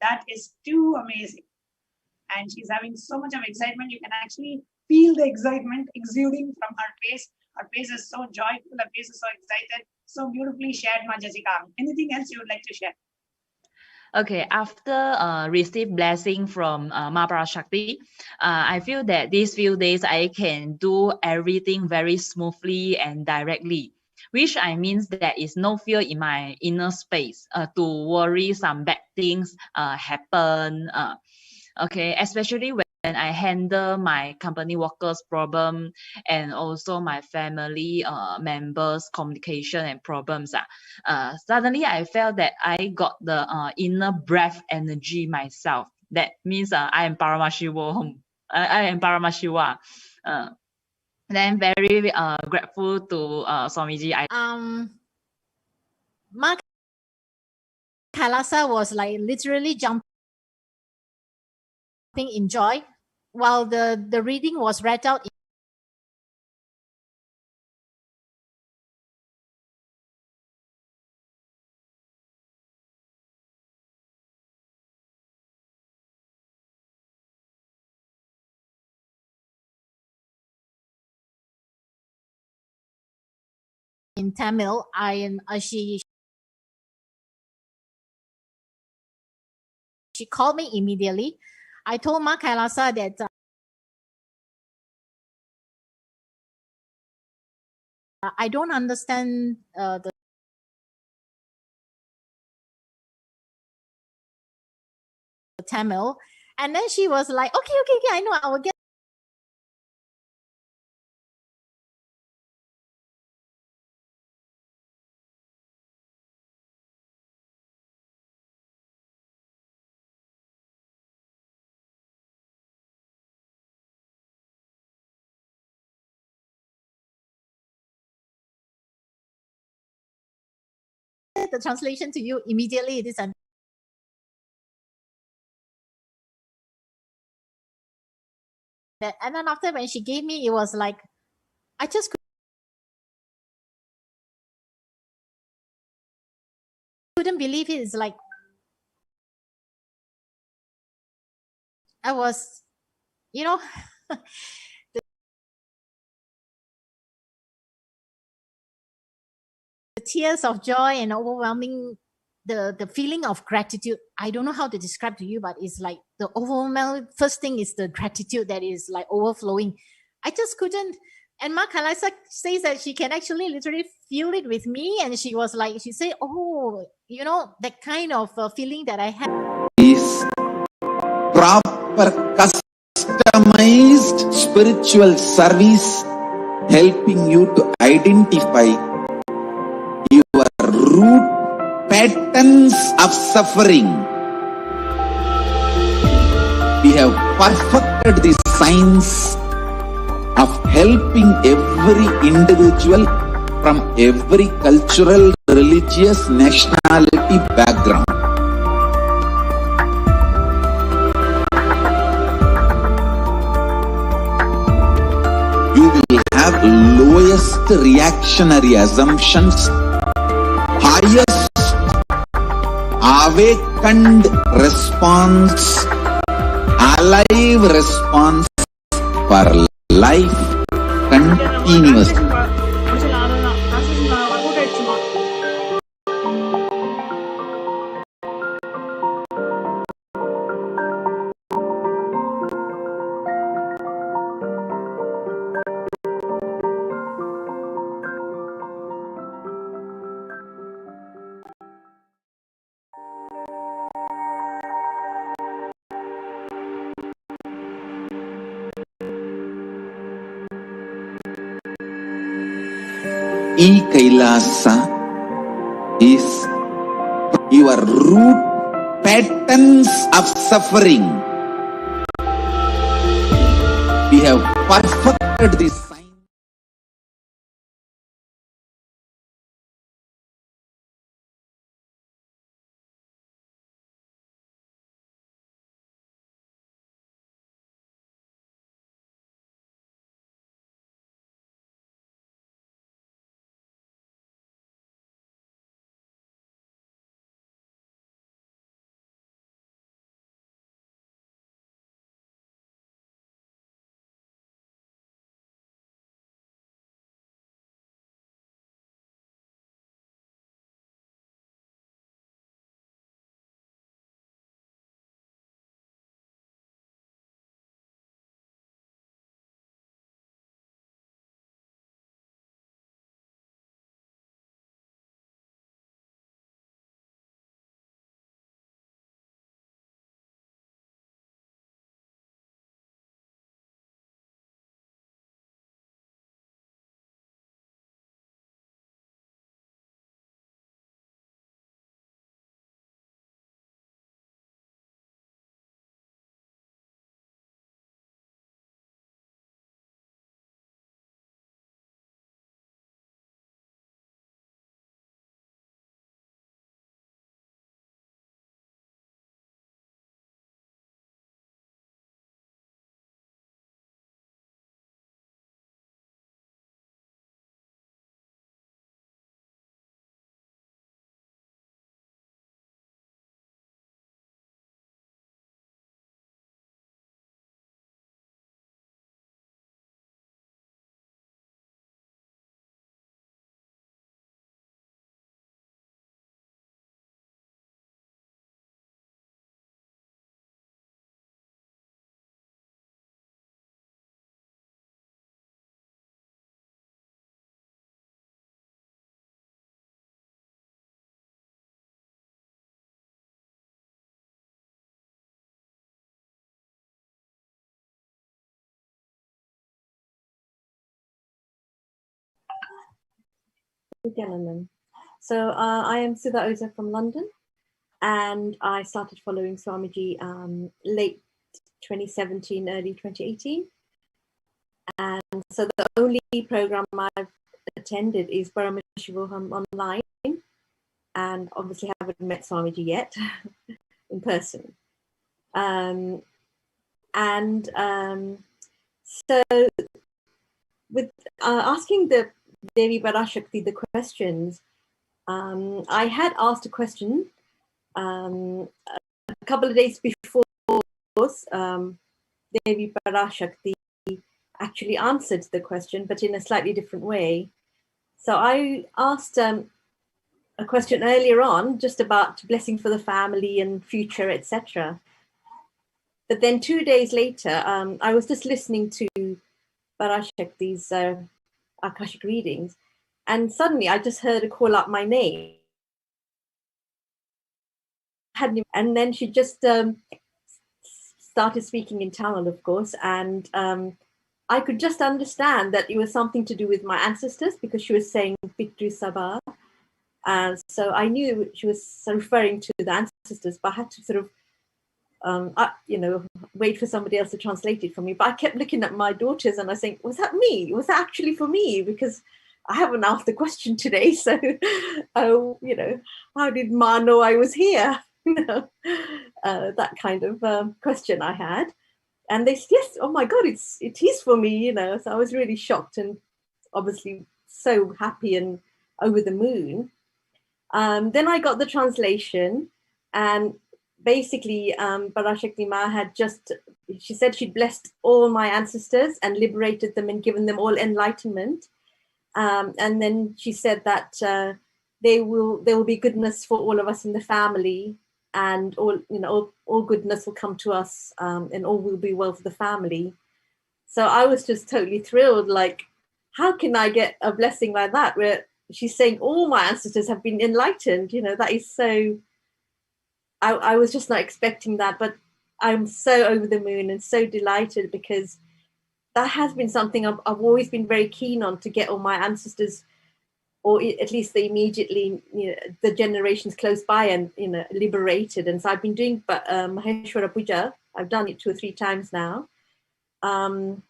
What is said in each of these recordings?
That is too amazing. And she's having so much of excitement. You can actually feel the excitement exuding from her face. Her face is so joyful. Her face is so excited. So beautifully shared, Ma Jessica. Anything else you would like to share? Okay, after receive blessing from Ma Parashakti, I feel that these few days I can do everything very smoothly and directly, which I means there is no fear in my inner space to worry some bad things happen. Okay, especially when I handle my company workers problem and also my family members communication and problems. Suddenly I felt that I got the inner breath energy myself. That means I am Paramashivoham. I am Paramashiva. Then very grateful to Swamiji. Ma Kailasa was like literally jumping in joy while the reading was read out in Tamil. She called me immediately. I told Ma Kailasa that I don't understand the Tamil. And then she was like, okay, I know, I will get the translation to you immediately. This and that. And then after when she gave me, it was like, I just couldn't believe it. It's like, I was, you know, the tears of joy and overwhelming the feeling of gratitude. I don't know how to describe to you, but it's like the overwhelming first thing is the gratitude that is like overflowing. I just couldn't. And Ma Kailasa says that she can actually literally feel it with me, and she was like, she said, "Oh, you know that kind of feeling that I have is proper customized spiritual service, helping you to identify your root patterns of suffering. We have perfected the science of helping every individual from every cultural, religious, nationality background. You will have lowest reactionary assumptions, highest awakened response, alive response for life continuously. Kailasa is your root patterns of suffering. We have perfected this Nithyananda. So I am Sudha Oza from London, and I started following Swamiji late 2017, early 2018. And so the only program I've attended is Paramashivoham online, and obviously haven't met Swamiji yet in person. So with asking the Devi Parashakti the questions, I had asked a question a couple of days before. Devi Parashakti actually answered the question, but in a slightly different way. So I asked a question earlier on, just about blessing for the family and future, etc. But then 2 days later, I was just listening to Parashakti's Akashik readings, and suddenly I just heard her call out my name. And then she just started speaking in Tamil, of course, and I could just understand that it was something to do with my ancestors, because she was saying Pitru Sabha. So I knew she was referring to the ancestors, but I had to sort of, wait for somebody else to translate it for me. But I kept looking at my daughters and I was saying, was that me? Was that actually for me? Because I haven't asked the question today. So, how did Ma know I was here? That kind of question I had. And they said, yes, oh my God, it is for me, So I was really shocked and obviously so happy and over the moon. Then I got the translation, and basically Parashakti Ma had she said she'd blessed all my ancestors and liberated them and given them all enlightenment. And then she said that there will be goodness for all of us in the family, and all goodness will come to us, and all will be well for the family. So I was just totally thrilled. Like, how can I get a blessing like that, where she's saying all my ancestors have been enlightened? That is so. I was just not expecting that, but I'm so over the moon and so delighted, because that has been something I've always been very keen on, to get all my ancestors, or at least the immediately, the generations close by, and liberated. And so I've been doing Maheshwara Puja. I've done it 2 or 3 times now, and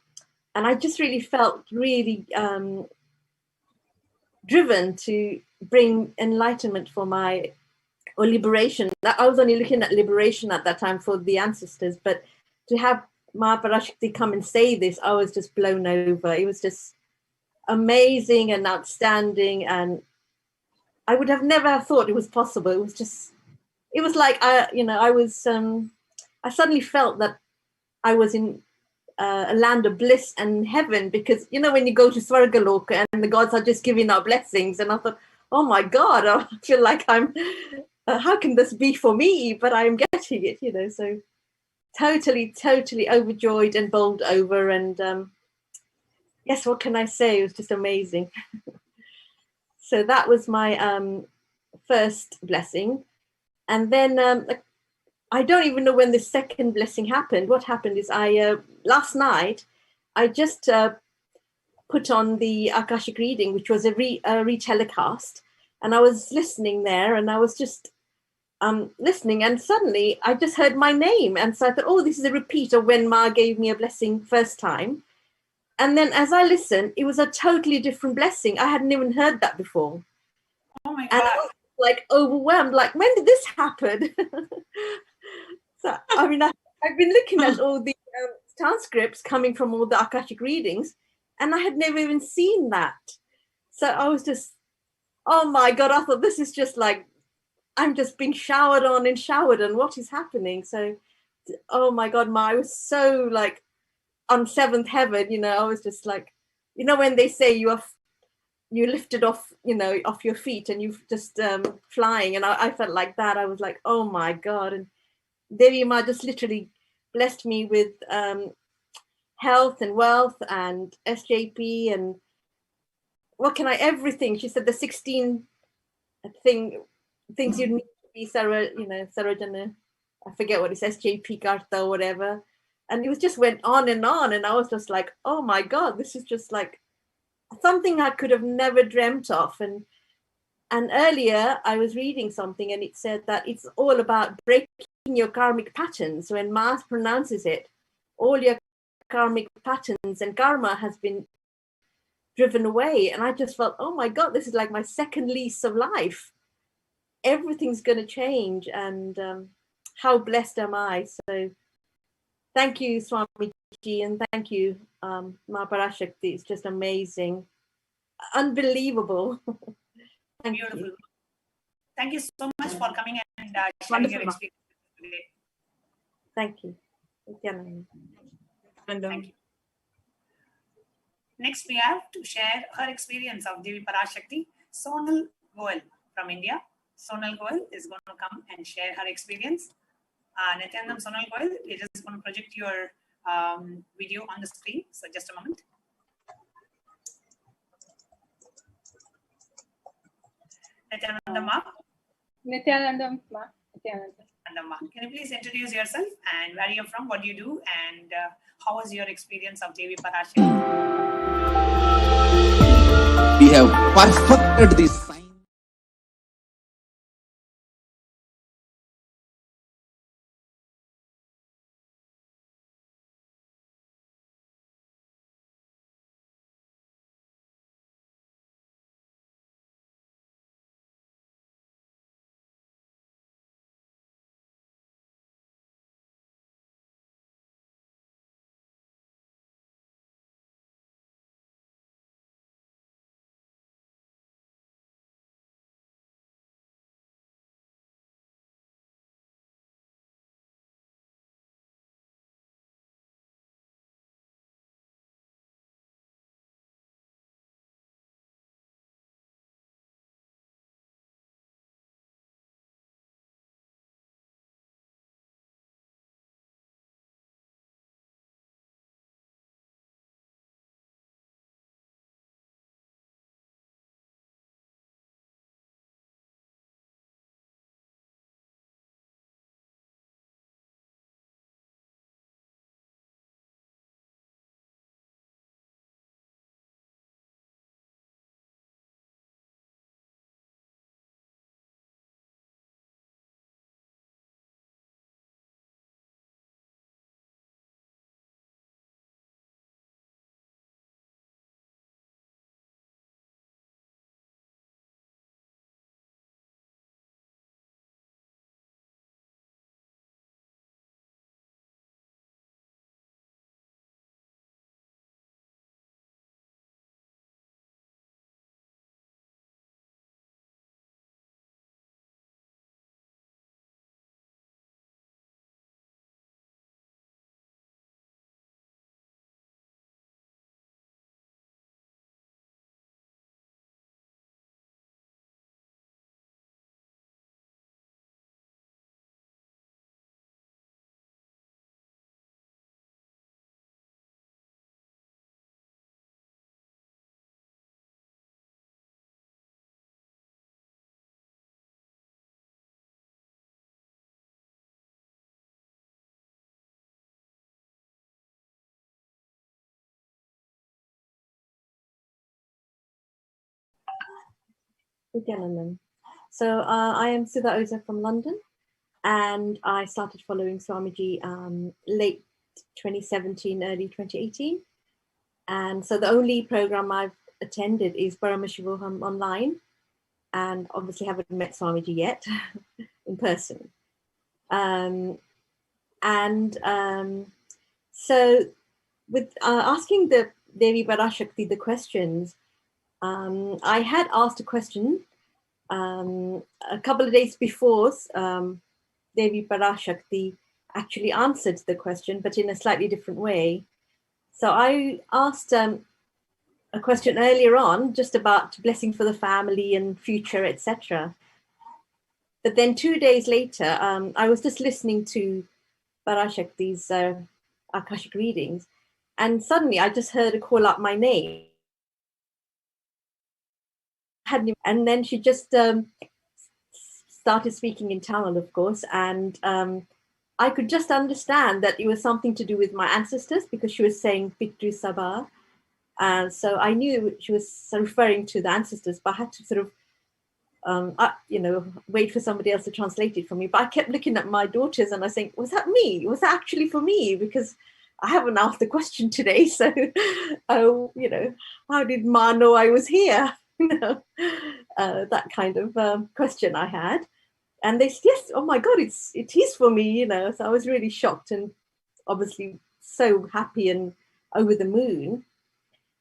I just really felt really driven to bring enlightenment or liberation. I was only looking at liberation at that time for the ancestors, but to have Ma Parashakti come and say this, I was just blown over. It was just amazing and outstanding, and I would have never thought it was possible. It was like I suddenly felt that I was in a land of bliss and heaven, because when you go to Swargaloka and the gods are just giving out blessings, and I thought, oh my God, I feel like I'm how can this be for me? But I'm getting it, so totally overjoyed and bowled over. And yes, what can I say? It was just amazing. So that was my first blessing. And then I don't even know when the second blessing happened. What happened is last night, I just put on the Akashik reading, which was a retelecast. And I was listening there, and I was just listening, and suddenly I just heard my name. And so I thought, oh, this is a repeat of when Ma gave me a blessing first time. And then as I listened, it was a totally different blessing. I hadn't even heard that before. Oh my God. And I was like overwhelmed, like, when did this happen? So, I mean, I've been looking at all the transcripts coming from all the Akashic readings, and I had never even seen that. So I was just, oh my God, I thought, this is just like, I'm just being showered on. What is happening? So, oh my God, Ma, I was so like on 7th heaven, I was just like, when they say you lifted off, off your feet and you've just flying. And I felt like that. I was like, oh my God. And Devi Ma just literally blessed me with health and wealth and SJP and everything. She said the 16 things you need to be Sarojana. I forget what it says, SJP Karta or whatever. And it just went on. And I was just like, oh my God, this is just like something I could have never dreamt of. And And earlier I was reading something and it said that it's all about breaking your karmic patterns. When Ma pronounces it, all your karmic patterns and karma has been driven away. And I just felt, oh my God, this is like my second lease of life. Everything's going to change. And how blessed am I? So thank you, Swamiji, and thank you, Ma Parashakti. It's just amazing. Unbelievable. Beautiful. You. Thank you so much for coming and sharing Wonderful, your Ma. experience today. Thank you. Nithyananda. Thank you. Next, we have to share her experience of Devi Parashakti, Sonal Goel from India. Sonal Goel is going to come and share her experience. Nithyanandam, Sonal Goel, we're just going to project your video on the screen. So just a moment. Nithyanandam Ma. Nithyanandam Ma. Nithyanandam Ma. Can you please introduce yourself and where you're from, what do you do, and how was your experience of Devi Parashakti? We have perfected this science. Nithyananda. So I am Sudha Oza from London, and I started following Swamiji late 2017, early 2018. And so the only program I've attended is Paramashivoham online, and obviously haven't met Swamiji yet in person. So with asking the Devi Parashakti the questions, I had asked a question a couple of days before Devi Parashakti actually answered the question, but in a slightly different way. So I asked a question earlier on just about blessing for the family and future, etc. But then 2 days later, I was just listening to Parashakti's Akashik readings, and suddenly I just heard her call out my name. And then she just started speaking in Tamil, of course, and I could just understand that it was something to do with my ancestors because she was saying Pitru Sabha. So I knew she was referring to the ancestors, but I had to sort of wait for somebody else to translate it for me. But I kept looking at my daughters and I think, was that me? Was that actually for me? Because I haven't asked the question today. So, how did Ma know I was here? That kind of question I had. And they said, yes, oh my God, it is for me, So I was really shocked and obviously so happy and over the moon.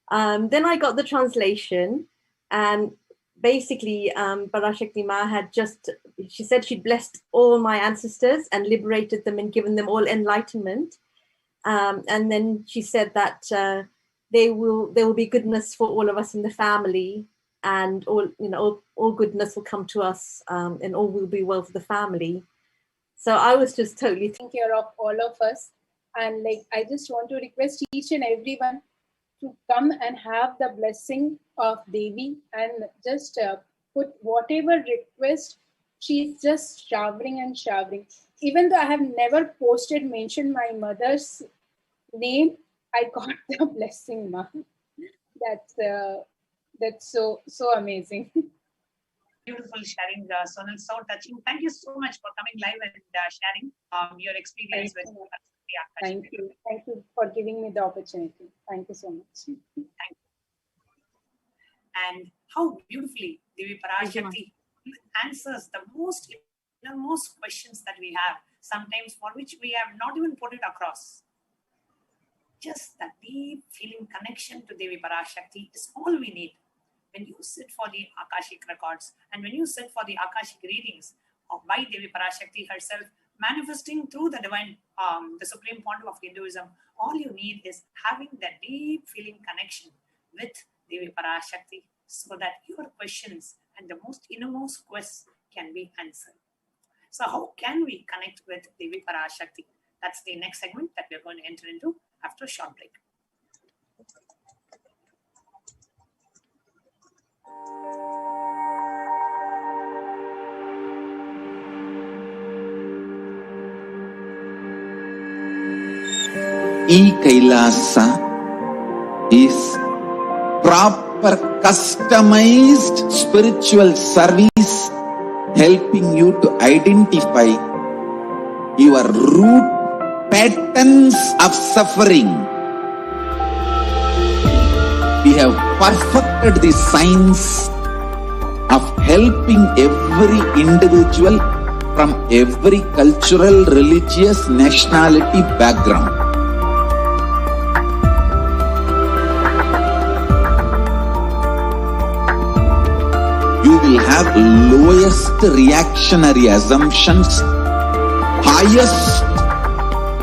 Then I got the translation, and basically Parashakti Ma she said she'd blessed all my ancestors and liberated them and given them all enlightenment. And then she said that there will be goodness for all of us in the family, and all goodness will come to us, and all will be well for the family. So I was just totally taking care of all of us. And I just want to request each and everyone to come and have the blessing of Devi and just put whatever request. She's just showering and showering. Even though I have never mentioned my mother's name, I got the blessing, Ma. That's so amazing. Beautiful sharing, Sonal, so touching. Thank you so much for coming live and sharing your experience with Akashik. Thank you for giving me the opportunity. Thank you so much. Thank you. And how beautifully Devi Parashakti answers the most questions that we have, sometimes for which we have not even put it across. Just that deep feeling connection to Devi Parashakti is all we need. When you sit for the Akashik records and when you sit for the Akashik readings of by Devi Parashakti herself manifesting through the divine, the supreme point of Hinduism, all you need is having that deep feeling connection with Devi Parashakti so that your questions and the most innermost quests can be answered. So how can we connect with Devi Parashakti? That's the next segment that we're going to enter into after a short break. Kailasa is proper customized spiritual service helping you to identify your root patterns of suffering. We have perfected the science of helping every individual from every cultural, religious, nationality background. You will have lowest reactionary assumptions, highest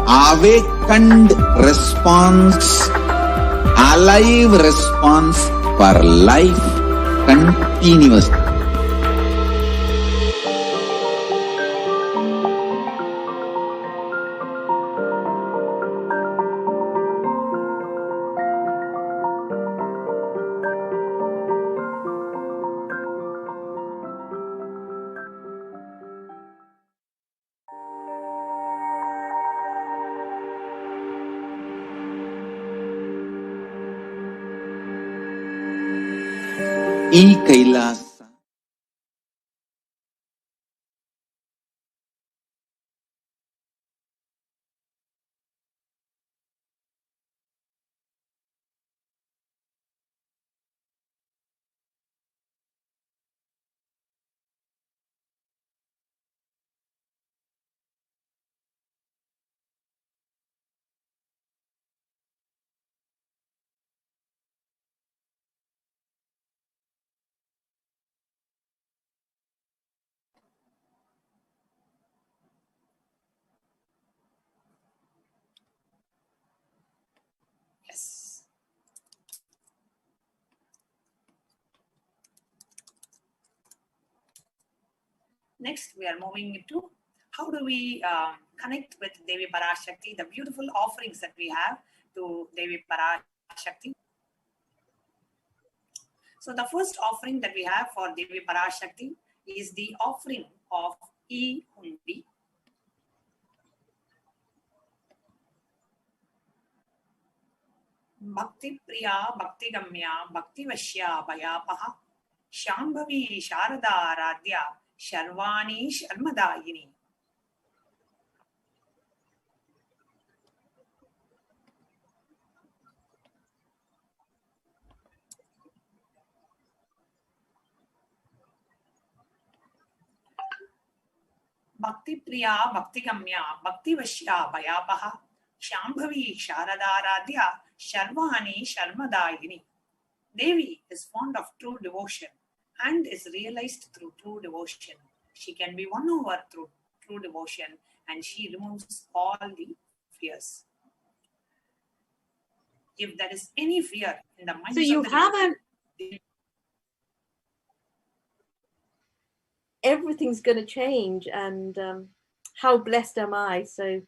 awakened response, alive response for life continuously. Kailasa. Yes. Next, we are moving into how do we connect with Devi Parashakti, the beautiful offerings that we have to Devi Parashakti. So the first offering that we have for Devi Parashakti is the offering of E-Hundi. Bhakti Priya, Bhakti Gamya, Bhakti Vashya, Bhayapaha, Shambhavi Sharada Aradhya Sharvani Sharmadayini. Bhakti Priya Bhakti Gamya Bhakti Vashya Bhayapaha Shambhavi Sharadaradhya Sharvani Sharmadayini. Devi is fond of true devotion and is realized through true devotion. She can be won over through true devotion, and she removes all the fears. If there is any fear in the mind, so you have everything's going to change, and how blessed am I? So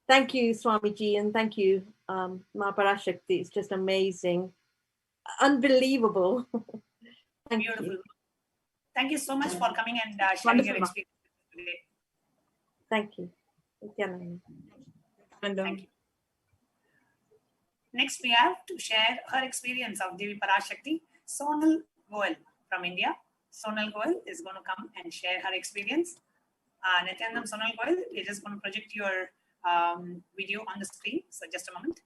thank you, Swamiji, and thank you, Ma Parashakti. It's just amazing, unbelievable. Beautiful. You. Thank you so much for coming and sharing your experience today. Thank you. Thank you. Next, we have to share her experience of Devi Parashakti, Sonal Goel from India. Sonal Goel is going to come and share her experience. Nithyanandam, Sonal Goel, we're just going to project your video on the screen. So just a moment.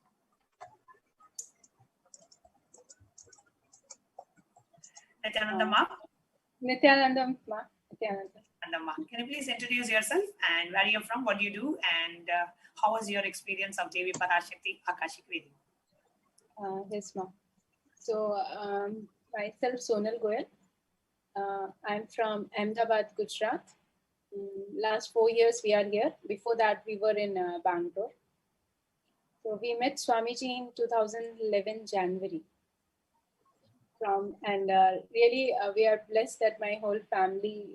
Nithyanandam Ma. Nithyanandam Ma. Nithyanandam Ma. Can you please introduce yourself and where you're from, what do you do, and how was your experience of Devi Parashakti Akashik reading? Yes, ma'am. So, myself, Sonal Goel. I'm from Ahmedabad, Gujarat. Last 4 years we are here. Before that, we were in Bangalore. So, we met Swamiji in 2011 January. Really, we are blessed that my whole family,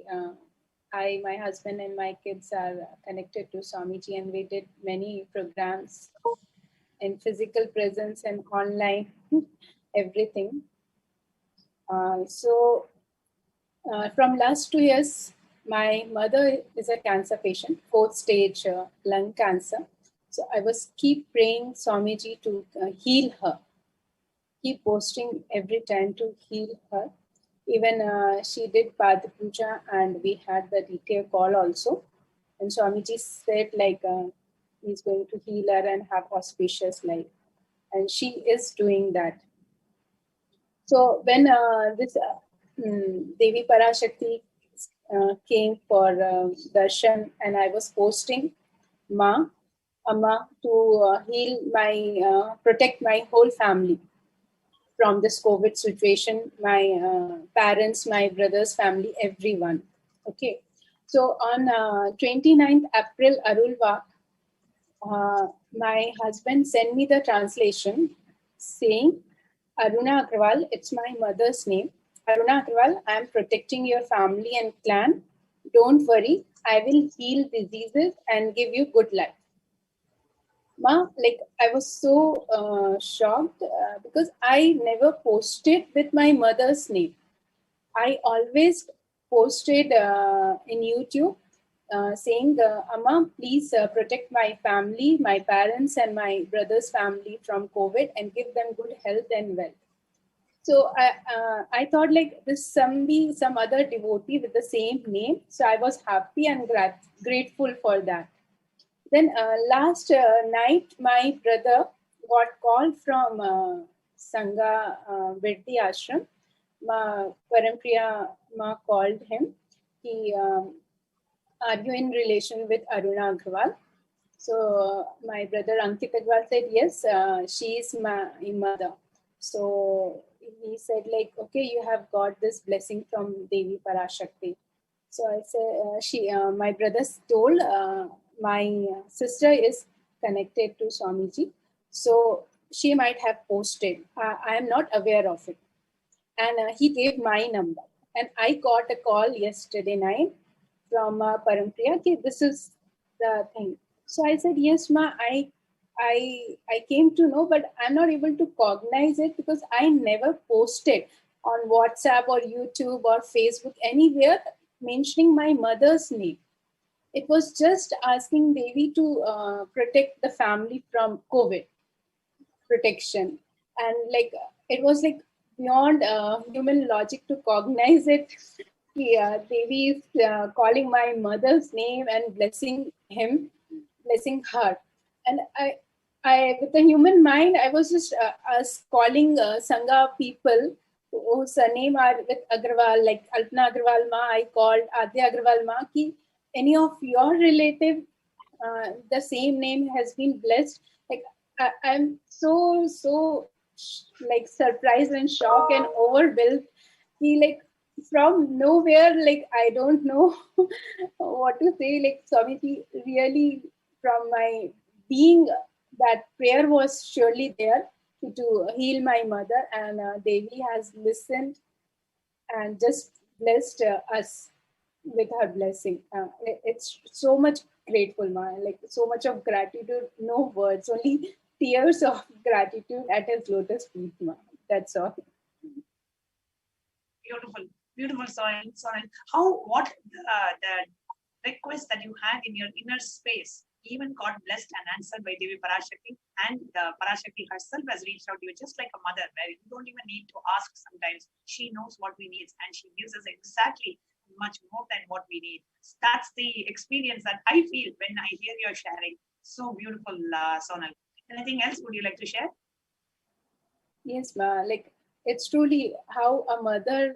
I, my husband, and my kids are connected to Swamiji, and we did many programs in physical presence and online, everything. From last 2 years, my mother is a cancer patient, 4th stage lung cancer. So I was keep praying Swamiji to heal her, keep posting every time to heal her. Even she did Pada Puja, and we had the detailed call also. And Swamiji said like, he's going to heal her and have auspicious life. And she is doing that. So when this Devi Parashakti came for darshan, and I was posting Amma to heal my, protect my whole family from this COVID situation, my parents, my brother's family, everyone. Okay. So on 29th April, Arulva, my husband sent me the translation saying, Aruna Agrawal, it's my mother's name. Aruna Agrawal, I am protecting your family and clan. Don't worry, I will heal diseases and give you good life. Ma, like I was so shocked because I never posted with my mother's name. I always posted in YouTube saying, Amma, please protect my family, my parents and my brother's family from COVID and give them good health and wealth. So I thought like this some other devotee with the same name. So I was happy and grateful for that. Then last night, my brother got called from Sangha Virdi Ashram. Parampriya Ma called him. He, are you in relation with Aruna Agrawal? So my brother Ankit Agrawal said, yes, she is my mother. So he said like, okay, you have got this blessing from Devi Parashakti. So I said, my brother told, my sister is connected to Swamiji. So she might have posted. I am not aware of it. And he gave my number. And I got a call yesterday night from Parampriya. Okay, this is the thing. So I said, yes, ma, I came to know, but I'm not able to cognize it because I never posted on WhatsApp or YouTube or Facebook anywhere mentioning my mother's name. It was just asking Devi to protect the family from COVID protection. And like, it was like beyond human logic to cognize it. Yeah, Devi is calling my mother's name and blessing him, blessing her. And with the human mind, I was just calling Sangha people whose name are with Agrawal, like Alpana Agrawal Ma, I called Adya Agrawal Ma, ki any of your relative, the same name has been blessed. Like I'm so like surprised and shocked and overwhelmed. He like from nowhere, like I don't know what to say. Like Swamiji really from my being, that prayer was surely there to heal my mother, and Devi has listened and just blessed us with her blessing. It's so much grateful, ma. Like so much of gratitude, no words, only tears of gratitude at his lotus feet, ma. That's all. Beautiful, beautiful, Soil. What the request that you had in your inner space even got blessed and answered by Devi Parashakti, and the Parashakti herself has reached out to you just like a mother, where you don't even need to ask sometimes. She knows what we need and she gives us exactly much more than what we need. That's the experience that I feel when I hear your sharing. So beautiful, Sonal. Anything else would you like to share? Yes, ma. Like it's truly how a mother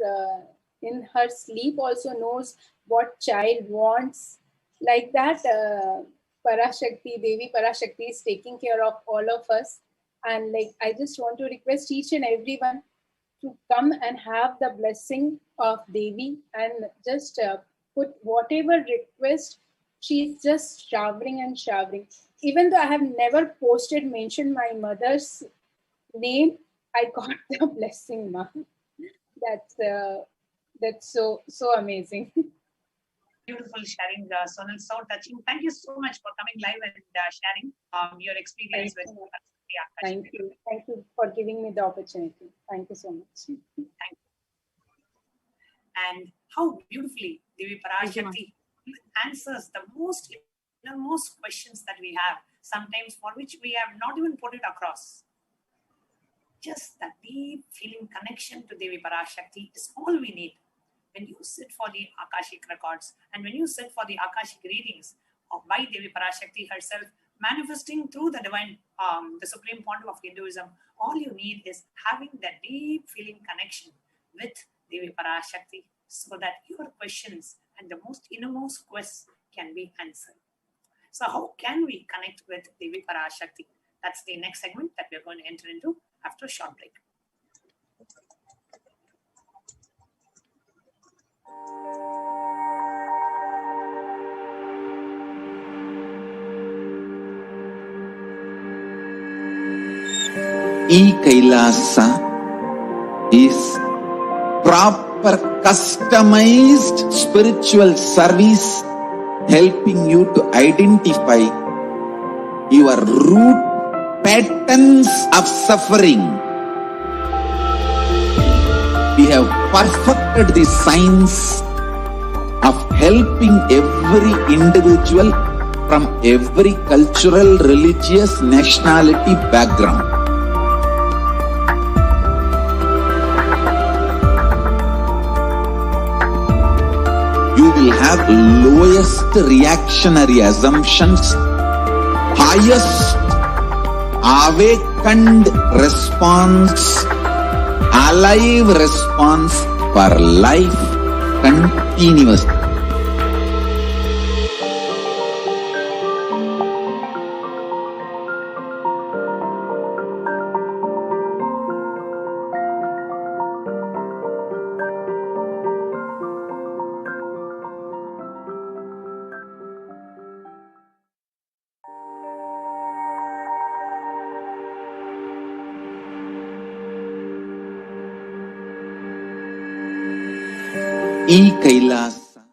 in her sleep also knows what child wants. Like that, Parashakti, Devi Parashakti is taking care of all of us. And like I just want to request each and everyone to come and have the blessing of Devi and just put whatever request. She's just showering and showering. Even though I have never posted, mentioned my mother's name, I got the blessing, ma. That's so amazing. Beautiful sharing, Sonal. So touching. Thank you so much for coming live and sharing your experience with Akashik. Thank you for giving me the opportunity. Thank you so much. Thank you. And how beautifully Devi Parashakti answers the most innermost questions that we have, sometimes for which we have not even put it across. Just that deep feeling connection to Devi Parashakti is all we need. When you sit for the Akashik records and when you sit for the Akashik readings by Devi Parashakti herself, manifesting through the divine, the supreme pontiff of Hinduism, all you need is having that deep feeling connection with Devi Parashakti so that your questions and the most innermost quests can be answered. So how can we connect with Devi Parashakti? That's the next segment that we're going to enter into after a short break. Kailasa is proper customized spiritual service helping you to identify your root patterns of suffering. We have perfected the science of helping every individual from every cultural, religious, nationality background. You will have lowest reactionary assumptions, highest awakened response, alive response for life continuously. Kailasa.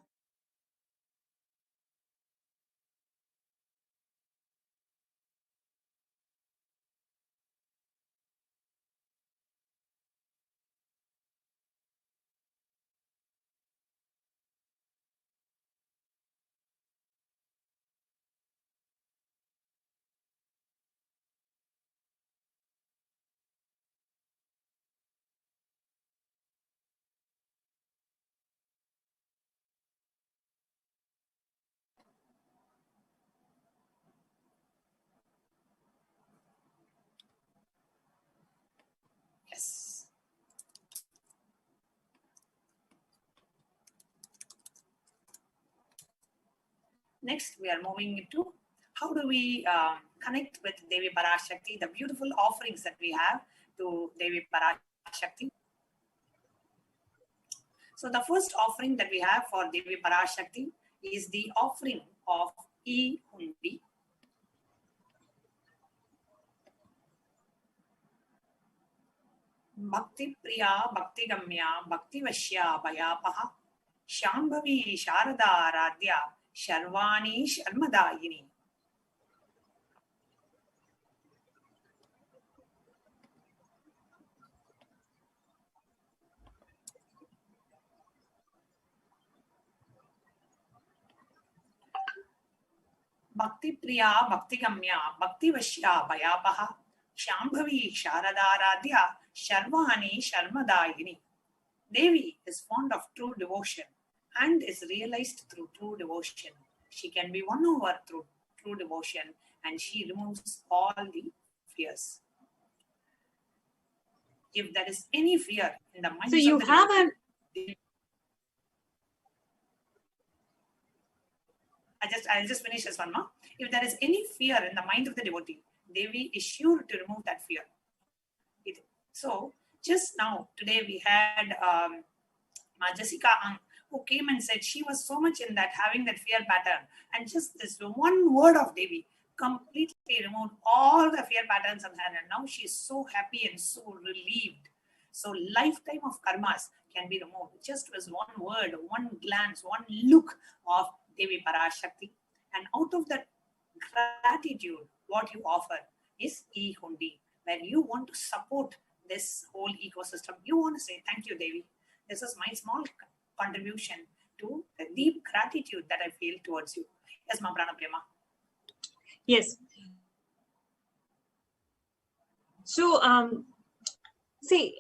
Next, we are moving into how do we connect with Devi Parashakti, the beautiful offerings that we have to Devi Parashakti. So the first offering that we have for Devi Parashakti is the offering of E-Hundi. Bhakti Priya, Bhakti Gamya, Bhakti Vashya, Bhayapaha, Shambhavi, Sharada, Radhya, Sharvani, Sharmadayini. Bhakti Priya, Bhakti Gamya, Bhakti Vashya, Bhayapaha, Shambhavi, Sharada, Radhya, Sharvani, Sharmadayini. Devi is fond of true devotion and is realized through true devotion. She can be won over through true devotion, and she removes all the fears. If there is any fear in the mind, so you have a I'll just finish this one more. If there is any fear in the mind of the devotee, Devi is sure to remove that fear. So just now, today we had Jessica Ang, who came and said she was so much in that, having that fear pattern. And just this one word of Devi completely removed all the fear patterns of her. And now she's so happy and so relieved. So lifetime of karmas can be removed just with one word, one glance, one look of Devi Parashakti. And out of that gratitude, what you offer is E-Hundi, where you want to support this whole ecosystem. You want to say, thank you, Devi. This is my small contribution to the deep gratitude that I feel towards you. Yes, Ma Prana Prema. yes. So see,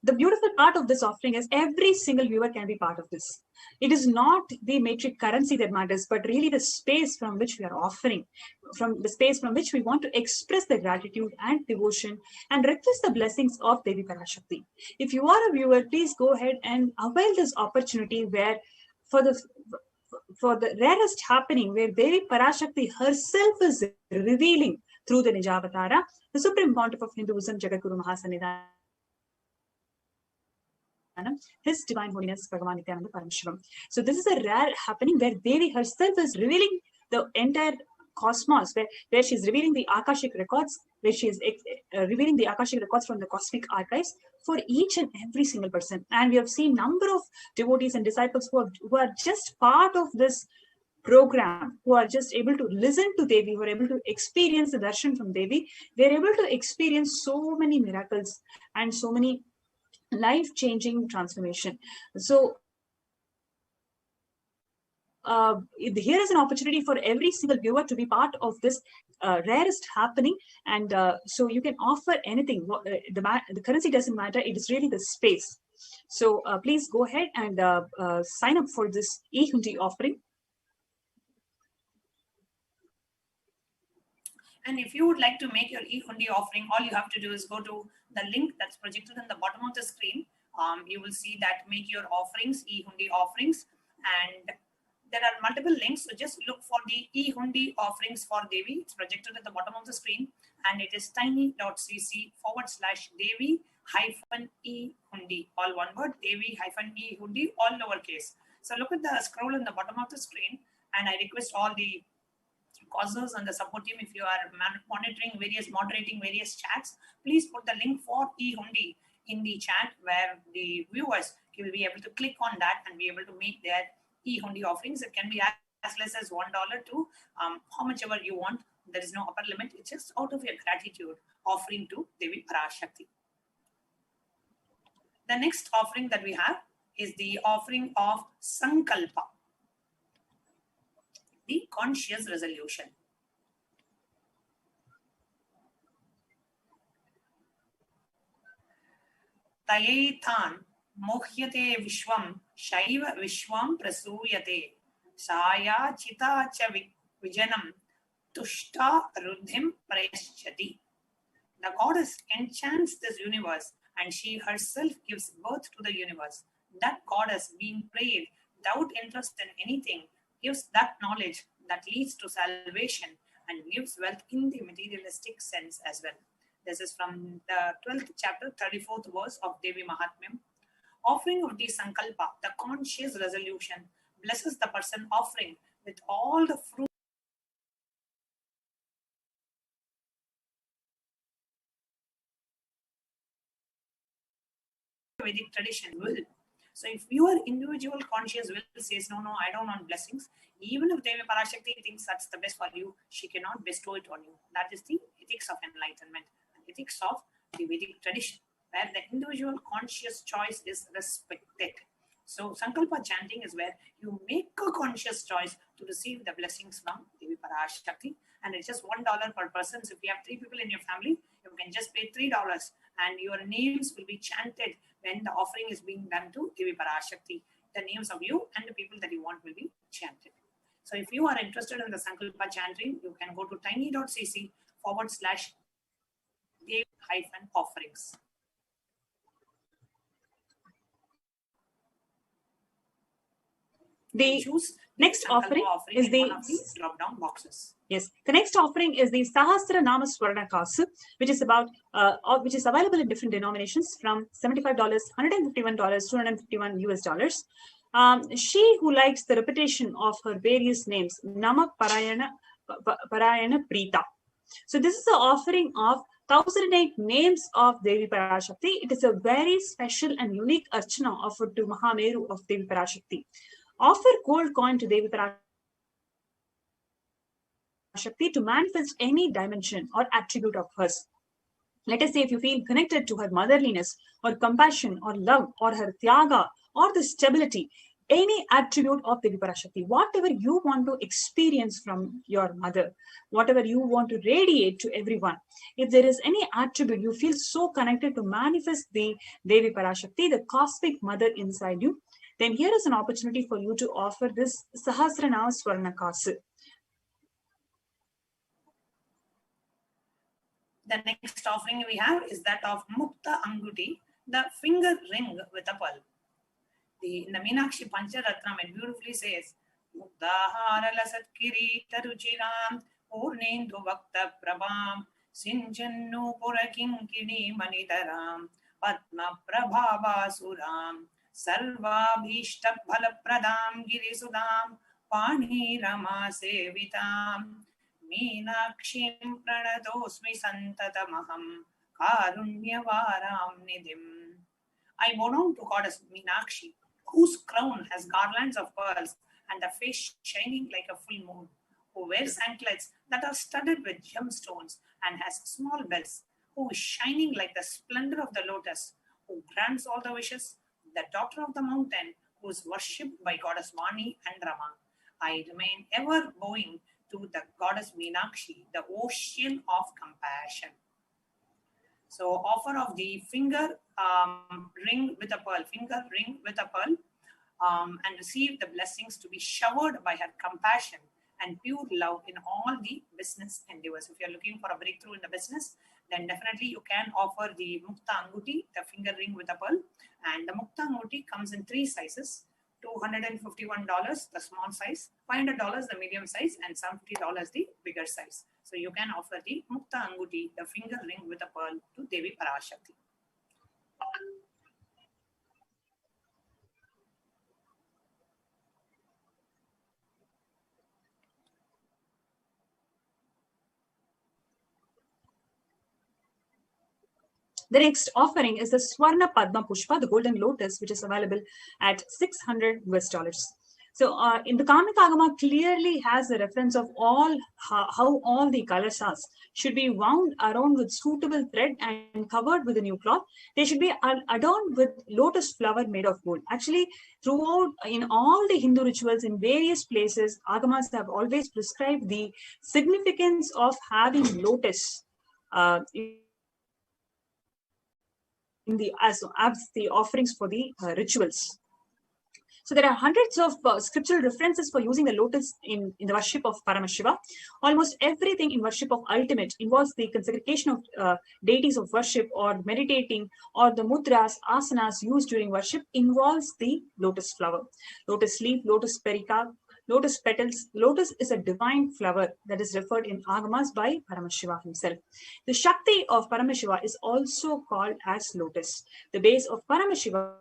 the beautiful part of this offering is every single viewer can be part of this. It is not the metric currency that matters, but really the space from which we are offering, from the space from which we want to express the gratitude and devotion and request the blessings of Devi Parashakti. If you are a viewer, please go ahead and avail this opportunity where for the rarest happening, where Devi Parashakti herself is revealing through the Nijavatara, the Supreme Pontiff of Hinduism, Jagadguru Mahasannidhanam, His Divine Holiness Bhagavan Nithyananda Paramashivam. So this is a rare happening where Devi herself is revealing the entire cosmos, where she's revealing the Akashik records, where she is revealing the Akashik records from the cosmic archives for each and every single person. And we have seen number of devotees and disciples who are just part of this program, who are just able to listen to Devi, who are able to experience the darshan from Devi. They're able to experience so many miracles and so many life-changing transformation. So here is an opportunity for every single viewer to be part of this rarest happening, and so you can offer anything. The currency doesn't matter, it is really the space. So please go ahead and sign up for this E-Hundi offering. And if you would like to make your E-Hundi offering, all you have to do is go to the link that's projected in the bottom of the screen. You will see that make your offerings, E-Hundi offerings, and there are multiple links. So just look for the E-Hundi offerings for Devi. It's projected at the bottom of the screen, and it is tiny.cc/Devi-E-Hundi, all one word, Devi-E-Hundi, all lowercase. So look at the scroll in the bottom of the screen, and I request all the causers and the support team, if you are moderating various chats, please put the link for E-Hundi in the chat, where the viewers will be able to click on that and be able to make their E-Hundi offerings. It can be as less as $1 to how much ever you want. There is no upper limit. It's just out of your gratitude offering to Devi Parashakti. The next offering that we have is the offering of Sankalpa, the conscious resolution. Tayethan mohyate vishwam shaiva vishwam prasuyate saya chita cha vijanam tushta ruddhim prayaschati. The goddess enchants this universe, and she herself gives birth to the universe. That goddess, being prayed without interest in anything, gives that knowledge that leads to salvation and gives wealth in the materialistic sense as well. This is from the 12th chapter, 34th verse of Devi Mahatmyam. Offering of the Sankalpa, the conscious resolution, blesses the person offering with all the fruit Vedic tradition will. So if your individual conscious will says, no, I don't want blessings, even if Devi Parashakti thinks that's the best for you, she cannot bestow it on you. That is the ethics of enlightenment, and ethics of the Vedic tradition, where the individual conscious choice is respected. So Sankalpa chanting is where you make a conscious choice to receive the blessings from Devi Parashakti, and it's just $1 per person. So if you have 3 people in your family, you can just pay $3, and your names will be chanted when the offering is being done to Devi Parashakti. The names of you and the people that you want will be chanted. So if you are interested in the Sankalpa chanting, you can go to tiny.cc/Devi-offerings. The next offering is the drop-down boxes. Yes, the next offering is the Sahasra Nama Swarna Kasu, which is which is available in different denominations from $75, $151, $251 US. She who likes the repetition of her various names, Nama Parayana Prita. So this is the offering of 1008 names of Devi Parashakti. It is a very special and unique archana offered to Mahameru of Devi Parashakti. Offer gold coin to Devi Parashakti to manifest any dimension or attribute of hers. Let us say if you feel connected to her motherliness or compassion or love or her tyaga or the stability, any attribute of Devi Parashakti, whatever you want to experience from your mother, whatever you want to radiate to everyone, if there is any attribute you feel so connected to manifest the Devi Parashakti, the cosmic mother inside you, then here is an opportunity for you to offer this Sahasranama Swarna Kasu. The next offering we have is that of Mukta Anguti, the finger ring with a pearl. In the Meenakshi Pancharatnam, it beautifully says, Muktahara lasat kirita ruchiram, purnendu vakta prabham, sinjannu purakinkini manidaram, patma prabhava suram, sarvabhishta bhalapradam girisudam, pani rama sevitam, Meenakshim pranatosmi santatamaham, karunyavaram nidim. I bow down to Goddess Meenakshi, whose crown has garlands of pearls and a face shining like a full moon, who wears anklets that are studded with gemstones and has small bells, who is shining like the splendor of the lotus, who grants all the wishes, the daughter of the mountain, who is worshipped by Goddess Vani and Rama. I remain ever bowing to the Goddess Meenakshi, the ocean of compassion. So offer of the finger ring with a pearl, and receive the blessings to be showered by her compassion and pure love in all the business endeavors. If you're looking for a breakthrough in the business, then definitely you can offer the Mukta Anguti, the finger ring with a pearl. And the Mukta Anguti comes in 3 sizes. $251, the small size, $500, the medium size, and $70, the bigger size. So you can offer the Mukta Anguti, the finger ring with a pearl, to Devi Parashakti. The next offering is the Swarna Padma Pushpa, the golden lotus, which is available at $600 US. So in the Kamika Agama clearly has a reference of how all the kalasas should be wound around with suitable thread and covered with a new cloth. They should be adorned with lotus flower made of gold. Actually, throughout in all the Hindu rituals in various places, Agamas have always prescribed the significance of having lotus as the offerings for the rituals. So there are hundreds of scriptural references for using the lotus in the worship of Paramashiva. Almost everything in worship of ultimate involves the consecration of deities of worship or meditating, or the mudras, asanas used during worship involves the lotus flower, lotus leaf, lotus perica, lotus petals. Lotus is a divine flower that is referred in Agamas by Paramashiva himself. The Shakti of Paramashiva is also called as lotus. The base of Paramashiva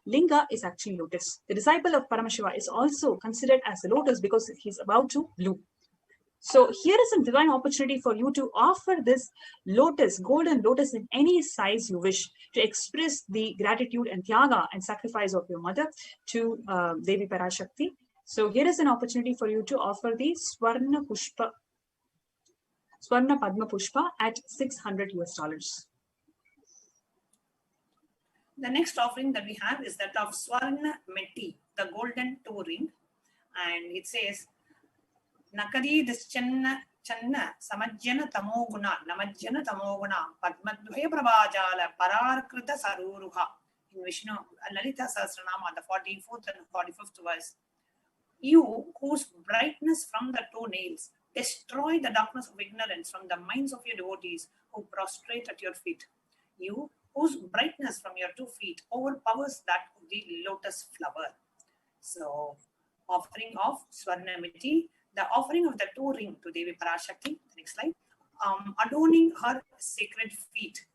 Linga is actually lotus. The disciple of Paramashiva is also considered as a lotus because he's about to bloom. So here is a divine opportunity for you to offer this lotus, golden lotus in any size you wish, to express the gratitude and tyaga and sacrifice of your mother to Devi Parashakti. So here is an opportunity for you to offer the Swarna Padma Pushpa at $600 US. The next offering that we have is that of Swarna Metti, the golden toe ring. And it says, Nakadi Dischanna Channa Samajjana Tamoguna, Namajjana Tamoguna, Padmadvaya Prabhajala, Pararkrita Saruruha. In Vishnu, Lalita Sahasranama, the 44th and 45th verse. You, whose brightness from the toenails destroy the darkness of ignorance from the minds of your devotees who prostrate at your feet. You, whose brightness from your 2 feet overpowers that of the lotus flower. So, offering of Swarnamiti, the offering of the toe ring to Devi Parashakti, the next slide, adorning her sacred feet.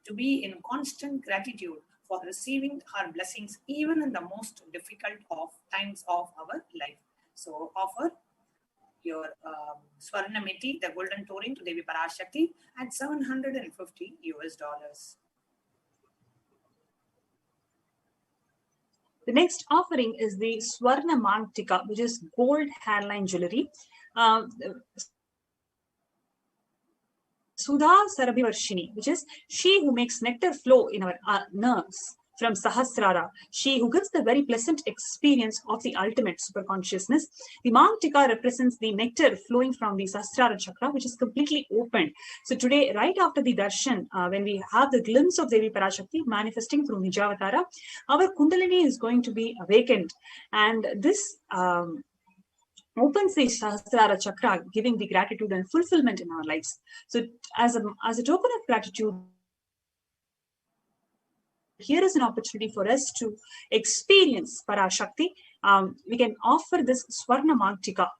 To be in constant gratitude for receiving her blessings even in the most difficult of times of our life. So, offer your Swarnamiti, the golden toe ring to Devi Parashakti at $750 US. The next offering is the Swarna Mantika, which is gold hairline jewelry. Sudha Sarabhivarshini, which is she who makes nectar flow in our nerves from Sahasrara, she who gives the very pleasant experience of the ultimate superconsciousness. The Mantika represents the nectar flowing from the Sahasrara chakra, which is completely opened. So today, right after the darshan, when we have the glimpse of Devi Parashakti manifesting through Nijavatara, our Kundalini is going to be awakened. And this opens the Sahasrara chakra, giving the gratitude and fulfillment in our lives. So as a token of gratitude, here is an opportunity for us to experience Parashakti. We can offer this Swarna Mantika.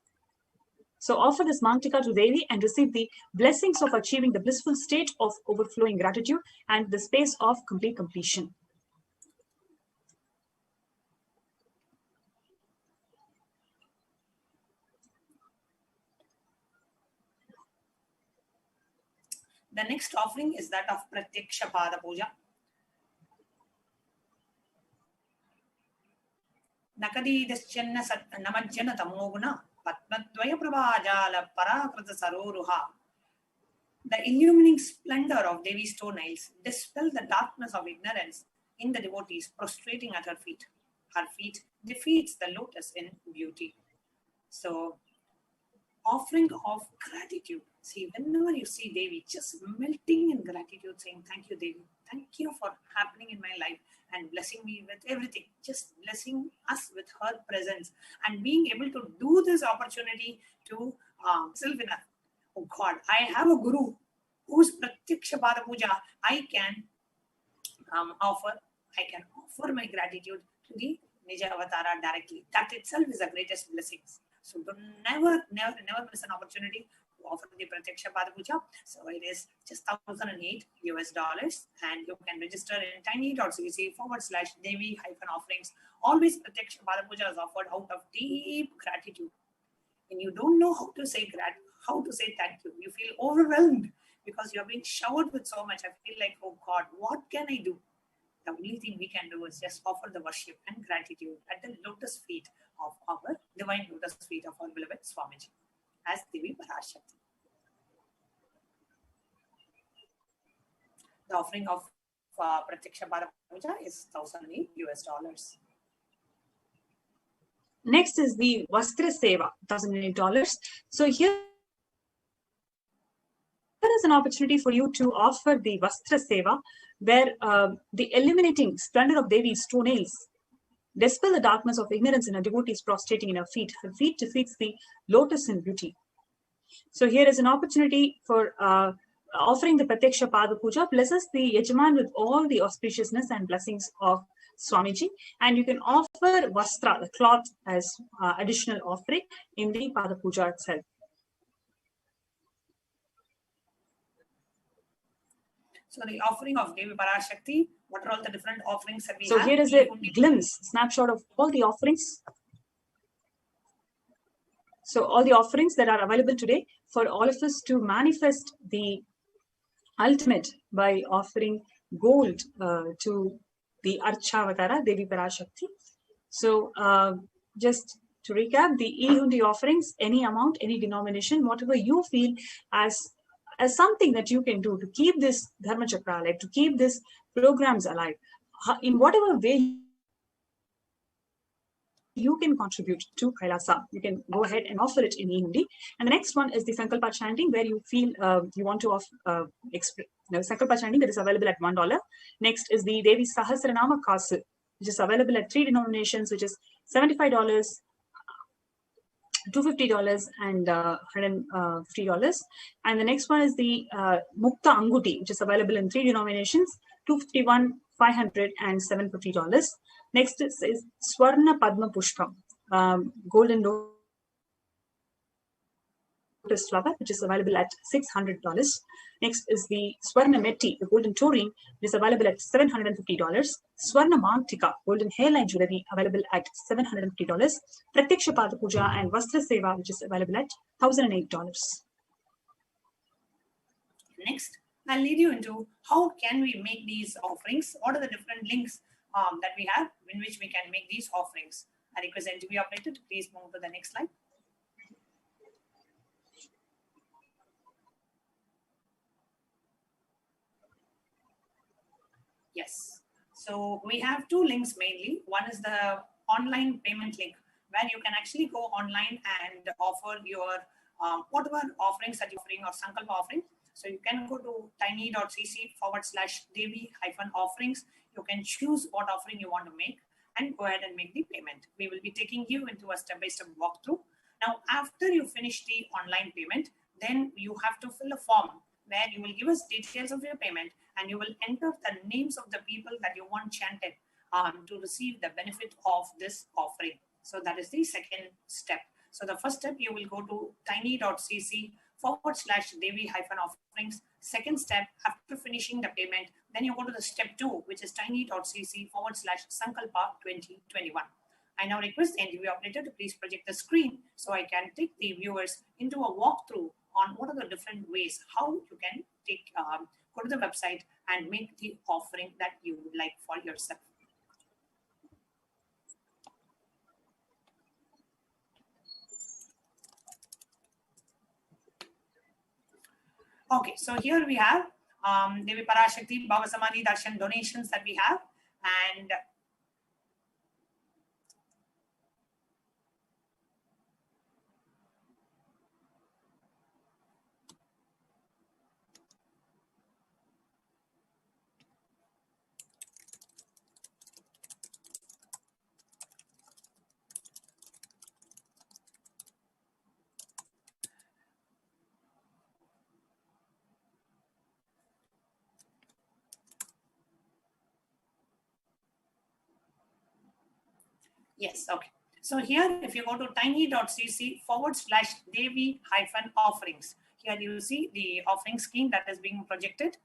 So offer this Mantika to Devi and receive the blessings of achieving the blissful state of overflowing gratitude and the space of complete completion. The next offering is that of Pratyaksha Pada Puja. Nakadi Deschanna Namajjana Tamoguna, Padmadvaya Prabhajala, Parakrita Saroruha. The illumining splendor of Devi's toenails dispel the darkness of ignorance in the devotees prostrating at her feet. Her feet defeats the lotus in beauty. So, offering of gratitude. See, whenever you see Devi, just melting in gratitude, saying, thank you, Devi. Thank you for happening in my life and blessing me with everything. Just blessing us with her presence and being able to do this opportunity to self enough. Oh God, I have a guru whose Pratyaksha Pada Puja I can offer my gratitude to the Nija Avatara directly. That itself is the greatest blessings. So don't never miss an opportunity to offer the Pratyaksha Pada Puja. So it is just $1,008 US, and you can register in tiny.cc/Devi-offerings. Always Pratyaksha Pada Puja is offered out of deep gratitude. And you don't know how to say thank you. You feel overwhelmed because you're being showered with so much. I feel like, oh God, what can I do? The only thing we can do is just offer the worship and gratitude at the lotus feet of our divine lotus feet of our beloved Swamiji as Devi Parashakti. The offering of Pratyaksha Pada Puja is $1,008 US. Next is the Vastra Seva, $1,008. So here is an opportunity for you to offer the Vastra Seva, where the illuminating splendor of Devi's toenails dispel the darkness of ignorance in a devotee's prostrating in her feet. Her feet defeats the lotus in beauty. So here is an opportunity for offering the Pratyaksha Pada Puja blesses the Yajman with all the auspiciousness and blessings of Swamiji. And you can offer Vastra, the cloth, as additional offering in the Pada Puja itself. So the offering of Devi Parashakti, what are all the different offerings that we So have? here is a glimpse, snapshot of all the offerings. So all the offerings that are available today for all of us to manifest the ultimate by offering gold to the Archavatara, Devi Parashakti. So just to recap, the e-hundi offerings, any amount, any denomination, whatever you feel as something that you can do to keep this Dharma Chakra alive, to keep these programs alive, in whatever way you can contribute to Kailasa. You can go ahead and offer it in e-hundi. And the next one is the Sankalpa chanting, where you feel you want to Sankalpa chanting, that is available at $1. Next is the Devi Sahasranama Kasu, which is available at 3 denominations, which is $75, $250, and $150. And the next one is the Mukta Anguti, which is available in 3 denominations, $251, $500, and $750. Next is Swarna Padma Pushpam, golden lotus flower, which is available at $600. Next is the Swarna Metti, the golden taurine, which is available at $750. Swarna Mantika, golden hairline jewelry, available at $750. Pratyaksha Pada Puja and Vastra Seva, which is available at $1,008. Next, I'll lead you into how can we make these offerings. What are the different links that we have in which we can make these offerings. I request NTV operator to please move to the next slide. Yes. So we have 2 links mainly. One is the online payment link, where you can actually go online and offer your whatever offerings that you're offering or Sankalpa offering. So you can go to tiny.cc/Devi-offerings. You can choose what offering you want to make and go ahead and make the payment. We will be taking you into a step-by-step walkthrough. Now, after you finish the online payment, then you have to fill a form where you will give us details of your payment and you will enter the names of the people that you want chanted to receive the benefit of this offering. So that is the second step. So the first step, you will go to tiny.cc/Devi-offerings. Second step, after finishing the payment, then you go to the step 2, which is tiny.cc/Sankalpa 2021. I now request the NTV operator to please project the screen so I can take the viewers into a walkthrough on what are the different ways how you can take go to the website and make the offering that you would like for yourself. Okay, so here we have Devi Parashakti Bhava Samadhi Darshan donations that we have, and yes, okay. So here, if you go to tiny.cc/Devi-offerings, here you see the offering scheme that is being projected.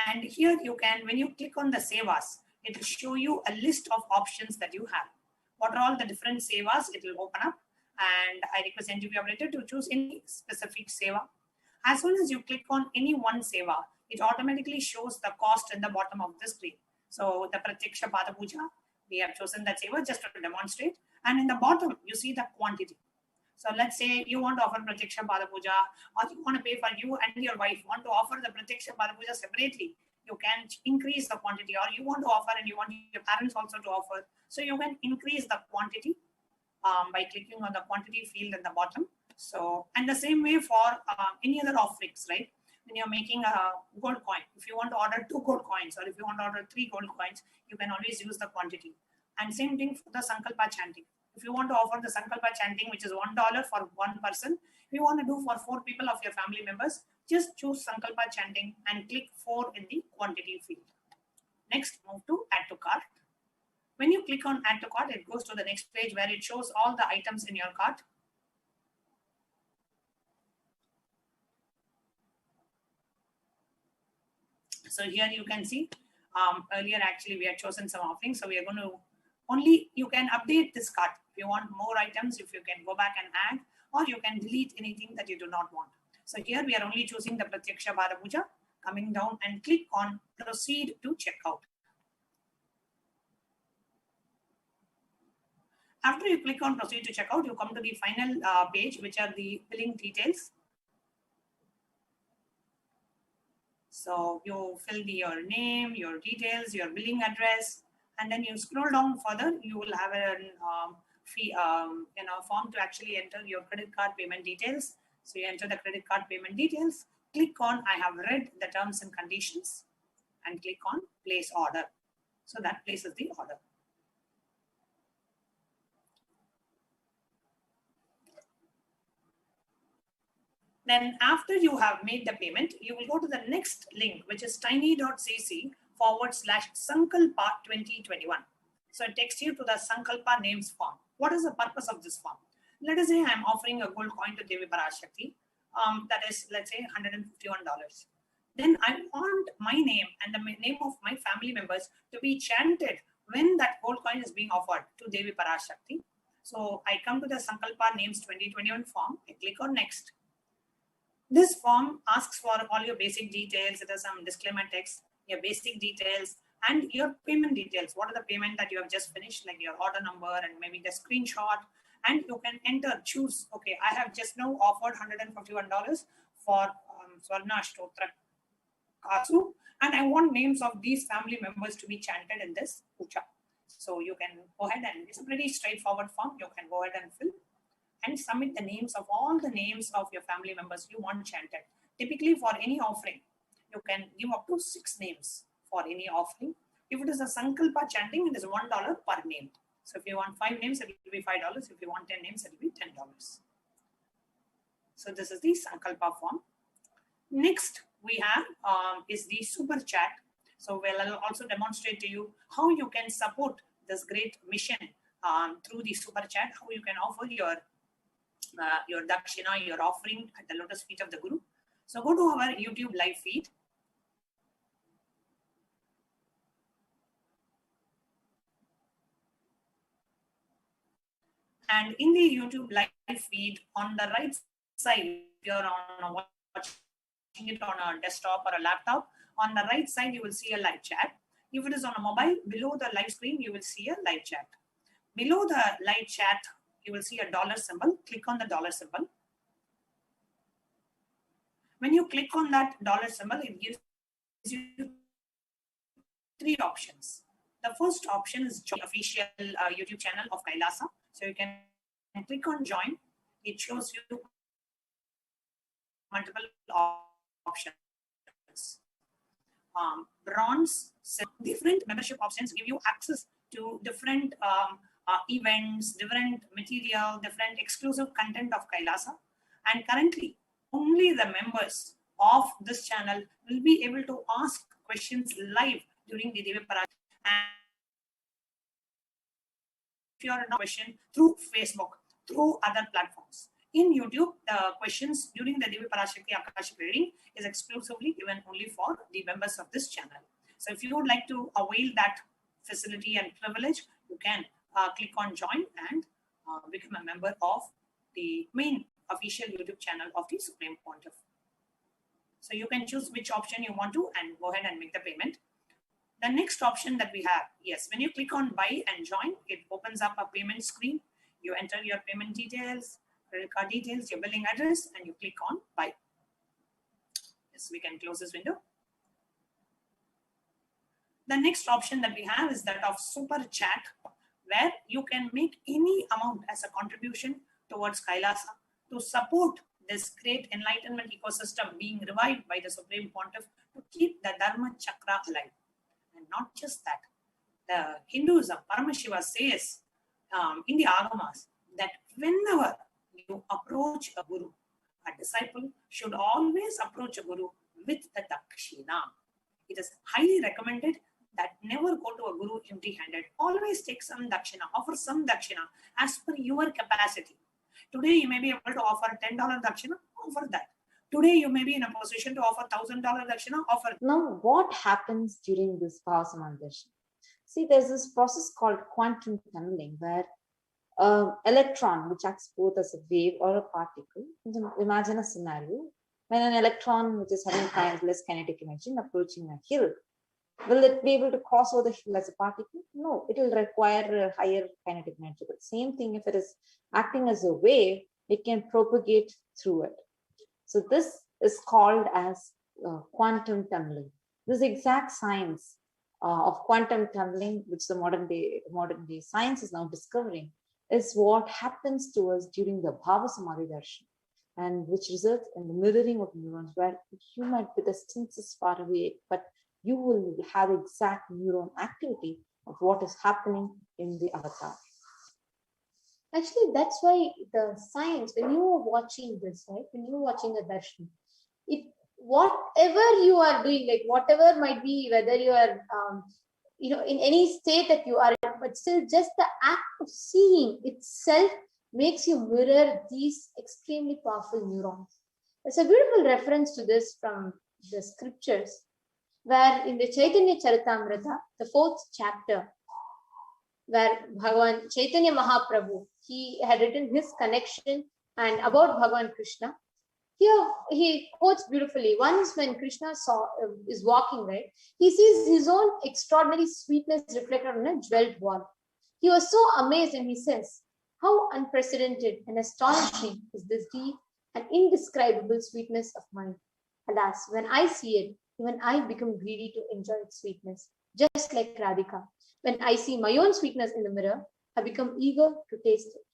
And here you can, when you click on the sevas, it will show you a list of options that you have. What are all the different sevas? It will open up, and I request NTV operator to choose any specific seva. As soon as you click on any one seva, it automatically shows the cost in the bottom of the screen. So the Pratyaksha Pada Puja, we have chosen that seva just to demonstrate. And in the bottom, you see the quantity. So let's say you want to offer Pratyaksha Pada Puja, or you want to pay for you and your wife, want to offer the Pratyaksha Pada Puja separately. You can increase the quantity, or you want to offer and you want your parents also to offer. So you can increase the quantity by clicking on the quantity field at the bottom. So, and the same way for any other offerings, right? When you're making a gold coin, if you want to order 2 gold coins, or if you want to order 3 gold coins, you can always use the quantity. And same thing for the Sankalpa chanting. If you want to offer the Sankalpa chanting, which is $1 for one person, you want to do for 4 people of your family members, just choose Sankalpa chanting and click 4 in the quantity field. Next, move to add to cart. When you click on add to cart, it goes to the next page where it shows all the items in your cart. So here you can see, earlier actually we had chosen some offerings. So we are going to only, you can update this cart. If you want more items, if you can go back and add, or you can delete anything that you do not want. So here we are only choosing the Pratyaksha Bhara Puja, coming down and click on proceed to checkout. After you click on proceed to checkout, you come to the final page, which are the billing details. So you fill your name, your details, your billing address, and then you scroll down further. You will have a form to actually enter your credit card payment details. So you enter the credit card payment details. Click on I have read the terms and conditions, and click on place order. So that places the order. Then after you have made the payment, you will go to the next link, which is tiny.cc/Sankalpa 2021. So it takes you to the Sankalpa names form. What is the purpose of this form? Let us say I'm offering a gold coin to Devi Parashakti. That is, let's say, $151. Then I want my name and the name of my family members to be chanted when that gold coin is being offered to Devi Parashakti. So I come to the Sankalpa names 2021 form. I click on next. This form asks for all your basic details. It has some disclaimer text, your basic details, and your payment details. What are the payment that you have just finished, like your order number and maybe the screenshot. And you can enter, choose, okay, I have just now offered $151 for Swarna Ashtotra Kasu, and I want names of these family members to be chanted in this puja. So you can go ahead and, it's a pretty straightforward form. You can go ahead and fill and submit the names of all the names of your family members you want chanted. Typically for any offering, you can give up to 6 names for any offering. If it is a Sankalpa chanting, it is $1 per name. So if you want 5 names, it will be $5. If you want 10 names, it will be $10. So this is the Sankalpa form. Next we have is the super chat. So we'll also demonstrate to you how you can support this great mission through the super chat, how you can offer your dakshina, your offering at the lotus feet of the Guru. So go to our YouTube live feed. And in the YouTube live feed, on the right side, if you're watching it on a desktop or a laptop, on the right side, you will see a live chat. If it is on a mobile, below the live screen, you will see a live chat. Below the live chat, you will see a dollar symbol. Click on the dollar symbol. When you click on that dollar symbol, it gives you 3 options. The first option is join official YouTube channel of Kailasa. So you can click on join. It shows you multiple options. Bronze, different membership options give you access to different events, different material, different exclusive content of Kailasa. And currently, only the members of this channel will be able to ask questions live during the Devi Parashakti. And if you are in a question through Facebook, through other platforms. In YouTube, the questions during the Devi Parashakti Akashik reading is exclusively given only for the members of this channel. So if you would like to avail that facility and privilege, you can click on join and become a member of the main official YouTube channel of the Supreme Pontiff. So you can choose which option you want to and go ahead and make the payment. The next option that we have, yes, when you click on buy and join, it opens up a payment screen. You enter your payment details, credit card details, your billing address, and you click on buy. Yes, we can close this window. The next option that we have is that of super chat, where you can make any amount as a contribution towards Kailasa to support this great enlightenment ecosystem being revived by the Supreme Pontiff to keep the Dharma Chakra alive. And not just that, the Hinduism, Paramashiva says in the Agamas that whenever you approach a Guru, disciple should always approach a guru with the dakshina. It is highly recommended that never go to a guru empty-handed. Always take some dakshina, offer some dakshina as per your capacity. Today you may be able to offer $10 dakshina, offer that. Today you may be in a position to offer $1,000 dakshina, offer. Now, what happens during this Bhavasamadhi darshan? See, there's this process called quantum tunneling where electron, which acts both as a wave or a particle. Imagine a scenario when an electron, which is having less kinetic energy, approaching a hill. Will it be able to cross over the hill as a particle? No, it will require a higher kinetic energy. But same thing, if it is acting as a wave, it can propagate through it. So this is called as quantum tunneling. This exact science of quantum tunneling, which the modern day science is now discovering, is what happens to us during the Bhavasamadhi darshan, and which results in the mirroring of neurons, where you might be distances far away, but you will have exact neuron activity of what is happening in the avatar. Actually, that's why the science, when you are watching this, right, when you're watching a darshan, whatever you are doing, like whatever might be, whether you are, in any state that you are in, but still just the act of seeing itself makes you mirror these extremely powerful neurons. There's a beautiful reference to this from the scriptures, where in the Chaitanya Charitamrita, the 4th chapter, where Bhagavan Chaitanya Mahaprabhu, he had written his connection and about Bhagavan Krishna. Here he quotes beautifully. Once when Krishna is walking, right, he sees his own extraordinary sweetness reflected on a jeweled wall. He was so amazed and he says, "How unprecedented and astonishing is this deep and indescribable sweetness of mine. Alas, when I see it, even I become greedy to enjoy its sweetness, just like Radhika. When I see my own sweetness in the mirror, I become eager to taste it.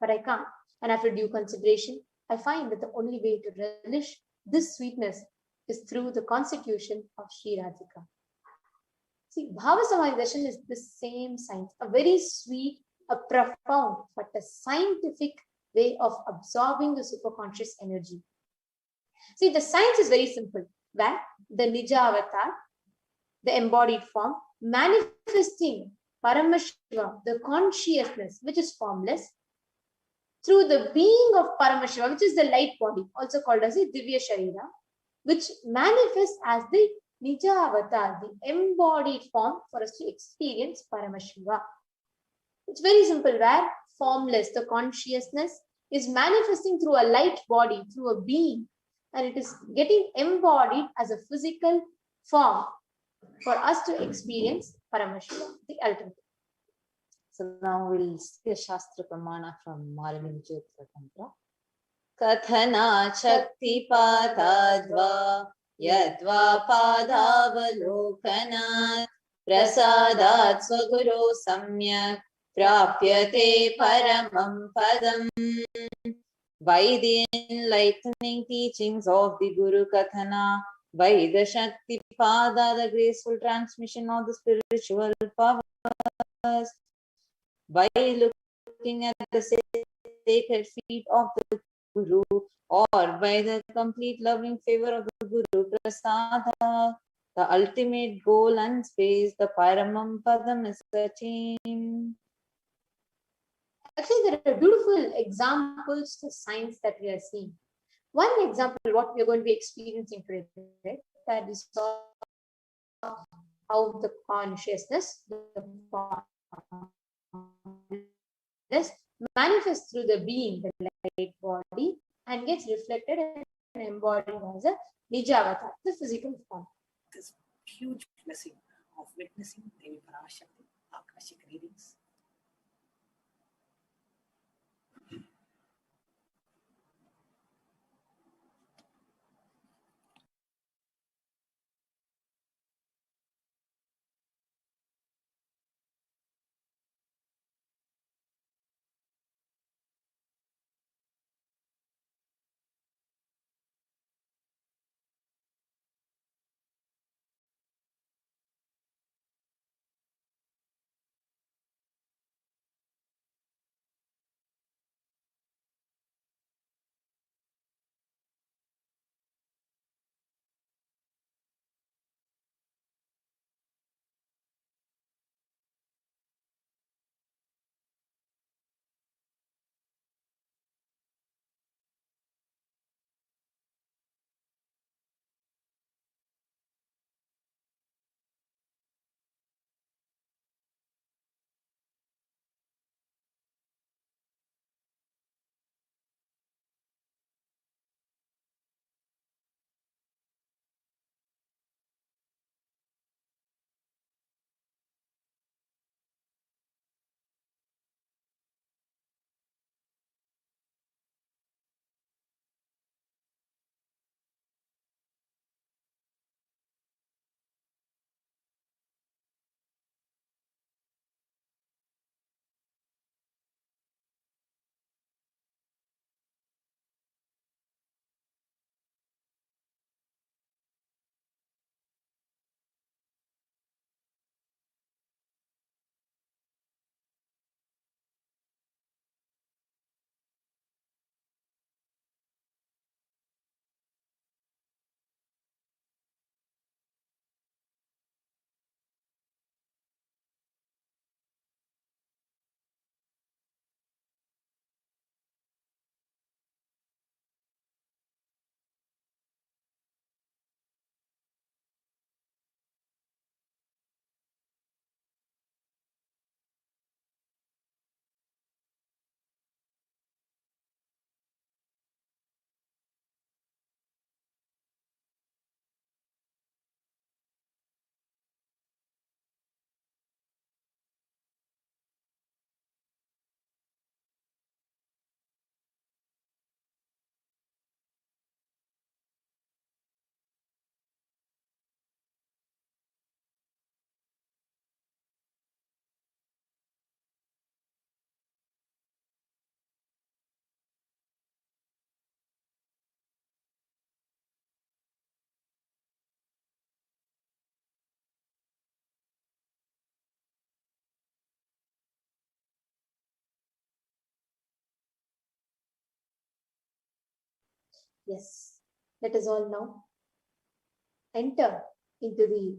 But I can't. And after due consideration, I find that the only way to relish this sweetness is through the consecution of Sri Radhika." See, Bhavasamadhi darshan is the same science, a very sweet, a profound, but a scientific way of absorbing the superconscious energy. See, the science is very simple, where the Nija avatar, the embodied form, manifesting Paramashiva, the consciousness, which is formless, through the being of Paramashiva, which is the light body, also called as the Divya Sharira, which manifests as the Nija avatar, the embodied form for us to experience Paramashiva. It's very simple, where formless, the consciousness, is manifesting through a light body, through a being, and it is getting embodied as a physical form for us to experience Paramashiva, the ultimate. So now we'll see a Shastra Pramana from Malini Jyotra Tantra. Kathana Shakti Padadva Yadva Padavalokanat Prasadat Swaguru Samyak Prapyate Paramam Padam. By the enlightening teachings of the Guru Kathana, by the Shakti Pada, the graceful transmission of the spiritual powers, by looking at the sacred feet of the Guru, or by the complete loving favor of the Guru Prasada, the ultimate goal and space, the Paramam Padam, is attained. Actually, there are beautiful examples to science that we are seeing. One example, what we are going to be experiencing today, right, that is how the consciousness, manifests through the being, the light body, and gets reflected and embodied as a Nija avatar, the physical form. This huge blessing of witnessing Devi Parashakti, Akashik readings. Yes, let us all now enter into the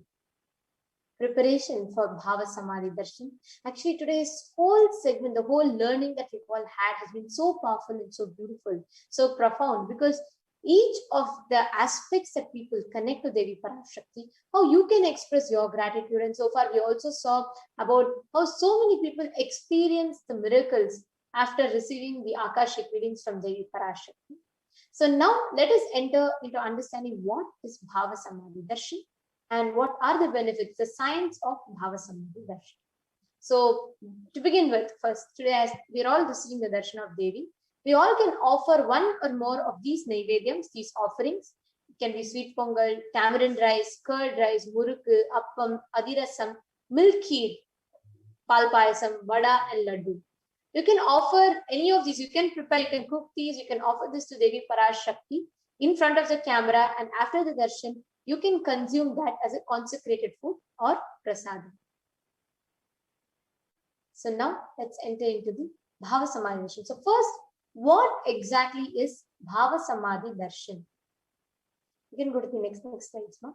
preparation for Bhava Samadhi Darshan. Actually, today's whole segment, the whole learning that we all had has been so powerful and so beautiful, so profound, because each of the aspects that people connect to Devi Parashakti, how you can express your gratitude. And so far, we also saw about how so many people experience the miracles after receiving the Akashik readings from Devi Parashakti. So now let us enter into understanding what is Bhava Samadhi Darshan and what are the benefits, the science of Bhava Samadhi Darshan. So to begin with, first, today as we're all receiving the darshan of Devi, we all can offer one or more of these naivedyams, these offerings. It can be sweet pongal, tamarind rice, curd rice, murukku, appam, adirasam, milk kheer, pal payasam, vada and laddu. You can offer any of these. You can prepare, you can cook these, you can offer this to Devi Parashakti in front of the camera, and after the darshan, you can consume that as a consecrated food or prasadam. So now let's enter into the Bhava Samadhi Darshan. So first, what exactly is Bhava Samadhi Darshan? You can go to the next slides, ma.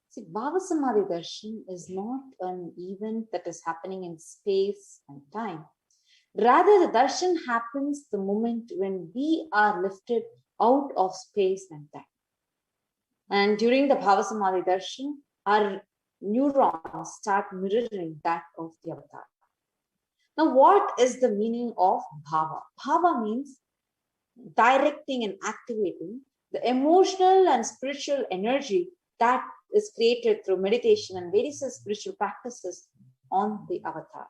See, Bhava Samadhi Darshan is not an event that is happening in space and time. Rather, the darshan happens the moment when we are lifted out of space and time. And during the Bhava Samadhi Darshan, our neurons start mirroring that of the avatar. Now, what is the meaning of Bhava? Bhava means directing and activating the emotional and spiritual energy that is created through meditation and various spiritual practices on the avatar.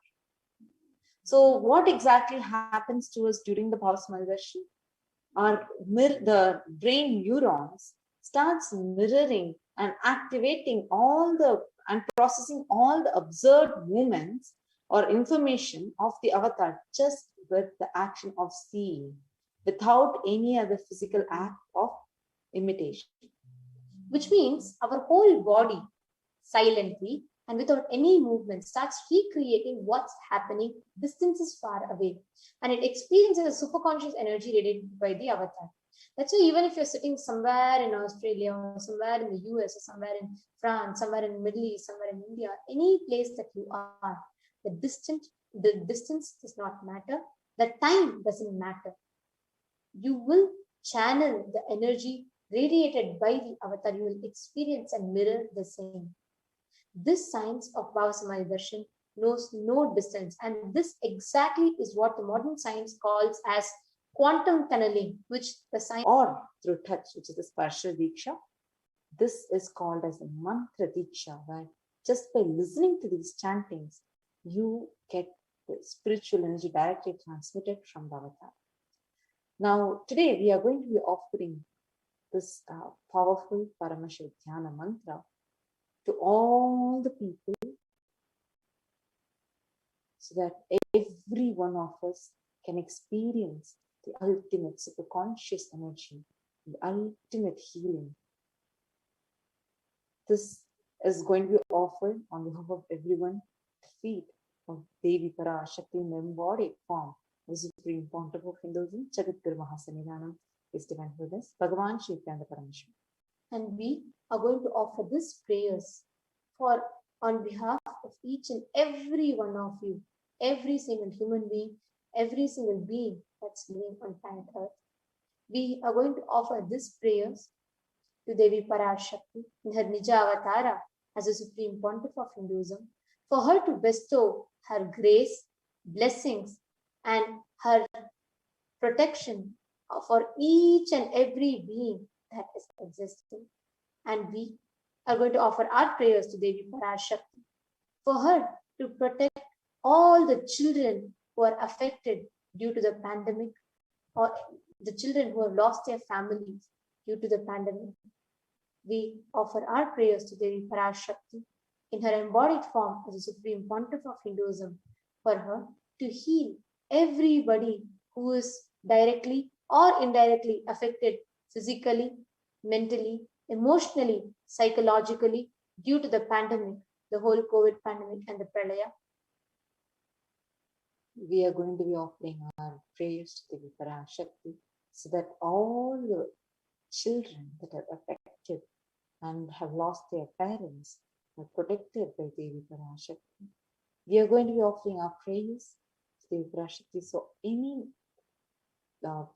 So what exactly happens to us during the Bhava Samadhi Darshan? The brain neurons starts mirroring and activating and processing all the observed movements or information of the avatar just with the action of seeing, without any other physical act of imitation. Which means our whole body silently and without any movement starts recreating what's happening distances far away, and it experiences a superconscious energy radiated by the avatar. That's why even if you're sitting somewhere in Australia or somewhere in the US or somewhere in France, somewhere in the Middle East, somewhere in India, any place that you are, the distance does not matter, the time doesn't matter. You will channel the energy radiated by the avatar. You will experience and mirror the same. This science of Bhava Samadhi Darshan knows no distance, and this exactly is what the modern science calls as quantum tunneling, which the science or through touch, which is the Sparsha Diksha. This is called as a mantra Diksha, where just by listening to these chantings, you get the spiritual energy directly transmitted from the avatar. Now, today we are going to be offering this powerful Paramashivoham mantra to all the people, so that every one of us can experience the ultimate superconscious energy, the ultimate healing. This is going to be offered on behalf of everyone, the feet of Devi Parashakti in the embodied form, the Supreme Pontiff of Hinduism, Jagadguru Mahasannidhanam, is divine goddess, Bhagavan Shri Nithyananda Paramashivam. And we are going to offer these prayers on behalf of each and every one of you, every single human being, every single being that's living on planet Earth. We are going to offer these prayers to Devi Parashakti in her Nija Avatara as a Supreme Pontiff of Hinduism, for her to bestow her grace, blessings, and her protection for each and every being that is existing. And we are going to offer our prayers to Devi Parashakti for her to protect all the children who are affected due to the pandemic, or the children who have lost their families due to the pandemic. We offer our prayers to Devi Parashakti in her embodied form as a Supreme Pontiff of Hinduism, for her to heal everybody who is directly or indirectly affected physically, mentally, emotionally, psychologically due to the pandemic, the whole COVID pandemic and the Pralaya. We are going to be offering our prayers to Devi Parashakti, so that all the children that are affected and have lost their parents are protected by Devi Parashakti. We are going to be offering our prayers to Devi Parashakti. So any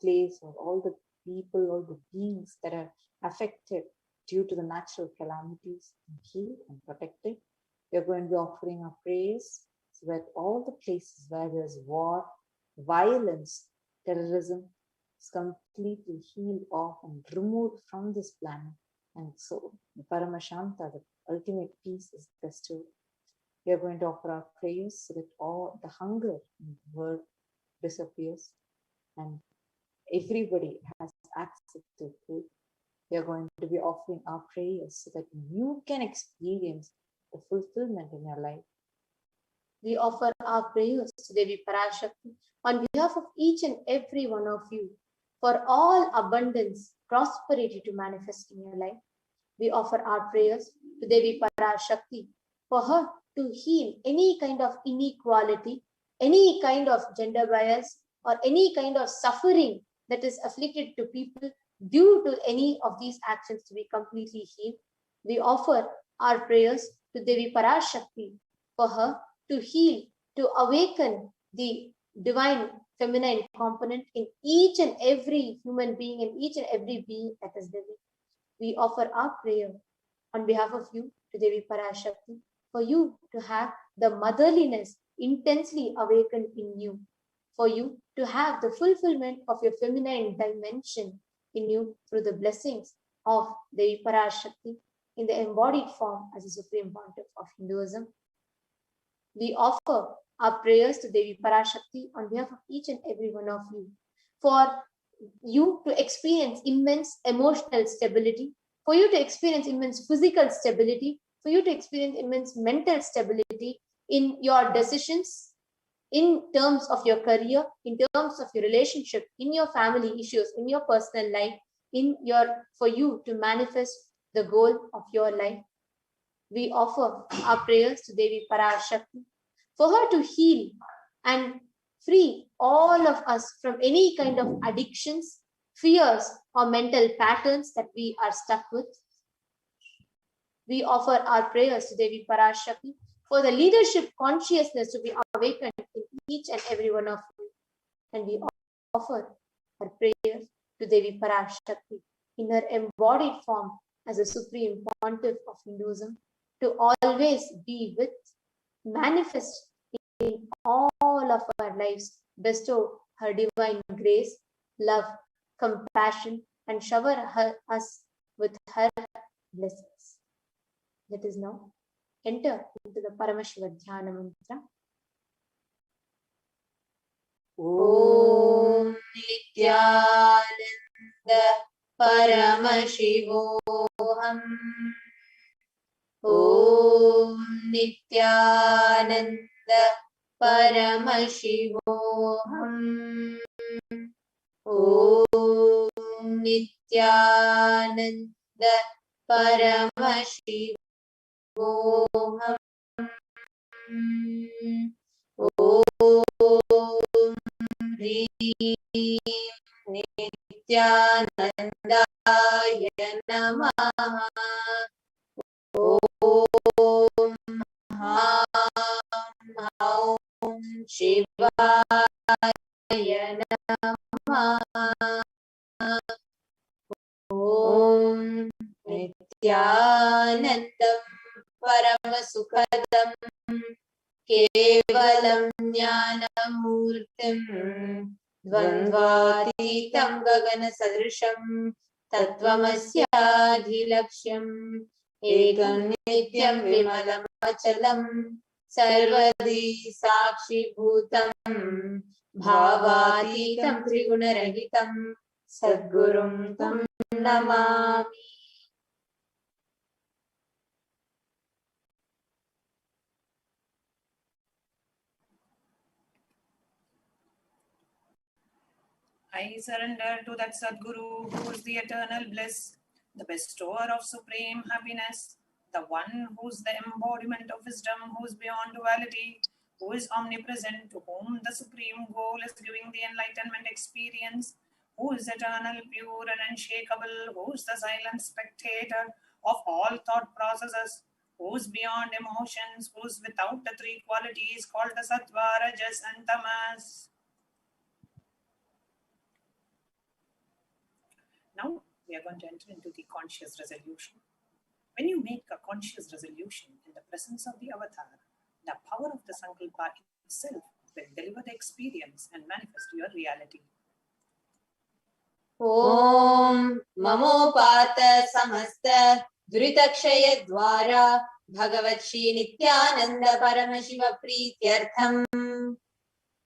place or all the people, all the beings that are affected due to the natural calamities healed and protected. We are going to be offering our prayers so that all the places where there's war, violence, terrorism is completely healed off and removed from this planet. And so the Paramashanta, the ultimate peace, is bestowed. We are going to offer our prayers so that all the hunger in the world disappears and everybody has access to food. We are going to be offering our prayers so that you can experience the fulfillment in your life. We offer our prayers to Devi Parashakti on behalf of each and every one of you for all abundance, prosperity to manifest in your life. We offer our prayers to Devi Parashakti for her to heal any kind of inequality, any kind of gender bias, or any kind of suffering that is afflicted to people due to any of these actions to be completely healed. We offer our prayers to Devi Parashakti for her to heal, to awaken the divine feminine component in each and every human being, in each and every being that is living. We offer our prayer on behalf of you to Devi Parashakti for you to have the motherliness intensely awakened in you, for you to have the fulfillment of your feminine dimension in you through the blessings of Devi Parashakti in the embodied form as a Supreme Pontiff of Hinduism. We offer our prayers to Devi Parashakti on behalf of each and every one of you for you to experience immense emotional stability, for you to experience immense physical stability, for you to experience immense mental stability in your decisions, in terms of your career, in terms of your relationship, in your family issues, in your personal life, for you to manifest the goal of your life. We offer our prayers to Devi Parashakti for her to heal and free all of us from any kind of addictions, fears, or mental patterns that we are stuck with. We offer our prayers to Devi Parashakti for the leadership consciousness to be awakened in each and every one of you. And we offer our prayers to Devi Parashakti in her embodied form as a Supreme Pontiff of Hinduism to always be with, manifest in all of our lives, bestow her divine grace, love, compassion, and shower us with her blessings. Let us now enter into the Paramashiva Dhyana Mantra. Om Nithyananda Paramashivoham. Om Nithyananda Paramashivoham. Om Nithyananda Paramashivoham. Om Hrim Nithyanandaya Namaha. Om Ham Aum Shivaya Namaha. Om Nithyanandam Paramasukhadam Kevalam Jnanamurtim Dvandvatitam Gagana Sadrisham Tattvamasyaadhilaksham Ekam Nityam Vimalam Achalam Sarvadi Sakshi Bhutam Bhavatitam Trigunarahitam Sadgurum Tam Namami. I surrender to that Sadguru who is the eternal bliss, the bestower of supreme happiness, the one who is the embodiment of wisdom, who is beyond duality, who is omnipresent, to whom the supreme goal is giving the enlightenment experience, who is eternal, pure and unshakable, who is the silent spectator of all thought processes, who is beyond emotions, who is without the three qualities called the sattva, rajas and tamas. Now we are going to enter into the conscious resolution. When you make a conscious resolution in the presence of the avatar, the power of the sankalpa itself will deliver the experience and manifest your reality. Om Mamopata Samasta Duritakshaya Dwara Bhagavat Shri Nithyananda Paramashiva Prityartham.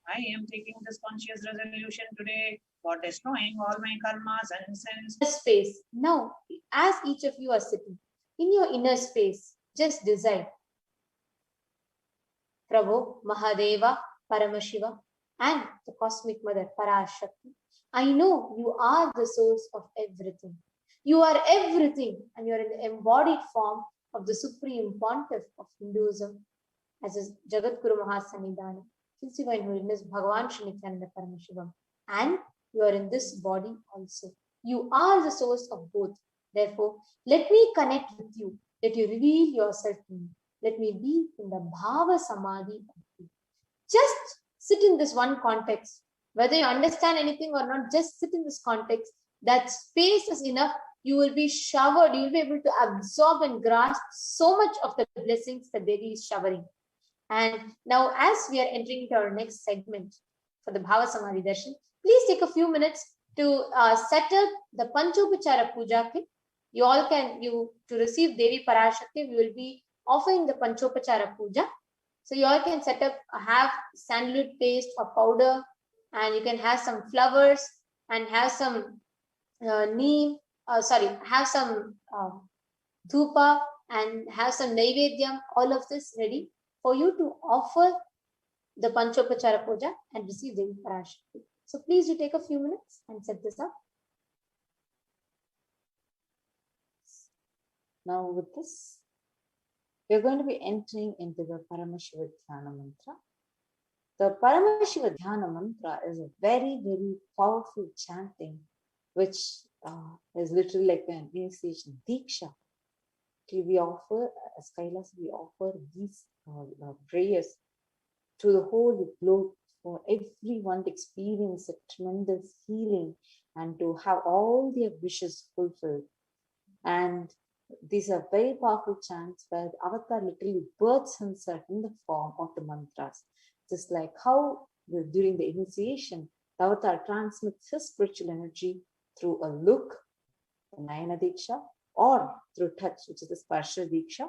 I am taking this conscious resolution today for destroying all my karmas and sins. Space. Now, as each of you are sitting in your inner space, just decide. Prabhu, Mahadeva, Paramashiva, and the Cosmic Mother, Parashakti. I know you are the source of everything. You are everything, and you are in the embodied form of the Supreme Pontiff of Hinduism, as is Jagadguru Mahasanidana, His Divine Holiness Bhagavan Shri Nithyananda Paramashivam. And you are in this body also. You are the source of both. Therefore, let me connect with you. Let you reveal yourself to me. Let me be in the Bhava Samadhi of you. Just sit in this one context. Whether you understand anything or not, just sit in this context. That space is enough. You will be showered. You will be able to absorb and grasp so much of the blessings that Devi is showering. And now, as we are entering into our next segment for the Bhava Samadhi Darshan, please take a few minutes to set up the Panchopachara Puja kit. You all can, to receive Devi Parashakti, we will be offering the Panchopachara Puja. So you all can set up, have sandalwood paste or powder, and you can have some flowers and have some have some dhupa and have some naivedyam, all of this ready for you to offer the Panchopachara Puja and receive Devi Parashakti. So please you take a few minutes and set this up. Now with this, we are going to be entering into the Paramashiva Dhyana Mantra. The Paramashiva Dhyana Mantra is a very, very powerful chanting, which is literally like an initiation, Diksha. We offer, as Kailasa, we offer these prayers to the whole globe for everyone to experience a tremendous healing and to have all their wishes fulfilled. And these are very powerful chants where the avatar literally births himself in the form of the mantras. Just like how during the initiation, the avatar transmits his spiritual energy through a look, the Nayana Diksha, or through touch, which is the Sparsha Diksha.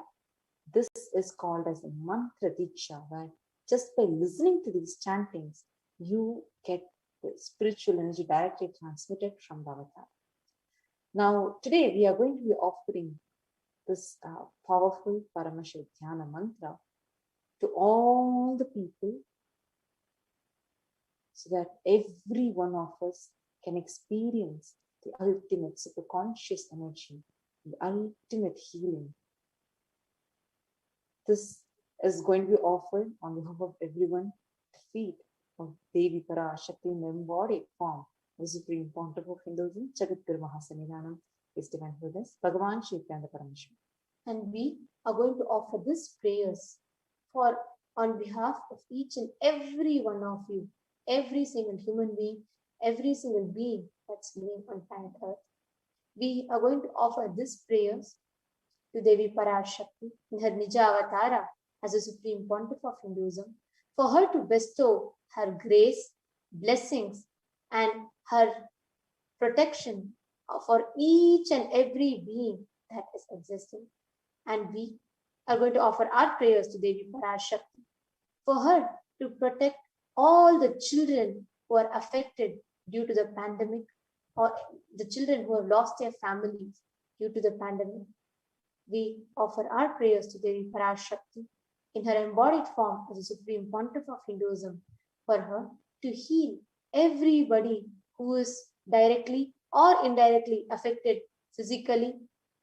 This is called as the Mantra Diksha, where just by listening to these chantings, you get the spiritual energy directly transmitted from the avatar. Now, today we are going to be offering this powerful Paramashiva Dhyana Mantra to all the people so that every one of us can experience the ultimate superconscious energy, the ultimate healing. This is going to be offered on behalf of everyone at the feet of Devi Parashakti in the embodied form, the Supreme Pontiff of Hinduism, Jagadguru Mahasanidana, His Divine Holiness Bhagavan Shri Nithyananda Paramashivam. And we are going to offer these prayers on behalf of each and every one of you, every single human being, every single being that's living on planet Earth. We are going to offer these prayers to Devi Parashakti in her Nija Avatara as a Supreme Pontiff of Hinduism, for her to bestow her grace, blessings, and her protection for each and every being that is existing. And we are going to offer our prayers to Devi Parashakti for her to protect all the children who are affected due to the pandemic, or the children who have lost their families due to the pandemic. We offer our prayers to Devi Parashakti in her embodied form as the Supreme Pontiff of Hinduism, for her to heal everybody who is directly or indirectly affected physically,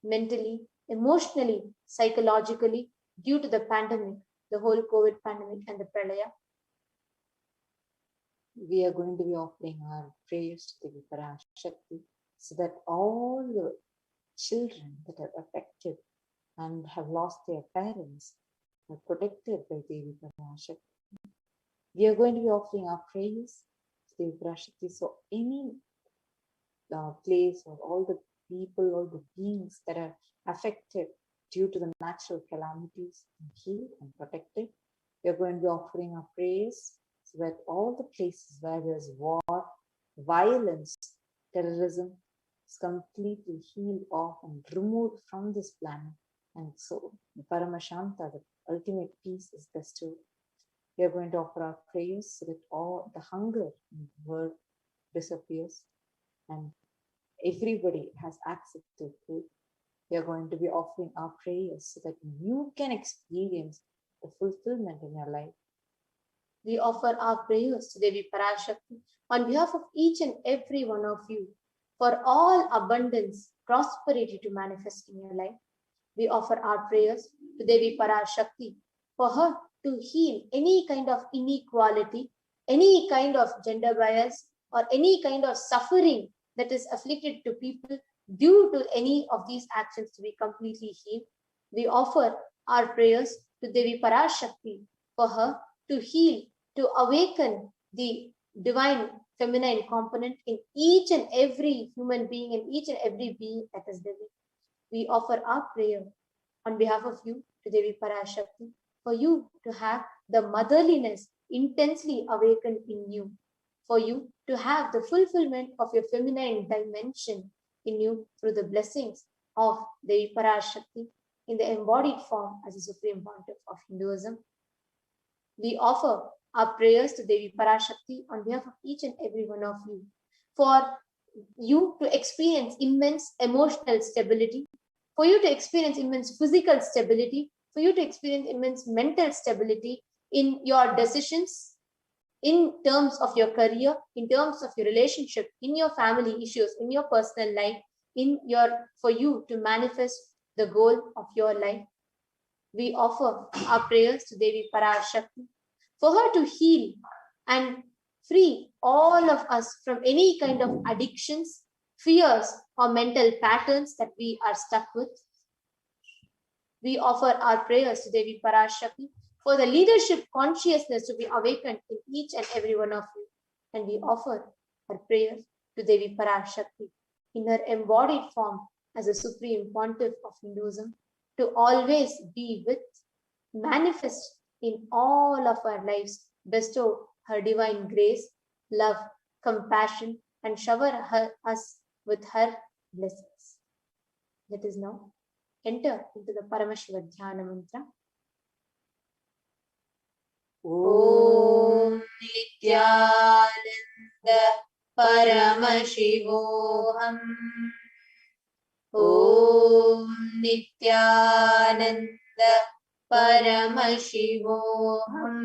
mentally, emotionally, psychologically due to the pandemic, the whole COVID pandemic and the Pralaya. we are going to be offering our prayers to the Parashakti so that all the children that are affected and have lost their parents are protected by Devi Parashakti. We are going to be offering our prayers to Devi Parashakti. So any place or all the people, all the beings that are affected due to the natural calamities healed and protected. We are going to be offering our prayers so that all the places where there's war, violence, terrorism is completely healed off and removed from this planet. And so the Paramashanta, the ultimate peace, is bestowed. We are going to offer our prayers so that all the hunger in the world disappears and everybody has access to food. We are going to be offering our prayers so that you can experience the fulfillment in your life. We offer our prayers to Devi Parashakti on behalf of each and every one of you for all abundance, prosperity to manifest in your life. We offer our prayers to Devi Parashakti for her to heal any kind of inequality, any kind of gender bias, or any kind of suffering that is afflicted to people due to any of these actions to be completely healed. We offer our prayers to Devi Parashakti for her to heal, to awaken the divine feminine component in each and every human being, in each and every being that is living. We offer our prayer on behalf of you to Devi Parashakti for you to have the motherliness intensely awakened in you, for you to have the fulfillment of your feminine dimension in you through the blessings of Devi Parashakti in the embodied form as a Supreme Pontiff of Hinduism. We offer our prayers to Devi Parashakti on behalf of each and every one of you for you to experience immense emotional stability, for you to experience immense physical stability, for you to experience immense mental stability in your decisions, in terms of your career, in terms of your relationship, in your family issues, in your personal life, for you to manifest the goal of your life. We offer our prayers to Devi Parashakti for her to heal and free all of us from any kind of addictions, fears, or mental patterns that we are stuck with. We offer our prayers to Devi Parashakti for the leadership consciousness to be awakened in each and every one of you. And we offer our prayers to Devi Parashakti in her embodied form as a Supreme Pontiff of Hinduism to always be with, manifest in all of our lives, bestow her divine grace, love, compassion, and shower us with her blessings. Let us now enter into the Paramashiva Dhyana mantra. Om Nithyananda Paramashivoham. Om Nithyananda Paramashivoham.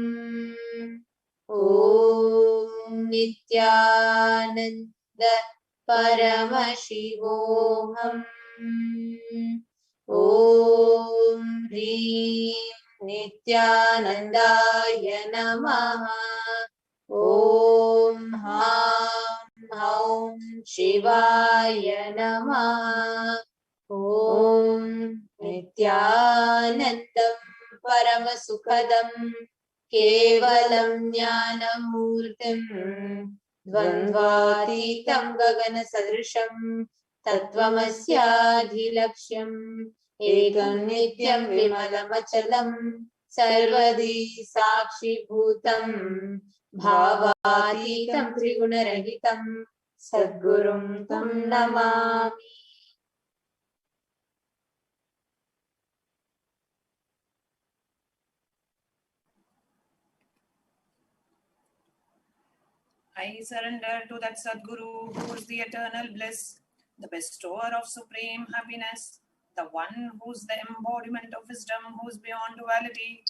Om Nithyananda Paramashivoham. Om Hrim Nithyanandaya Namaha. Om Ham Haum Shivaya Namaha. Om Nithyanandam Paramasukhadam Kevalam Jnanamurtim Dvandvatitam Gagana Sadrisham Tattvamasyaadhilaksham Ekam Nityam Vimalamachalam Sarvadi Sakshi Bhutam Bhavatitam Trigunarahitam Sadgurum Tam Namami. I surrender to that Sadguru who is the eternal bliss, the bestower of supreme happiness, the one who is the embodiment of wisdom, who is beyond duality,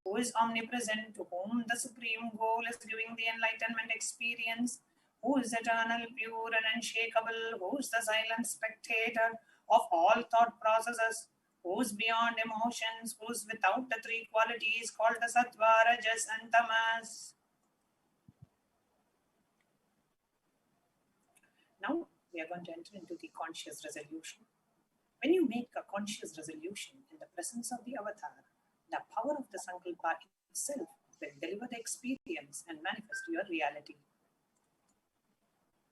who is omnipresent, to whom the supreme goal is giving the enlightenment experience, who is eternal, pure and unshakable, who is the silent spectator of all thought processes, who is beyond emotions, who is without the three qualities called the Sattva, Rajas and Tamas. Now we are going to enter into the conscious resolution. When you make a conscious resolution in the presence of the avatar, the power of the Sankalpa itself will deliver the experience and manifest your reality.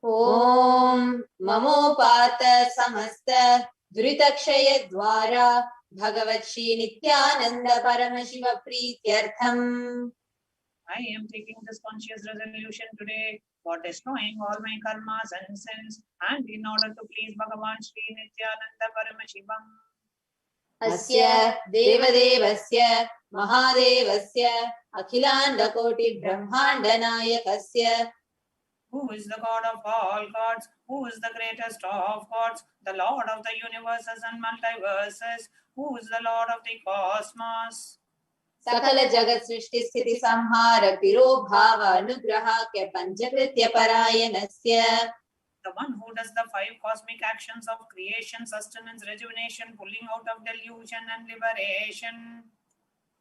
Om Mamopata Samasta Dhritakshaya Dwara Bhagavat Shri Nithyananda Paramashiva Prityartham. I am taking this conscious resolution today for destroying all my karmas and sins, and in order to please Bhagavan Shri Nithyananda Paramashivam. Asya Devadevasya Mahadevasya Akhilanda Koti Brahmanda Nayakasya. Who is the God of all gods? Who is the greatest of gods? The Lord of the universes and multiverses. Who is the Lord of the cosmos? Sakala Jagat Srishti Sthiti Samhara Piro Bhava Anugrahakya Panchakritya Parayanasya. The one who does the 5 cosmic actions of creation, sustenance, rejuvenation, pulling out of delusion and liberation.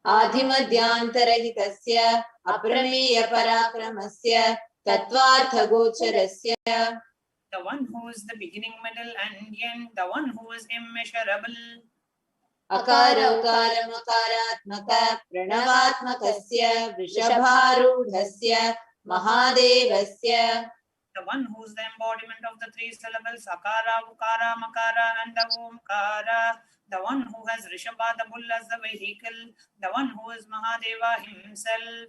Adhimadhyantarahitasya Aprameya Parakramasya Tattvartha Gocharasya. The one who is the beginning, middle and end. The one who is immeasurable. Akara Ukara Makaratmaka Pranavatmakasya Vrishabharudhasya Mahadevasya. The one who is the embodiment of the 3 syllables, Akara, Ukara, Makara and the Omkara. The one who has Rishabha, the bull, as the vehicle. The one who is Mahadeva himself.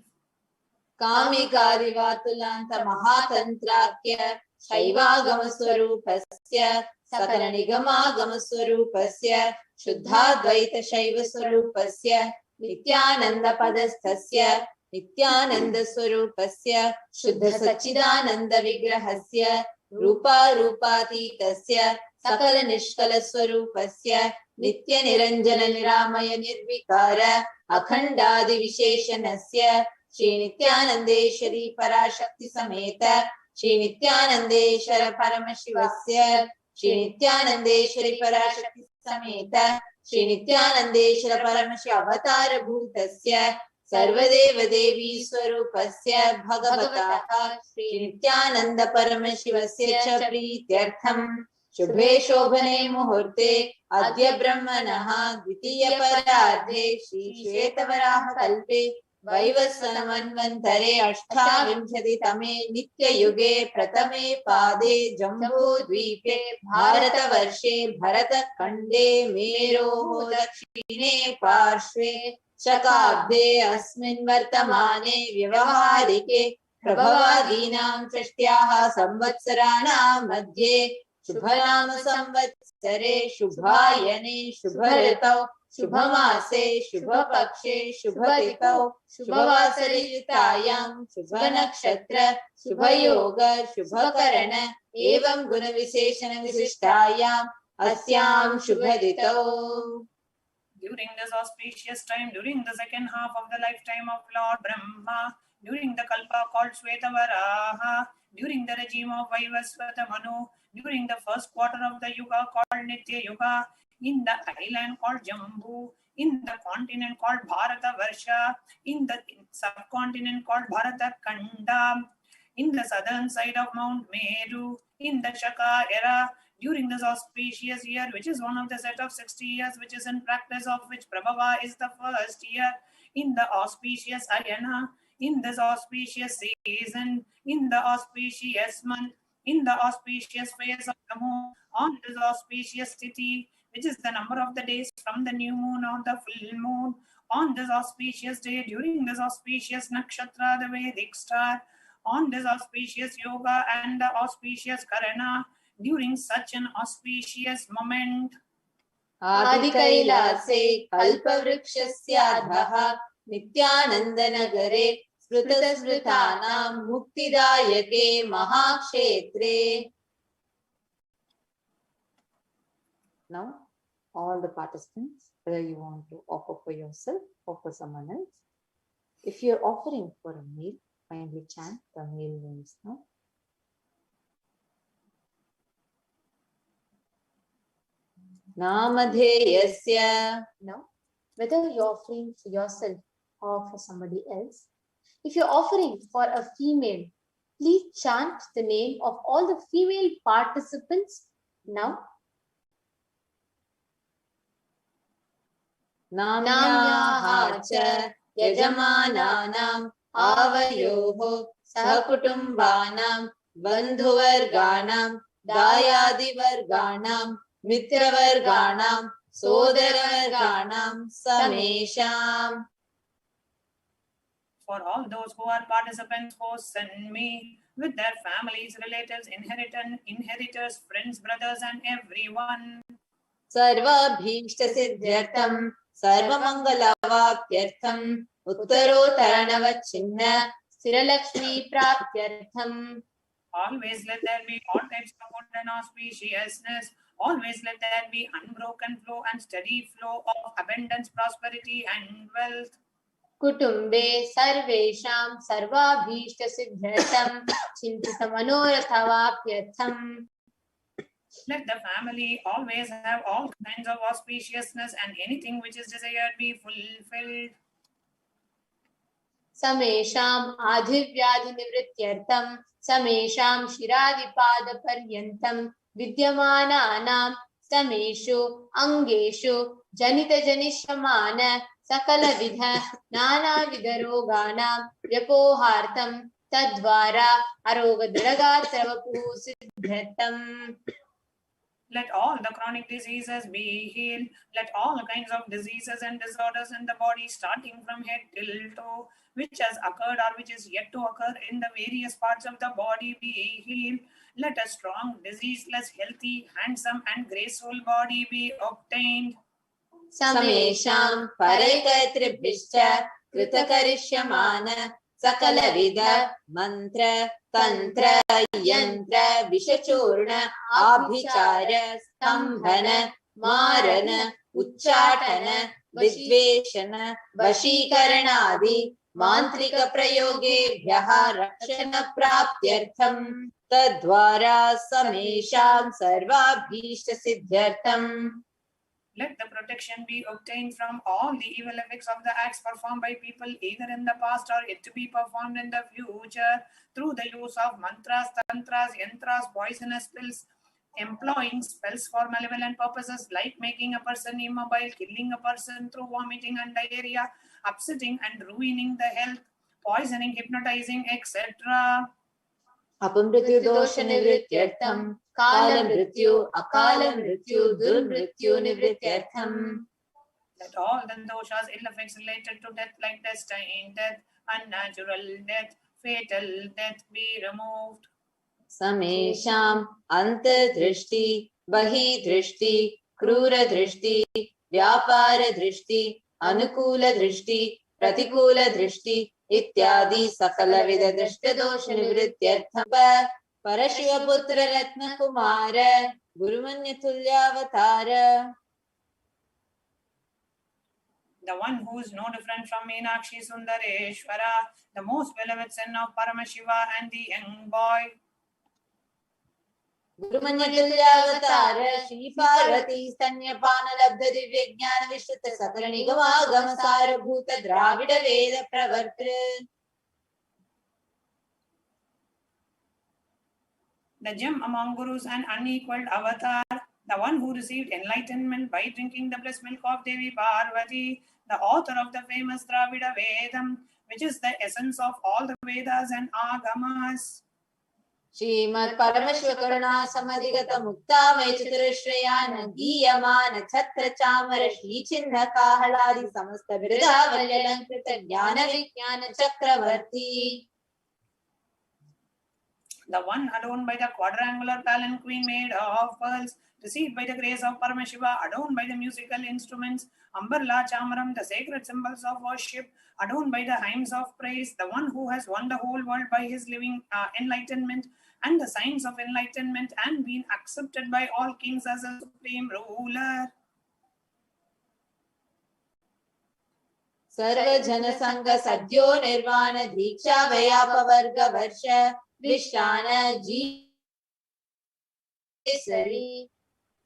Kamikarivatulanta Mahatantrakya Shaivagamaswarupasya Sakala Nigamaagamaswarupasya Shuddhadvaita Shaiva Swarupasya Nithyananda Padasthasya Nithyananda Swarupasya Shuddha Sachidananda Vigrahasya Rupa Rupatītasya Sakala Nishkala Swarupasya Nitya Niranjana Niramaya Nirvikara Akhandadi Visheshanasya Shri Nithyanandeshwari Parashakti Sameta Shri Nithyanandeshwara Paramashivasya Shri Nithyanandeshwari Parashakti Sameta Shri Nithyanandeshwara Paramashi Avatara Bhutasya Sarvadeva Devi Swarupasya Bhagavataha Shri Nithyananda Paramashivasya Cha Prityartham Shubhe Shobhane Muhurte Adya Brahmanaha Dvitiya Parardhe Shri Shvetavaraha Kalpe Vaivasanamanvantare Ashtavimshati Tame Nitya Yuge Pratame Pade Jambu Dvipe Bharata Varshe Bharata Kande Mero Dakshine Parshve Shakabde Asmin Vartamane Vyavaharike Prabhavadinam Sashtyaha Samvatsaranam Madhye Shubhanam Samvatsare Shubhayane Shubharatau Shubhamase, Shubhapakshe, Shubhatitau, Shubhavasariyutayam, Shubhanakshatra, Shubhayoga, Shubhakarana, Evam Gunavisheshana Visishtayam, Asyam Shubhaditau. During this auspicious time, during the second half of the lifetime of Lord Brahma, during the Kalpa called Shvetavaraha, during the regime of Vaivasvata Manu, during the first quarter of the Yuga called Nitya Yuga, in the island called Jambu, in the continent called Bharata Varsha, in the subcontinent called Bharata Kanda, in the southern side of Mount Meru, in the Shaka era, during this auspicious year, which is one of the set of 60 years, which is in practice of which Prabhava is the first year, in the auspicious Ayana, in this auspicious season, in the auspicious month, in the auspicious phase of the moon, on this auspicious Tithi, which is the number of the days from the new moon or the full moon, on this auspicious day, during this auspicious nakshatra, the Vedic star, on this auspicious yoga and the auspicious karana, during such an auspicious moment. Adi Kailase Kalpavrikshasya Nithyanandanagare Smritasmritanam Muktidayake Mahakshetre. Now, all the participants, whether you want to offer for yourself or for someone else, if you're offering for a meal, kindly chant the meal names now. Namadheyasya. Now, whether you're offering for yourself or for somebody else, if you're offering for a female, please chant the name of all the female participants now. Namyaha cha yajamananam avayoho sahakutumbanam bandhuvarganam dayadivarganam mitravarganam sodaravarganam samesham. For all those who are participants, hosts, and me, with their families, relatives, inheritors, friends, brothers, and everyone. Sarvabhishta siddhyartham sarvamangalavapyartham uttarotaranavachinna sthiralakshmi praptyartham. Always let there be all types of good and auspiciousness. Always let there be unbroken flow and steady flow of abundance, prosperity, and wealth. Kutumbe sarvesham sarvabhishta siddhyartham chintita manorathavapyatham. Let the family always have all kinds of auspiciousness and anything which is desired be fulfilled. Samesham adhivyadhi nivrityartham samesham shiradipada paryantam vidyamananam sameshu angeshu janita janishamana sakala vidha nana vidaroganam vyapohartam tadvara arogadradagatravapu siddhartam. Let all the chronic diseases be healed. Let all kinds of diseases and disorders in the body, starting from head till toe, which has occurred or which is yet to occur in the various parts of the body, be healed. Let a strong, diseaseless, healthy, handsome, and graceful body be obtained. Samesham paraikatribhishcha kritakarishямana sakala vidha mantra tantra yantra vishachurna abhichara stambhana marana uchchatana vidveshana vashikaranadi mantrika prayogebhyaha rakshana praptyartham tadvara samesham sarvabhishta siddhyartham. Let the protection be obtained from all the evil effects of the acts performed by people either in the past or yet to be performed in the future through the use of mantras, tantras, yantras, poisonous pills, employing spells for malevolent purposes like making a person immobile, killing a person through vomiting and diarrhea, upsetting and ruining the health, poisoning, hypnotizing, etc. Apamrityu dosha nivrityartham kala mrityu akala mrityu durmrityu nivrityartham. Let all the doshas, ill effects related to death like destined death, unnatural death, fatal death be removed. Samesham antardrishti bahidrishti krura drishti vyapara drishti anukula drishti pratikula drishti ityadi sakala vida drishta dosha nivrityartham. Parashivoputra ratna kumara gurumanya tulyavatara. The one who is no different from Meenakshi Sundareshwara, the most beloved son of Paramashiva and the young boy. Gurumanya tulyavatara Shri Parvati Stanyapana Labdha Divya Jnana Vishuddha Sakala Nigama Agama Sara Bhuta Dravida Veda Pravartra. The gem among gurus and unequaled avatar, the one who received enlightenment by drinking the blessed milk of Devi Parvati, the author of the famous Dravida Vedam, which is the essence of all the Vedas and Agamas. Srimad Paramashiva Karuna Samadhigata Mukta Mechitarashrayana Giyamana Chhatra Chamara Shri Chinna Kahaladi Samasta Virada Valyalankrita Jnana Vijnana Chakravarti. The one adorned by the quadrangular palanquin made of pearls, received by the grace of Paramashiva, adorned by the musical instruments, Ambarla Chamaram, the sacred symbols of worship, adorned by the hymns of praise, the one who has won the whole world by his living enlightenment and the signs of enlightenment and been accepted by all kings as a supreme ruler. Sarva Jana Sangha Sadhyo Nirvana Diksha Vayapa Varga Varsha Vishtana Jisari.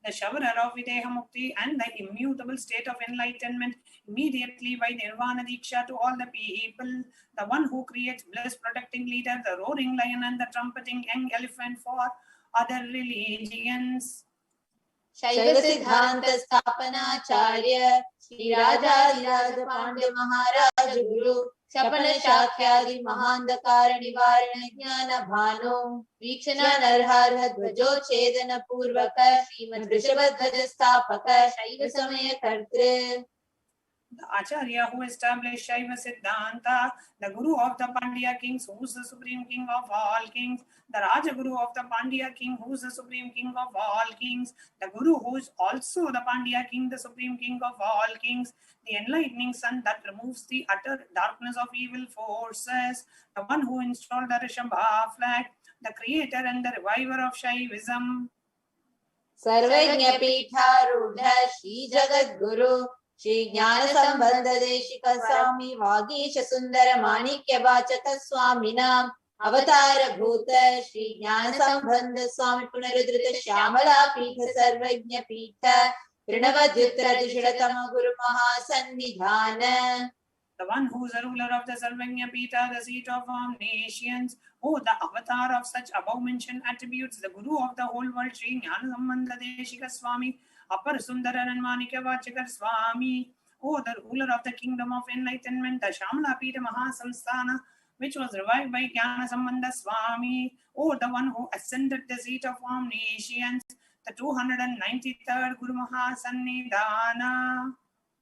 the showerer of Videha Mukti and the immutable state of enlightenment immediately by Nirvana Diksha to all the people, the one who creates bliss protecting leader, the roaring lion and the trumpeting young elephant for other religions. Shaiva Siddhanta Sthapanacharya Shri Rajadiraja Pandya Maharaj Guru Shapana Shakyadi Mahandakara Nivarana Jnana Bhano Vikshana Narhara Dvajo Chedana Purvaka Srimad Rishabhadvaja Sthapaka Shaiva Samaya Kartre. The Acharya who established Shaiva Siddhanta, the Guru of the Pandya kings, who is the supreme king of all kings, the Raja Guru of the Pandya king, who is the supreme king of all kings, the Guru who is also the Pandya king, the supreme king of all kings, the enlightening sun that removes the utter darkness of evil forces, the one who installed the Rishabha flag, the creator and the reviver of Shaivism. Sarvajna Pitharudha Shri Jagat Guru Shri Jnana Sambandha Deshika Swami Vagisha Sundara Manikya Vachaka Swaminam Avatara Bhuta Shri Jnana Sambandha Swami Punarudrita Shyamala Pitha Sarvajna Pitha Pranavadhyuttara Dushiratama Guru Mahasannidhana. The one who is the ruler of the Sarvajna Pita, the seat of omniscience, oh, the avatar of such above-mentioned attributes, the Guru of the whole world, Shri Jnana Sambandha Deshika Swami, Apar Sundara and Manikya Vachakar Swami, oh, the ruler of the kingdom of enlightenment, the Shamala Pita Mahasamsthana, which was revived by Jnana Sambandha Swami, oh, the one who ascended the seat of omniscience, the 293rd Guru Mahasannidhana.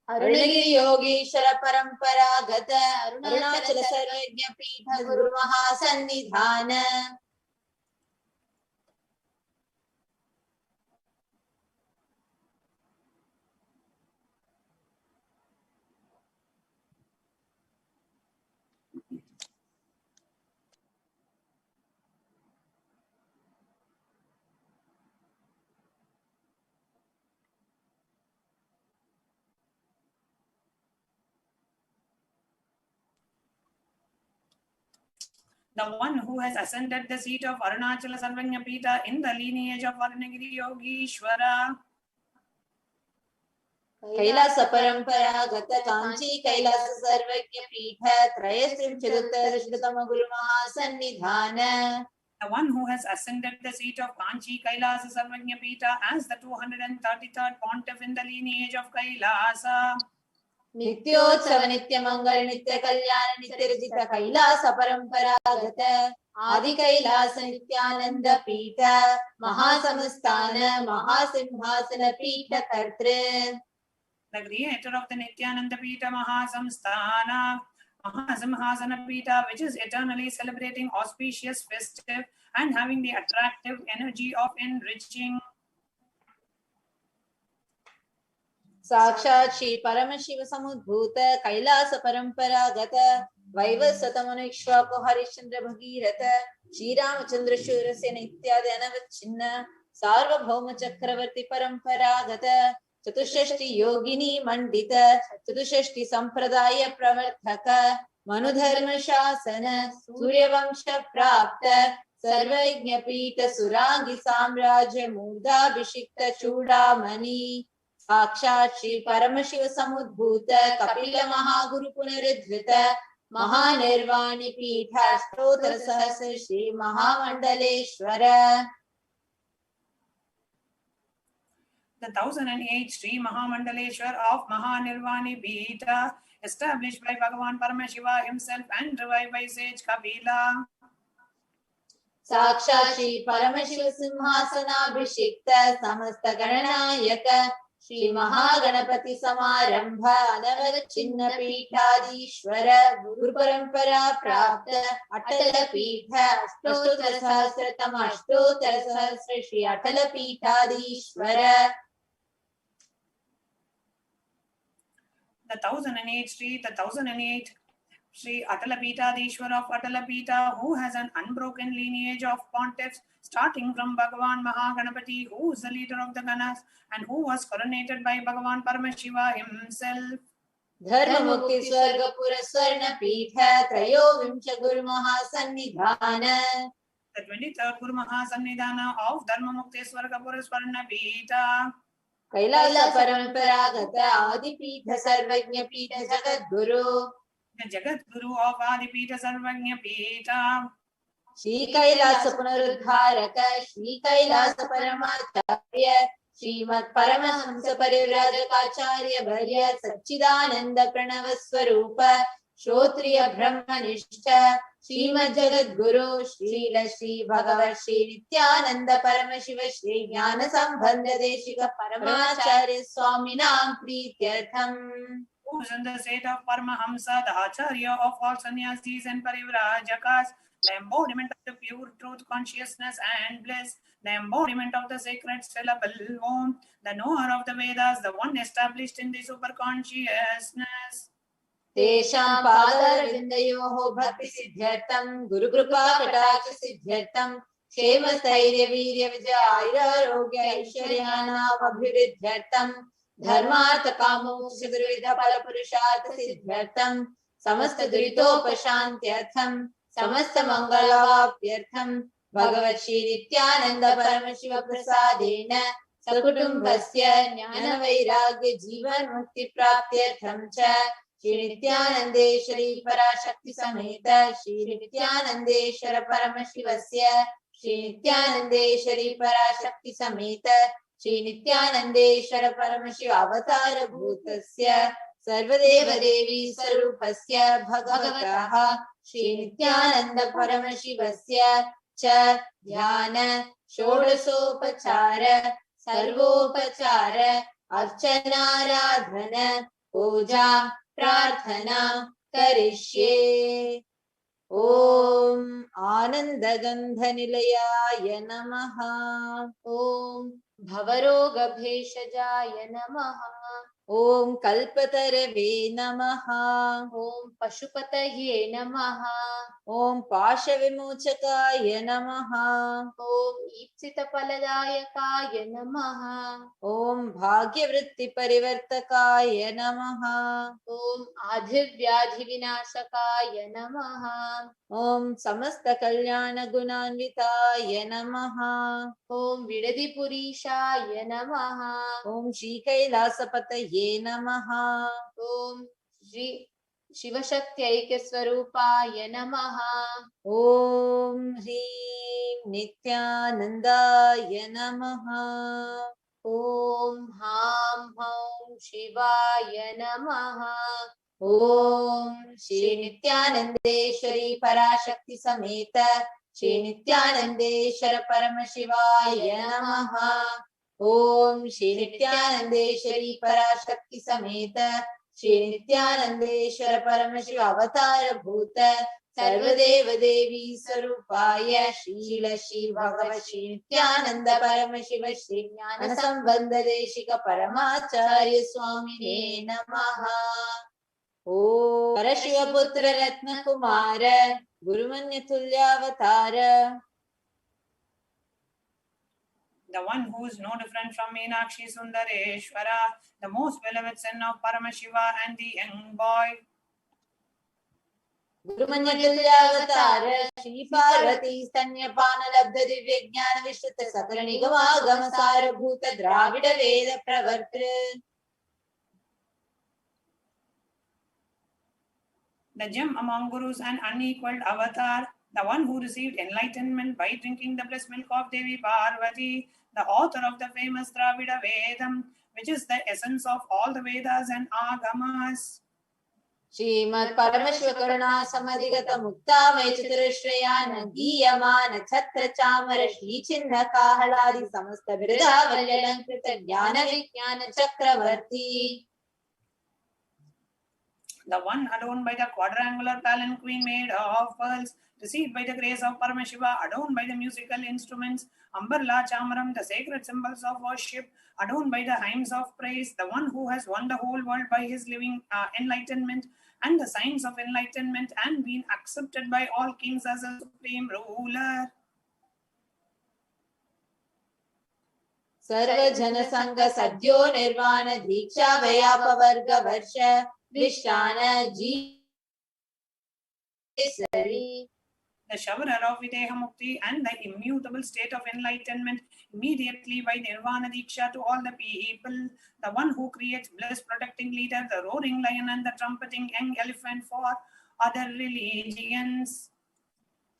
Arunagiri Yogeshwara Paramparagata Arunachala Sarvajna Pitha Guru Mahasannidhana. The one who has ascended the seat of Arunachala Sarvajna Pita in the lineage of Arunagiri Yogeshwara. Kailasa Paramparagata Kanchi Kailasa Sarvajna Pitha Trayastrim Chaduttara Shritama Guru Mahasannidhana. The one who has ascended the seat of Kanchi Kailasa Sarvajna Pita as the 233rd pontiff in the lineage of Kailasa. Nityotsav Nitya Mangala Nitya Kalyana Nitya Rajita Kailasa Paramparagata Adi Kailasa Nithyananda Pita Mahasamastana Mahasimhasana Pita Kartre. The creator of the Nithyananda Pita Mahasamsthana, Mahasimhasana Pita, which is eternally celebrating auspicious festive and having the attractive energy of enriching. Sakshat Shri Paramashiva Samudbhuta Kailasa Paramparagata Vaivasvatamanukshvapo Harishchandra Bhagirata Shri Ramachandra Shurasya Nityadi Anavachinna Sarvabhauma Chakravarti Paramparagata Chatushashti Yogini Mandita Chatushashti Sampradaya Pravarthaka Manudharma Shasana Suryavamsha Prapta Sarvajna Pita Surangi Samrajya Murda Bhishikta Chudamani Sakshat Shri Paramashiva Samudbhuta Kapila Mahaguru Punaridvita Mahanirvani Pitha Stotra Sahasra Shri Mahamandaleshwara. The 1008 Sri Mahamandaleshwar of Mahanirvani Pita, established by Bhagavan Paramashiva himself and revived by sage Kapila. Sakshat Shri Paramashiva Simhasana Bhishikta Samasta Gananayaka Shri Mahaganapati Samarambha Anavada Chinna Pitadishwara Guru Parampara Prapta Atala Pitha Ashtottara Sahasratam Ashtottara Sahasra Shri Atala Pitadishwara. The 1008 Sri Atala Pitadishwara of Atala Pita, who has an unbroken lineage of pontiffs, starting from Bhagavan Mahaganapati, who is the leader of the Ganas, and who was coronated by Bhagavan Paramashiva himself. Dharma Mukti Swarga Pura Swarna Pitha Trayo Vimsha Guru Mahasannidhana. The 23rd Guru Mahasannidhana of Dharma Mukteswara Kapuraswarna Pita. Kailasa Paramparagata Adipita Sarvajna Pita Jagadguru. The Jagat Guru of Adipita Sarvajna Pita. Shri Kailasa Punarudharaka Shri Kailasa Paramacharya Srimad Paramahamsa Parivrajaka Bharya Satchidananda Pranava Swarupa Shrotriya Brahmanishta Srimad Jagadguru Srila Shri Bhagavat Shri Nithyananda Paramashiva Shri Jnana Sambandha Deshika Paramacharya Swaminam Prityartham. Who is in the state of Paramahamsa, the Acharya of all sannyasis and parivrajakas, the embodiment of the pure truth, consciousness and bliss, the embodiment of the sacred syllable Om, the knower of the Vedas, the one established in the superconsciousness. Tesham Padaravindayoho Bhakti Siddhyartham Guru Kripa Kataksha Siddhyartham Kshema Stairya Virya Vijaya Arogya Aishwaryana Abhividhyartham Dharmartha Kamoksha Gurvidha Palapurushartha Siddhyartham Samasta Duritopashantyartham Samasta Mangalavapyartham Bhagavat Shri Nithyananda Paramashiva Prasadena Sakutumbhasya Jnana Vairagya Jivan Mukti Praptyartham Cha Shri Nithyanandeshwari Parashakti Sameta Shri Nithyanandeshwara Paramashivasya Shri Nithyanandeshwari Parashakti Sameta Shri Nithyanandeshwara Paramashiva Avatara Bhutasya Sarvadeva Devi Sarupasya Bhagavataha Shri Nithyananda Paramashivasya Cha Dhyana Shodasopachara Sarvopachara Archana Radhana Puja Prarthana Karishye. Om Anandagandha Nilayaya Namaha. Om Bhavaroga Bheshajaya Namaha. Om Kalpatarave Namaha. Om Pashupataye Namaha. Om Pasha Vimuchakaya Namaha. Om Ipsitapaladayakaya Namaha. Om Bhagyavritti Parivartakaya Namaha. Om Adhivyadhi Vinashakaya Namaha. Om Samasta Kalyana Gunanvitaya Namaha. Om Vidadi Purishaya Namaha. Om Shri Kailasa Pataye Namaha. Om Shri Shivashakti Aikaswarupaya Namaha. Om Hrim Nithyanandaya Namaha. Om Ham Ham Shivaya Namaha. Om Shri Nithyanandeshwari Parashakti Sameta Shri Nithyanandeshwara Paramashivaya Namaha. Om Shri Nithyanandeshwari Parashakti Sameta Shri Nithyanandeshwara Paramashiva Avatara Bhuta Sarvadeva Devi Sarupaya Srila Shri Bhagavat Shri Nithyananda Paramashiva Shri Jnana Sambandha Deshika Paramacharya Swamine Namaha. Om Parashiva Putra Ratna Kumara Gurumanya Tulyavatara. The one who is no different from Meenakshi Sundareshwara, the most beloved son of Paramashiva and the young boy. Gurumanya Tulyavatara Shri Parvati Stanyapana Labdha Divya Jnana Vishrita Sakala Nigama Gama Sara Bhuta Dravida Veda Pravartra. The gem among gurus and unequaled avatar, the one who received enlightenment by drinking the blessed milk of Devi Parvati, the author of the famous Dravida Vedam, which is the essence of all the Vedas and Agamas. Srimad Paramashiva Karuna Samadhigata Mukta Mechitrashrayana Giyamana Chatra Chamara Shri Chinna Kahaladi Samasta Virida Valyalankrita Jnana Vijnana Chakravarti. The one adorned by the quadrangular palanquin made of pearls, received by the grace of Paramashiva, adorned by the musical instruments, Ambarla Chamaram, the sacred symbols of worship, adorned by the hymns of praise, the one who has won the whole world by his living enlightenment and the signs of enlightenment and been accepted by all kings as a supreme ruler. Sarva Jana Sangha Sadhyo Nirvana Diksha Vayapa Varga Varsha Vishrana Jeesari. the showerer of Videha Mukti and the immutable state of enlightenment immediately by Nirvana Diksha to all the people, the one who creates bliss protecting leader, the roaring lion and the trumpeting young elephant for other religions.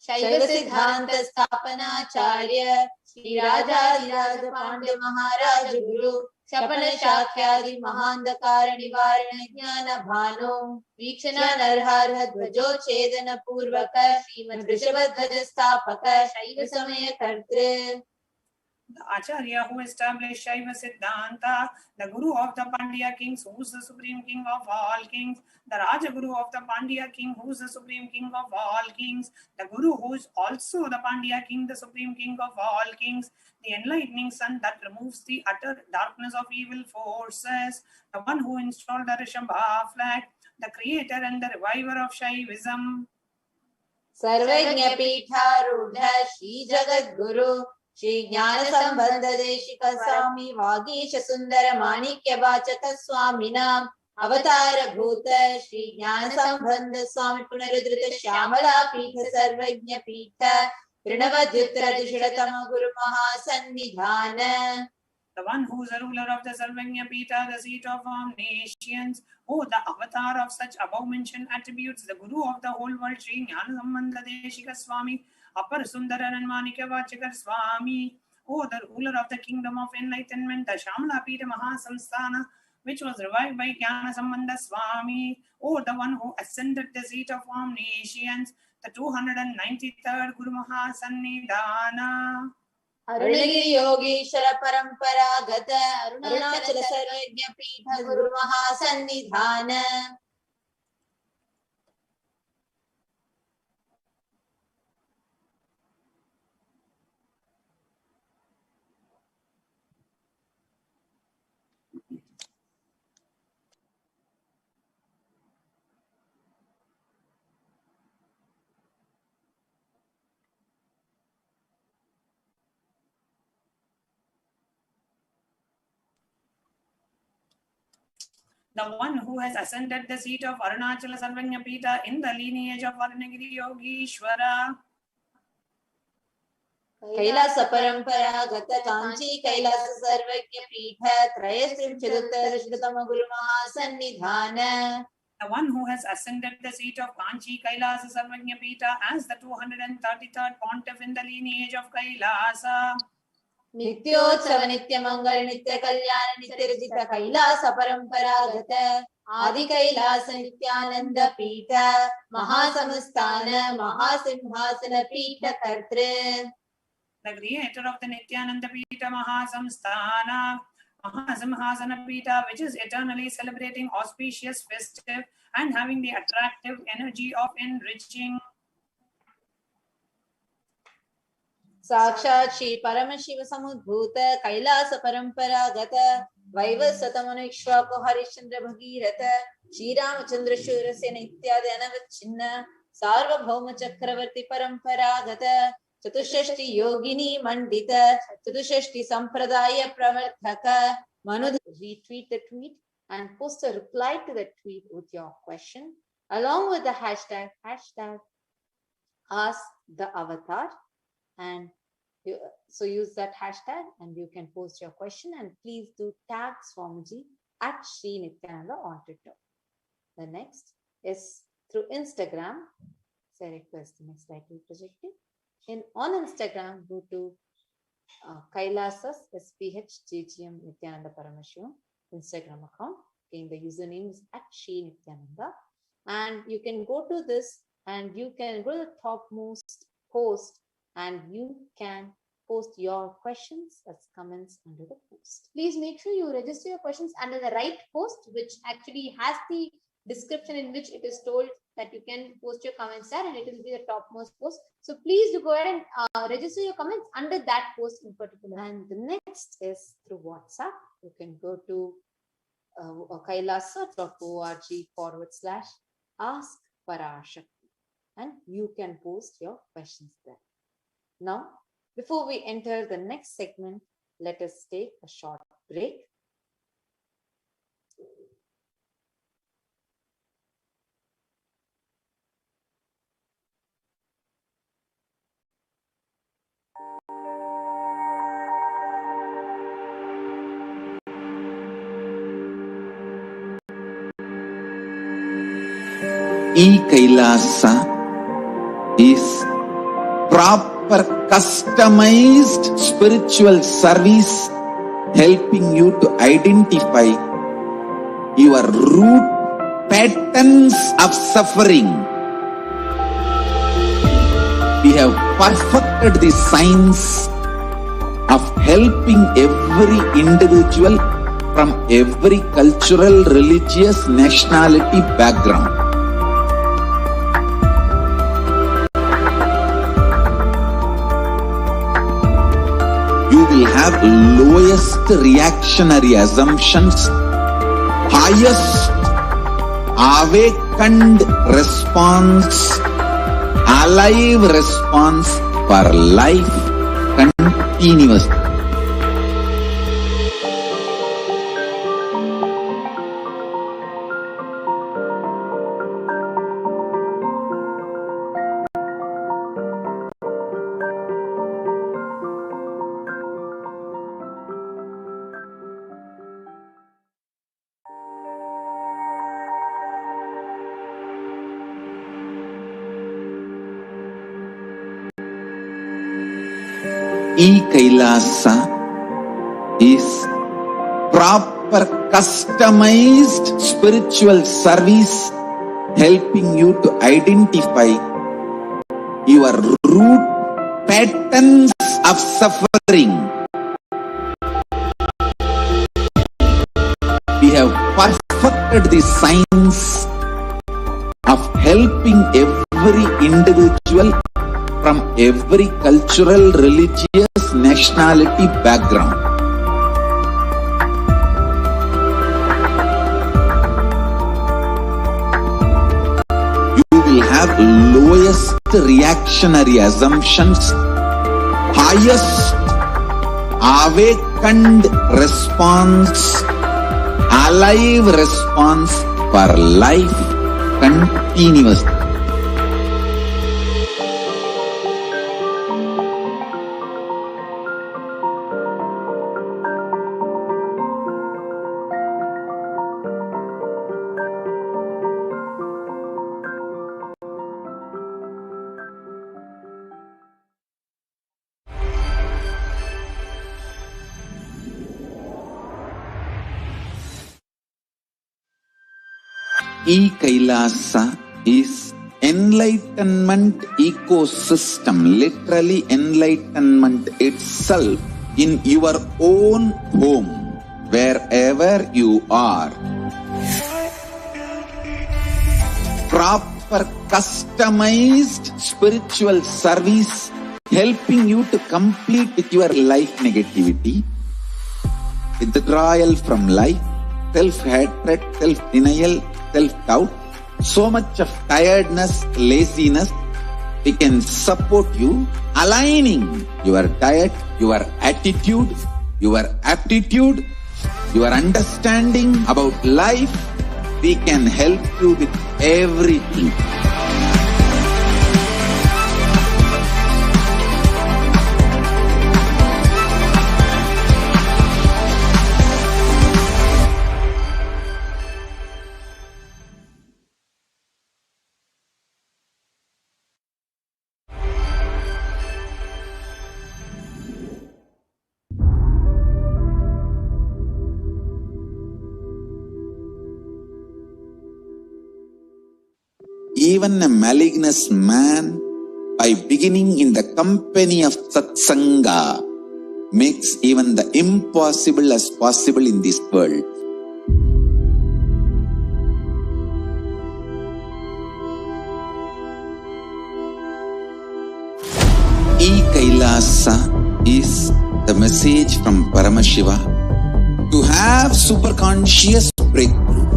Shaiva Siddhanta Sthapanacharya Shri Rajadiraja Pandya Maharaja Guru Shapana Shakyadi Mahandakara Nivarana Jnana Bhano Vikshana Narhara Dhvajo Chedana Purvaka Srimad Rishabhadvaja Sthapaka Shaiva Samaya Kartre. The Acharya who established Shaiva Siddhanta, the Guru of the Pandya kings, who is the supreme king of all kings, the Raja Guru of the Pandya king, who is the supreme king of all kings, the Guru who is also the Pandya king, the supreme king of all kings, the enlightening sun that removes the utter darkness of evil forces, the one who installed the Rishabha flag, the creator and the reviver of Shaivism. Sarvajna Pitharudha Shri Jagat Guru Shri Jnana Sambandha Deshika Swami Vagisha Sundara Manikya Vachaka Swaminam Avatara Bhuta Shri Jnana Sambandha Swami Punarudrita Shyamala Pitha Sarvajna Pitha Pranavadyuttara Dushiratama Guru Mahasannidhana. The one who is the ruler of the Sarvanya Pita, the seat of omniscience, oh, the avatar of such above-mentioned attributes, the Guru of the whole world, Sri Jnana Sambandha Deshika Swami, Apar Sundara and Manikya Vachakar Swami, oh, the ruler of the kingdom of enlightenment, the Shamala Pita Mahasamsthana, which was revived by Jnana Sambandha Swami, oh, the one who ascended the seat of omniscience, the 293rd Guru Mahasannidhana. Arunagiri Yogeshwara Paramparagata Arunachala Sarvajna Pitha Guru Mahasannidhana. The one who has ascended the seat of Arunachala Sarvanya Pita in the lineage of Arunagiri Yogeshwara. Kailasa Paramparagata Kanchi Kailasa Sarvajna Pitha Trayastrim Chaduttara Shritama Guru Mahasannidhana. The one who has ascended the seat of Kanchi Kailasa Sarvanya Pita as the 233rd pontiff in the lineage of Kailasa. Nityotsava Nitya Mangala Nitya Kalyana Nitya Rajita Kailasa Paramparagata Adi Kailasa Nithyananda Pitha Mahasamastana Mahasimhasana Pitha Kartre. The creator of the Nithyananda Pita Mahasamsthana, Mahasimhasana Pita, which is eternally celebrating auspicious festive and having the attractive energy of enriching. Sakshat Shri Paramashiva Samudbhuta Kailasa Paramparagata Vaivasvatamanukshvapo Harishchandra Bhagirata Shri Ramachandra Shurasya Nityadi Anavachinna Sarvabhauma Chakravarti Paramparagata Chatushashti Yogini Mandita Chatushashti Sampradaya Pravartaka. Manu, retweet the tweet and post a reply to the tweet with your question along with the hashtag Ask the Avatar. And so use that hashtag and you can post your question, and please do tag Swamiji at Sri Nithyananda on Twitter. The next is through Instagram. So I request the next slide to be projected. On Instagram, go to Kailasa's SPHGGM Nithyananda Paramashivam Instagram account. Again, the username is at Sri Nithyananda. And you can go to this and you can go to the topmost post and you can post your questions as comments under the post. Please make sure you register your questions under the right post, which actually has the description in which it is told that you can post your comments there, and it will be the topmost post. So please do go ahead and register your comments under that post in particular. And the next is through WhatsApp. You can go to kailasa.org/ask Parashakti and you can post your questions there. Now, before we enter the next segment, let us take a short break. Kailasa is proper customized spiritual service helping you to identify your root patterns of suffering. We have perfected the science of helping every individual from every cultural, religious, nationality background. You will have lowest reactionary assumptions, highest awakened response, alive response for life continuous. Kailasa is proper customized spiritual service helping you to identify your root patterns of suffering. We have perfected the science of helping every individual from every cultural, religious, nationality background. You will have lowest reactionary assumptions, highest awakened response, alive response for life continuous. Kailasa is enlightenment ecosystem, literally enlightenment itself in your own home, wherever you are. Proper customized spiritual service helping you to complete with your life negativity, withdrawal from life, self-hatred, self-denial, self-doubt, so much of tiredness, laziness. We can support you aligning your diet, your attitude, your aptitude, your understanding about life. We can help you with everything. Even a malignant man, by beginning in the company of satsanga, makes even the impossible as possible in this world. Kailasa is the message from Paramashiva to have superconscious breakthrough.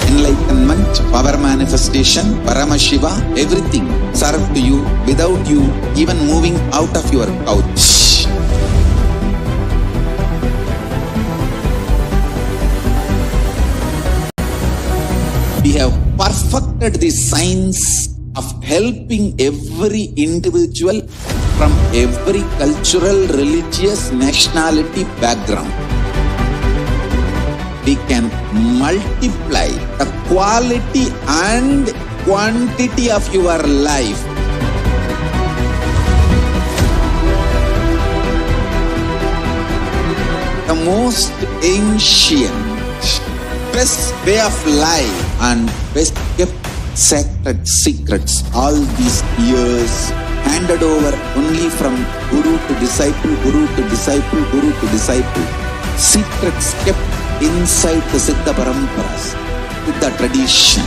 Enlightenment, power manifestation, Paramashiva, everything serve to you without you even moving out of your couch. We have perfected the science of helping every individual from every cultural, religious, nationality background. We can multiply the quality and quantity of your life. The most ancient, best way of life and best kept sacred secrets all these years handed over only from guru to disciple, guru to disciple, guru to disciple. Secrets kept inside the Siddha Paramparas, with the tradition.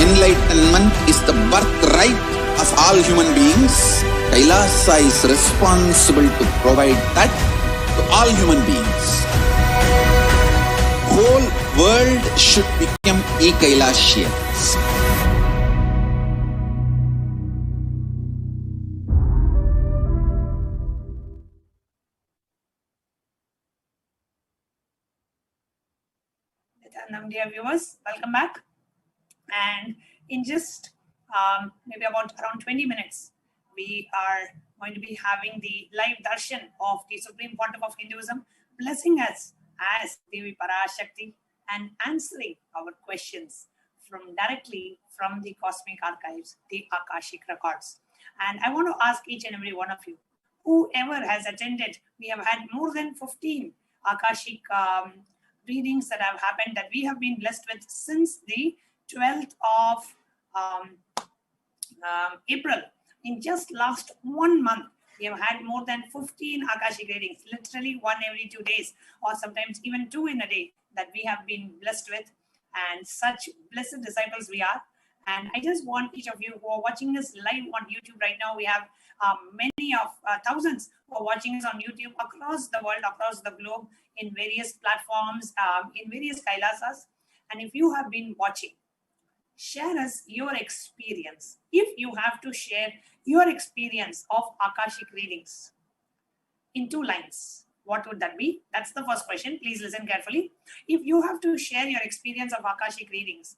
Enlightenment is the birthright of all human beings. Kailasa is responsible to provide that to all human beings. Whole world should become e-Kailasians. Dear viewers, welcome back. And in just maybe about around 20 minutes, we are going to be having the live darshan of the Supreme Pontiff of Hinduism, blessing us as Devi Parashakti and answering our questions directly from the cosmic archives, the Akashik records. And I want to ask each and every one of you, whoever has attended, we have had more than 15 Akashik readings that have happened, that we have been blessed with since the 12th of April. In just last 1 month, we have had more than 15 Akashic readings, literally one every 2 days, or sometimes even 2 in a day, that we have been blessed with. And such blessed disciples we are. And I just want each of you who are watching us live on YouTube right now, we have many of thousands who are watching us on YouTube across the world, across the globe, in various platforms, in various Kailasas. And if you have been watching, share us your experience. If you have to share your experience of Akashic readings in 2 lines, what would that be? That's the first question. Please listen carefully. If you have to share your experience of Akashic readings,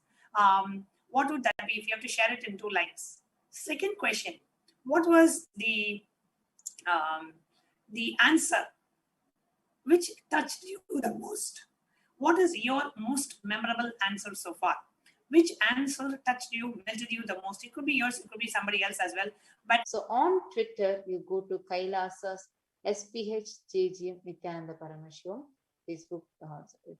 what would that be if you have to share it in 2 lines? Second question, what was the answer which touched you the most? What is your most memorable answer so far? Which answer touched you, melted you the most? It could be yours, it could be somebody else as well. But so on Twitter, you go to Kailasa's HDH Nithyananda Paramashivam Facebook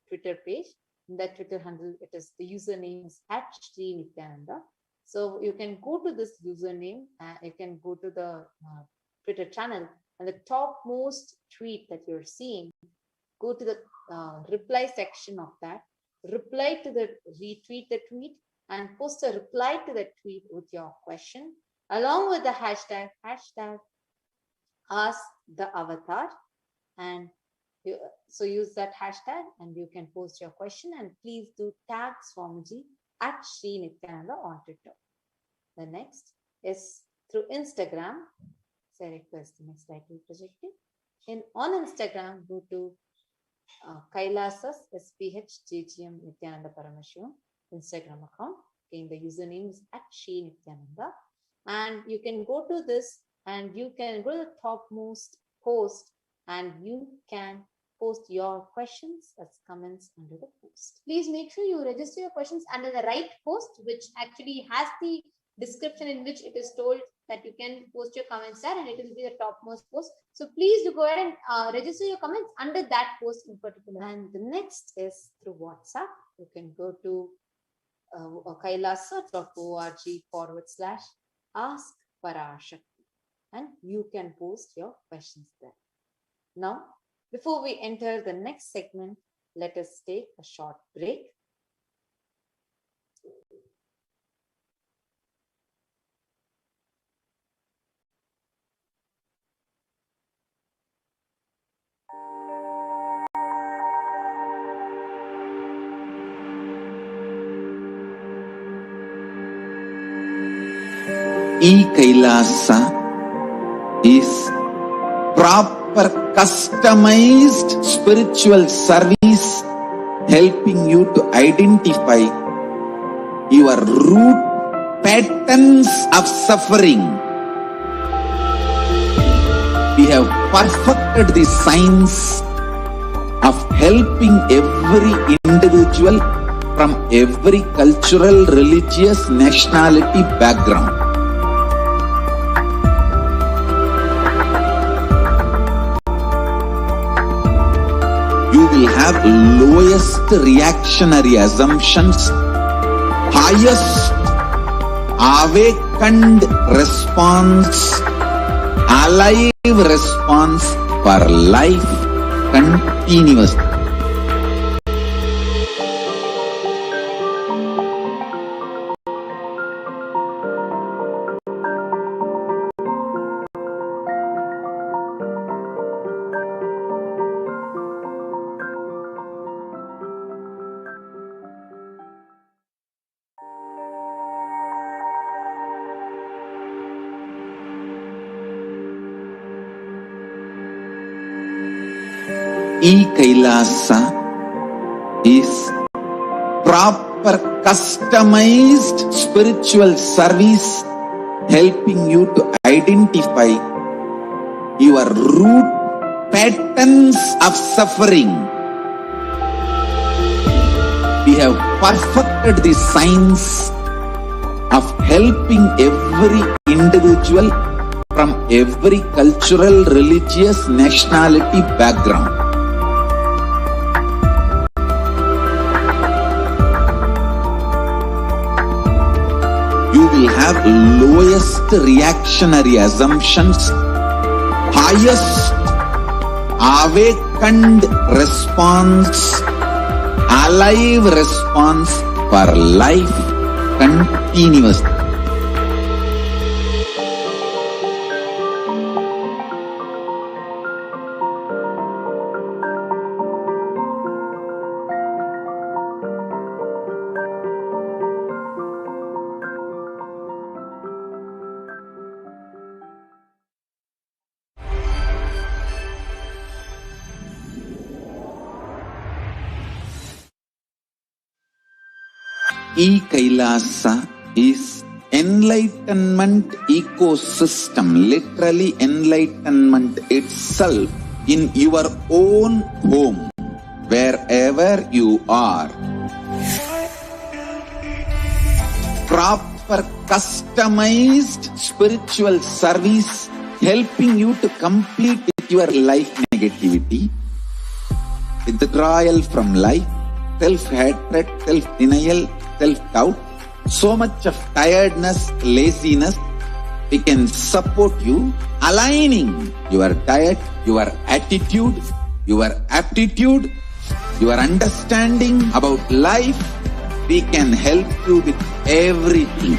Twitter page. In that Twitter handle, it is the username is @Nithyananda. So you can go to this username and you can go to the Twitter channel, and the topmost tweet that you're seeing, go to the reply section of that, reply to the retweet the tweet and post a reply to the tweet with your question along with the hashtag ask the avatar, and so use that hashtag and you can post your question, and please do tag Swamiji @Nithyananda on Twitter. The next is through Instagram. So I request the next slide to be projected. On Instagram, go to Kailasa's SPHJGM Nithyananda Paramashivam Instagram account. Again, the username is @Nithyananda. And you can go to this and you can go to the topmost post and you can post your questions as comments under the post. Please make sure you register your questions under the right post, which actually has the description in which it is told that you can post your comments there, and it will be the topmost post. So please do go ahead and register your comments under that post in particular. And the next is through WhatsApp. You can go to kailasa.org/ask-Parashakti and you can post your questions there. Now, before we enter the next segment, let us take a short break. E-Kailasa is proper customized spiritual service helping you to identify your root patterns of suffering. We have perfected the science of helping every individual from every cultural, religious, nationality background. You will have lowest reactionary assumptions, highest awakened response, alive response for life continuously. Kailasa is proper customized spiritual service helping you to identify your root patterns of suffering. We have perfected the science of helping every individual from every cultural, religious, nationality background. You will have lowest reactionary assumptions, highest awakened response, alive response for life continuously. Kailasa is enlightenment ecosystem, literally enlightenment itself in your own home, wherever you are. Proper customized spiritual service helping you to complete with your life negativity, withdrawal from life, self-hatred, self-denial, self-doubt, so much of tiredness, laziness. We can support you aligning your diet, your attitude, your aptitude, your understanding about life. We can help you with everything.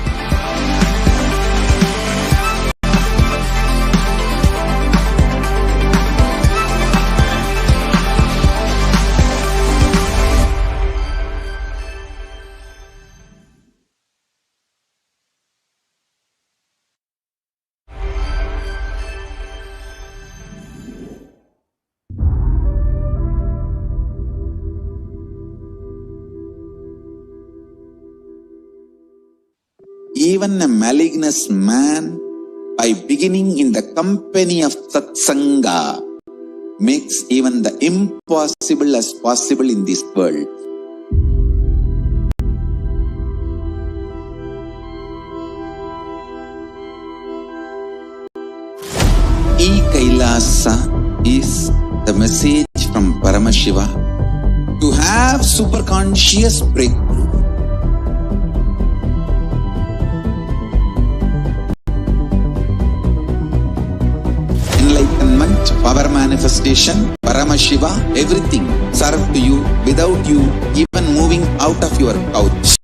Even a malignous man, by beginning in the company of satsanga, makes even the impossible as possible in this world. Kailasa is the message from Paramashiva to have superconscious breakthrough. Enlightenment, power manifestation, Paramashiva, everything serve to you without you even moving out of your couch.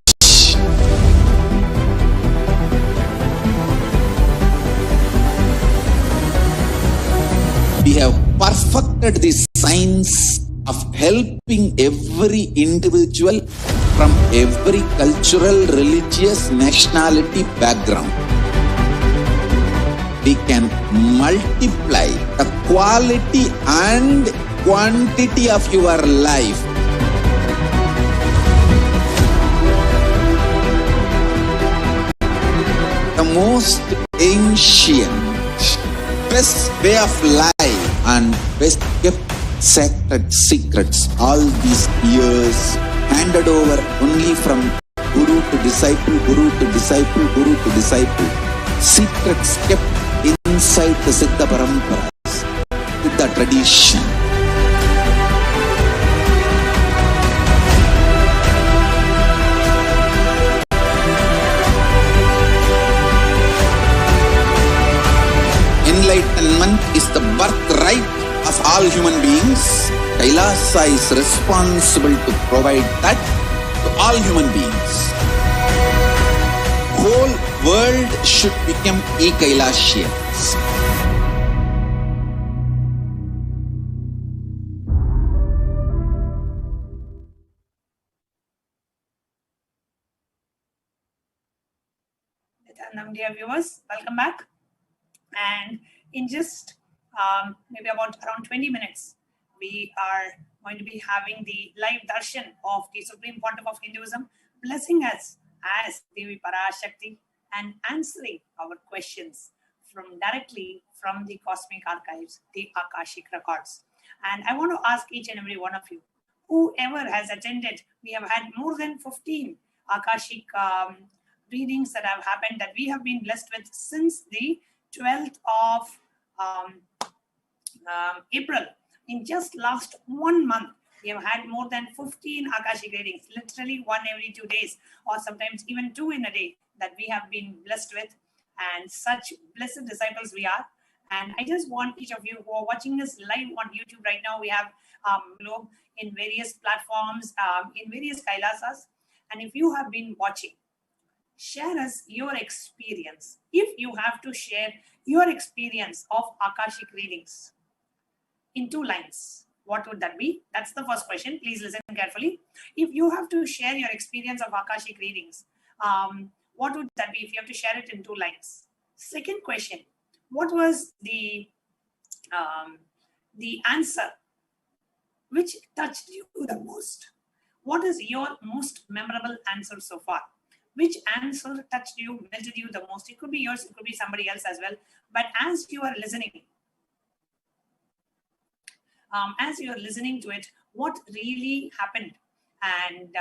We have perfected the science of helping every individual from every cultural, religious, nationality background. We can multiply the quality and quantity of your life. The most ancient, best way of life and best kept sacred secrets all these years handed over only from guru to disciple, guru to disciple, guru to disciple. Secrets kept inside the Siddha Paramparas, Siddha tradition. Enlightenment is the birthright of all human beings. Kailasa is responsible to provide that to all human beings. Whole world should become e-Kailasians. Dear viewers, welcome back. And in just maybe about around 20 minutes, we are going to be having the live darshan of the Supreme Pontiff of Hinduism, blessing us as Devi Parashakti and answering our questions directly from the cosmic archives, the Akashik records. And I want to ask each and every one of you, whoever has attended, we have had more than 15 Akashik readings that have happened, that we have been blessed with since the 12th of April. In just last 1 month, we have had more than 15 Akashic readings, literally one every 2 days, or sometimes even 2 in a day, that we have been blessed with. And such blessed disciples we are. And I just want each of you who are watching us live on YouTube right now, we have Globe in various platforms, in various Kailasas. And if you have been watching, share us your experience. If you have to share your experience of Akashic readings in 2 lines, what would that be? That's the first question. Please listen carefully. If you have to share your experience of Akashic readings, what would that be if you have to share it in 2 lines? Second question, what was the answer which touched you the most? What is your most memorable answer so far? Which answer touched you, melted you the most? It could be yours, it could be somebody else as well. But as you are listening, to it, what really happened and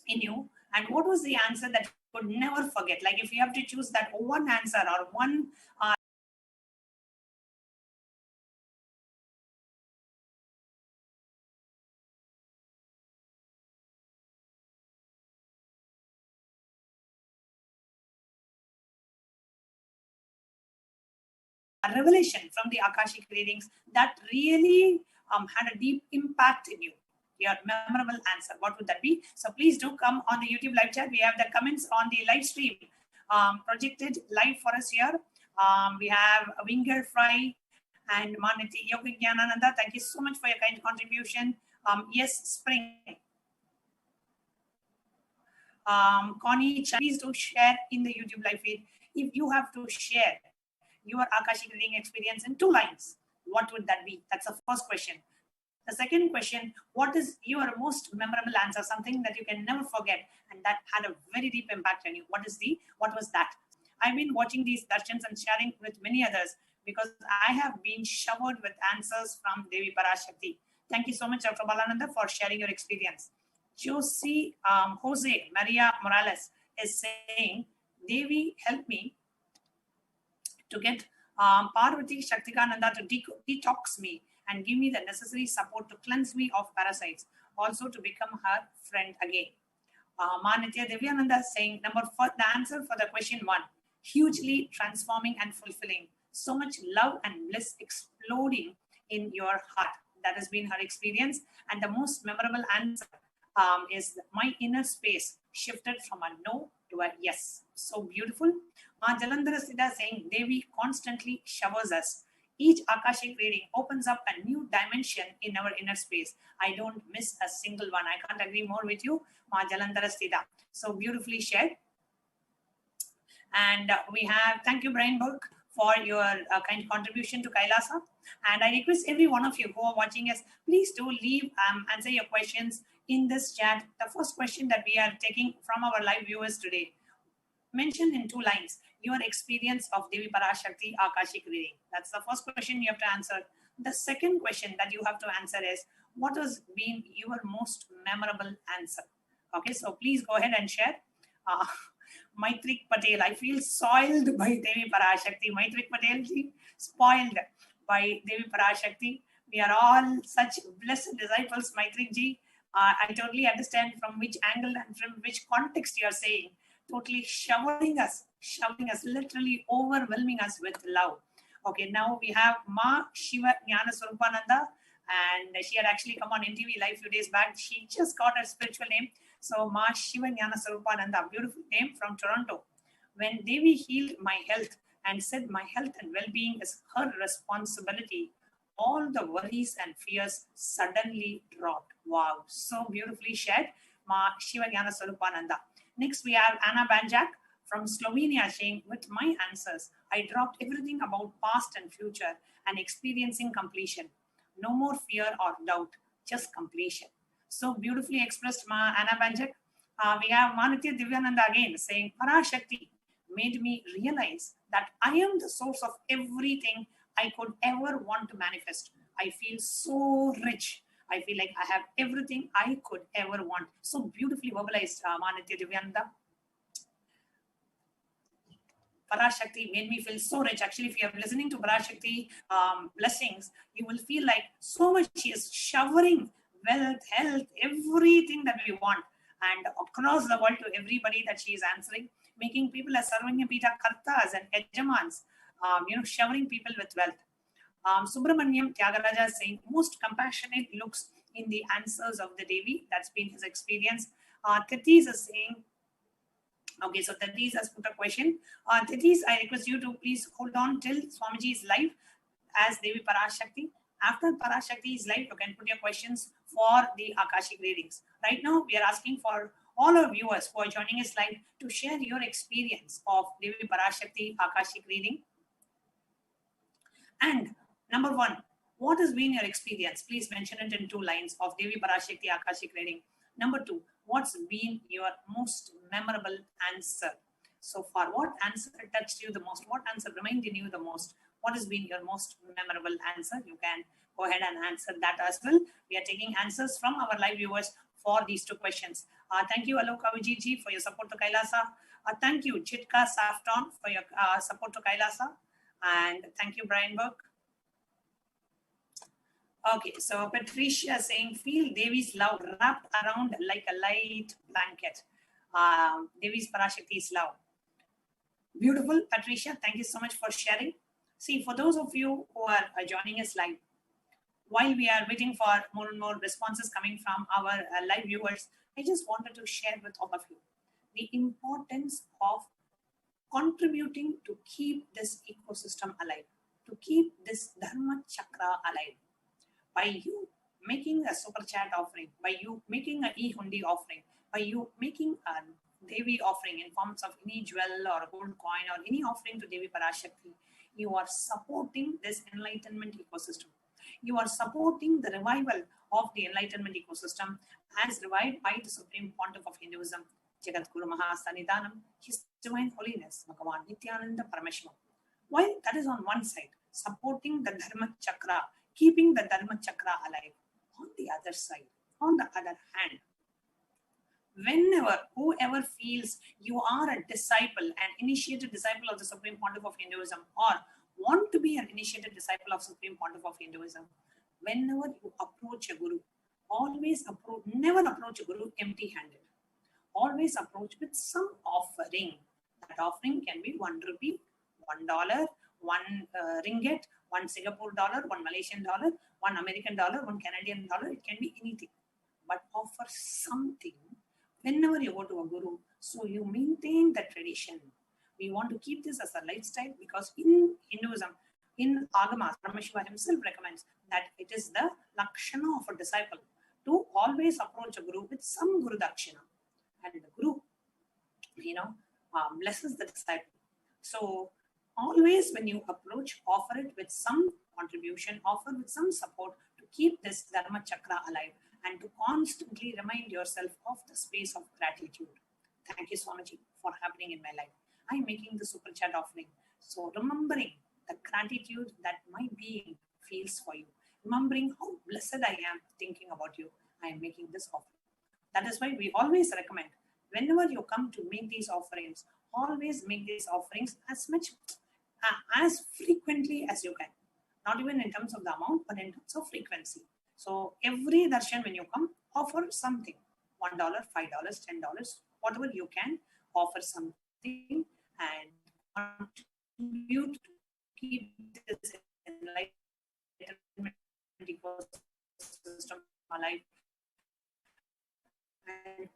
in you, and what was the answer that you could never forget? Like if you have to choose that one answer or one revelation from the Akashic readings that really had a deep impact in you, your memorable answer, what would that be? So please do come on the YouTube live chat. We have the comments on the live stream projected live for us here. We have Winger Fry and Manati Yogi Gyanananda. Thank you so much for your kind contribution. Yes, Spring. Connie, please do share in the YouTube live feed. If you have to share your Akashic reading experience in 2 lines, what would that be? That's the first question. The second question, what is your most memorable answer, something that you can never forget and that had a very deep impact on you? What was that? I've been watching these darshans and sharing with many others because I have been showered with answers from Devi Parashakti. Thank you so much, Dr. Balananda, for sharing your experience. Jose Maria Morales is saying, Devi, help me to get Parvati Shaktikananda to detox me and give me the necessary support to cleanse me of parasites, also to become her friend again. Manitya Divyananda is saying, the answer for the question 1, hugely transforming and fulfilling. So much love and bliss exploding in your heart. That has been her experience. And the most memorable answer is my inner space shifted from a no to a yes. So beautiful. Jalandhara Siddha saying, Devi constantly showers us. Each Akashic reading opens up a new dimension in our inner space. I don't miss a single one. I can't agree more with you, Jalandhara Siddha. So beautifully shared. And we have, thank you, Brian Burke, for your kind contribution to Kailasa. And I request every one of you who are watching us, please do leave, answer your questions in this chat. The first question that we are taking from our live viewers today, mention in 2 lines your experience of Devi Parashakti Akashik reading. That's the first question you have to answer. The second question that you have to answer is, what has been your most memorable answer? Okay, so please go ahead and share. Maitrik Patel, I feel soiled by Devi Parashakti. Maitrik Patel, spoiled by Devi Parashakti. We are all such blessed disciples, Maitrik ji. I totally understand from which angle and from which context you are saying. Totally showering us, literally overwhelming us with love. Okay, now we have Ma Shiva Jnana Swarupananda, and she had actually come on NTV Live few days back. She just got her spiritual name. So Ma Shiva Jnana Swarupananda, beautiful name from Toronto. When Devi healed my health and said my health and well-being is her responsibility, all the worries and fears suddenly dropped. Wow, so beautifully shared, Ma Shiva Jnana Swarupananda. Next, we have Anna Banjak from Slovenia saying, with my answers, I dropped everything about past and future and experiencing completion. No more fear or doubt, just completion. So beautifully expressed, Ma Anna Banjak. We have Manitya Divyananda again saying, Parashakti made me realize that I am the source of everything I could ever want to manifest. I feel so rich. I feel like I have everything I could ever want. So beautifully verbalized, Manitya Divyananda. Parashakti made me feel so rich. Actually, if you are listening to Parashakti blessings, you will feel like so much she is showering wealth, health, everything that we want, and across the world to everybody that she is answering, making people as Sarvanyapita Kartas and Ejamans, showering people with wealth. Subramanyam Tyagaraja is saying, most compassionate looks in the answers of the Devi. That's been his experience. Tatis is saying, okay, so Tatis has put a question. Tatis, I request you to please hold on till Swamiji is live as Devi Parashakti. After Parashakti is live, you can put your questions for the Akashic readings. Right now, we are asking for all our viewers who are joining us live to share your experience of Devi Parashakti Akashic reading. And number 1, what has been your experience? Please mention it in 2 lines of Devi Parashakti Akashic reading. Number 2, what's been your most memorable answer so far? What answer touched you the most? What answer reminded you the most? What has been your most memorable answer? You can go ahead and answer that as well. We are taking answers from our live viewers for these 2 questions. Thank you, Alok Avijiji, for your support to Kailasa. Thank you, Chitka Safton, for your support to Kailasa. And thank you, Brian Burke. Okay, so Patricia saying, feel Devi's love wrapped around like a light blanket. Devi's Parashakti's love. Beautiful, Patricia. Thank you so much for sharing. See, for those of you who are joining us live, while we are waiting for more and more responses coming from our live viewers, I just wanted to share with all of you the importance of contributing to keep this ecosystem alive, to keep this Dharma Chakra alive. By you making a super chat offering, by you making an e-hundi offering, by you making a Devi offering in forms of any jewel or gold coin or any offering to Devi Parashakti, you are supporting this enlightenment ecosystem. You are supporting the revival of the enlightenment ecosystem as revived by the Supreme Pontiff of Hinduism, Jagat Guru Mahasanidanam, His Divine Holiness, Bhagavan Nithyananda Paramashivam. While that is on one side, supporting the Dharma Chakra, keeping the Dharma Chakra alive, on the other side, on the other hand, whenever, whoever feels you are a disciple, an initiated disciple of the Supreme Pontiff of Hinduism, or want to be an initiated disciple of Supreme Pontiff of Hinduism, whenever you approach a Guru, always approach, never approach a Guru empty-handed. Always approach with some offering. That offering can be 1 rupee, $1, 1 ringgit, 1 Singapore dollar, 1 Malaysian dollar, 1 American dollar, 1 Canadian dollar. It can be anything. But offer something whenever you go to a Guru, so you maintain the tradition. We want to keep this as a lifestyle because in Hinduism, in Agamas, Paramashivoham himself recommends that it is the Lakshana of a disciple to always approach a Guru with some Guru Dakshina. And the Guru, blesses the disciple. So Always when you approach, offer it with some contribution, offer with some support to keep this Dharma Chakra alive and to constantly remind yourself of the space of gratitude. Thank you, Swamiji, for happening in my life. I'm making the super chat offering. So remembering the gratitude that my being feels for you, remembering how blessed I am thinking about you, I am making this offering. That is why we always recommend, whenever you come to make these offerings, always make these offerings as frequently as you can. Not even in terms of the amount, but in terms of frequency. So every darshan when you come, offer something. $1, $5, $10, whatever you can, offer something and contribute to keep this enlightenment ecosystem alive. And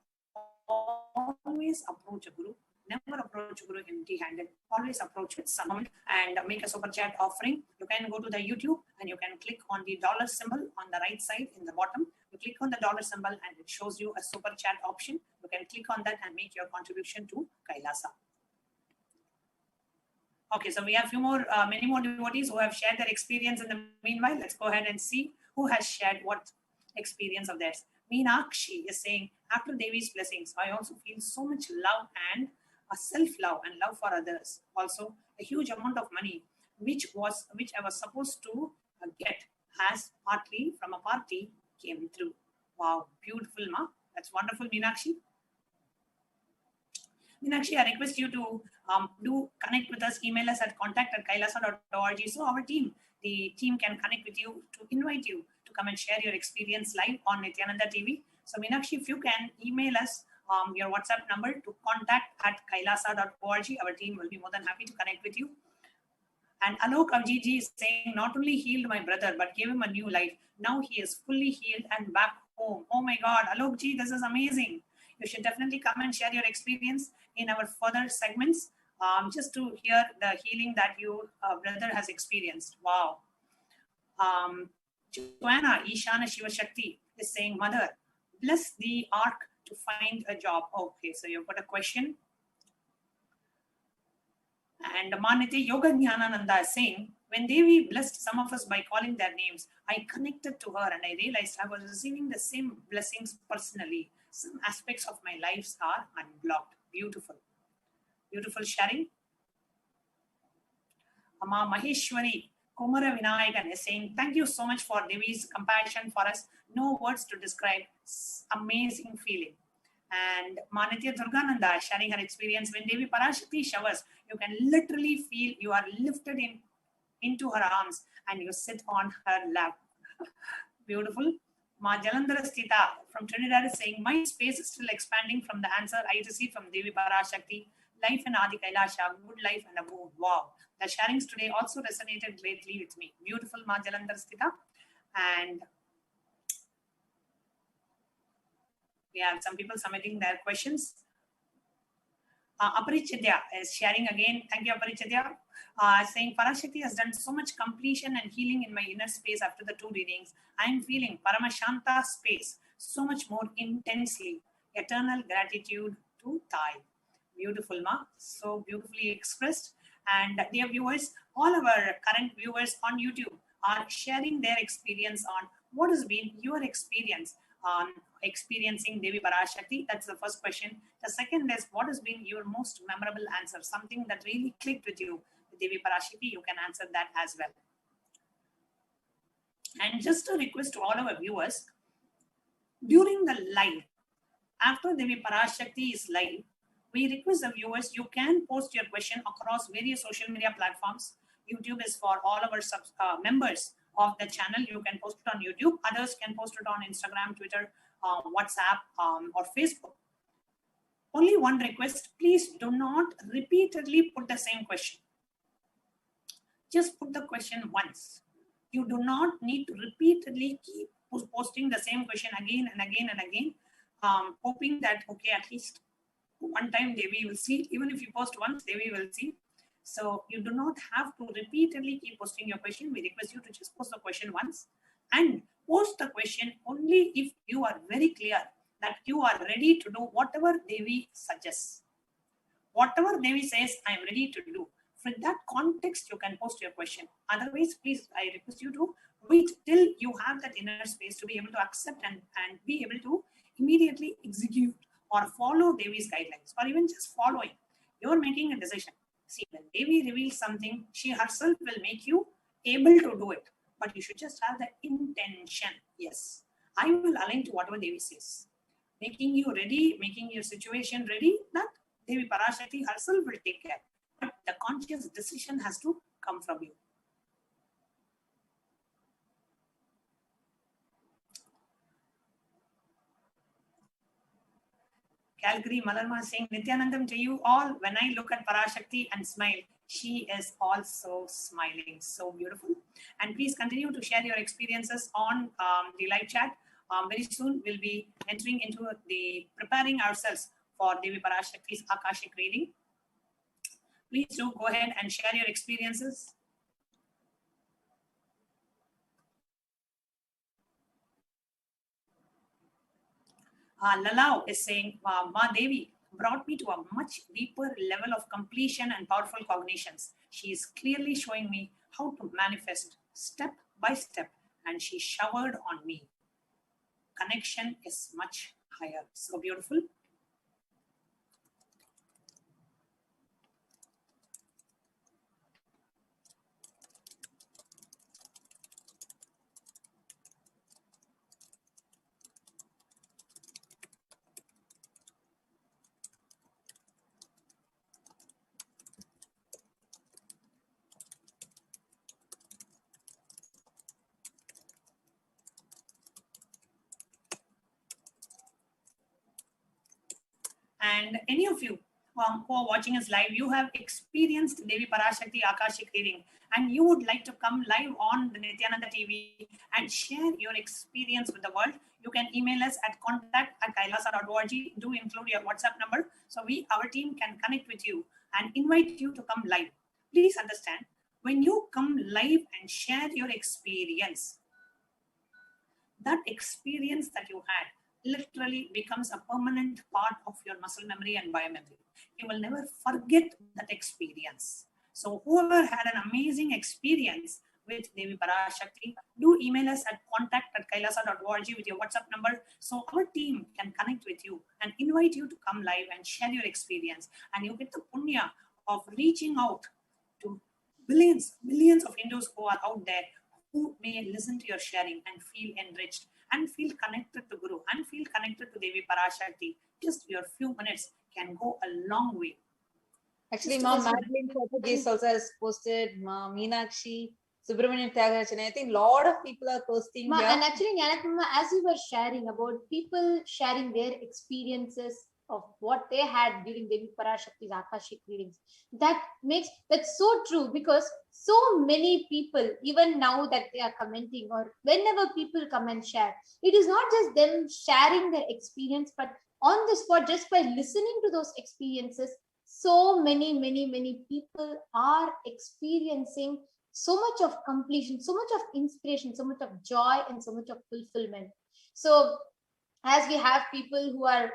always approach a guru. Never approach a guru empty-handed. Always approach with someone and make a super chat offering. You can go to the YouTube and you can click on the dollar symbol on the right side in the bottom. You click on the dollar symbol and it shows you a super chat option. You can click on that and make your contribution to Kailasa. Okay, so we have many more devotees who have shared their experience in the meanwhile. Let's go ahead and see who has shared what experience of theirs. Meenakshi is saying, after Devi's blessings, I also feel so much love and a self-love and love for others. Also, a huge amount of money, which I was supposed to get as partly from a party came through. Wow, beautiful, ma. That's wonderful, Meenakshi. Meenakshi, I request you to do connect with us, email us at contact@kailasa.org. So our team, the team can connect with you to invite you to come and share your experience live on Nithyananda TV. So Meenakshi, if you can email us your WhatsApp number to contact@kailasa.org, our team will be more than happy to connect with you. And Alok Avjiji is saying, not only healed my brother, but gave him a new life. Now he is fully healed and back home. Oh my God, Alokji, this is amazing. You should definitely come and share your experience in our further segments, just to hear the healing that your brother has experienced. Wow. Joanna Ishana Shiva Shakti is saying, Mother, bless the ark to find a job. Okay, so you've got a question. And Maniti Yoga Jnanananda is saying, when Devi blessed some of us by calling their names, I connected to her and I realized I was receiving the same blessings personally. Some aspects of my lives are unblocked. Beautiful. Beautiful sharing. Amma Maheshwari Kumara Vinayakan is saying, thank you so much for Devi's compassion for us. No words to describe. Amazing feeling. And Manitya Durgananda sharing her experience. When Devi Parashakti showers, you can literally feel you are lifted into her arms and you sit on her lap. Beautiful. Ma Jalandhara Sthita from Trinidad is saying, my space is still expanding from the answer I received from Devi Parashakti. Life in Adi Kailasa, good life and a mood. Wow. The sharings today also resonated greatly with me. Beautiful, Ma Jalandhara Sthita. And we have some people submitting their questions. Aparichitya is sharing again. Thank you, Aparichitya. Saying, Parashakti has done so much completion and healing in my inner space after the 2 readings. I am feeling Paramashanta space so much more intensely. Eternal gratitude to Thai. Beautiful, ma. So beautifully expressed. And dear viewers, all our current viewers on YouTube are sharing their experience on what has been your experience on experiencing Devi Parashakti. That's the first question. The second is, what has been your most memorable answer? Something that really clicked with you with Devi Parashakti, you can answer that as well. And just a request to all our viewers, during the live, after Devi Parashakti is live, we request the viewers, you can post your question across various social media platforms. YouTube is for all our members of the channel. You can post it on YouTube. Others can post it on Instagram, Twitter, WhatsApp, or Facebook. Only one request, please do not repeatedly put the same question. Just put the question once. You do not need to repeatedly keep posting the same question again and again and again, hoping that, okay, at least one time Devi will see. Even if you post once, Devi will see. So you do not have to repeatedly keep posting your question. We request you to just post the question once and post the question only if you are very clear that you are ready to do whatever Devi suggests. Whatever Devi says, I am ready to do. With that context, you can post your question. Otherwise, please, I request you to wait till you have that inner space to be able to accept and be able to immediately execute or follow Devi's guidelines, or even just following. You're making a decision. See, when Devi reveals something, she herself will make you able to do it. But you should just have the intention. Yes, I will align to whatever Devi says. Making you ready, making your situation ready, that Devi Parashakti herself will take care. But the conscious decision has to come from you. Calgary Malarma saying, Nithyanandam to you all. When I look at Parashakti and smile, she is also smiling. So beautiful. And please continue to share your experiences on the live chat. Very soon we'll be entering into the preparing ourselves for Devi Parashakti's Akashik reading. Please do go ahead and share your experiences. Lalau is saying, Ma Devi brought me to a much deeper level of completion and powerful cognitions. She is clearly showing me how to manifest step by step, and she showered on me. Connection is much higher. So beautiful. And any of you who are watching us live, you have experienced Devi Parashakti Akashik reading, and you would like to come live on the Nithyananda TV and share your experience with the world, you can email us at contact@kailasa.org. Do include your WhatsApp number so our team can connect with you and invite you to come live. Please understand, when you come live and share your experience, that experience that you had literally becomes a permanent part of your muscle memory and biomemory. You will never forget that experience. So whoever had an amazing experience with Devi Parashakti, do email us at contact@kailasa.org with your WhatsApp number so our team can connect with you and invite you to come live and share your experience. And you get the punya of reaching out to millions of Hindus who are out there who may listen to your sharing and feel enriched and feel connected to Guru and feel connected to Devi Parashakti. Just your few minutes can go a long way. Actually, Ma Madeline Portuguese also has posted, Ma Meenakshi, Subramanian Tyagarajan. I think a lot of people are posting here. And actually, as you were sharing about people sharing their experiences of what they had during Devi Parashakti's Akashik readings, that's so true, because so many people, even now that they are commenting or whenever people come and share, it is not just them sharing their experience, but on the spot, just by listening to those experiences, so many people are experiencing so much of completion, so much of inspiration, so much of joy, and so much of fulfillment. So as we have people who are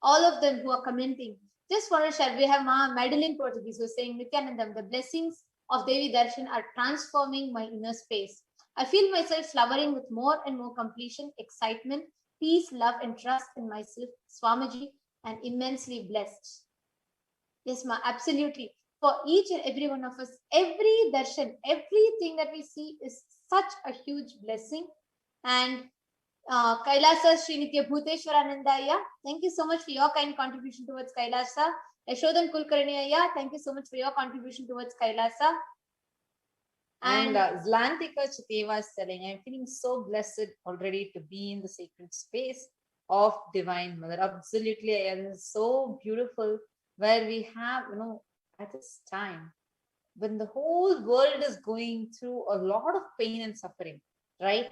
all of them who are commenting, just want to share, we have Ma Madeline Portuguese who is saying, Nithyanandam, the blessings of Devi Darshan are transforming my inner space. I feel myself flowering with more and more completion, excitement, peace, love, and trust in myself, Swamiji, and immensely blessed. Yes, Ma, absolutely. For each and every one of us, every darshan, everything that we see is such a huge blessing. And Kailasa Srinitya Bhuteshwaranandaya, thank you so much for your kind contribution towards Kailasa. Yashodan Kulkarniaya, thank you so much for your contribution towards Kailasa. And Zlantika Chiteva is telling, I'm feeling so blessed already to be in the sacred space of Divine Mother. Absolutely, it is so beautiful where we have, at this time, when the whole world is going through a lot of pain and suffering, right?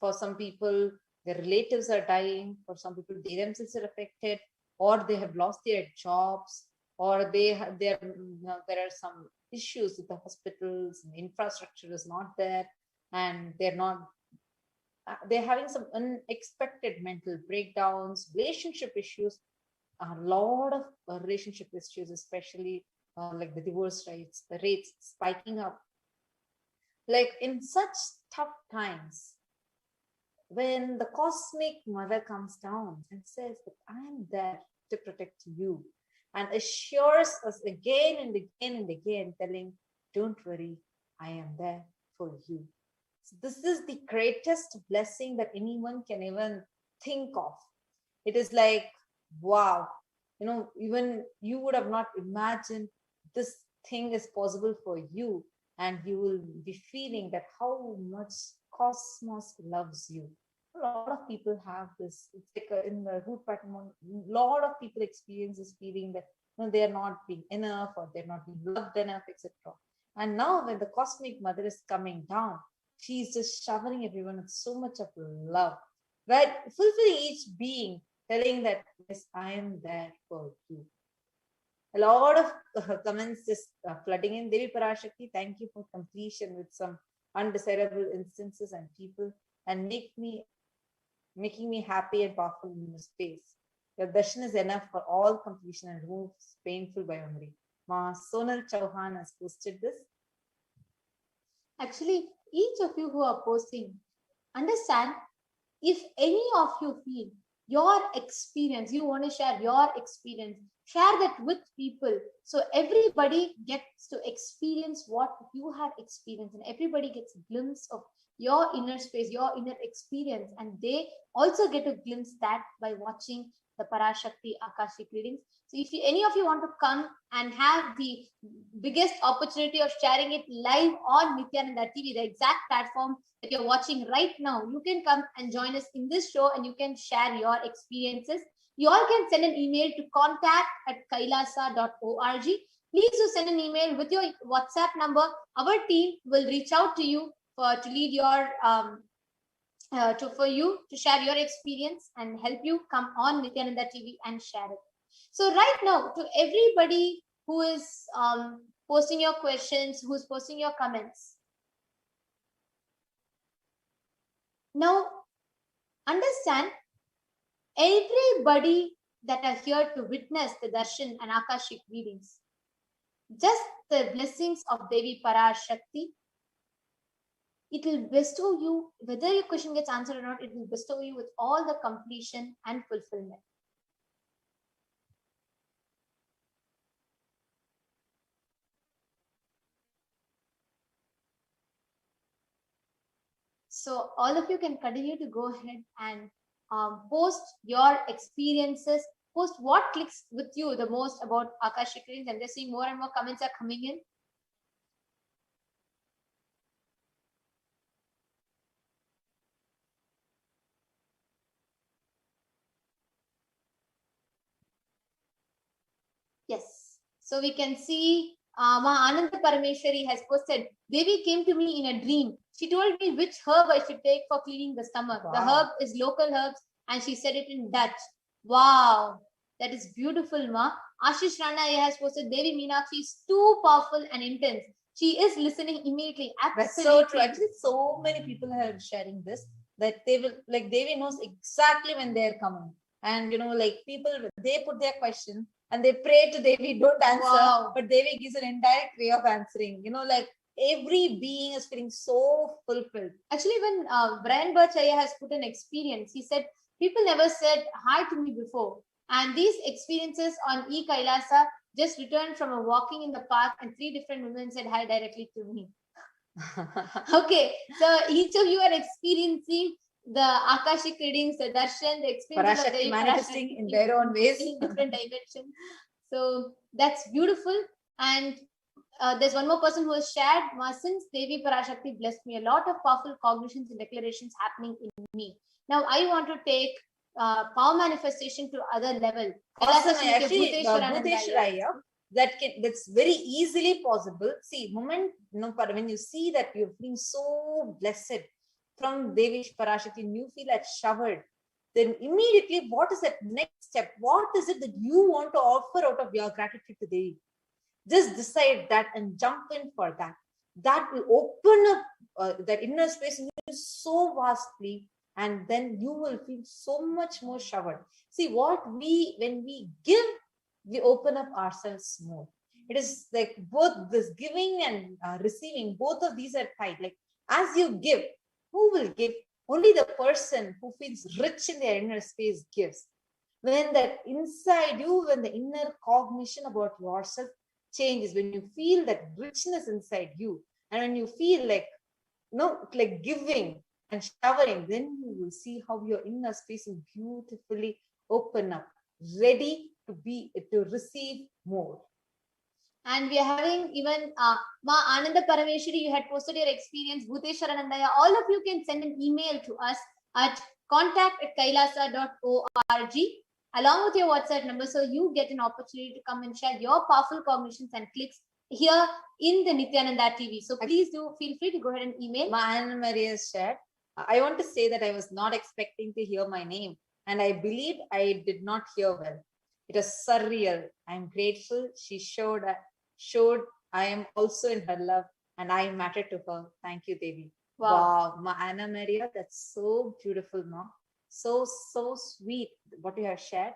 For some people, their relatives are dying. For some people, they themselves are affected, or they have lost their jobs, or there are some issues with the hospitals, and the infrastructure is not there, and they're having some unexpected mental breakdowns, relationship issues, a lot of relationship issues, especially like the divorce rates spiking up. Like in such tough times, when the cosmic mother comes down and says that I am there to protect you, and assures us again and again and again, telling, don't worry, I am there for you. So this is the greatest blessing that anyone can even think of. It is like, wow, even you would have not imagined this thing is possible for you, and you will be feeling that how much cosmos loves you. A lot of people have this. It's like in the root pattern, a lot of people experience this feeling that they are not being enough, or they're not being loved enough, etc. And now when the cosmic mother is coming down, she's just showering everyone with so much of love, right? Fulfilling each being, telling that, yes, I am there for you. A lot of comments just flooding in. Devi Parashakti, thank you for completion with some undesirable instances and people, and making me happy and powerful in this space. Your darshan is enough for all completion and removes painful by memory. Ma Sonal Chauhan has posted this. Actually, each of you who are posting, understand, if any of you feel your experience, you want to share your experience, share that with people. So everybody gets to experience what you have experienced, and everybody gets a glimpse of your inner space, your inner experience, and they also get a glimpse that by watching the Parashakti Akashik readings. So if any of you want to come and have the biggest opportunity of sharing it live on Nithyananda TV, the exact platform that you're watching right now, you can come and join us in this show, and you can share your experiences. You all can send an email to contact@kailasa.org. Please do send an email with your WhatsApp number. Our team will reach out to you to lead your for you to share your experience and help you come on Nithyananda TV and share it. So right now, to everybody who is posting your questions, who's posting your comments, now understand, everybody that are here to witness the darshan and Akashik readings, just the blessings of Devi Parashakti, it will bestow you, whether your question gets answered or not, it will bestow you with all the completion and fulfillment. So all of you can continue to go ahead and post your experiences, post what clicks with you the most about Akashik readings. I'm just seeing more and more comments are coming in. Yes. So we can see Ma Ananda Parameshwari has posted, Devi came to me in a dream. She told me which herb I should take for cleaning the stomach. Wow. The herb is local herbs, and she said it in Dutch. Wow. That is beautiful, Ma. Ashish Rana has posted, Devi Meenakshi is too powerful and intense. She is listening immediately. Absolutely. That's so true. Actually, so many people are sharing this, that they will, like, Devi knows exactly when they're coming. And, like, people, they put their question and they pray to Devi, don't answer. Wow. But Devi gives an indirect way of answering. Like, every being is feeling so fulfilled. Actually, when Brian Burchaya has put an experience, he said, people never said hi to me before. And these experiences on Kailasa, just returned from a walking in the park, and 3 different women said hi directly to me. Okay, so each of you are experiencing the Akashik readings, the darshan, the experience of the manifesting in their own ways, in different dimensions. So that's beautiful. And there's one more person who has shared, since Devi Parashakti blessed me, a lot of powerful cognitions and declarations happening in me. Now I want to take power manifestation to other level. Awesome. Actually, that's very easily possible. See, when you see that you're feeling so blessed from Devi Parashakti, you feel like showered, then immediately, what is that next step? What is it that you want to offer out of your gratitude to Devi? Just decide that and jump in for that. That will open up that inner space in you so vastly, and then you will feel so much more showered. See, when we give, we open up ourselves more. It is like both this giving and receiving, both of these are tied. Like as you give, who will give? Only the person who feels rich in their inner space gives. When that inside you, when the inner cognition about yourself changes, when you feel that richness inside you, and when you feel like, like giving and showering, then you will see how your inner space will beautifully open up, ready to receive more. And we are having even Ma Ananda Parameshwari, you had posted your experience, Bhuteswaranandaya. All of you can send an email to us at contact@kailasa.org along with your WhatsApp number, so you get an opportunity to come and share your powerful cognitions and clicks here in the Nithyananda TV. So please do feel free to go ahead and email. Ma Anna Maria shared, I want to say that I was not expecting to hear my name, and I believed I did not hear well. It was surreal. I'm grateful. She showed I am also in her love and I matter to her. Thank you, Devi. Wow. Ma Anna Maria, that's so beautiful, Ma. So sweet what you have shared.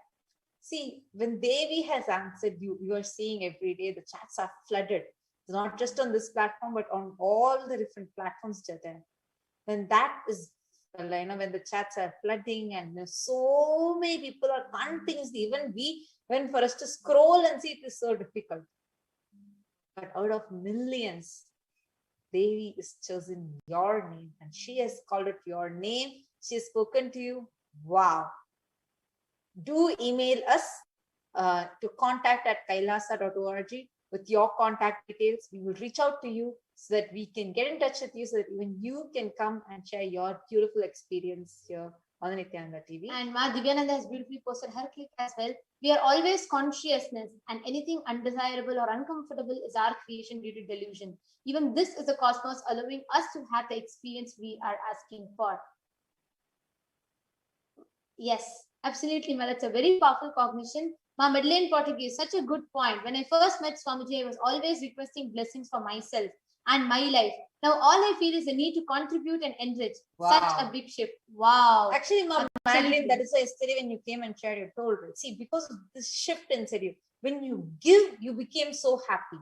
See, when Devi has answered you, you are seeing every day the chats are flooded. It's not just on this platform, but on all the different platforms that are there. When that is, when the chats are flooding and so many people are continuously, even when for us to scroll and see, it is so difficult. But out of millions, Devi is chosen your name and she has called it your name. She has spoken to you. Wow. Do email us to contact@kailasa.org with your contact details. We will reach out to you so that we can get in touch with you, so that even you can come and share your beautiful experience here on the Nithyananda TV. And Ma Divyananda has beautifully posted her click as well. We are always consciousness, and anything undesirable or uncomfortable is our creation due to delusion. Even this is the cosmos allowing us to have the experience we are asking for. Yes, absolutely, Ma. That's a very powerful cognition. Ma Madeleine Portuguese, such a good point. When I first met Swamiji, I was always requesting blessings for myself and my life. Now all I feel is the need to contribute and enrich. Wow. Such a big shift. Wow. Actually, Ma Madeline, that is why yesterday when you came and shared, you told me, see, because of this shift inside you, when you give, you became so happy.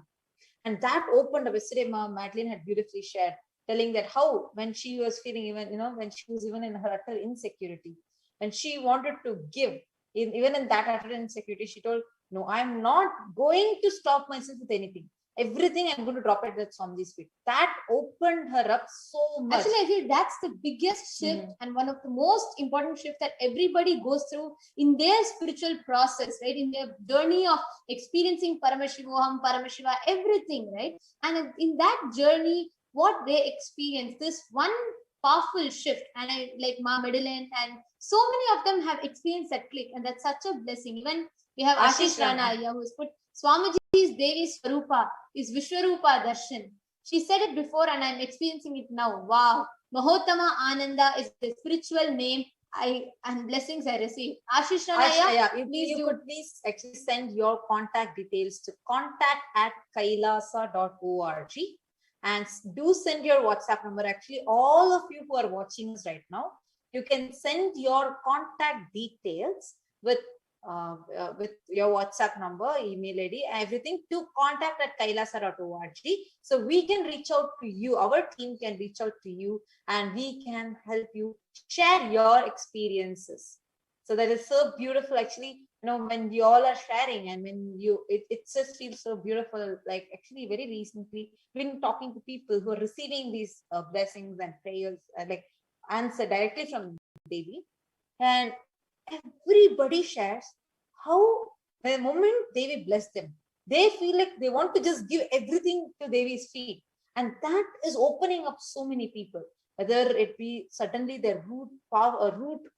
And that opened up. Yesterday, Ma Madeline had beautifully shared, telling that how, when she was feeling even, when she was even in her utter insecurity, when she wanted to give, even in that utter insecurity, she told, no, I'm not going to stop myself with anything. Everything I'm going to drop it at Swamiji's feet. That opened her up so much. Actually, I feel that's the biggest shift and one of the most important shifts that everybody goes through in their spiritual process, right? In their journey of experiencing Paramashivoham, Paramashiva, everything, right? And in that journey, what they experience, this one powerful shift, and I like Ma Madeleine, and so many of them have experienced that click, and that's such a blessing. Even we have Ashish Rana who has put Swamiji's Devi Swarupa is Vishwarupa Darshan. She said it before and I'm experiencing it now. Wow. Mahottama Ananda is the spiritual name and blessings I receive. Ashish Ranaya, if you could please actually send your contact details to contact@kailasa.org and do send your WhatsApp number. Actually, all of you who are watching us right now, you can send your contact details with your WhatsApp number, email ID, everything to contact@kailasa.org. So we can reach out to you, our team can reach out to you, and we can help you share your experiences. So that is so beautiful, actually, when you all are sharing and when it just feels so beautiful. Like actually very recently, been talking to people who are receiving these blessings and prayers, like answer directly from Devi, and everybody shares how the moment Devi blessed them, they feel like they want to just give everything to Devi's feet. And that is opening up so many people, whether it be suddenly their root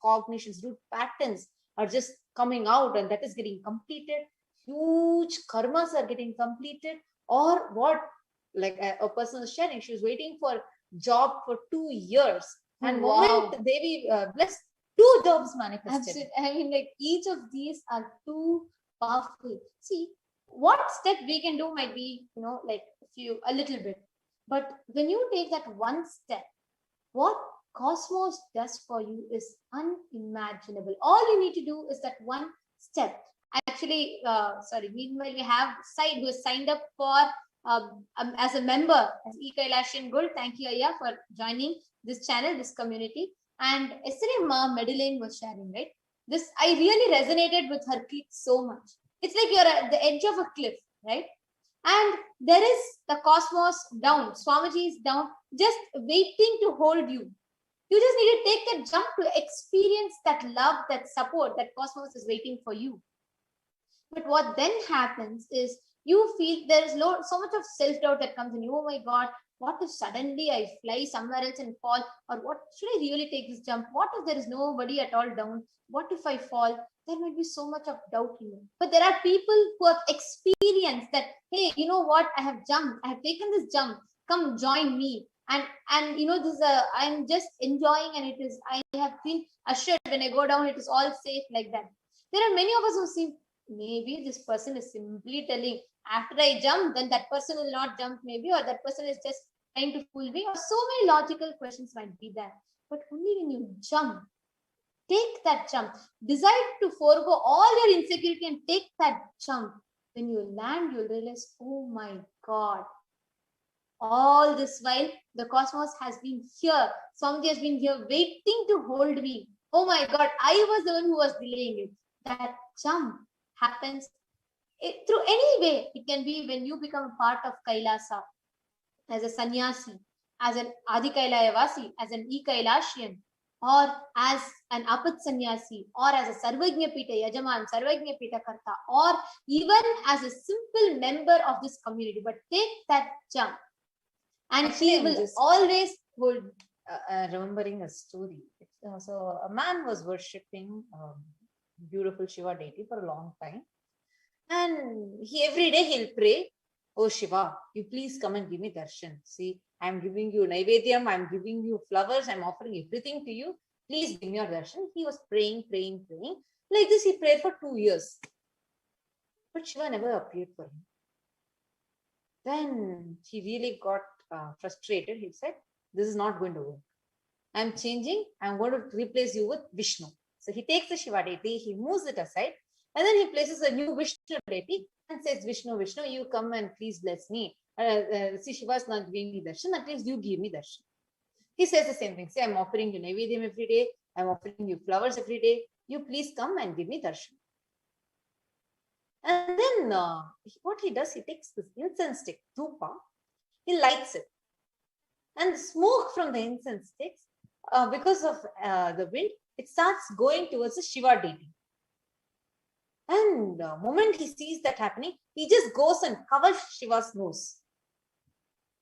cognitions, root patterns are just coming out and that is getting completed. Huge karmas are getting completed, or what, like a person is sharing, she was waiting for job for 2 years. And moment Devi blessed, 2 jobs manifested. Absolutely. I mean, like each of these are too powerful. See, what step we can do might be, like a little bit. But when you take that one step, what Cosmos does for you is unimaginable. All you need to do is that one step. Actually, sorry, meanwhile, we have Said who has signed up for as a member, as E-Kailashian Gold. Thank you, Aya, for joining this channel, this community. And yesterday, Ma Madeleine was sharing, right? This, I really resonated with her clip so much. It's like you're at the edge of a cliff, right? And there is the cosmos down. Swamiji is down, just waiting to hold you. You just need to take that jump to experience that love, that support, that cosmos is waiting for you. But what then happens is you feel there is so much of self-doubt that comes in you. Oh my God, what if suddenly I fly somewhere else and fall? Or what, should I really take this jump? What if there is nobody at all down? What if I fall? There might be so much of doubt in you. But there are people who have experienced that, hey, you know what? I have jumped. I have taken this jump. Come join me. And you know, this I'm just enjoying, and it is, I have been assured when I go down, it is all safe like that. There are many of us who seem, maybe this person is simply telling, after I jump, then that person will not jump, maybe, or that person is just trying to fool me, or so many logical questions might be there. But only when you jump, take that jump, decide to forego all your insecurity and take that jump. When you land, you'll realize, oh my God, all this while the cosmos has been here. Swamiji has been here waiting to hold me. Oh my God, I was the one who was delaying it. That jump happens through any way. It can be when you become a part of Kailasa, as a sannyasi, as an Adi Kailayavasi, as an E-Kailashian, or as an Apat sannyasi, or as a Sarvajna Pita Yajaman, Sarvajna Pita Karta, or even as a simple member of this community. But take that jump, and he will always hold. Remembering a story. So a man was worshipping beautiful Shiva deity for a long time, and every day he'll pray, oh Shiva, you please come and give me darshan. See, I'm giving you naivedyam, I'm giving you flowers, I'm offering everything to you. Please give me your darshan. He was praying. Like this, he prayed for 2 years. But Shiva never appeared for him. Then he really got frustrated. He said, this is not going to work. I'm changing. I'm going to replace you with Vishnu. So he takes the Shiva deity, he moves it aside, and then he places a new Vishnu deity and says, Vishnu, you come and please bless me. See, Shiva is not giving me darshan, at least you give me darshan. He says the same thing. Say, I'm offering you naivedyam every day. I'm offering you flowers every day. You please come and give me darshan. And then what he does, he takes this incense stick, dhupa, he lights it. And the smoke from the incense sticks, because of the wind, it starts going towards the Shiva deity. And the moment he sees that happening, he just goes and covers Shiva's nose.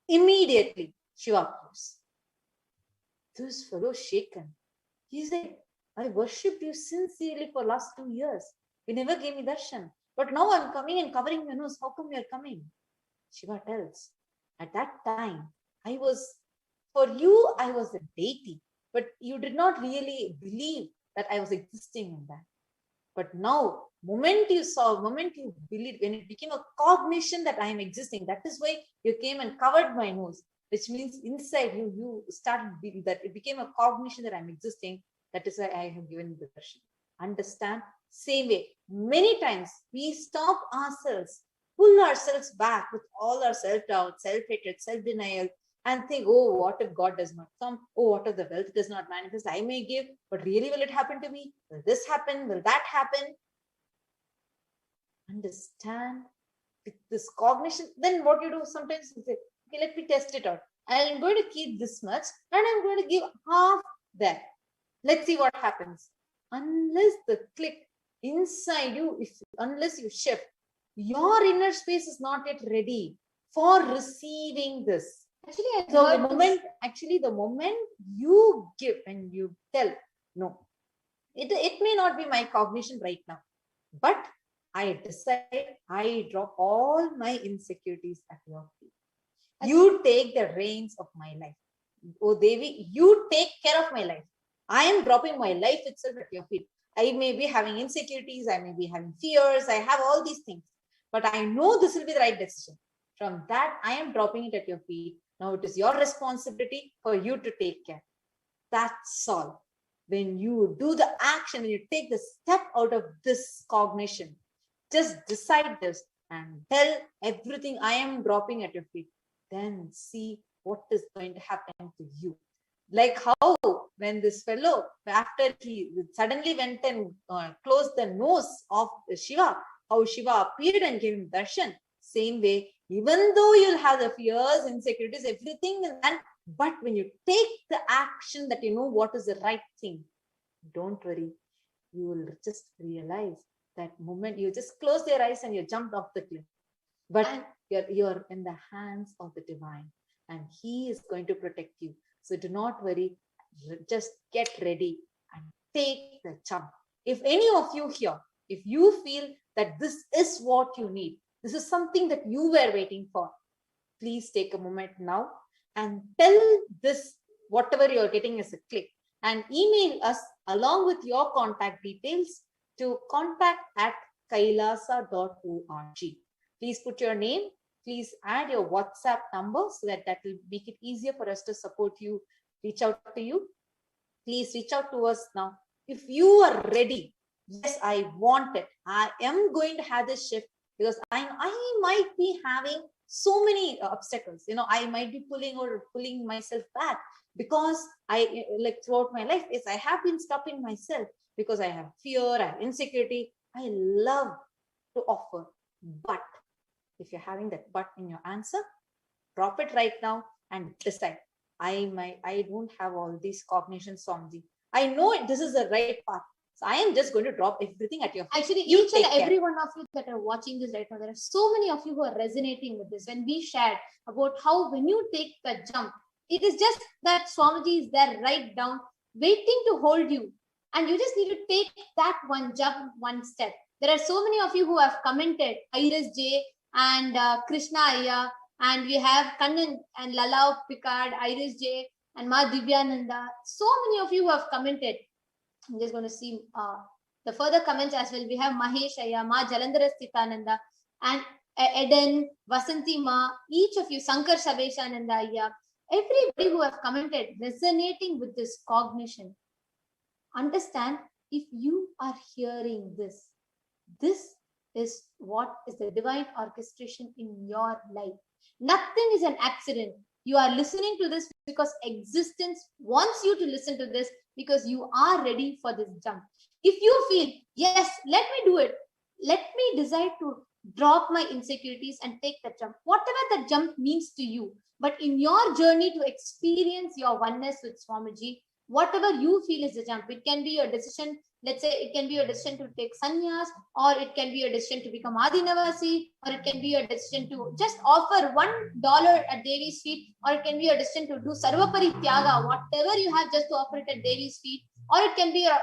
Immediately, Shiva appears. This fellow shaken. He said, I worshipped you sincerely for last 2 years. You never gave me darshan. But now I'm coming and covering your nose. How come you're coming? Shiva tells, at that time, for you, I was a deity. But you did not really believe that I was existing in that. But now, moment you believed, when it became a cognition that I am existing, that is why you came and covered my nose, which means inside you started believing that it became a cognition that I'm existing. That is why I have given the darshan. Understand? Same way, many times we stop ourselves, pull ourselves back with all our self-doubt, self-hatred, self-denial, and think, oh, what if God does not come? Oh, what if the wealth does not manifest? I may give, but really will it happen to me? Will this happen? Will that happen? Understand this cognition. Then what you do sometimes, you say, okay, let me test it out. I'm going to keep this much and I'm going to give half that. Let's see what happens. Unless the click inside you, unless you shift, your inner space is not yet ready for receiving this. Actually, the moment you give and you tell, no, it may not be my cognition right now, but I decide, I drop all my insecurities at your feet. You take the reins of my life. Oh Devi, you take care of my life. I am dropping my life itself at your feet. I may be having insecurities, I may be having fears, I have all these things, but I know this will be the right decision. From that, I am dropping it at your feet. Now it is your responsibility for you to take care. That's all. When you do the action, when you take the step out of this cognition, Just decide this and tell everything I am dropping at your feet. Then see what is going to happen to you. Like how when this fellow, after he suddenly went and closed the nose of Shiva, how Shiva appeared and gave him darshan. Same way, even though you'll have the fears, insecurities, everything, but when you take the action that you know what is the right thing, don't worry, you will just realize that moment you just close your eyes and you jumped off the cliff. But you're in the hands of the divine and he is going to protect you. So do not worry, just get ready and take the jump. If any of you here, if you feel that this is what you need, this is something that you were waiting for, please take a moment now and tell this, whatever you're getting as a click, and email us along with your contact details to contact@kailasa.org. Please put your name. Please add your WhatsApp number so that will make it easier for us to support you, reach out to you. Please reach out to us now. If you are ready, yes, I want it. I am going to have this shift because I might be having so many obstacles. I might be pulling myself back because throughout my life, I have been stopping myself because I have fear, I have insecurity. I love to offer, but if you're having that but in your answer, drop it right now and decide. I don't have all these cognitions, Swamiji. I know this is the right path. So I am just going to drop everything at your feet. Actually, each and every one of you that are watching this right now, there are so many of you who are resonating with this. When we shared about how when you take the jump, it is just that Swamiji is there right down, waiting to hold you. And you just need to take that one jump, one step. There are so many of you who have commented, Iris J and Krishna Aya, and we have Kannan and Lala Picard, Iris J and Ma Divyananda. So many of you who have commented. I'm just going to see the further comments as well. We have Mahesh Aya, Ma Jalandhara Sthitananda, and Eden, Vasanti Ma, each of you, Sankar Sabeshananda Aya, everybody who have commented, resonating with this cognition. Understand, if you are hearing this, this is what is the divine orchestration in your life. Nothing is an accident. You are listening to this because existence wants you to listen to this because you are ready for this jump. If you feel, yes, let me do it. Let me decide to drop my insecurities and take that jump. Whatever that jump means to you. But in your journey to experience your oneness with Swamiji, whatever you feel is the jump. It can be your decision. Let's say it can be your decision to take sannyas, or it can be your decision to become Adinavasi, or it can be your decision to just offer $1 at Devi's feet, or it can be your decision to do Sarvapari Tyaga, whatever you have, just to offer it at Devi's feet, or it can be your,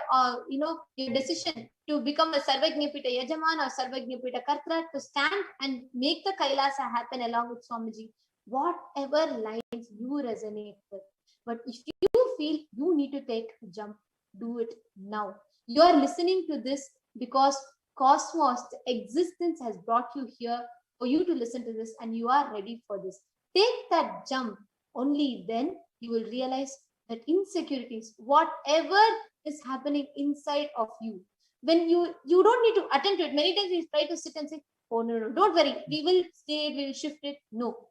your decision to become a Sarvajñapita Yajaman or Sarvajñapita Kartra, to stand and make the Kailasa happen along with Swamiji. Whatever lines you resonate with. But if you feel you need to take a jump, do it now. You are listening to this because cosmos, the existence has brought you here for you to listen to this, and you are ready for this. Take that jump. Only then you will realize that insecurities, whatever is happening inside of you, when you don't need to attend to it. Many times we try to sit and say, oh no, don't worry, we will stay it, we will shift it. No,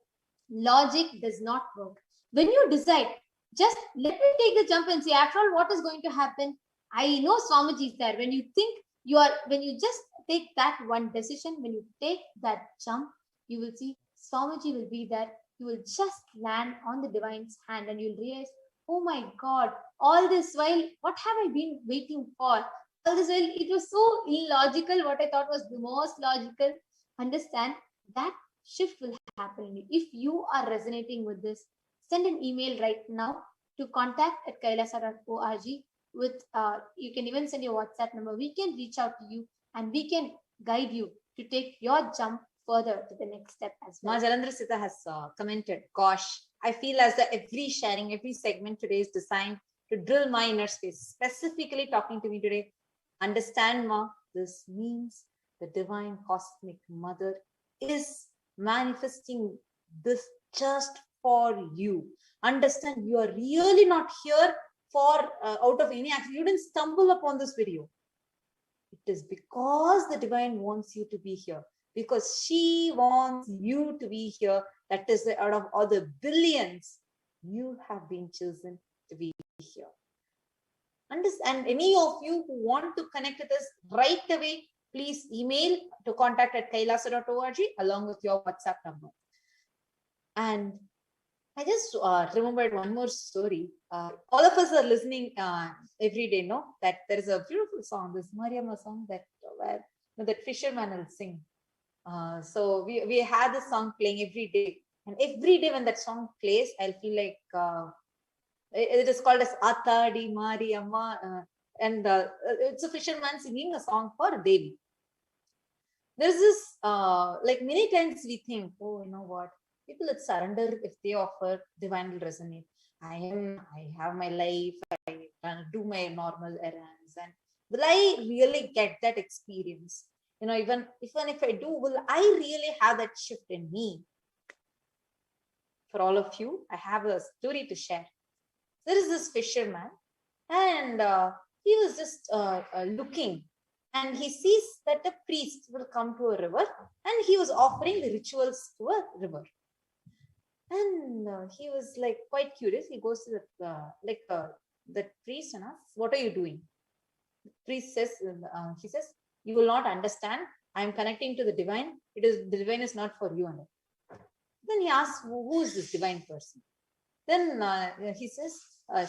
logic does not work. When you decide, just let me take the jump and say, after all, what is going to happen? I know Swamiji is there. When you think when you just take that one decision, when you take that jump, you will see Swamiji will be there. You will just land on the divine's hand and you'll realize, oh my God, all this while, what have I been waiting for? All this while, it was so illogical. What I thought was the most logical. Understand that shift will happen. If you are resonating with this, send an email right now to contact@kailasa.org. With you can even send your WhatsApp number. We can reach out to you and we can guide you to take your jump further to the next step as well. Ma Jalandhara Sita has commented, gosh, I feel as that every sharing, every segment today is designed to drill my inner space, specifically talking to me today. Understand, Ma, this means the divine cosmic mother is manifesting this just for you. Understand, you are really not here for out of any accident. You didn't stumble upon this video. It is because the divine wants you to be here, because she wants you to be here. That is the, out of all the billions, you have been chosen to be here. And any of you who want to connect with us right away, please email to contact@kailasa.org along with your WhatsApp number. And I just remembered one more story. All of us are listening every day, know that there is a beautiful song, this Mariamma song that where that fisherman will sing. So we had this song playing every day, and every day when that song plays, I'll feel like it is called as Atadi Mariamma, and it's a fisherman singing a song for Devi. There's this like many times we think, oh, you know what? People that surrender, if they offer, divine will resonate. I have my life, I do my normal errands, and will I really get that experience? You know, even if I do, will I really have that shift in me? For all of you, I have a story to share. There is this fisherman, and he was just looking, and he sees that a priest will come to a river, and he was offering the rituals to a river. And he was like quite curious. He goes to the priest and asks, "What are you doing?" The priest says, he says, "You will not understand. I am connecting to the divine. The divine is not for you." And then he asks, "Who is this divine person?" Then he says,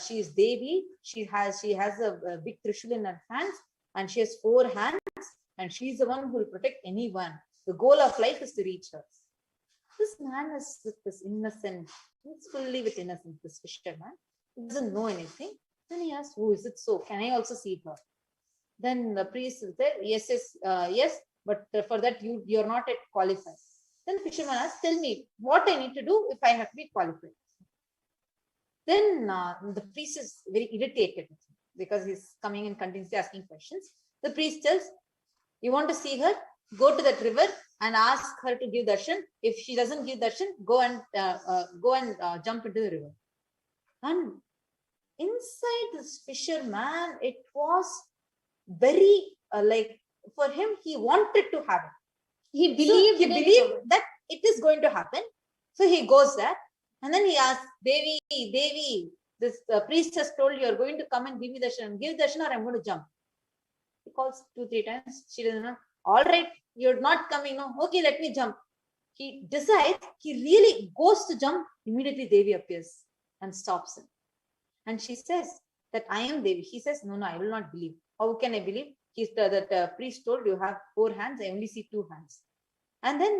"She is Devi. She has a big trishul in her hands, and she has 4 hands, and she is the one who will protect anyone. The goal of life is to reach her." This man is with this innocent, he's fully with innocence, this fisherman. He doesn't know anything. Then he asks, "Oh, is it so? Can I also see her?" Then the priest is there. Yes, but for that you're not yet qualified. Then the fisherman asks, "Tell me what I need to do if I have to be qualified." Then the priest is very irritated because he's coming and continuously asking questions. The priest tells, "You want to see her? Go to that river and ask her to give darshan. If she doesn't give darshan, go and jump into the river." And inside this fisherman, it was very like for him, he wanted to have it. He believed that it is going to happen. So he goes there, and then he asks, Devi, this priest has told you are going to come and give me darshan. Give darshan or I'm going to jump." He calls 2-3 times. She doesn't know. "All right, you're not coming now. Okay, let me jump." He decides, he really goes to jump. Immediately Devi appears and stops him. And she says that, "I am Devi." He says, no, I will not believe. "How can I believe? That priest told you have 4 hands. I only see 2 hands. And then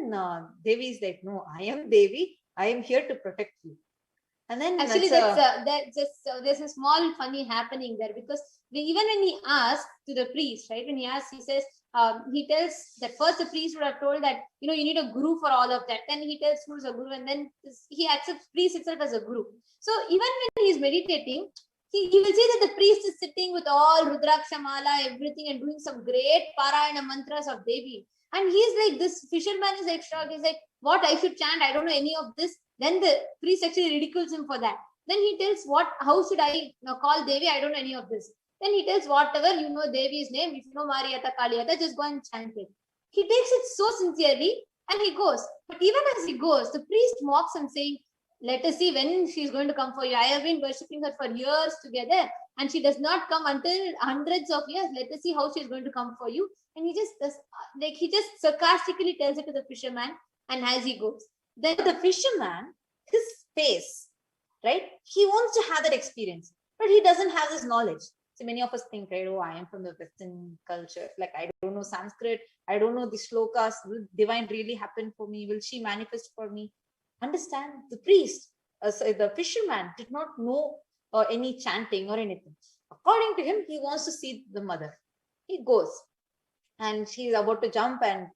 Devi is like, "No, I am Devi. I am here to protect you." And then actually there's a small funny happening there, because even when he asked to the priest, right, when he asks, he says, he tells that first the priest would have told that, you need a guru for all of that. Then he tells who's a guru, and then he accepts priest itself as a guru. So even when he's meditating, he will see that the priest is sitting with all Rudraksha Mala, everything, and doing some great Parayana mantras of Devi. And he's like, this fisherman is like shocked. He's like, "What, I should chant? I don't know any of this." Then the priest actually ridicules him for that. Then he tells, how should I call Devi? I don't know any of this. Then he tells, whatever, Devi's name, if you know Mariata, Kaliyata, just go and chant it. He takes it so sincerely and he goes. But even as he goes, the priest mocks him, saying, "Let us see when she's going to come for you. I have been worshipping her for years together, and she does not come until hundreds of years. Let us see how she's going to come for you." And he just sarcastically tells it to the fisherman, and as he goes. Then the fisherman, his face, right? He wants to have that experience, but he doesn't have this knowledge. So many of us think, right, "Oh, I am from the Western culture. Like, I don't know Sanskrit. I don't know the shlokas. Will divine really happen for me? Will she manifest for me?" Understand, the priest, the fisherman did not know any chanting or anything. According to him, he wants to see the mother. He goes, and she's about to jump, and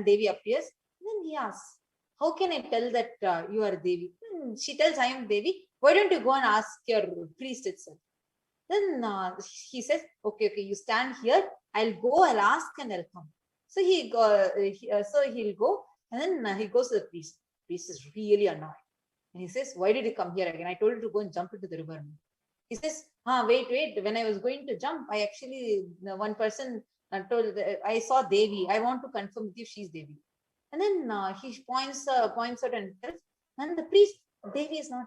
Devi appears. Then he asks, "How can I tell that you are Devi?" She tells, "I am Devi. Why don't you go and ask your priest itself?" Then he says, okay, you stand here. I'll ask, and I'll come. So he'll go, and then he goes to the priest. The priest is really annoyed. And he says, "Why did you come here again? I told you to go and jump into the river." He says, wait. When I was going to jump, one person told, I saw Devi. I want to confirm with you she's Devi. And then he points out and tells, and the priest, Devi is not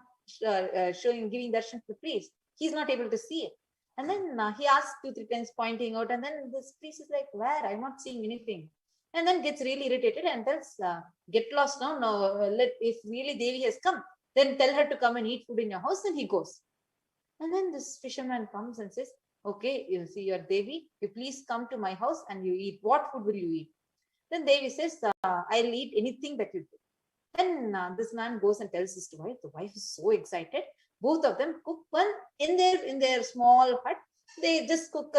giving darshan to the priest. He's not able to see it. And then he asks 2-3 times, pointing out, and then this priest is like, where? I'm not seeing anything. And then gets really irritated and tells, get lost now. If really Devi has come, then tell her to come and eat food in your house. And he goes. And then this fisherman comes and says, okay, you see your Devi, you please come to my house and you eat. What food will you eat? Then Devi says, I'll eat anything that you do. Then this man goes and tells his wife. The wife is so excited. Both of them cook one in their small hut. They just cook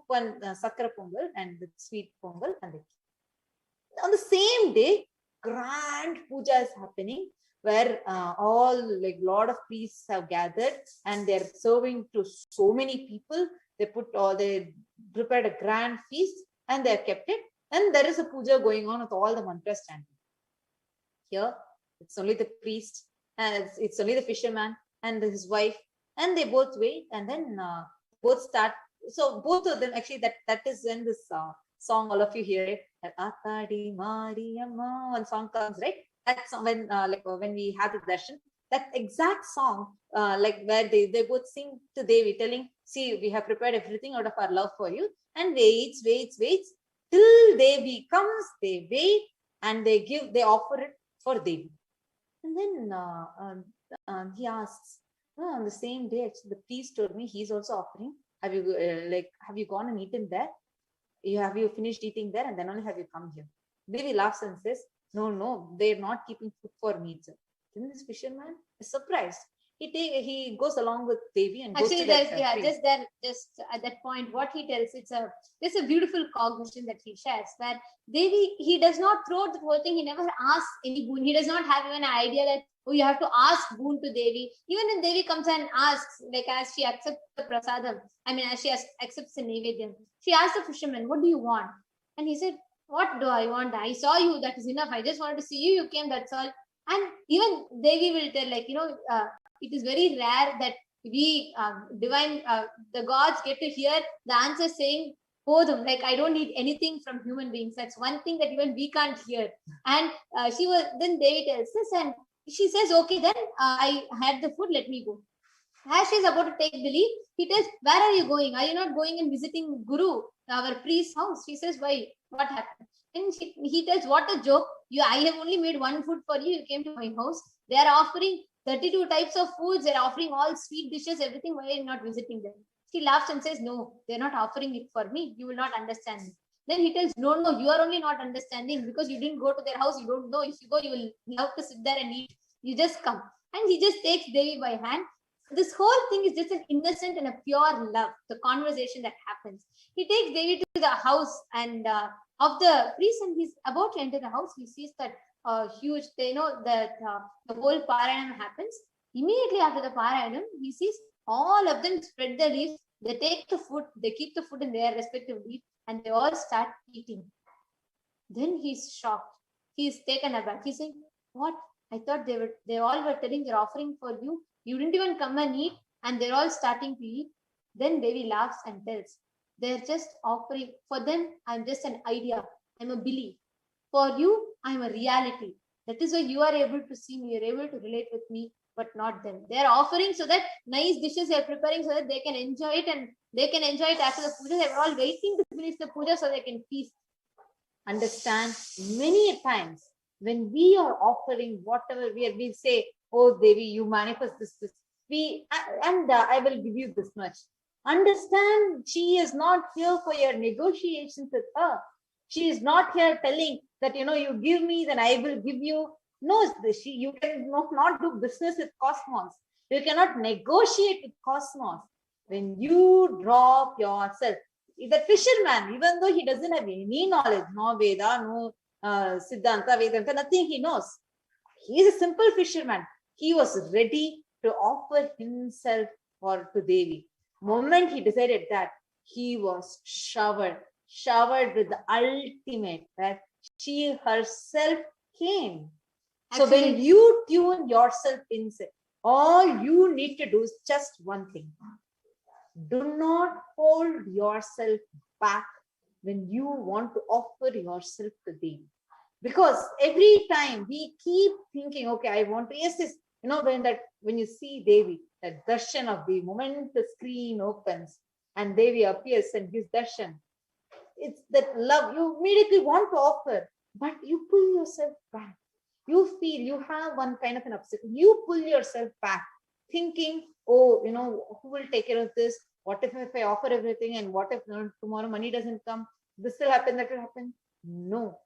one sakra pongal and the sweet pongal, and they keep. On the same day, grand puja is happening, where all like lot of priests have gathered and they're serving to so many people. They prepared a grand feast and they have kept it. And there is a puja going on with all the mantras chanting. Here, it's only the priest and it's only the fisherman and his wife, and they both wait, and then both start. So both of them, actually, that is when this song, all of you hear it. Akadi Mariamma, one song comes, right? That song, when we have the darshan, that exact song, where they both sing to Devi, telling, see, we have prepared everything out of our love for you, and waits till Devi comes. They wait and they offer it for Devi. And then he asks, on the same day, actually, the priest told me he's also offering. Have you gone and eaten there? Have you finished eating there, and then only have you come here? Devi laughs and says, no, they're not keeping food for me. Then this fisherman is surprised. He goes along with Devi and actually goes to just at that point, what he tells, there's a beautiful cognition that he shares, where Devi, he does not throw the whole thing. He never asks any boon. He does not have even an idea that, oh, you have to ask boon to Devi. Even when Devi comes and asks, like as she accepts the prasadam, as she accepts the nevedyam, she asks the fisherman, what do you want? And he said, what do I want? I saw you, that is enough. I just wanted to see you, you came, that's all. And even Devi will tell, it is very rare that we the gods get to hear the answer saying, Podum, like I don't need anything from human beings. That's one thing that even we can't hear. And then Devi tells this, and she says, okay, then I had the food, let me go. As she's about to take the leave, he tells, where are you going? Are you not going and visiting Guru, our priest's house? She says, why? What happened? And he tells, what a joke. I have only made one food for you. You came to my house. They are offering 32 types of foods. They're offering all sweet dishes, everything. Why are you not visiting them? She laughs and says, no, they're not offering it for me. You will not understand me. Then he tells, no, you are only not understanding because you didn't go to their house. You don't know. If you go, you will love to sit there and eat. You just come. And he just takes Devi by hand. This whole thing is just an innocent and a pure love, the conversation that happens. He takes Devi to the house and of the priest, and he's about to enter the house. He sees that huge, the whole Parayanam happens. Immediately after the Parayanam, he sees all of them spread their leaves. They take the food, they keep the food in their respective leaves, and they all start eating. Then he's shocked. He's taken aback. He's saying, what? I thought they all were telling they're offering for you. You didn't even come and eat, and they're all starting to eat. Then Devi laughs and tells, they're just offering. For them, I'm just an idea. I'm a belief. For you, I'm a reality. That is why you are able to see me. You're able to relate with me, but not them. They're offering so that nice dishes they're preparing so that they can enjoy it, and they can enjoy it after the puja. They're all waiting to finish the puja so they can feast. Understand, many times when we are offering whatever we say, oh Devi, you manifest this, I will give you this much. Understand, she is not here for your negotiations with her. She is not here telling that, you give me, then I will give you. No, you cannot do business with cosmos. You cannot negotiate with cosmos. When you drop yourself, the fisherman, even though he doesn't have any knowledge, no Veda, no Siddhanta, Vedanta, nothing he knows. He is a simple fisherman. He was ready to offer himself to Devi. Moment he decided that, he was showered with the ultimate, that she herself came. So when you tune yourself inside, all you need to do is just one thing. Do not hold yourself back when you want to offer yourself to Devi. Because every time we keep thinking, okay, I want to, yes, when you see Devi, that darshan of the moment the screen opens and Devi appears and gives darshan, it's that love you immediately want to offer, but you pull yourself back. You feel you have one kind of an obstacle. You pull yourself back, thinking, oh, who will take care of this? What if I offer everything, and what if tomorrow money doesn't come? This will happen, that will happen. No.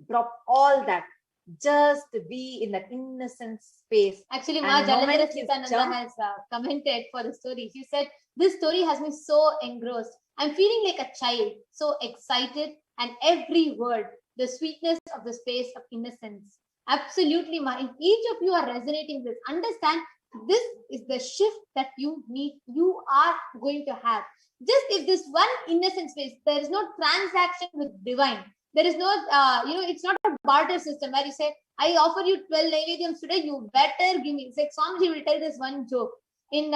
Drop all that. Just be in that innocent space. Actually, And Ma the moment Jalandhara you Chitananda jump- has commented for the story. She said, this story has me so engrossed. I'm feeling like a child, so excited, and every word, the sweetness of the space of innocence. Absolutely, Ma. If each of you are resonating with, understand this is the shift that you are going to have. Just if this one innocent space, there is no transaction with divine. There is no, it's not a barter system where you say, I offer you 12 Naivedyams today, you better give me. It's like Swamiji will tell this one joke. In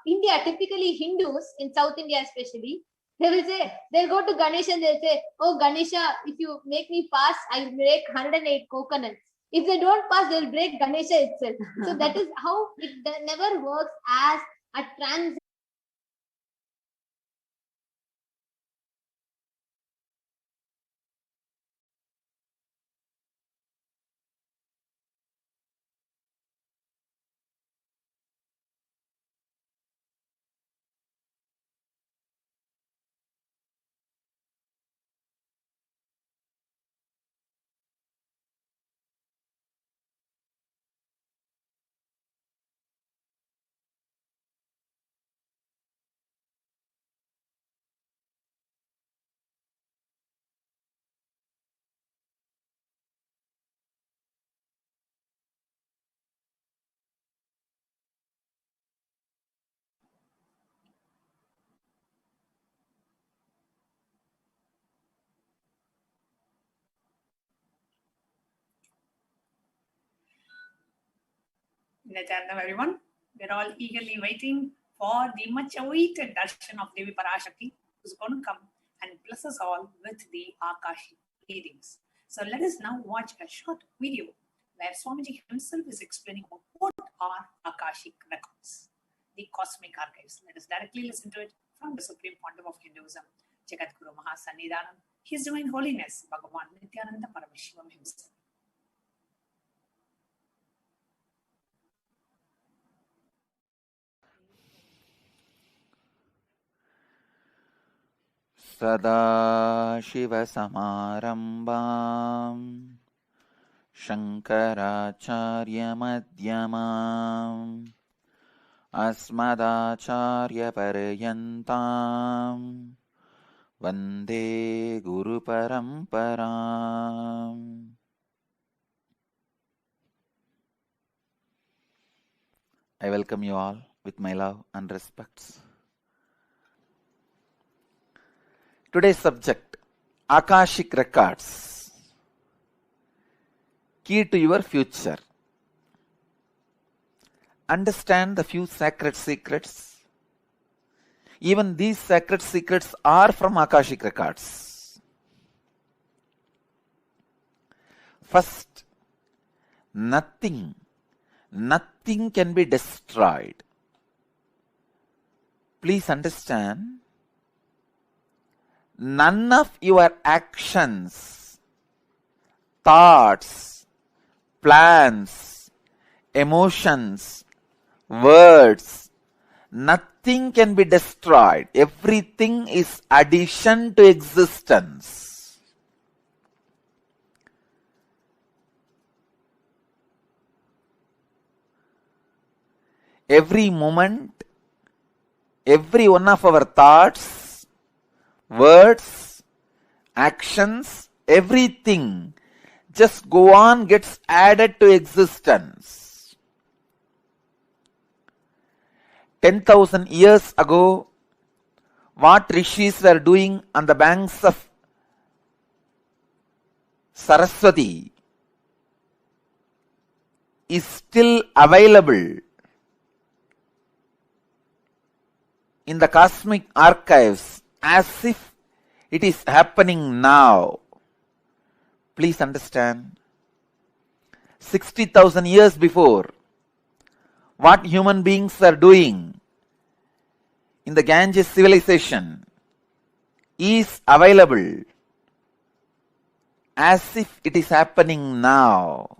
India, typically Hindus, in South India especially, they will say, they'll go to Ganesha and they'll say, oh Ganesha, if you make me pass, I'll break 108 coconuts. If they don't pass, they'll break Ganesha itself. So that is how it never works as a transaction. Nithyanandam, everyone. We're all eagerly waiting for the much awaited darshan of Devi Parashakti, who's going to come and bless us all with the Akashik readings. So let us now watch a short video where Swamiji himself is explaining about what are Akashik records, the cosmic archives. Let us directly listen to it from the Supreme Pontiff of Hinduism, Jagadguru Mahasannidhanam, His Divine Holiness, Bhagavan Nithyananda Paramashivam himself. सदाशिवसमारम्भाम् शङ्कराचार्यमध्यमाम् अस्मदाचार्यपर्यन्ताम् वन्दे गुरुपरम्पराम्. I welcome you all with my love and respects. Today's subject, Akashik records, key to your future. Understand the few sacred secrets. Even these sacred secrets are from Akashik records. First, nothing can be destroyed. Please understand, none of your actions, thoughts, plans, emotions, words, nothing can be destroyed. Everything is addition to existence. Every moment, every one of our thoughts, words, actions, everything just go on, gets added to existence. 10,000 years ago, what rishis were doing on the banks of Saraswati is still available in the cosmic archives as if It is happening now. Please understand. 60,000 years before, what human beings are doing in the Ganges civilization is available as if it is happening now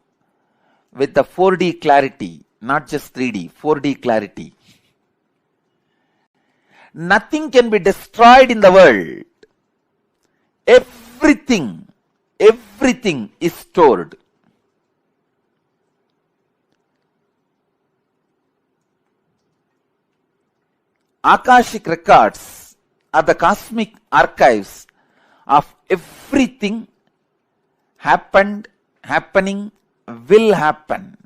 with the 4D clarity, not just 3D, 4D clarity. Nothing can be destroyed in the world. Everything is stored. Akashik records are the cosmic archives of everything happened, happening, will happen.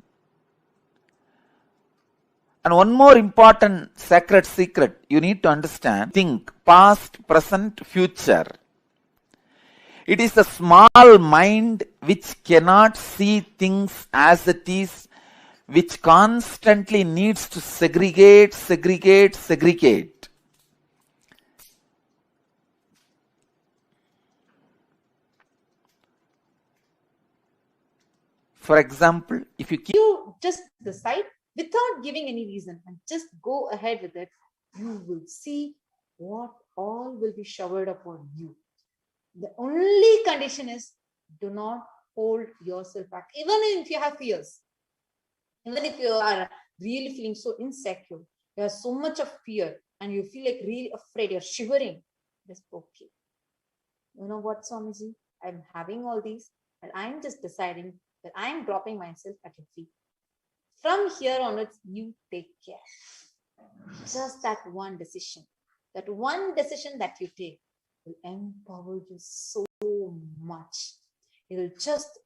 And one more important sacred secret you need to understand: think past, present, future. It is the small mind which cannot see things as it is, which constantly needs to segregate. For example, if you just decide without giving any reason and just go ahead with it, you will see what all will be showered upon you. The only condition is do not hold yourself back, even if you have fears, even if you are really feeling so insecure, you have so much of fear and you feel like really afraid, you're shivering. That's okay. You know what, Swamiji? I'm having all these, and I'm just deciding that I'm dropping myself at your feet. From here onwards, you take care. Just that one decision that you take will empower you so much. It will just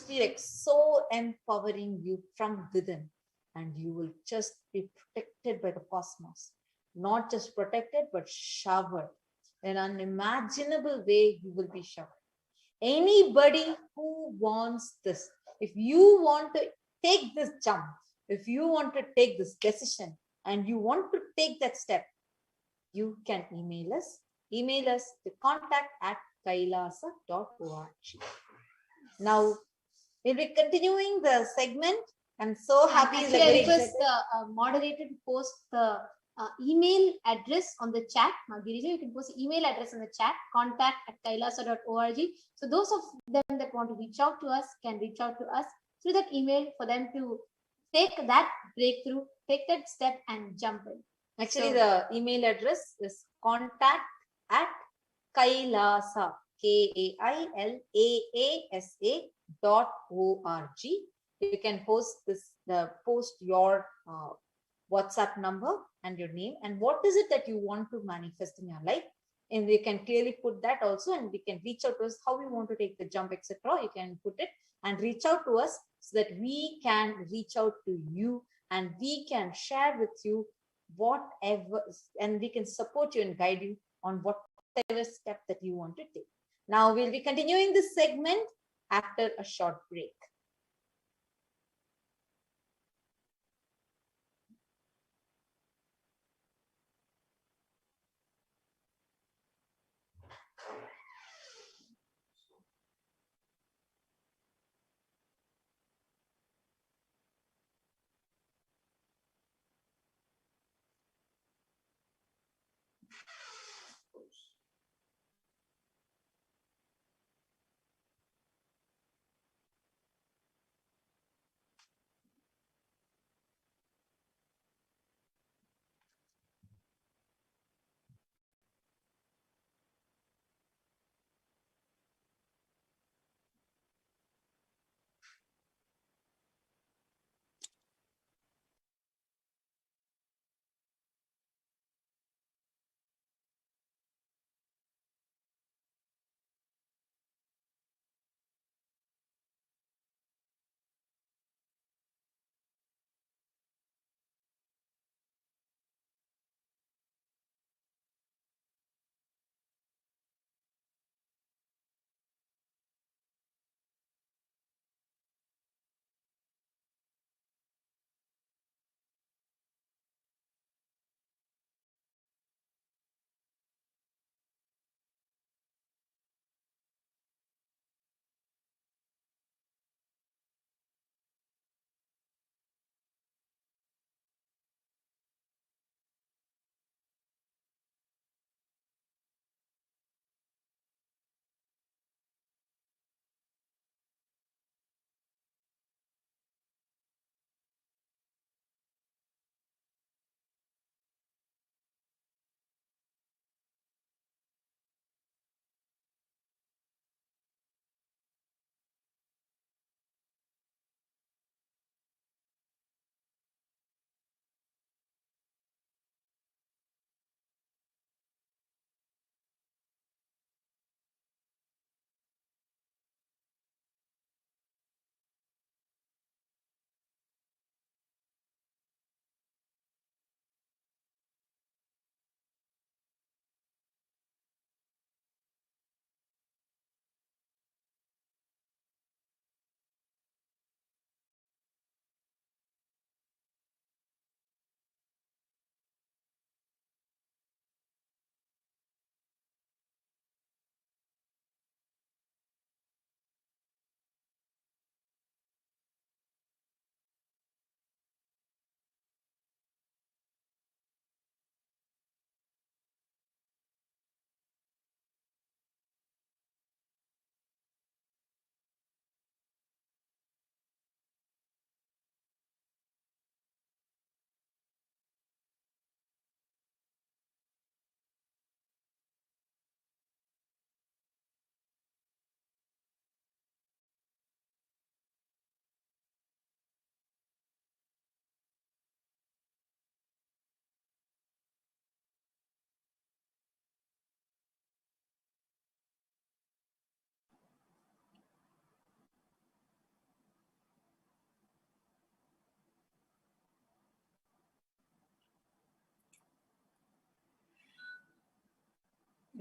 be like so empowering you from within, and you will just be protected by the cosmos. Not just protected, but showered. In an unimaginable way, you will be showered. Anybody who wants this, if you want to take this jump, if you want to take this decision and you want to take that step, you can email us to contact@kailasa.org. Now, we'll be continuing the segment. I'm so happy. Actually, I request the moderator to post the email address on the chat. Girija, you can post the email address in the chat, contact@kailasa.org. So those of them that want to reach out to us can reach out to us through that email for them to take that breakthrough, take that step and jump in. Actually, the email address is contact@kailasa, KAILAASA.org. You can post your WhatsApp number and your name and what is it that you want to manifest in your life, and we can clearly put that also, and we can reach out to us how we want to take the jump, etc. You can put it and reach out to us so that we can reach out to you and we can share with you whatever, and we can support you and guide you on whatever step that you want to take. Now we'll be continuing this segment after a short break.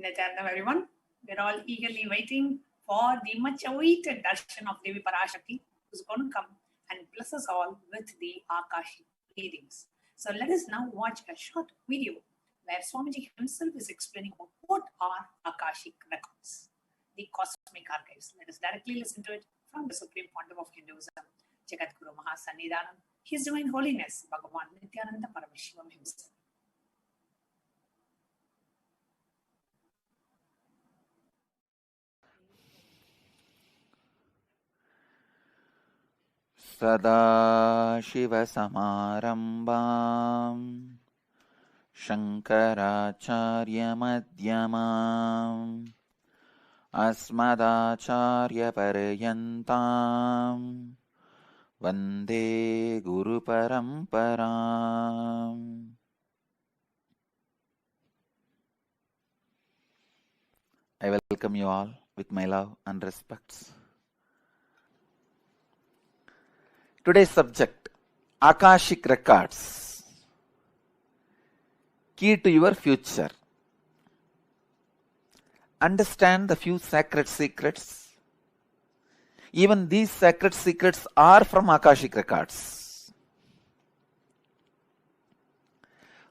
Nithyanandam, everyone. We're all eagerly waiting for the much awaited darshan of Devi Parashakti, who's going to come and bless us all with the Akashik readings. So let us now watch a short video where Swamiji himself is explaining about what are Akashik records, the cosmic archives. Let us directly listen to it from the Supreme Pontiff of Hinduism, Jagadguru Mahasannidhanam, His Divine Holiness, Bhagavan Nithyananda Paramashivam himself. सदाशिवसमारम्भां शङ्कराचार्यमध्यमाम् अस्मदाचार्यपर्यन्तां वन्दे गुरुपरम्पराम्. I welcome you all with my love and respects. Today's subject, Akashik records, key to your future. Understand the few sacred secrets. Even these sacred secrets are from Akashik records.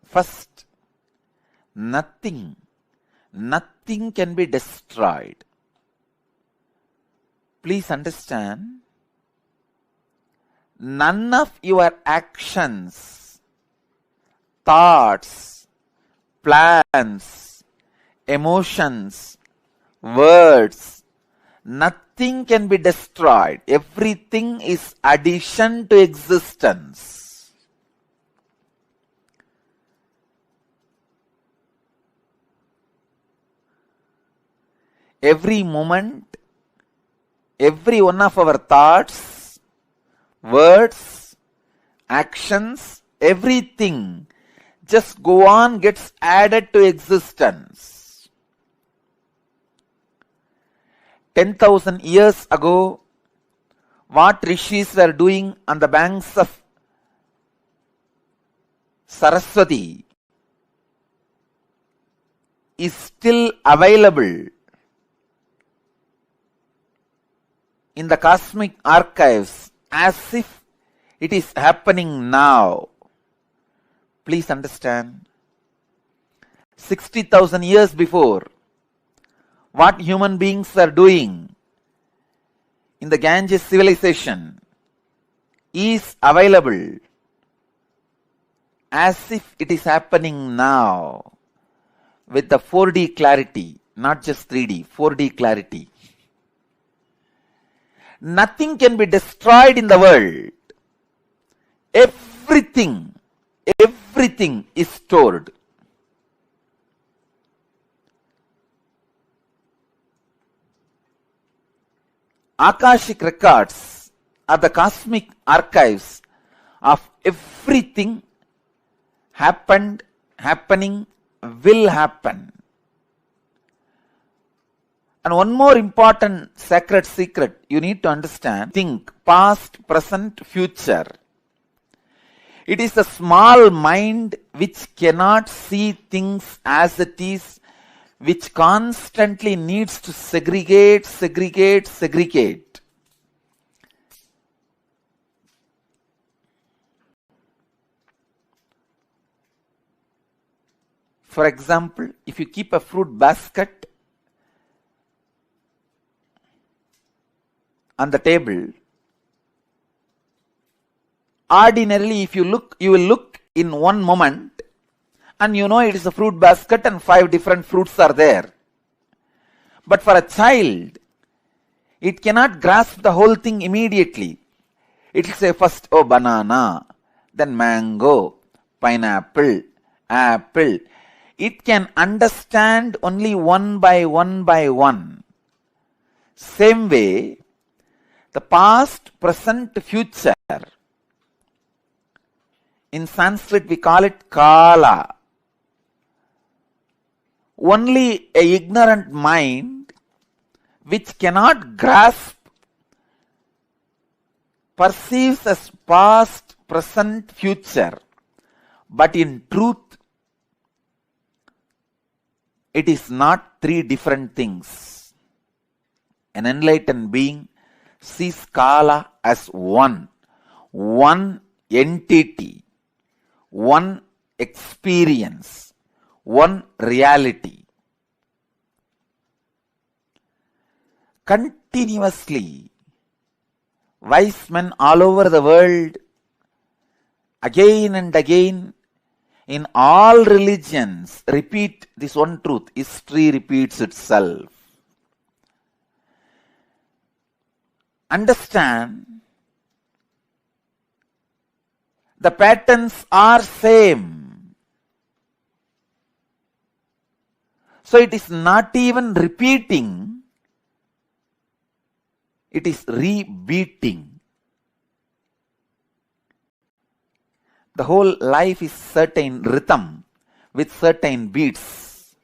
First, nothing can be destroyed. Please understand, none of your actions, thoughts, plans, emotions, words, nothing can be destroyed. Everything is addition to existence. Every moment, every one of our thoughts, words, actions, everything just go on, gets added to existence. 10,000 years ago, what rishis were doing on the banks of Saraswati is still available in the cosmic archives as if it is happening now. Please understand, 60,000 years before, what human beings are doing in the Ganges civilization is available as if it is happening now with the 4D clarity, not just 3D, 4D clarity. Nothing can be destroyed in the world. Everything is stored. Akashic records are the cosmic archives of everything happened, happening, will happen. And one more important sacred secret you need to understand, think past, present, future. It is the small mind which cannot see things as it is, which constantly needs to segregate. For example, if you keep a fruit basket on the table, ordinarily if you look, you will look in one moment and you know it is a fruit basket and 5 different fruits are there. But for a child, it cannot grasp the whole thing immediately. It will say first, oh, banana, then mango, pineapple, apple. It can understand only one by one. Same way, the past, present, future. In Sanskrit, we call it Kala. Only an ignorant mind which cannot grasp perceives as past, present, future. But in truth, it is not three different things. An enlightened being sees Kala as one entity, one experience, one reality. Continuously, wise men all over the world, again and again, in all religions, repeat this one truth. History repeats itself. Understand, the patterns are same. So it is not even repeating, it is rebeating. The whole life is certain rhythm with certain beats.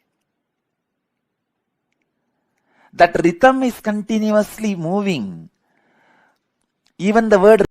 That rhythm is continuously moving. Even the word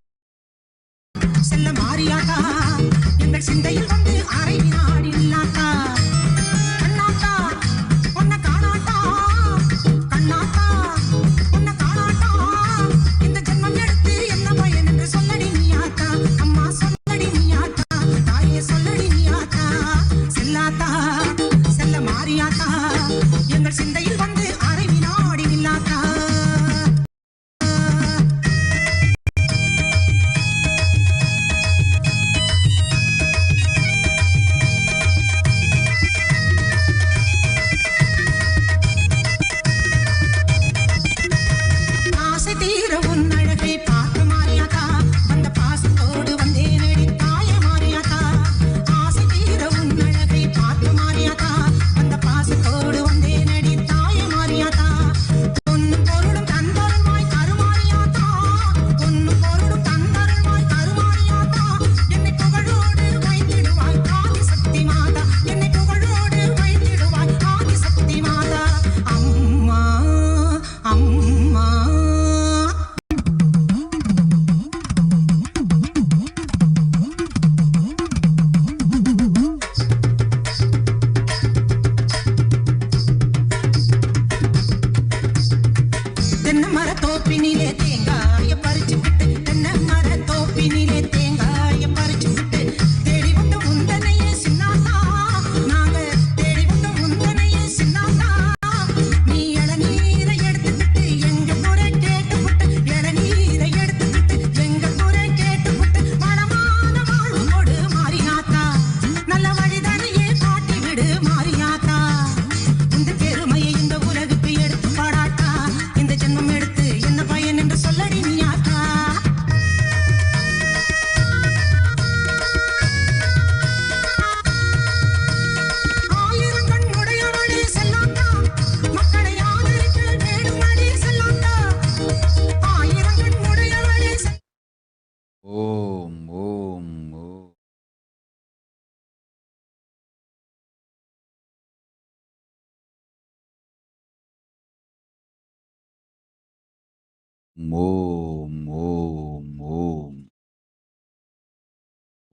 ஓம் ஓம் ஓம்.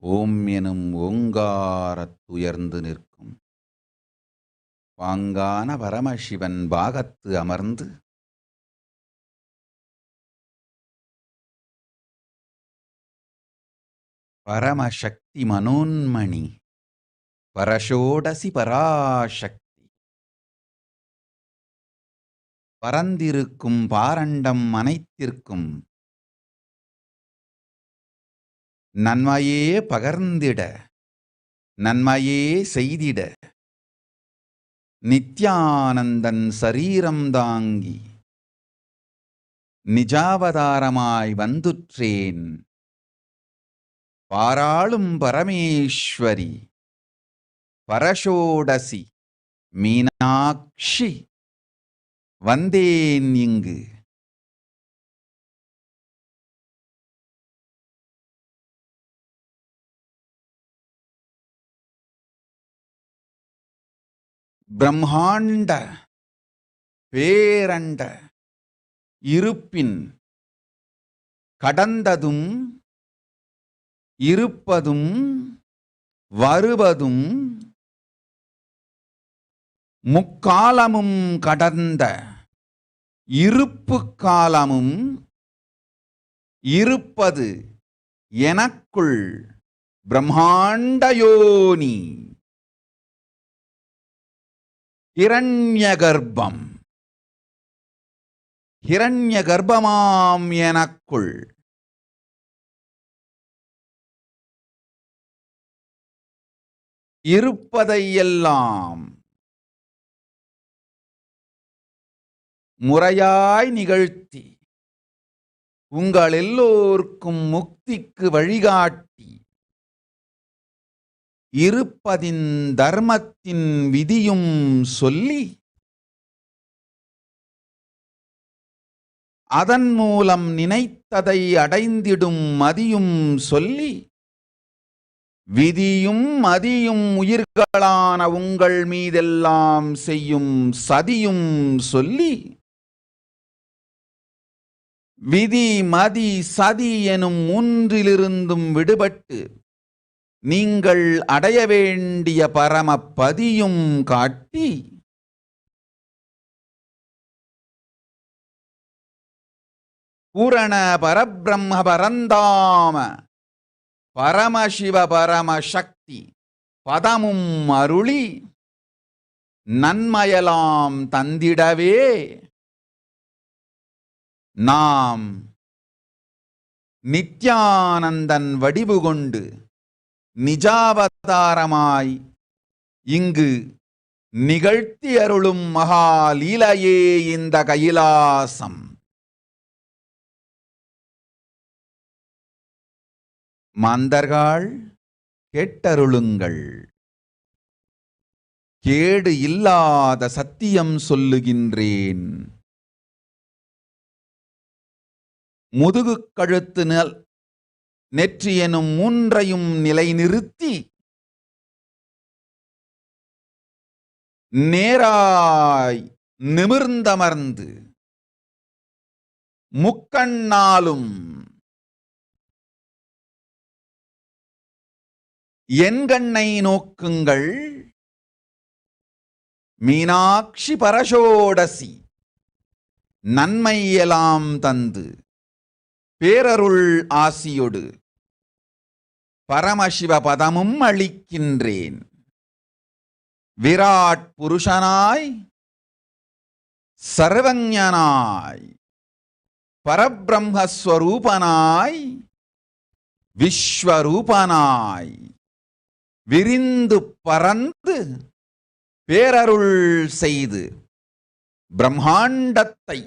ஓம் எனும் ஓங்காரத்துயர்ந்து நிற்கும் பாங்கான பரமசிவன் பாகத்து அமர்ந்து பரமசக்தி மனோன்மணி பரஷோடசி பராசக்தி பரந்திருக்கும் பாரண்டம் அனைத்திற்கும் நன்மையே பகர்ந்திட நன்மையே செய்திட நித்யானந்தன் சரீரம் தாங்கி நிஜாவதாரமாய் வந்துற்றேன் பாராளும் பரமேஸ்வரி பரஷோடசி மீனாட்சி வந்தேன் இங்கு. பிரம்மாண்ட பேரண்ட இருப்பின் கடந்ததும் இருப்பதும் வருவதும் முக்காலமும் கடந்த இருப்பு காலமும் இருப்பது எனக்குள் பிரம்மாண்டயோனி ஹிரண்யகர்ப்பம் ஹிரண்யகர்ப்பமாம் எனக்குள் இருப்பதையெல்லாம் முறையாய் நிகழ்த்தி உங்கள் எல்லோருக்கும் முக்திக்கு வழிகாட்டி இருப்பதின் தர்மத்தின் விதியும் சொல்லி அதன் மூலம் நினைத்ததை அடைந்திடும் மதியும் சொல்லி விதியும் மதியும் உயிர்களான உங்கள் மீதெல்லாம் செய்யும் சதியும் சொல்லி விதி மதி சதி எனும் மூன்றிலிருந்தும் விடுபட்டு நீங்கள் அடைய வேண்டிய பரமபதியும் காட்டி பூரண பரபிரம்ம பரந்தாம பரமசிவ பரமசக்தி பதமும் அருளி நன்மையலாம் தந்திடவே நாம் நித்யானந்தன் வடிவு கொண்டு நிஜாவதாரமாய் இங்கு நிகழ்த்தி அருளும் மகாலீலையே இந்த கைலாசம். மாந்தர்கள் கேட்டருளுங்கள். கேடு இல்லாத சத்தியம் சொல்லுகின்றேன். முதுகு கழுத்து நெற்றி எனும் மூன்றையும் நிலைநிறுத்தி நேராய் நிமிர்ந்தமர்ந்து முக்கண்ணாலும் என் கண்ணை நோக்குங்கள். மீனாட்சி பரஷோடசி நன்மையெல்லாம் தந்து பேரருள் ஆசியொடு பரமசிவ பதமும் அளிக்கின்றேன். விராட் புருஷனாய் சர்வஞனாய் பரபிரம்மஸ்வரூபனாய் விஸ்வரூபனாய் விரிந்து பறந்து பேரருள் செய்து பிரம்மாண்டத்தை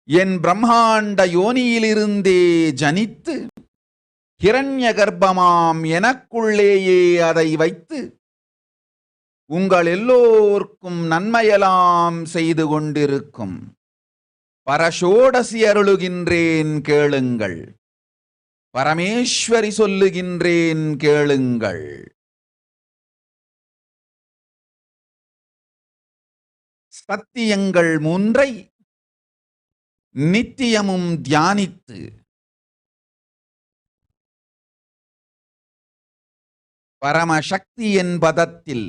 என் பிரம்மாண்ட யோனியிலிருந்தே ஜனித்து ஹிரண்ய கர்ப்பமாம் எனக்குள்ளேயே அதை வைத்து உங்கள் எல்லோர்க்கும் நன்மையெல்லாம் செய்து கொண்டிருக்கும் பரஷோடசி அருளுகின்றேன் கேளுங்கள். பரமேஸ்வரி சொல்லுகின்றேன் கேளுங்கள். சத்தியங்கள் மூன்றை நித்தியமும் தியானித்து பரமசக்தி என் பதத்தில்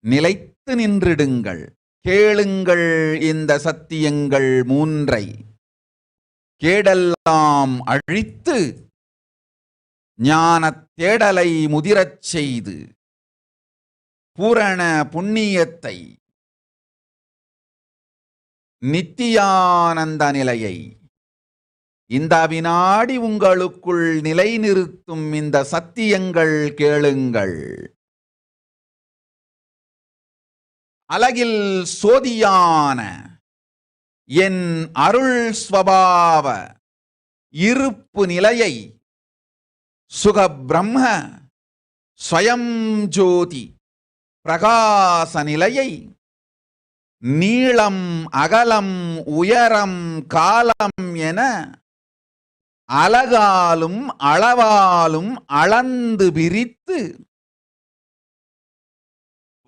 நிலைத்து நின்றிடுங்கள். கேளுங்கள் இந்த சத்தியங்கள் மூன்றை. கேடெல்லாம் அழித்து ஞானத் தேடலை முதிரச் செய்து பூரண புண்ணியத்தை நித்தியானந்த நிலையை இந்த வினாடி உங்களுக்குள் நிலைநிறுத்தும் இந்த சத்தியங்கள் கேளுங்கள். அலகில் சோதியான என் அருள் ஸ்வபாவ இருப்பு நிலையை சுகபிரம்ம ஸ்வயம் ஜோதி பிரகாச நிலையை நீளம் அகலம் உயரம் காலம் என அலகாலும் அளவாலும் அளந்து பிரித்து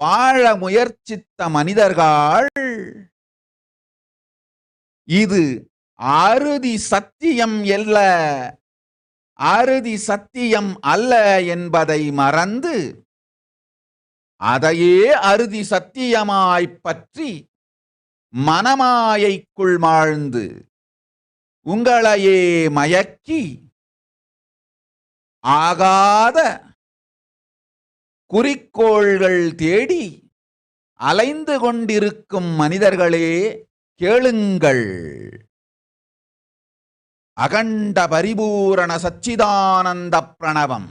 வாழ முயற்சித்த மனிதர்கள் இது அறுதி சத்தியம் அறுதி சத்தியம் அல்ல என்பதை மறந்து அதையே அறுதி சத்தியமாய்ப் பற்றி மனமாயைக்குள் மாழ்ந்து உங்களையே மயக்கி ஆகாத குறிக்கோள்கள் தேடி அலைந்து கொண்டிருக்கும் மனிதர்களே கேளுங்கள். அகண்ட பரிபூரண சச்சிதானந்த பிரணவம்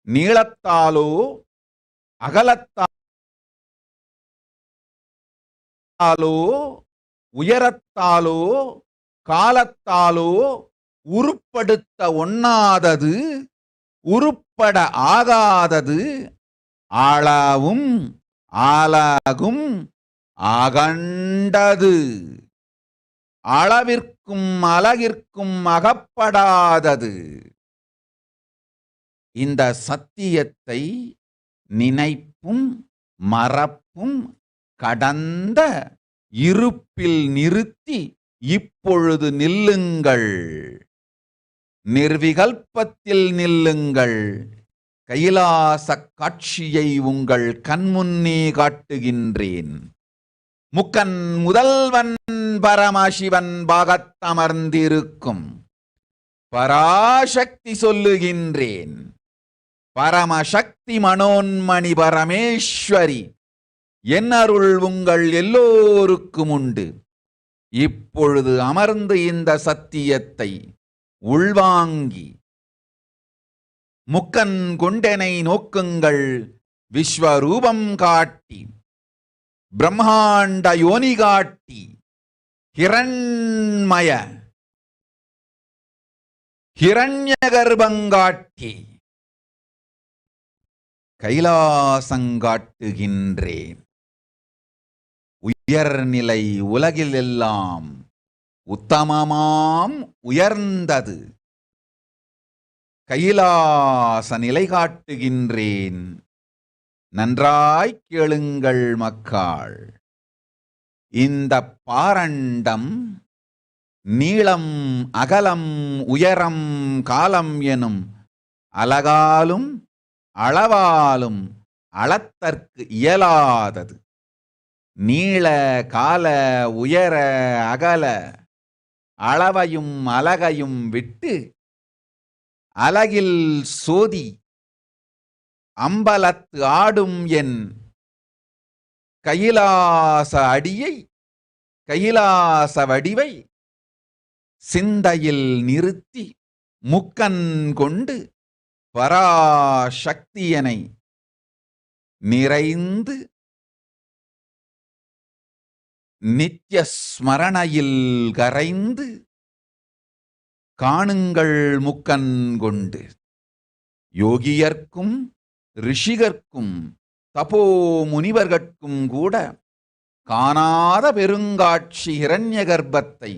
நீளத்தாலோ அகலத்தாலோ உயரத்தாலோ காலத்தாலோ உருப்படுத்த ஒண்ணாதது, உருப்பட ஆகாதது, ஆளாவும் ஆளாகும் அகண்டது, அளவிற்கும் அலகிற்கும் அகப்படாதது. இந்த சத்தியத்தை நினைப்பும் மறப்பும் கடந்த இருப்பில் நிறுத்தி இப்பொழுது நில்லுங்கள். நிர்விகல்பத்தில் நில்லுங்கள். கைலாச காட்சியை உங்கள் கண்முன்னே காட்டுகின்றேன். முக்கன் முதல்வன் பரமசிவன் பாகத்தமர்ந்திருக்கும் பராசக்தி சொல்லுகின்றேன். பரமசக்தி மனோன்மணி பரமேஸ்வரி என் அருள் உங்கள் எல்லோருக்கும் உண்டு. இப்பொழுது அமர்ந்து இந்த சத்தியத்தை உள்வாங்கி முக்கன் கொண்டனை நோக்குங்கள். விஸ்வரூபம் காட்டி, பிரம்மாண்ட யோனி காட்டி, ஹிரண்மய ஹிரண்ய கர்ப்பங்காட்டி கைலாசங்காட்டுகின்றேன். உயர்நிலை உலகில் எல்லாம் உத்தமமாம் உயர்ந்தது கைலாச நிலை காட்டுகின்றேன். நன்றாய் கேளுங்கள் மக்காள். இந்த பாரண்டம் நீளம் அகலம் உயரம் காலம் எனும் அலகாலும் அளவாலும் அளத்தற்கு இயலாதது. நீள கால உயர அகல அளவையும் அலகையும் விட்டு அலகில் சோதி அம்பலத்து ஆடும் என் கைலாச அடியை கைலாச வடிவை சிந்தையில் நிறுத்தி முக்கன் கொண்டு பராசக்தியனை நிறைந்து நித்ய ஸ்மரணையில் கரைந்து காணுங்கள் முக்கன் கொண்டு. யோகியர்க்கும் ரிஷிகர்க்கும் தபோ முனிவர்கட்கும் கூட காணாத பெருங்காட்சி ஹிரண்ய கர்ப்பத்தை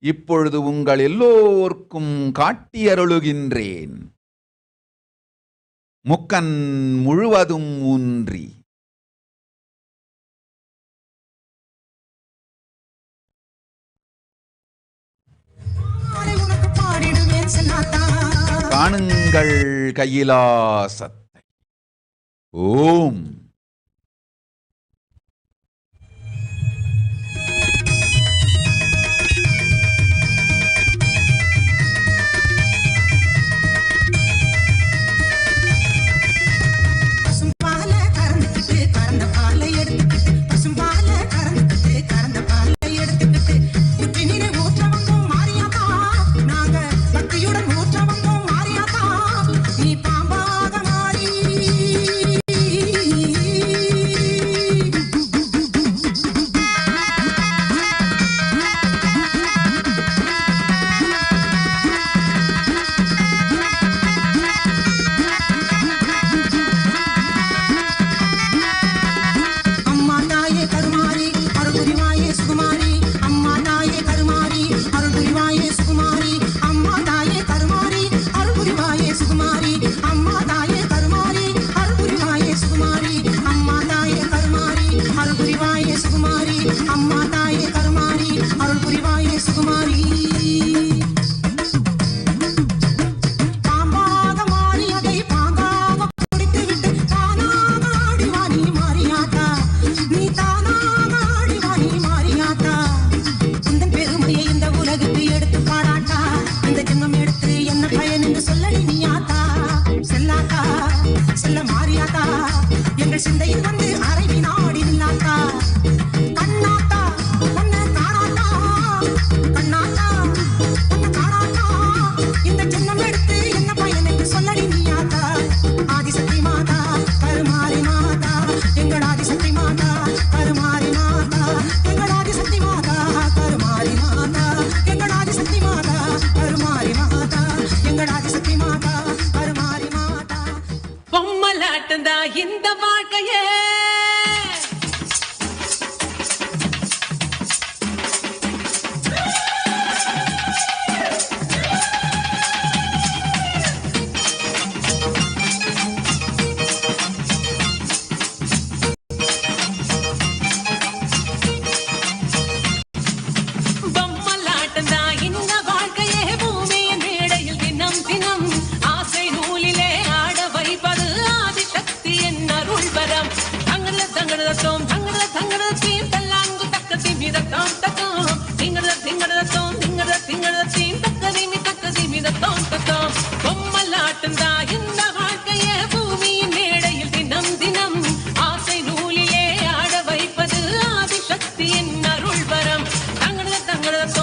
இப்பொழுது உங்கள் எல்லோர்க்கும் காட்டியருளுகின்றேன். முக்கன் முழுவதும் ஊன்றி காணுங்கள் கைலாசத்தை. ஓம்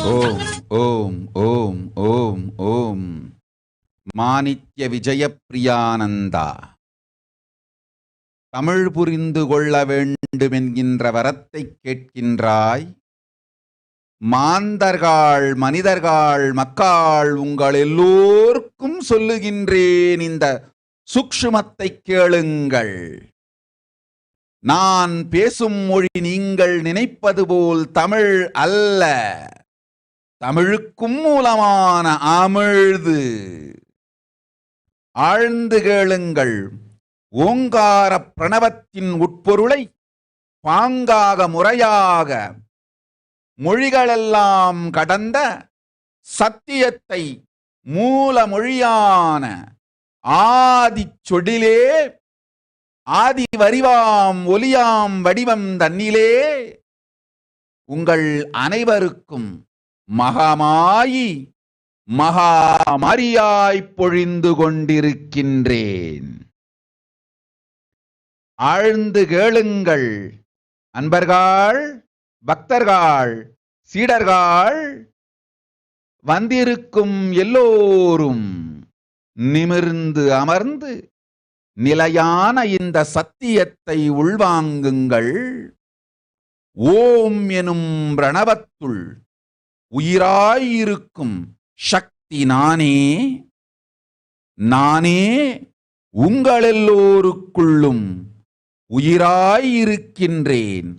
ஓம் ஓம் ஓம் ஓம் ஓம். மாணித்ய விஜயப்பிரியானந்தா, தமிழ் புரிந்து கொள்ள வேண்டும் என்கின்ற வரத்தை கேட்கின்றாய். மாந்தர்கள், மனிதர்கள், மக்காள் உங்கள் எல்லோருக்கும் சொல்லுகின்றேன், இந்த சூக்ஷ்மத்தை கேளுங்கள். நான் பேசும் மொழி நீங்கள் நினைப்பது போல் தமிழ் அல்ல. தமிழுக்கும் மூலமான அமிழ்து. ஆழ்ந்து கேளுங்கள். ஓங்கார பிரணவத்தின் உட்பொருளை பாங்காக முறையாக மொழிகளெல்லாம் கடந்த சத்தியத்தை மூல மொழியான ஆதி சொடிலே ஆதி வரிவாம் ஒலியாம் வடிவம் தன்னிலே உங்கள் அனைவருக்கும் மகாமாயி மகாமாரியாய் பொழிந்து கொண்டிருக்கின்றேன். ஆழ்ந்து கேளுங்கள் அன்பர்கள், பக்தர்கள், சீடர்கள், வந்திருக்கும் எல்லோரும் நிமிர்ந்து அமர்ந்து நிலையான இந்த சத்தியத்தை உள்வாங்குங்கள். ஓம் எனும் பிரணவத்துள் உயிராயிருக்கும் சக்தி நானே. நானே உங்களெல்லோருக்குள்ளும் உயிராயிருக்கின்றேன்.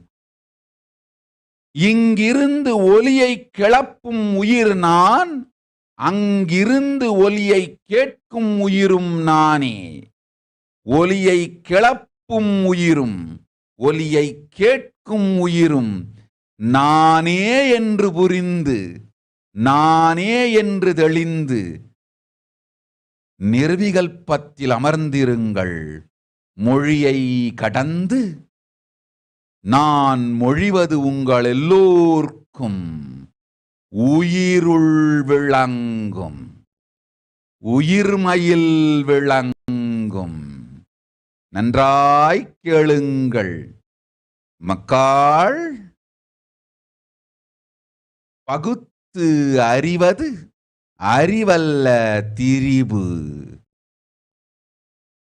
இங்கிருந்து ஒலியை கிளப்பும் உயிர் நான், அங்கிருந்து ஒலியை கேட்கும் உயிரும் நானே. ஒலியை கிளப்பும் உயிரும் ஒலியை கேட்கும் உயிரும் நானே என்று புரிந்து, நானே என்று தெளிந்து நிர்விகல்பத்தில் அமர்ந்திருங்கள். மொழியை கடந்து நான் மொழிவது உங்கள் எல்லோர்க்கும் உயிருள் விளங்கும், உயிர்மயில் விளங்கும். நன்றாய் கேளுங்கள் மக்காள். பகுத்து அறிவது அறிவல்ல திரிபு.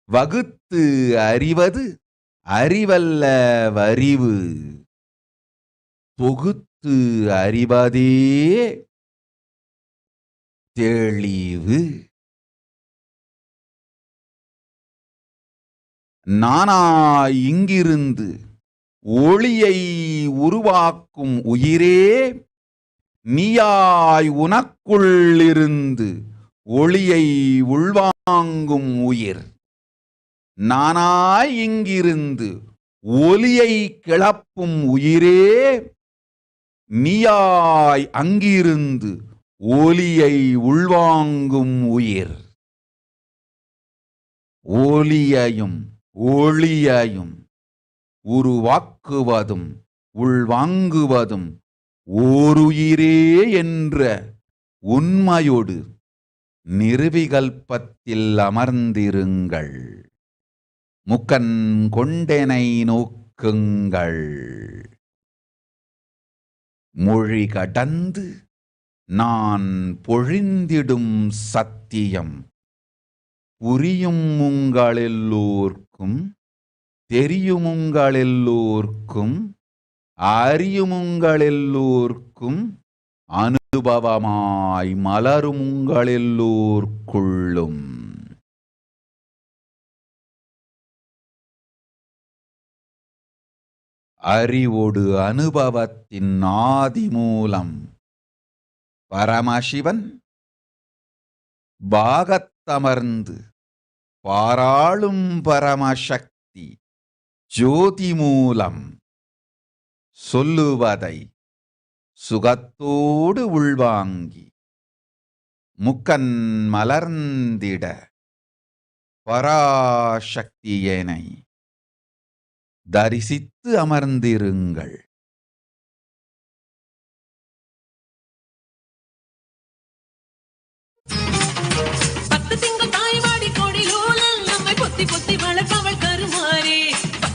வகுத்து அறிவது அறிவல்ல வரிவு. தொகுத்து அறிவதே தெளிவு. நானாய் இங்கிருந்து ஒளியை உருவாக்கும் உயிரே, நீயாய் உனக்குள்ளிருந்து ஒளியை உள்வாங்கும் உயிர். நானாய் இங்கிருந்து ஒலியை கிளப்பும் உயிரே, நீயாய் அங்கிருந்து ஒலியை உள்வாங்கும் உயிர். ஒலியையும் ஒளியையும் உருவாக்குவதும் உள்வாங்குவதும் ஓருயிரே என்ற உண்மையோடு நிர்விகல்பத்தில் அமர்ந்திருங்கள். முக்கண் கொண்டெனை நோக்குங்கள். மொழி கடந்து நான் பொழிந்திடும் சத்தியம் புரியும் உங்களெல்லோர்க்கும், தெரியும் உங்களெல்லோர்க்கும், அறியும் உங்களெல்லோர்க்கும், அனுபவமாய் மலரும் உங்களெல்லோர்க்குள்ளும். அறிவோடு அனுபவத்தின் ஆதி மூலம் பரமசிவன் பாகத்தமர்ந்து பாராளும் பரமசக்தி ஜோதி மூலம் சொல்லுவதை சுகத்தோடு உள்வாங்கி முக்கன் மலர்ந்திட பராசக்தியனை தரிசித்து அமர்ந்திருங்கள். பொத்தி பொத்தி வளர்ப்பவள் கருமாறே,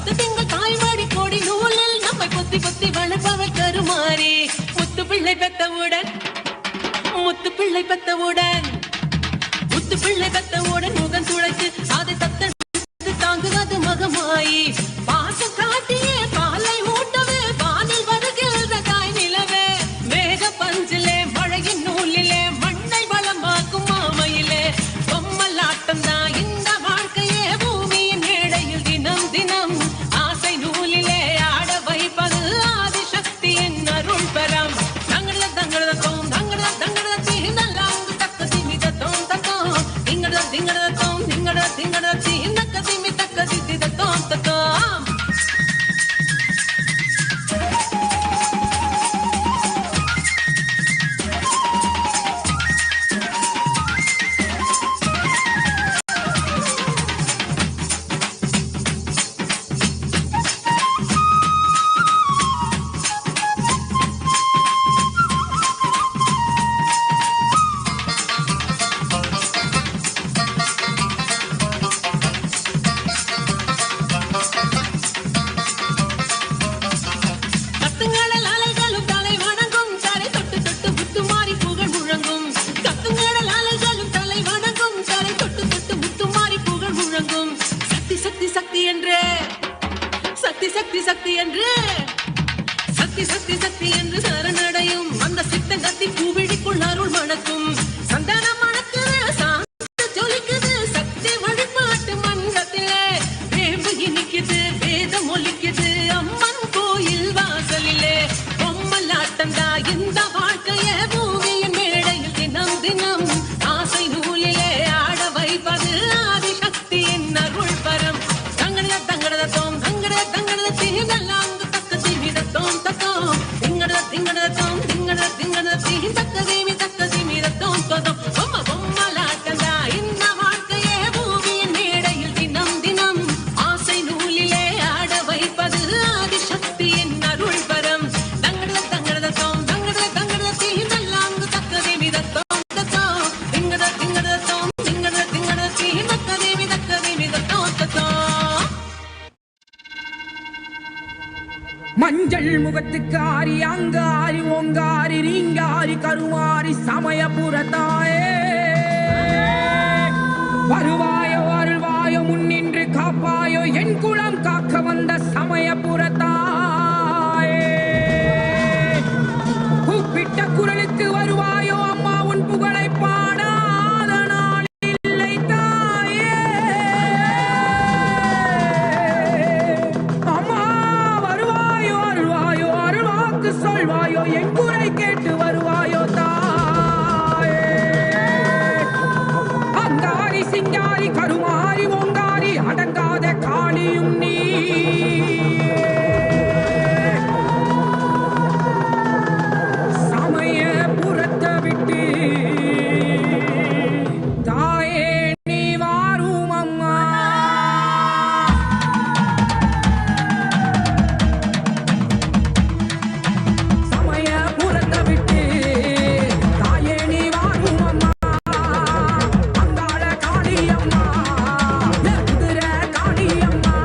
10 திங்கள் தாய்வாடி கோடி நூலில் நம்மை பொத்தி பொத்தி வளர்ப்பவள் கருமாறே. முத்து பிள்ளை பெத்தவுடன் முத்து பிள்ளை பெத்தவுடன் முகம் துளைத்து அதை தத்தெடுத்து தாங்குவது மகமாயி பாசம் காட்டியே பாலை ஊட்டவே வானில் வருகின்ற தாய் நிலவே மேக பஞ்சிலே மழையின் நூலிலே மண்ணை வளமாக்கும் மாமையிலே பொம்மலாட்டம் தான் இந்த வாழ்க்கையே பூமியின் மேடையில் தினம் தினம் ஆசை நூலிலே ஆட வைப்பது ஆதிசக்தியின் அருள் பெறம் தங்கட தங்கட தோம் தங்கட தங்கட தீனல்லாம் தக்க திமித தோம் தத்தோம் திங்கட திங்கட தோம் திங்கட திங்கட தீனக்க திமி தக்க திதி தோம் தத்தோம் சக்தி என்று சரணடையும் அந்த சித்தன் கத்தி பூவிழிக்குள் அருள் மணக்கும் சந்தன மணக்குது சாந்த ஜொலிக்குது சக்தி வழிபாட்டு மன்றத்திலே வேம்பு இனிக்குது வேதம் ஒலிக்குது அம்மன் கோயில் வாசலிலே பொம்மலாட்டந்தா இந்த வாழ்க்கைய பூமியின் மேடையில் தினம் தினம் ஆசை நூலிலே ஆட வைப்பது ஆதிசக்தியின் அருள் பரம் தங்கட தங்கட தோம் தங்கட தங்கட தீனல்லாம் தோம் தத்தோம் திங்கட திங்கட தோம் திங்கட திங்கட தீன் தக்க திமி தத்தோம் தத்தோம் பொம்ம பொம்மலாட்டந்தா இந்த வாழ்க்கையே பூமியின் மேடையில் தினம் தினம் ஆசை நூலிலே ஆட வைப்பது ஆதிசக்தியின் அருள் பரம் தங்கட தங்கட தோம் தங்கட தங்கட தீனல்லாம் தக்க திமி தத்தோம் தத்தோம் திங்கட திங்கட தோம் திங்கட திங்கட தீன் தக்க திமி தத்தோம் தத்தோம் மஞ்சள் முகத்துக்காரி அங்காரி ஓங்காரி ரீங்காரி கருமாரி சமயபுரத்தாயே வருவாயோ அருள்வாயோ முன்னின்று காப்பாயோ என் குலம் காக்க வந்த சமயபுரத்தாயே கூப்பிட்ட குரலுக்கு வருவாயோ அம்மா உன் புகழை பாடாத நாள் இல்லை தாயே அம்மா சொல்வாயோ என் குறை கேட்டு வருவாயோ தாயே அங்காரி சிங்காரி கருமாரி ஓங்காரி அடங்காத காளியும் நீ சமயபுரத்தை விட்டு தாயே நீ வாரும் அம்மா சமயபுரத்தை விட்டு தாயே நீ வாரும் அம்மா அங்காள காளியம்மா குதிரை காளியம்மா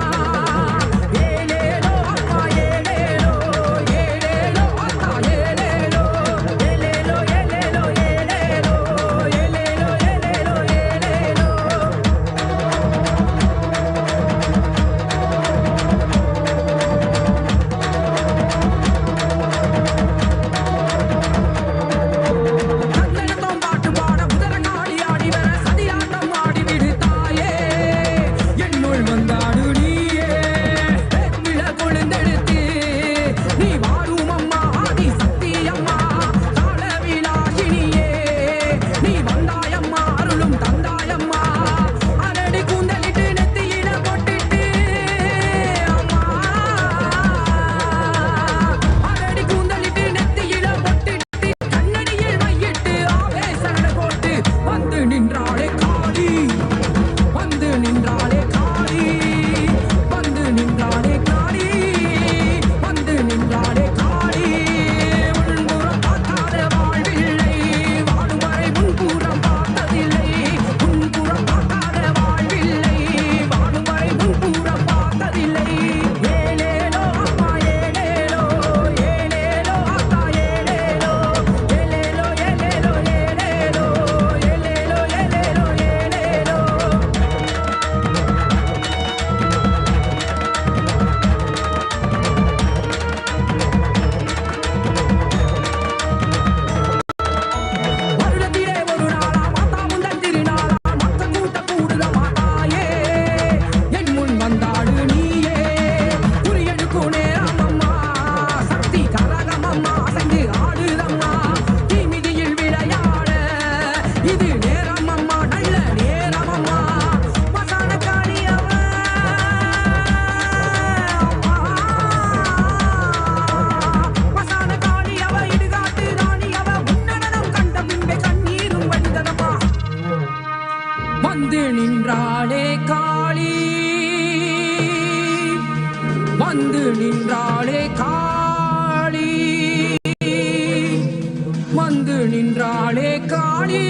நின்றாளே காளி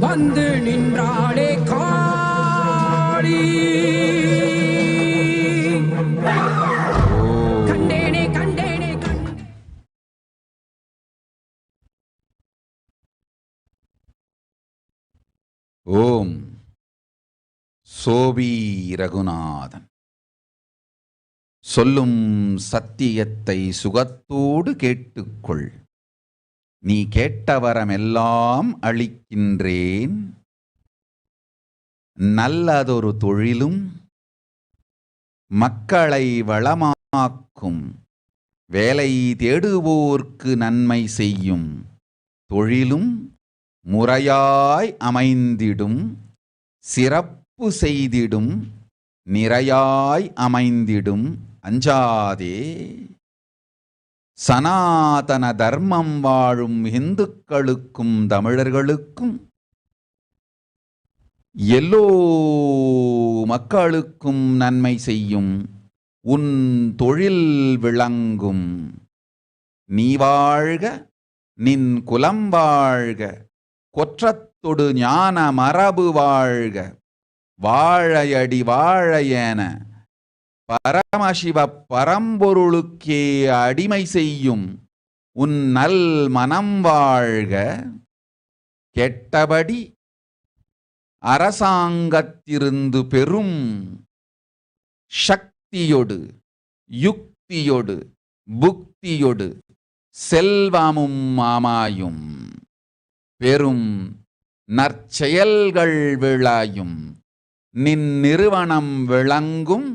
வந்து நின்றாளே காளி கண்டேனே கண்டேனே ஓம் சோபி ரகுநாதன். சொல்லும் சத்தியத்தை சுகத்தோடு கேட்டுக்கொள். நீ கேட்ட வரமெல்லாம் அளிக்கின்றேன். நல்லதொரு தொழிலும் மக்களை வளமாக்கும், வேலை தேடுவோர்க்கு நன்மை செய்யும் தொழிலும் முறையாய் அமைந்திடும், சிறப்பு செய்திடும், நிறையாய் அமைந்திடும். அஞ்சாதே. சனாதன தர்மம் வாழும் இந்துக்களுக்கும் தமிழர்களுக்கும் எல்லோ மக்களுக்கும் நன்மை செய்யும் உன் தொழில் விளங்கும். நீ வாழ்க, நின் குலம் வாழ்க, கொற்றத்தொடு ஞான மரபு வாழ்க. வாழையடி வாழையென பரமசிவ பரம்பொருளுக்கே அடிமை செய்யும் உன் நல் மனம் வாழ்க. கெட்டபடி அரசாங்கத்திருந்து பெரும் சக்தியொடு யுக்தியொடு புக்தியொடு செல்வமும் மாமாயும் பெரும் நற்செயல்கள் விளையும் நின் நிறுவனம் விளங்கும்.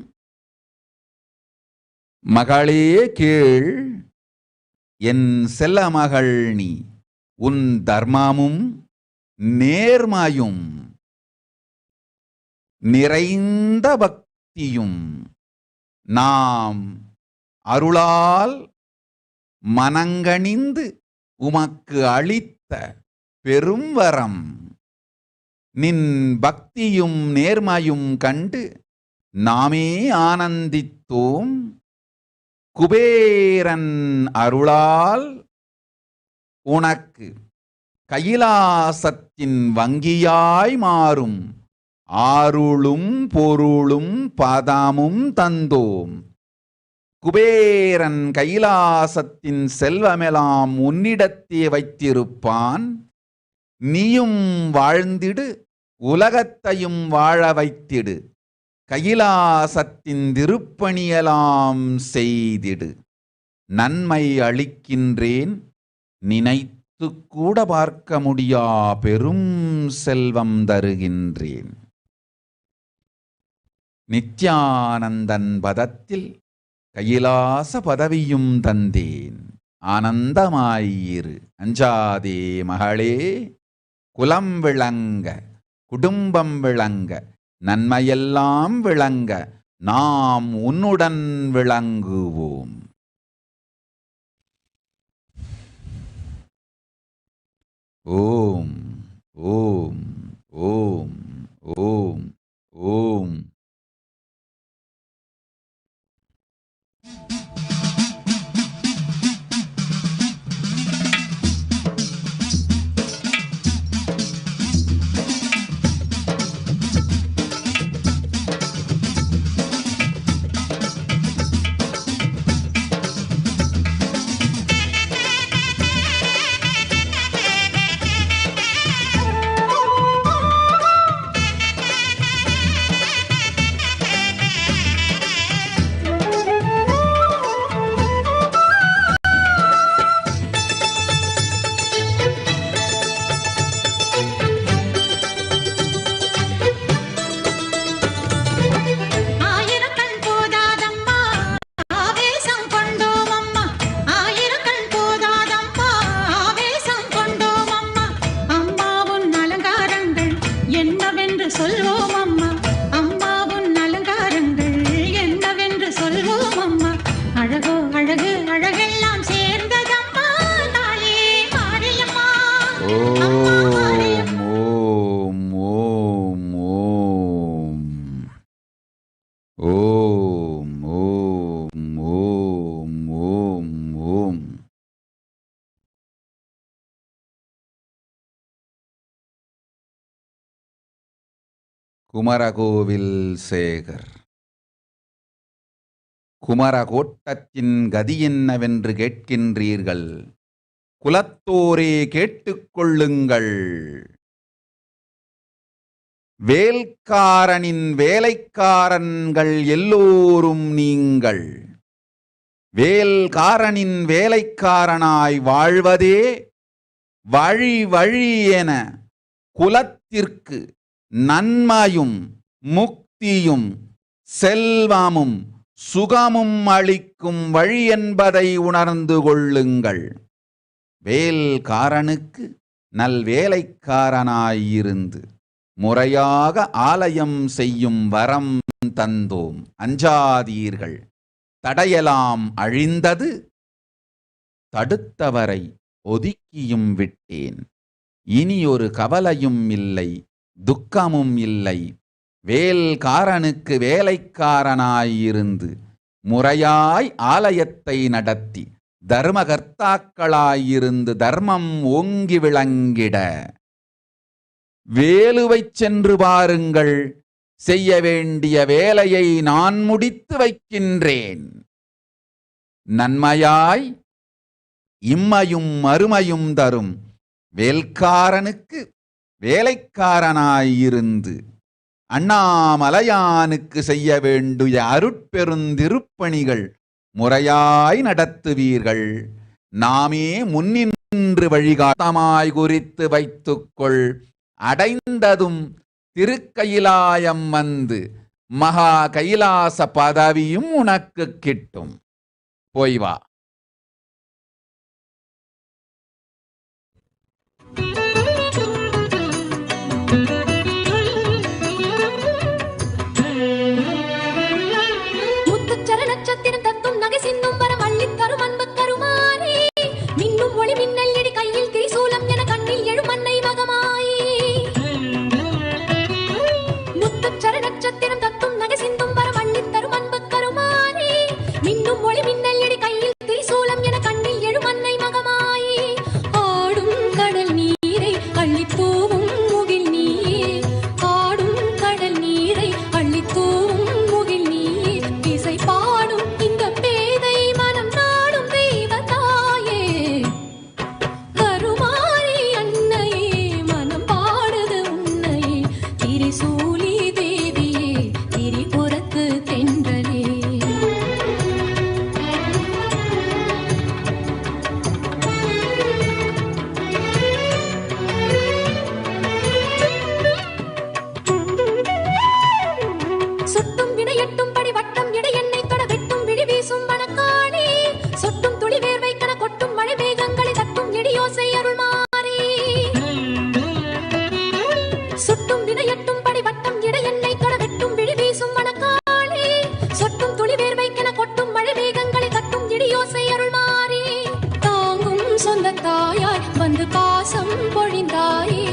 மகளே கேள், என் செல்ல மகள் நீ, உன் தர்மமும் நேர்மையும் நிறைந்த பக்தியும் நாம் அருளால் மனங்கணிந்து உமக்கு அளித்த பெரும் வரம். நின் பக்தியும் நேர்மையும் கண்டு நாமே ஆனந்தித்தோம். குபேரன் அருளால் உனக்கு கைலாசத்தின் வங்கியாய் மாறும் ஆருளும் பொருளும் பதமும் தந்தோம். குபேரன் கைலாசத்தின் செல்வமெல்லாம் உன்னிடத்தே வைத்திருப்பான். நீயும் வாழ்ந்திடு, உலகத்தையும் வாழ வைத்திடு. கைலாசத்தின் திருப்பணியெல்லாம் செய்திடு. நன்மை அளிக்கின்றேன், நினைத்து கூட பார்க்க முடியா பெரும் செல்வம் தருகின்றேன். நித்யானந்தன் பதத்தில் கைலாச பதவியும் தந்தேன். ஆனந்தமாயிரு, அஞ்சாதே மகளே. குலம் விளங்க, குடும்பம் விளங்க, நன்மையெல்லாம் விளங்க, நாம் உன்னுடன் விளங்குவோம். ஓம் ஓம் ஓம் ஓம் ஓம். குமரகோவில் சேகர். குமரகோட்டத்தின் கதி என்னவென்று கேட்கின்றீர்கள்? குலத்தோரே கேட்டுக்கொள்ளுங்கள். வேல்காரனின் வேலைக்காரன்கள் எல்லோரும் நீங்கள். வேல்காரனின் வேலைக்காரனாய் வாழ்வதே வழி வழி என குலத்திற்கு நன்மையும் முக்தியும் செல்வமும் சுகமும் அளிக்கும் வழி என்பதை உணர்ந்து கொள்ளுங்கள். வேல்காரனுக்கு நல்வேலைக்காரனாயிருந்து முறையாக ஆலயம் செய்யும் வரம் தந்தோம். அஞ்சாதீர்கள். தடையலாம் அழிந்தது, தடுத்தவரை ஒதுக்கியும் விட்டேன். இனி ஒரு கவலையும் இல்லை, துக்கமும் இல்லை. வேல்காரனுக்கு வேலைக்காரனாயிருந்து முறையாய் ஆலயத்தை நடத்தி தர்மகர்த்தாக்களாயிருந்து தர்மம் ஓங்கி விளங்கிட வேலுவைச் சென்று பாருங்கள். செய்ய வேண்டிய வேலையை நான் முடித்து வைக்கின்றேன். நன்மையாய் இம்மையும் மறுமையும் தரும் வேல்காரனுக்கு வேலைக்காரனாயிருந்து அண்ணாமலையானுக்கு செய்ய வேண்டிய அருட்பெருந்திருப்பணிகள் முறையாய் நடத்துவீர்கள். நாமே முன்னின்று வழிகாட்டமாய் குறித்து வைத்துக்கொள். அடைந்ததும் திருக்கயிலாயம் வந்து மகா கைலாச பதவியும் உனக்கு கிட்டும். போய் வா. நட்சத்திரம் தத்தும் நகை சிந்தும் வரம் அள்ளித் தரும் அன்பு கருமாறே. மின்னும் ஒளி மின்னல் இடி கையில் திரிசூலம் என கண்ணில் எழும் அன்னை மகமாயே. முத்துச்சர நட்சத்திரம் தத்தும் நகை சிந்தும் வரம் அள்ளித் தரும் அன்பு கருமாறே. மின்னும் ஒளி மின்னல் இடி கையில் திரிசூலம் என கண்ணில் எழும் அன்னை மகமாயே. ஆடும் கடல் நீரை அள்ளித் தூவும் முகில் நீயே. ஆடும் கடல் நீரை அள்ளித் தூவும் முகில் நீயே. இசை பாடும் இந்த பேதை மனம் நாடும் தெய்வத்தாயே. கருமாரி அன்னையே மனம் பாடுது உன்னையே. திரிசூலி தேவியே திரிபுரத்து தென்றலே. சுட்டும் வினையட்டும் படி வட்டம் இடை எண்ணெய் தொட வெட்டும் விழி வீசும் மணக்காளே. சொட்டும் துளி வேர்வை கன கொட்டும் மழை மேகங்களை தட்டும் இடியோசை அருள் மாறே. சுட்டும் வினையட்டும் படி வட்டம் இடை எண்ணெய் தொட வெட்டும் விழி வீசும் மணக்காளே. சொட்டும் துளி வேர்வை கன கொட்டும் மழை மேகங்களை தட்டும் இடியோசை அருள் மாறே. தாங்கும் சொந்த தாயாய் வந்து பாசம் பொழிந்தாயே.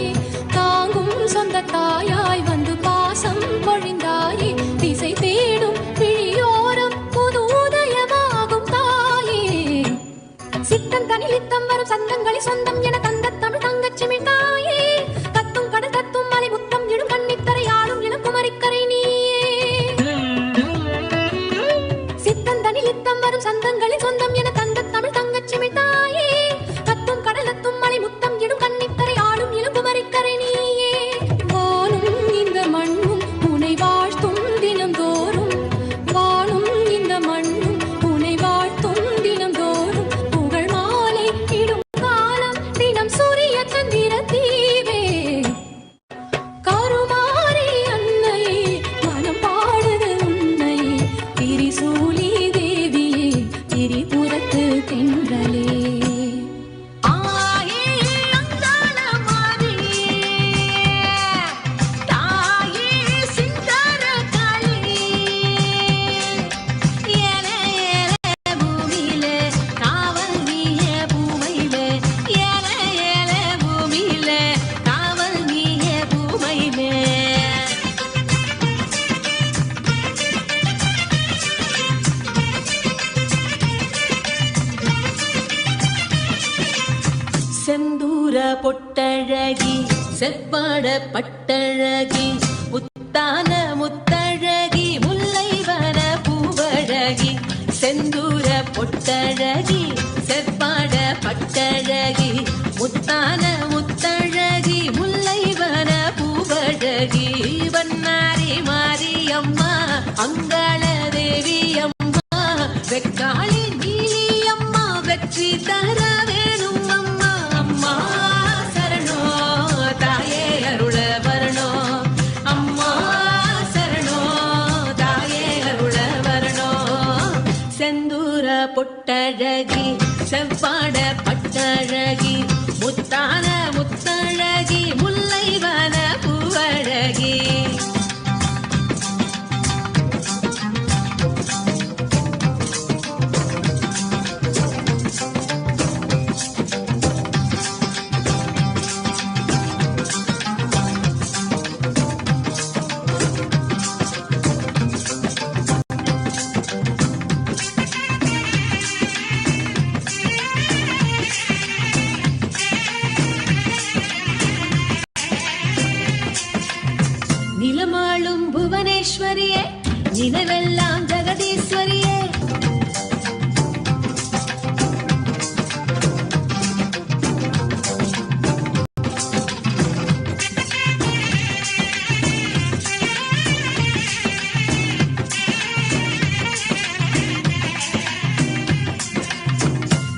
தாங்கும் சொந்த தாயாய் வந்து பாசம் பொழிந்தாயே. திசை தேடும் விழியோரம் புது உதயமாகும் தாயே. சித்தம் தனிலித்தம் வரும் சந்தங்களை சொந்தம் என தந்த தமிழ் தங்கச்சிமி தாயே. கத்தும் கடல் தத்தும் மலை முத்தம் இடும் கண்ணித்தரை ஆளும் இளங்குமரிக்கரை நீயே. சித்தம் தனிலித்தம் வரும் சந்தங்களை சொந்தம் என தந்த தமிழ் தங்கச்சிமி தாயே. கத்தும் கடலத்தும் மலை முத்தம் இடும் கண்ணித்தரை ஆளும் இளங்குமரிக்கரை நீயே. வானும் இந்த மண்ணும் உனை வாழ்த்தும் தினம்தோறும். வானும் இந்த மண்ணும் உனை வாழ்த்தும் தினம்தோறும். புகழ் மாலை இடும் காலம் தினம் சூரிய சந்திர தீவே. கருமாரி அன்னையே மனம் பாடுது உன்னையே. திரிசூலி தேவியே திரிபுரத்து தென்றலே. செந்தூர பொட்டழகி செவ்வாட பட்டழகி முத்தான முத்தழகி முல்லைவன பூவழகி செந்தூர பொட்டழகி செற்பாட பட்டழகி முத்தான முத்தழகி முல்லைவன பூவழகி வண்ணாரி மாரியம்மா அங்காள தேவி அம்மா வெக்காளி நீலி அம்மா வெற்றி தர வேணும் அம்மா அம்மா சரணோ தாயே அருள வரணோ அம்மா சரணோ தாயே அருள வரணோ செந்தூர பொட்டழகி செவ்வாட பட்டழகி முத்தான முத்தழகி முல்லைவன பூவழகி நிலமாளும் புவனேஸ்வரியே நினைவெல்லாம் ஜெகதீஸ்வரியே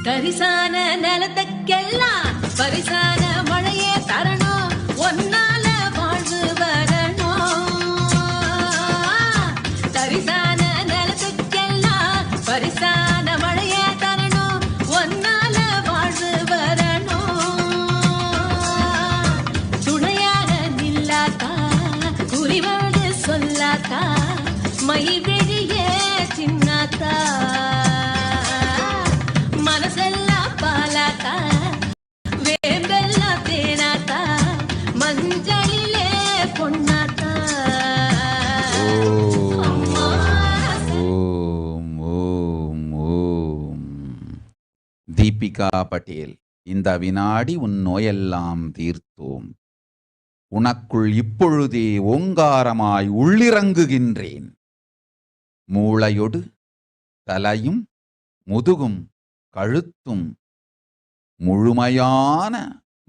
தரிசான நிலத்துக்கெல்லாம் பரிசான மழையே தரணும் ஒன்னால வாழ்வு வரணும் தரிசான நிலத்துக்கெல்லாம் பரிசான மழையே தரணும் ஒன்னால வாழ்வு வரணும் துணையாக நில்லாத்தா குறிவோடு சொல்லாத்தா மை விழியே சின்னாத்தா மனசெல்லாம் பாலாத்தா வேம்பெல்லாம் தேனாத்தா மஞ்சளிலே பொன்னாத்தா ஓம் ஓம் ஓம். தீபிகா பட்டேல், இந்த வினாடி உன் நோயெல்லாம் தீர்த்தோம். உனக்குள் இப்பொழுதே ஓங்காரமாய் உள்ளிறங்குகின்றேன். மூளையொடு தலையும் முதுகும் கழுத்தும் முழுமையான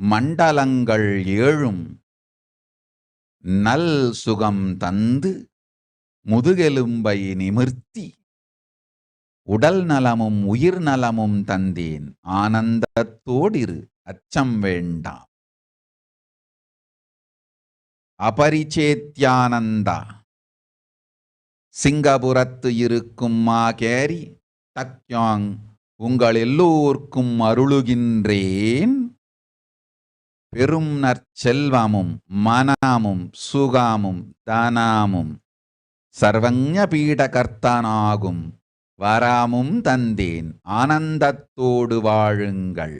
மண்டலங்கள் 7 நல் சுகம் தந்து முதுகெலும்பை நிமிர்த்தி உடல் நலமும் உயிர் நலமும் தந்தேன். ஆனந்தத்தோடிரு, அச்சம் வேண்டாம். அபரிச்சேத்யானந்தா, சிங்கபுரத்து இருக்கும் மா கேரி டக்யாங் உங்கள் எல்லோர்க்கும் அருளுகின்றேன். பெரும் நற்செல்வமும் மனமும் சுகமும் தனமும் சர்வஞ பீடகர்த்தனாகும் வரமும் தந்தேன். ஆனந்தத்தோடு வாழுங்கள்.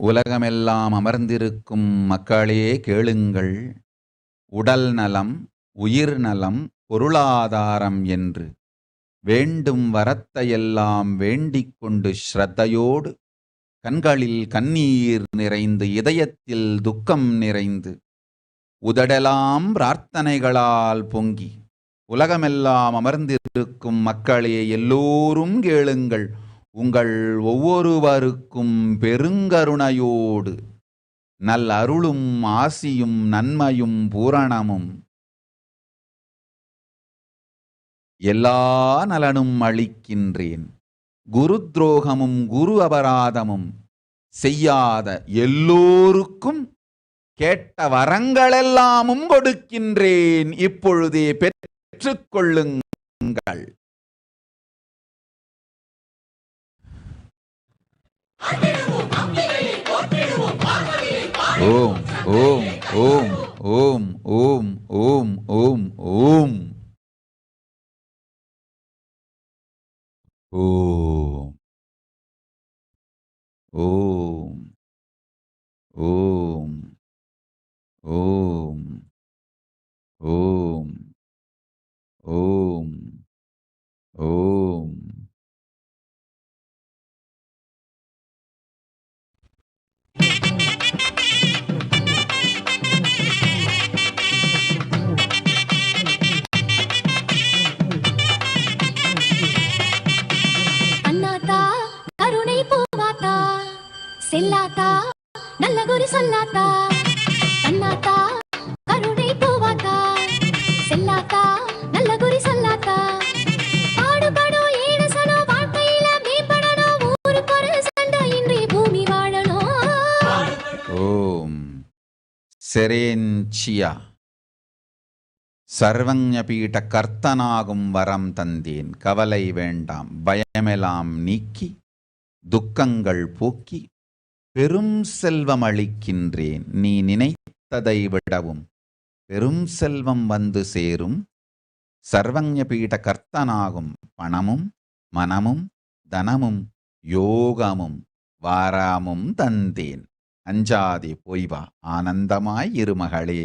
உலகமெல்லாம் அமர்ந்திருக்கும் மக்களே கேளுங்கள். உடல் நலம், உயிர் நலம், பொருளாதாரம் என்று வேண்டும் வரத்தையெல்லாம் வேண்டிக் கொண்டு ஸ்ரத்தையோடு கண்களில் கண்ணீர் நிறைந்து இதயத்தில் துக்கம் நிறைந்து உதடெல்லாம் பிரார்த்தனைகளால் பொங்கி உலகமெல்லாம் அமர்ந்திருக்கும் மக்களே எல்லோரும் கேளுங்கள், உங்கள் ஒவ்வொருவருக்கும் பெருங்கருணையோடு நல் அருளும் ஆசியும் நன்மையும் பூரணமும் எல்லா நலனும் அளிக்கின்றேன். குரு துரோகமும் குரு அபராதமும் செய்யாத எல்லோருக்கும் கேட்ட வரங்களெல்லாமும் கொடுக்கின்றேன். இப்பொழுதே பெற்றுக்கொள்ளுங்கள். ஓம் ஓம் ஓம் ஓம் ஓம் ஓம் ஓம் ஓம் ஓம் ஓம் ஓம் ஓம் ஓம் ஓம் ஓம். அண்ணாத்தா கருணை பூவாத்தா செல்லாத்தா நல்ல குறி சொல்லாத்தா. அண்ணாத்தா கருணை பூவாத்தா செல்லாத்தா நல்ல குறி சொல்லாத்தா. பாடுபடும் ஏனசனோ வாழ்க்கையில மேம்படணும், ஊருக்கு ஒரு சண்டை இன்றி பூமி வாழணும். ஓம் செரேன்சியா. சர்வஞபீட கர்த்தனாகும் வரம் தந்தேன். கவலை வேண்டாம், பயமெல்லாம் நீக்கி துக்கங்கள் போக்கி பெரும் செல்வம் அளிக்கின்றேன். நீ நினைத்ததை விடவும் பெரும் செல்வம் வந்து சேரும். சர்வஞபீட கர்த்தனாகும் பணமும் மனமும் தனமும் யோகமும் வாராமும் தந்தேன். அஞ்சாதே போய் வா, ஆனந்தமாய் இருமகளே.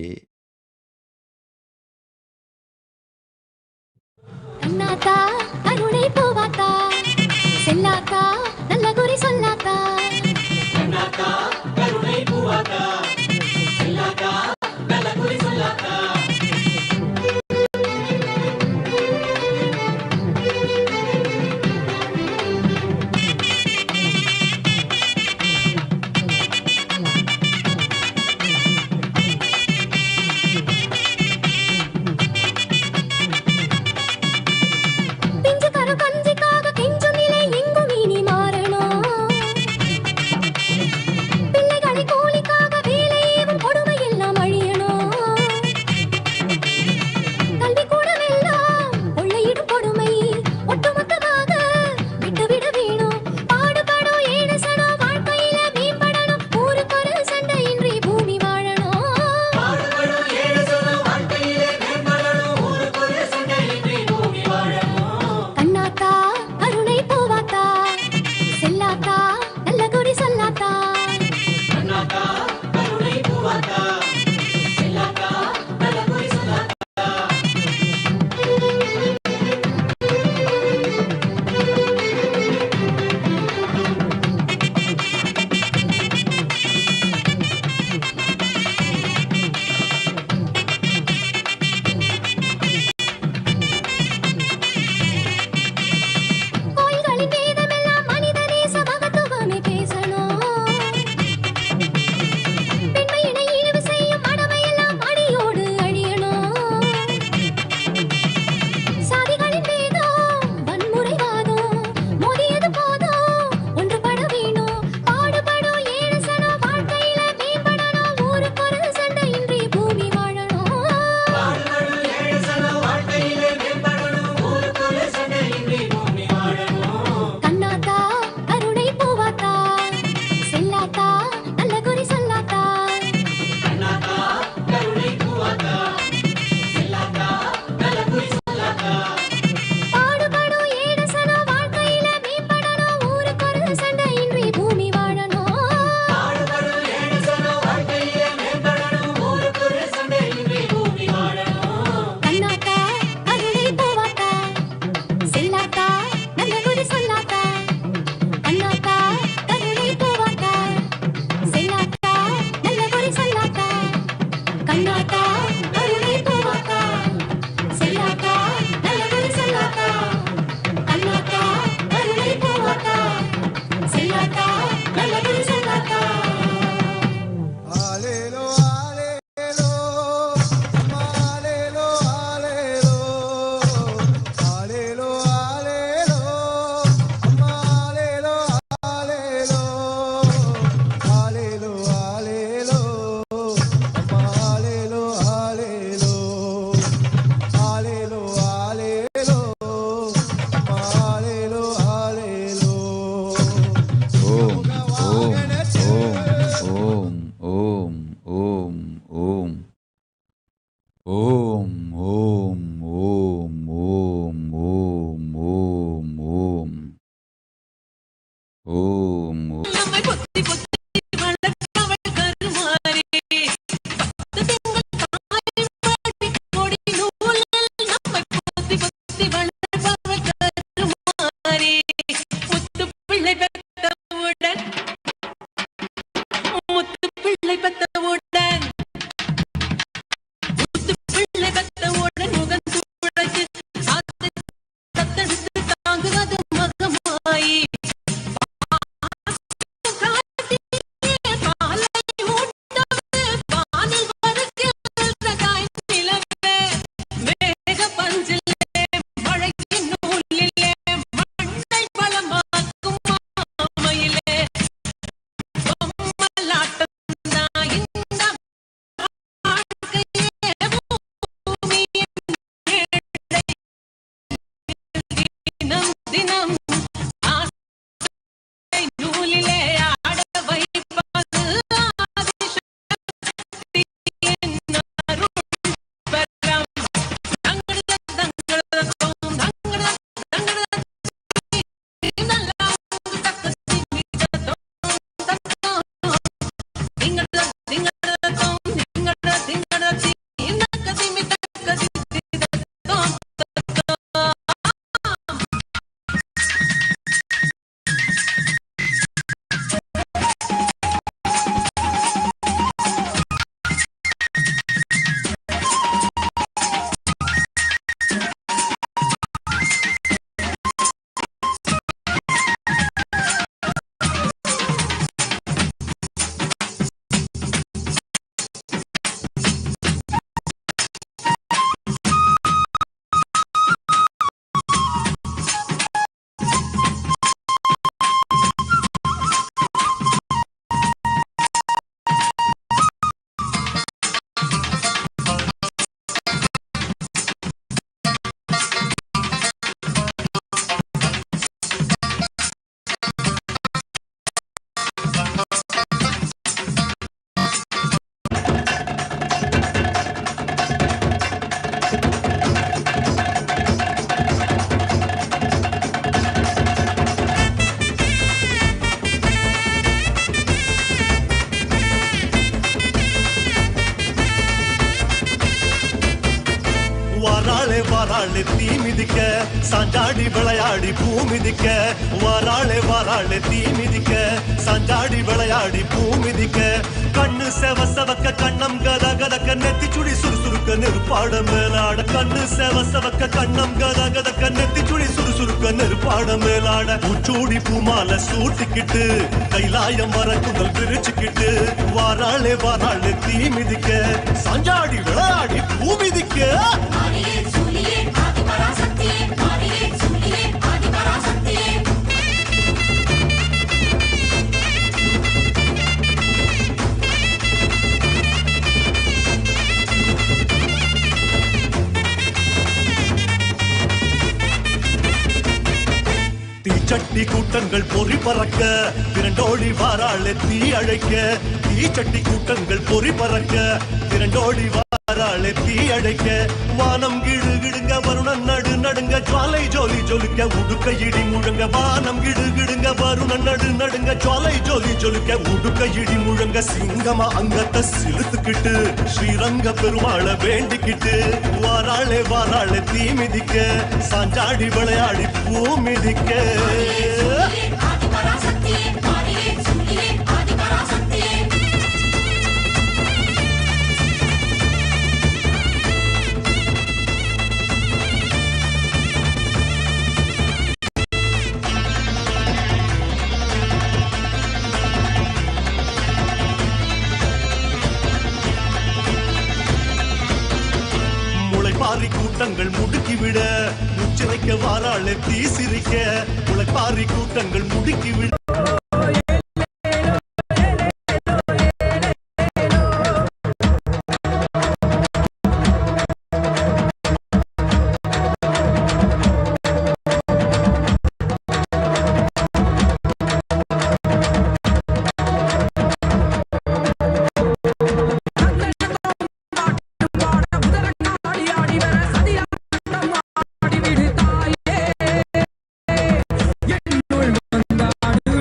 அண்ணாத்தா கருணை பூவாத்தா செல்லாத்தா நல்ல குறி சொல்லாத்தா. அண்ணாத்தா கருணை பூவாத்தா செல்லாத்தா நல்ல குறி சொல்லாத்தா. பிஞ்சு கரு கஞ்சிக்காக கெஞ்சும் நிலை எங்கும் இனி மாறும். பிள்ளை பெத்தவுடன் பிள்ளை பெத்தவுடன் முகம் துடைத்து தத்தெடுத்து தாங்குவது மகமாயி வாராளே தீ மிதிக்க சாஞ்சாடி விளையாடி பூ மிதிக்க வாராளே தீ மிதிக்க சாஞ்சாடி விளையாடி பூ மிதிக்க கண்ணு செவ செவக்க கண்ணம் கத கதக்க நெத்தி சுடி சுறுசுறுக்க நெருப்பாட மேலாட கண்ணு செவ செவக்க கண்ணம் கத கதக்க நெத்தி சுடி சுறுசுறுக்க நெருப்பாட மேலாட உச்சூடி பூமால சூட்டிக்கிட்டு கைலாயம் வர குடல் பிரிச்சுக்கிட்டு வாராளே தீ மிதிக்க சாஞ்சாடி விளையாடி பூ மிதிக்க தீச்சட்டி கூட்டங்கள் பொறி பறக்க திரண்டோடி வாராளே தீ அழைக்க தீச்சட்டி கூட்டங்கள் பொறி பறக்க திரண்டோடி வாராளே தீ அழைக்க வானம் கிடு கிடுங்க வருணன் நடு நடுங்க ஜுவாலை ஜோலி ஜொலிக்க உடுக்க இடி முழங்க வானம் கிடு கிடுங்க வருணன் நடு நடுங்க ஜுவாலை ஜோலி ஜொலிக்க உடுக்க இடி முழங்க சிங்கமா அங்கத்தை சிலுத்துக்கிட்டு ஸ்ரீரங்க பெருமாளை வேண்டிக்கிட்டு வாராளே தீ மிதிக்க சாஞ்சாடி விளையாடி பூ மிதிக்க முளைப்பாரி கூட்டங்கள் முடுக்கிவிட முச்சிலைக்க வாராளே தீ சிரிக்க முளைப்பாரி கூட்டங்கள் முடுக்கிவிட என்னுள் வந்தாடு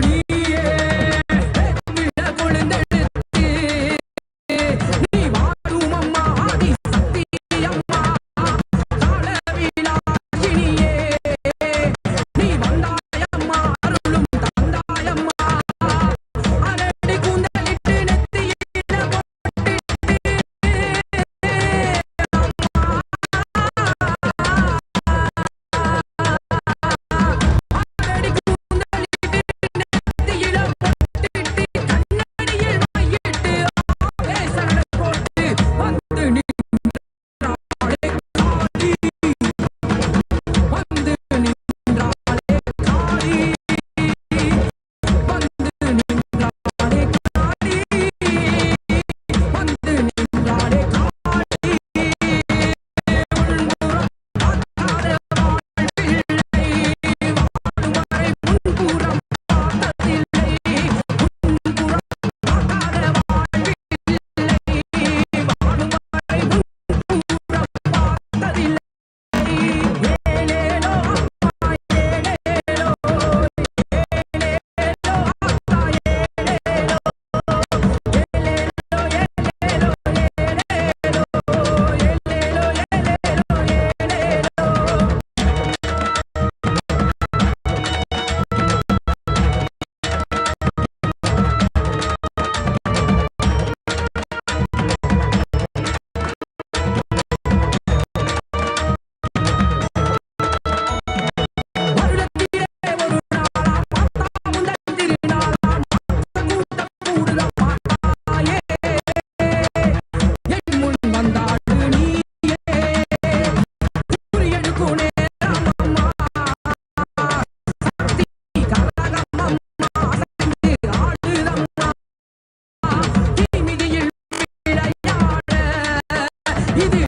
இது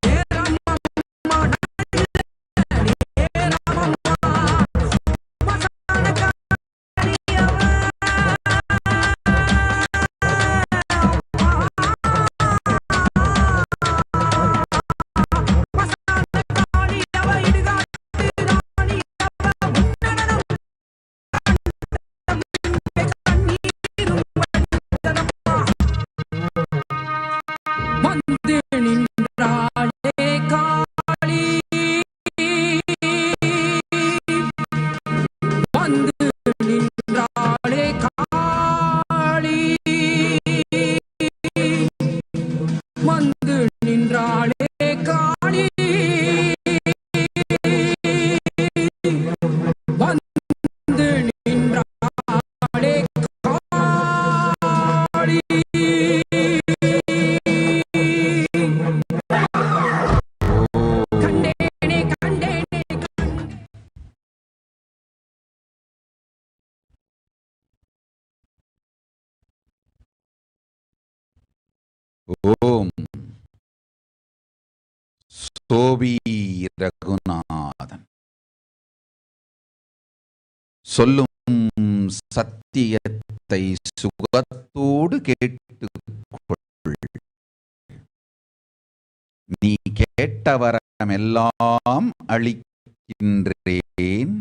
நேரமம்மா நேரமம்மா வந்து நின்றாளே காளி வந்து நின்றாளே காளி வந்து நின்றாளே காளி வந்து நின்றாளே காளி கண்டேனே கண்டேனே ஓம் சோபி ரகுநாதன் சொல்லும் சத்தியத்தை சுகத்தோடு கேட்டுக்கொள். நீ கேட்ட வரமெல்லாம் அளிக்கின்றேன்.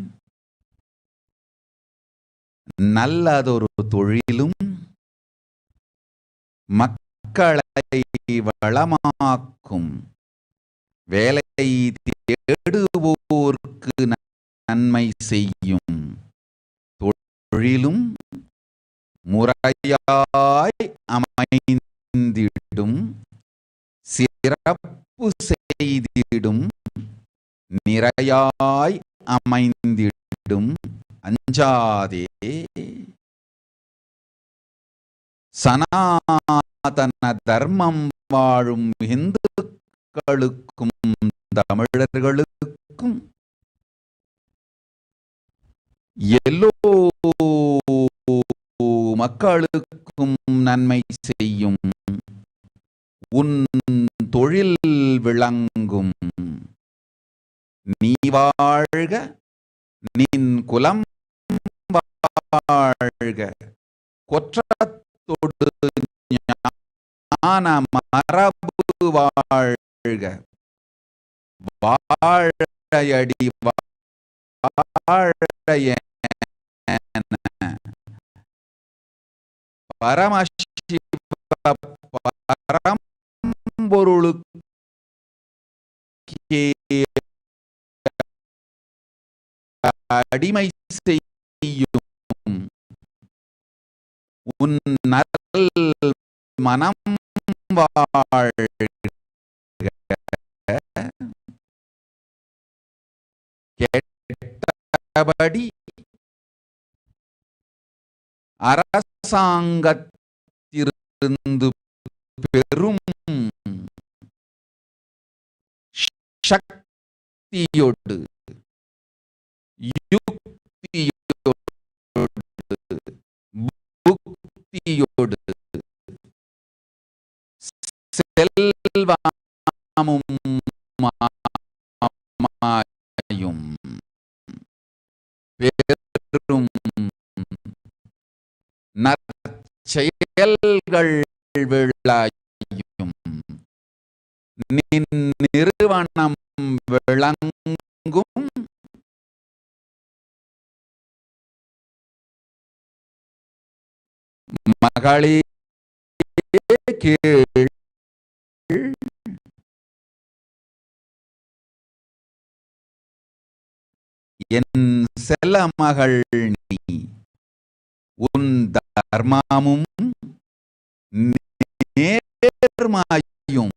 நல்லதொரு தொழிலும் மக்களை வளமாக்கும் வேலை தேடுவோர்க்கு நன்மை செய்யும் தொழிலும் முறையாய் அமைந்திடும் சிறப்பு செய்திடும் நிறையாய் அமைந்திடும் அஞ்சாதே. சனாதன தர்மம் வாழும் இந்துக்களுக்கும் தமிழர்களுக்கும் எல்லோ மக்களுக்கும் நன்மை செய்யும் உன் தொழில் விளங்கும். நீ வாழ்க, நின் குலம் வாழ்க, கொற்றத்தொடு ஞான மரபு வாழ்க, வாழையடி வாழைய பரமசிவ பரம்பொருளுக்கே அடிமை செய்யும் உன் நல் மனம் வாழ்க. கேட்டபடி அரசாங்கத்திலிருந்து பெரும் சக்தியோடு யுக்தியோடு புக்தியோடு செல்வமும் மாயும் பெரும் நற்செயல்கள் விளையும் நின் நிறுவனம் விளங்கும் மகளே கேள். என் செல்ல மகள் நீ உன் தர்மமும் நேர்மையும்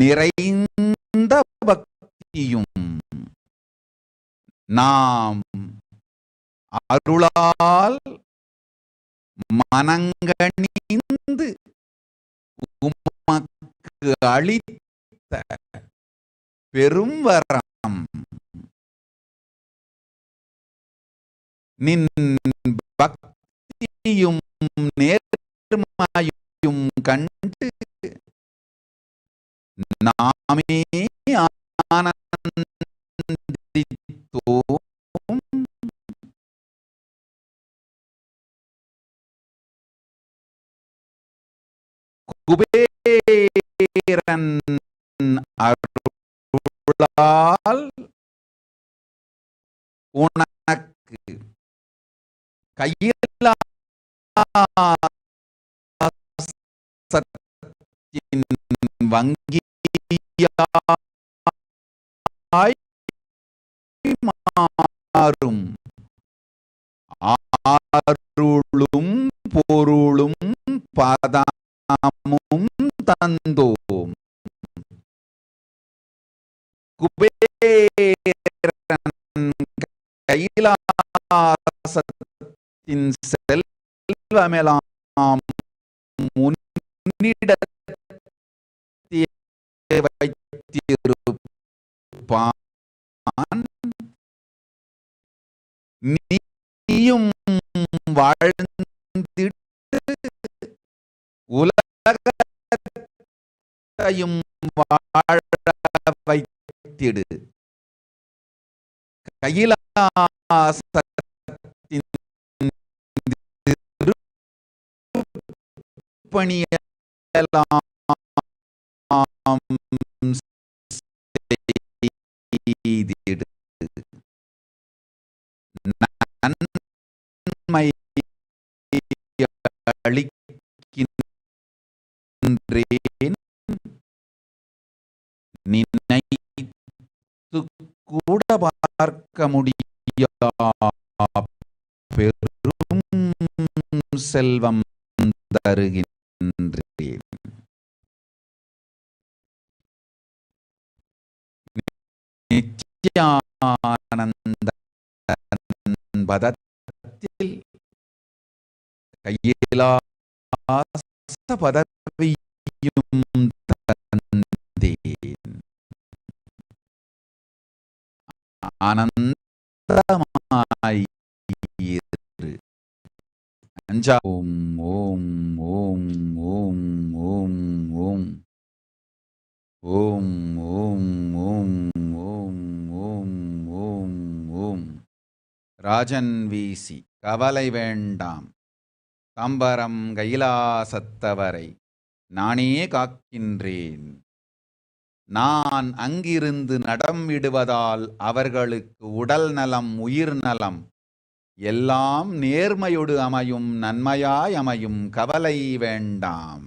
நிறைந்த பக்தியும் நாம் அருளால் மனங்கணிந்து உமக்கு அளித்த பெரும் வரம். நின் பக்தி நீதியும் நேர்மையும் கண்டு நாமே ஆனந்தித்தோம். குபேரன் அருளால் உனக்கு கையிலாசத்தின் வங்கியாய் மாறும் அருளும் பொருளும் பதமும் தந்தோம். குபேரன் கைலாசத்தின் செல்வமெல்லாம் முன்னிடத்தே வைத்திருப்பான். நீயும் வாழ்ந்திட்டு உலகத்தையும் வாழ வைத்திடு. கையிலாசத்தின் திருப்பணியெல்லாம் செய்திடு. நன்மை அளிக்கின்றேன். நினைத்து கூட பார்க்க முடியா பெரும் செல்வம் தருகின்றேன். நித்யானந்த பதத்தில் கையிலாச பதவியும் தந்தேன். ஆனந்தமாய் அஞ்சா ஓம் ஓம் ஓம் ஓம் ஓம் ஓம் ஓம் ஓம் ஓம் ஓம் ஓம் ஓம் ஓம். ராஜன் வீசி கவலை வேண்டாம், கம்பரம் கைலாசத்தவரை நானே காக்கின்றேன். நான் அங்கிருந்து நடம் விடுவதால் அவர்களுக்கு உடல் நலம் உயிர் நலம் எல்லாம் நேர்மையொடு அமையும், நன்மையாய் அமையும். கவலை வேண்டாம்.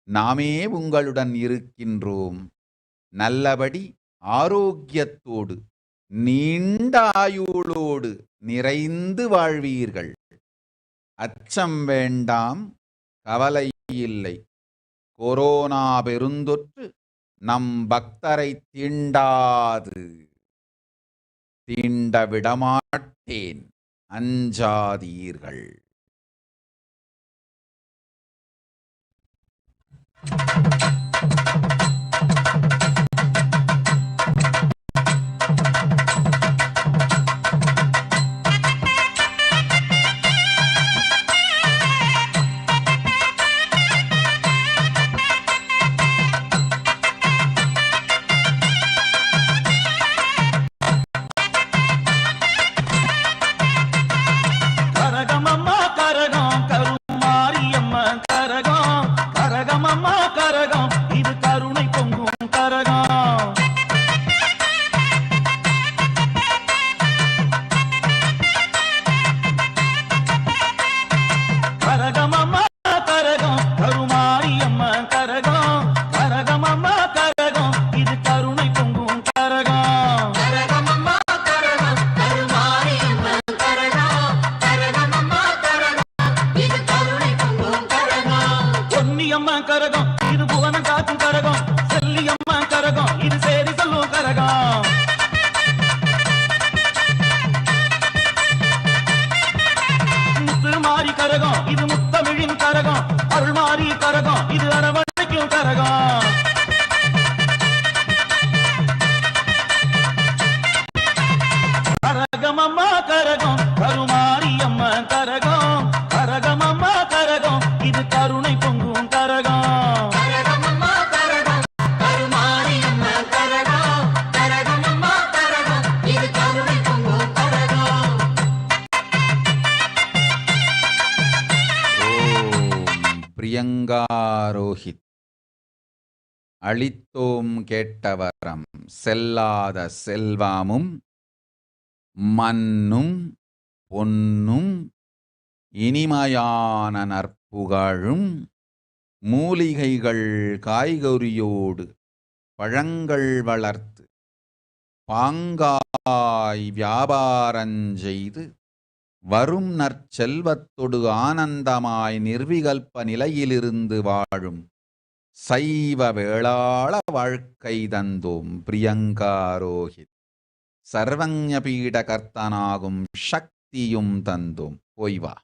நாமே உங்களுடன் இருக்கின்றோம். நல்லபடி ஆரோக்கியத்தோடு நீண்ட ஆயுளோடு நிறைந்து வாழ்வீர்கள். அச்சம் வேண்டாம், கவலை இல்லை. கொரோனா பெருந்தொற்று நம் பக்தரை தீண்டாது, தீண்ட விடமாட்டேன். அஞ்சாதீர்கள். கரகம் கருமாரியம்ம கரகம் கரகம் அம்மா கரகம் இது கருணை பொங்கும் கரகம் பிரியங்காரோஹித். அளித்தோம் கேட்டவரம் செல்லாத செல்வமும் மண்ணும் பொன்னும் இனிமையான நற்புகழும் மூலிகைகள் காய்கறியோடு பழங்கள் வளர்த்து பாங்காய் வியாபாரஞ்செய்து வரும் நற்செல்வத்தொடு ஆனந்தமாய் நிர்விகல்ப நிலையிலிருந்து வாழும் சைவ வேளாள வாழ்க்கை தந்தோம் பிரியங்காரோஹித். சர்வஞ பீட கர்த்தனாகும் சக்தியும் தந்தோம். போய்வா.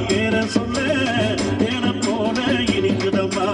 பேர சொல்ல தேன போல இனிக்குதம்மா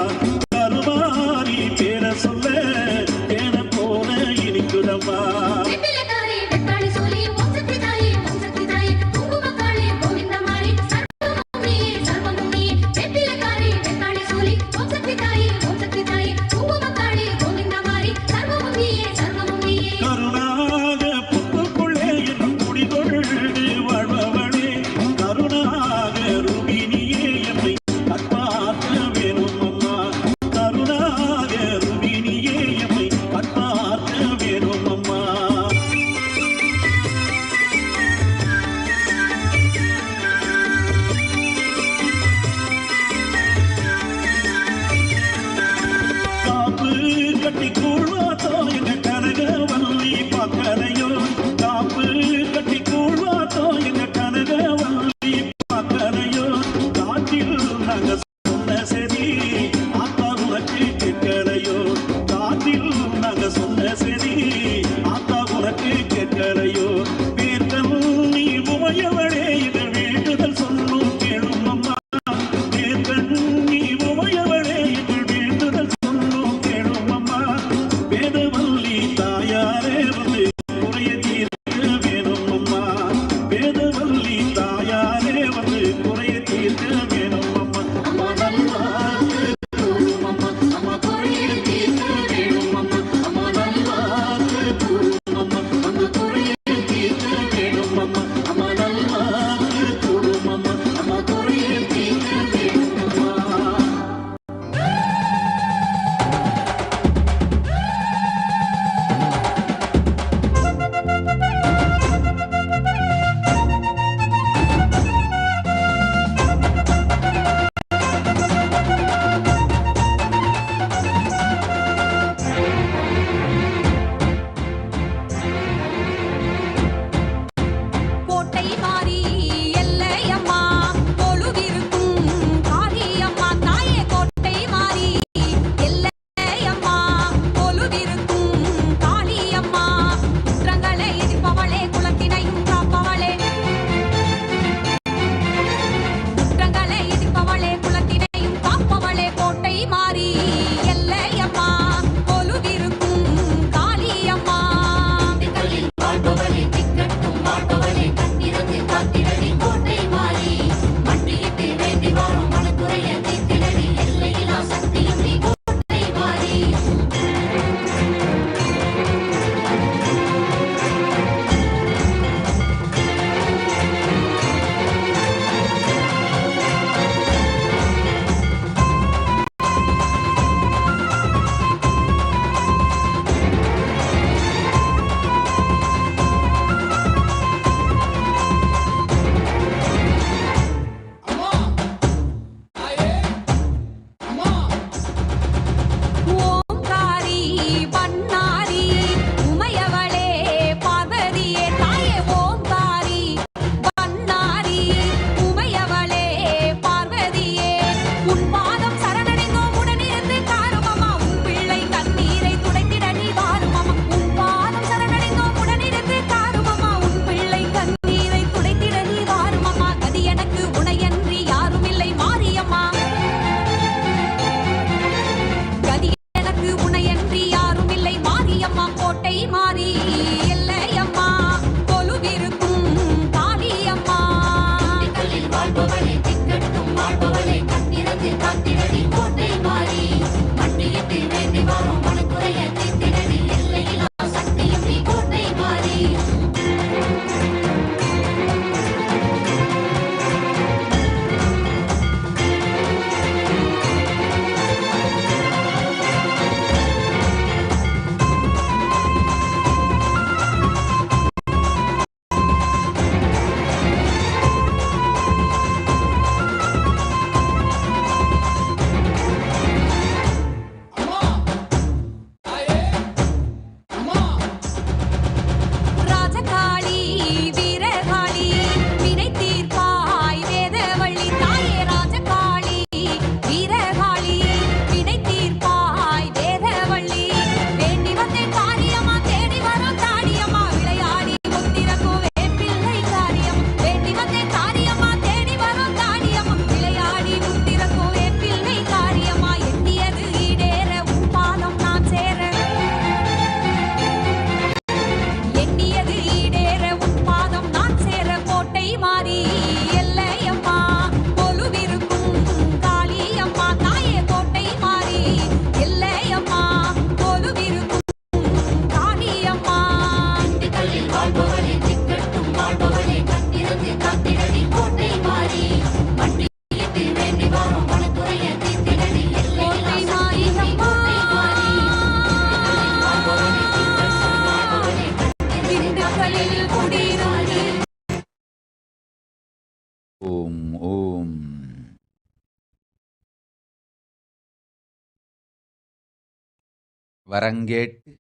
வரங்கேட்டு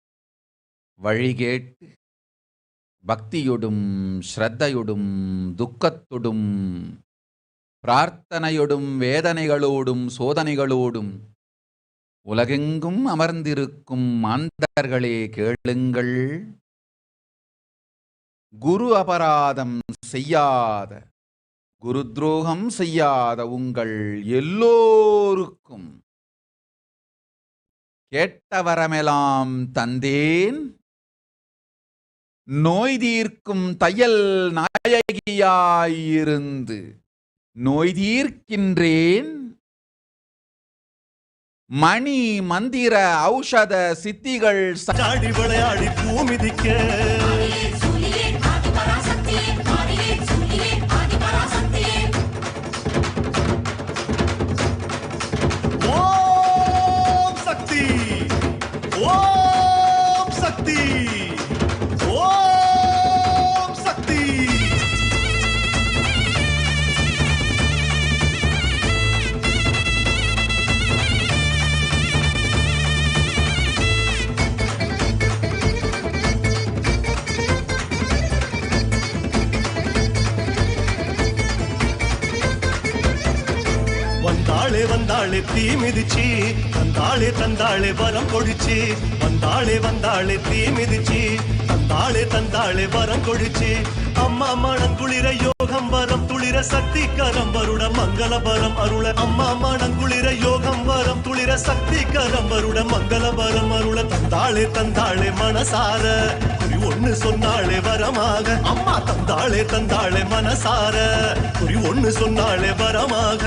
வழிகேட்டு பக்தியொடும் ஸ்ரத்தையொடும் துக்கத்தொடும் பிரார்த்தனையொடும் வேதனைகளோடும் சோதனைகளோடும் உலகெங்கும் அமர்ந்திருக்கும் மாந்தர்களே கேளுங்கள். குரு அபராதம் செய்யாத, குரு துரோகம் செய்யாத உங்கள் எல்லோருக்கும் கேட்ட வரமெல்லாம் தந்தேன். நோய் தீர்க்கும் தையல் நாயகியாயிருந்து நோய் தீர்க்கின்றேன். மணி மந்திர ஔஷத சித்திகள் சாடி விளையாடி பூமிதிக்க ஓம் சக்தி, ஓம் சக்தி, ஓம் சக்தி. வந்தாளே வந்தாளே தீ மிதிச்சி, தந்தாளே தந்தாளே வரம் கொடிச்சி. வந்தாளே வந்தாளே தீ மிதிச்சி, தந்தாளே தந்தாளே வரம் கொடிச்சி. அம்மா மணங்குளிர யோகம் வரம் துளிர சக்தி கரம் வருட மங்கள வரம் அருள. அம்மா மணங்குளிர யோகம் வரம் துளிர சக்தி கரம் வருட மங்கள வரம் அருள. தந்தாளே தந்தாளே மனசார குறி ஒண்ணு சொன்னாளே வரமாக. அம்மா தந்தாளே தந்தாளே மனசார குறி ஒண்ணு சொன்னாளே வரமாக.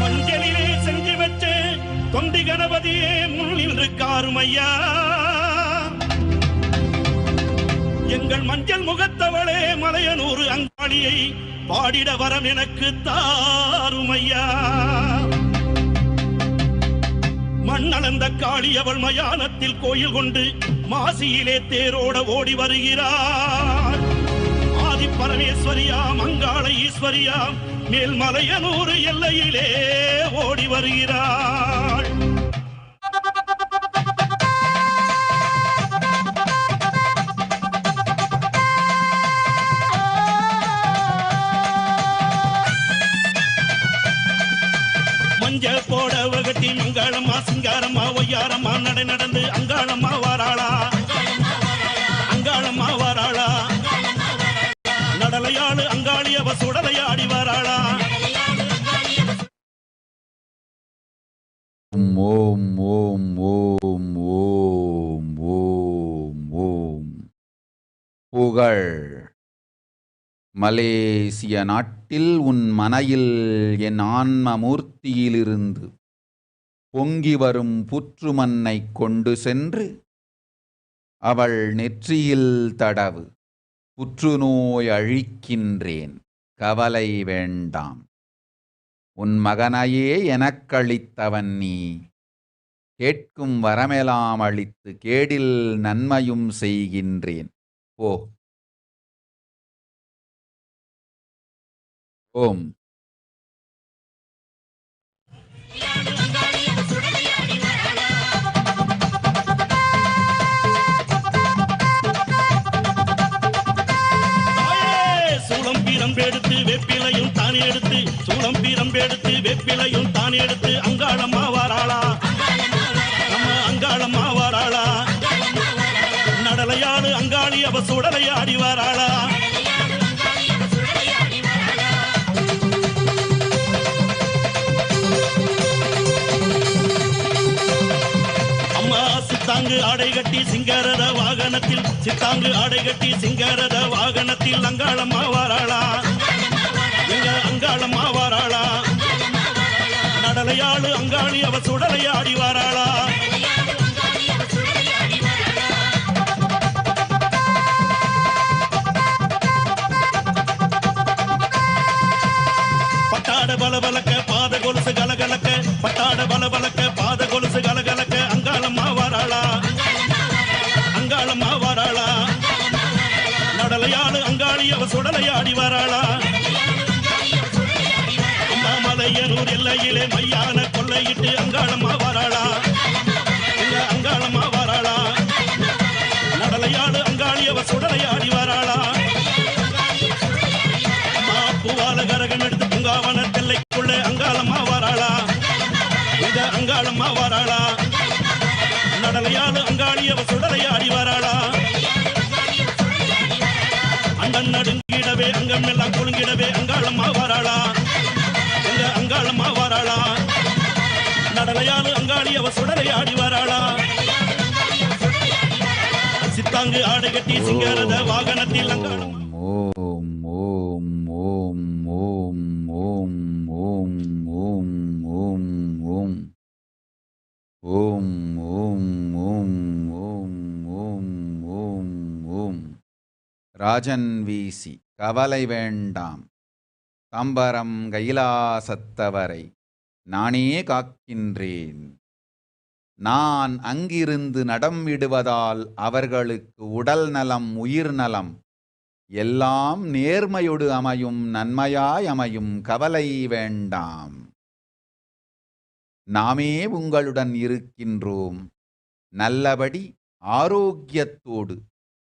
மஞ்சளிலே செஞ்சு வச்ச தொண்டி கணபதியே முன்னில் இருக்காருமையா. எங்கள் மஞ்சள் முகத்தவளே மலையனூர் அங்காளியை பாடிட வரம் எனக்கு தாருமையா. மண்ணளந்த காளி அவள் மயானத்தில் கோயில் கொண்டு மாசியிலே தேரோட ஓடி வருகிறார். ஆதி பரமேஸ்வரியாம் அங்காள ஈஸ்வரியாம் மேல்மலையனூர் எல்லையிலே ஓடி வருகிறாள். மஞ்சள் போட வகட்டி மங்காளம்மா சிங்காரம்மா ஒய்யாரம்மா நடை நடந்து அங்காளம்மா வாராளா. அங்காளம்மா வாராளா. நடலையாடு அங்காளி அவ சுடலையாடி வாராளா. ஓம் ஓம் ஓம் ஓம் ஓம் ஓம். புகழ். மலேசிய நாட்டில் உன் மனையில் என் ஆன்ம மூர்த்தியிலிருந்து பொங்கி வரும் புற்றுமண்ணை கொண்டு சென்று அவள் நெற்றியில் தடவு. புற்றுநோய் அழிக்கின்றேன், கவலை வேண்டாம். உன் மகனையே எனக்களித்தவன் நீ. கேட்கும் வரமெல்லாம் அளித்து கேடில் நன்மையும் செய்கின்றேன். ஓ ஓம். சூளம் பீரம்பெடுத்து வெப்பிலையும் தான் எடுத்து, சூளம் பீரம்பெடுத்து வெப்பிலையும் தான் எடுத்து அங்காளம்மா வாராளா. நம்ம அங்காளம்மா வாராளா. நடலையாடு அங்காளி அவ சுடலையாடி வாராளா. சித்தாங்கு ஆடை கட்டி சிங்காரத வாகனத்தில், சித்தாங்கு ஆடை கட்டி சிங்காரத வாகனத்தில் அங்காளம்மா வாராளா. எங்க அங்காளம்மா வாராளா. நடலையாடு அங்காளி அவ சுடலையாடி வாராளா. பலபலக்க பாத கொலுசு கலகலக்க பட்டாட பலபலக்க பாத கொலுசு கலகலக்க அங்காளம்மா வாராளா அங்காளம்மா வாராளா நடலையாளு அங்காளி அவ சுடலையாடி வாராளா அம்மாமலையனூர் எல்லையிலே மையான கொள்ளையிட்டு அங்காளம்மா வாராளா எங்க அங்காளம்மா வாராளா நடலையாளு அங்காளி அவ சுடலையாடி வாராளா பூவால கரகம் எடுத்து பூங்காவன தெல்லைக்குள்ள அங்காளம்மா வாராளா இந்த அங்காளம்மா வாராளா நடலையாளு அங்காளி அவ சுடலையாடி வாராளா அண்ணன் நடுங்கிடவே அங்கம் எல்லாம் குலுங்கிடவே அங்காளம்மா வாராளா எங்க அங்காளம்மா வாராளா நடலையாளு அங்காளி அவ சுடலையாடி வாராளா சித்தாங்கு ஆடை கட்டி சிங்காரத வாகனத்தில் அங்காளம்மா ராஜன் வீசி கவலை வேண்டாம் தம்பரம் கைலாசத்தவரை நானே காக்கின்றேன். நான் அங்கிருந்து நடம் விடுவதால் அவர்களுக்கு உடல் நலம் உயிர் நலம் எல்லாம் நேர்மையொடு அமையும் நன்மையாய் அமையும் கவலை வேண்டாம். நாமே உங்களுடன் இருக்கின்றோம். நல்லபடி ஆரோக்கியத்தோடு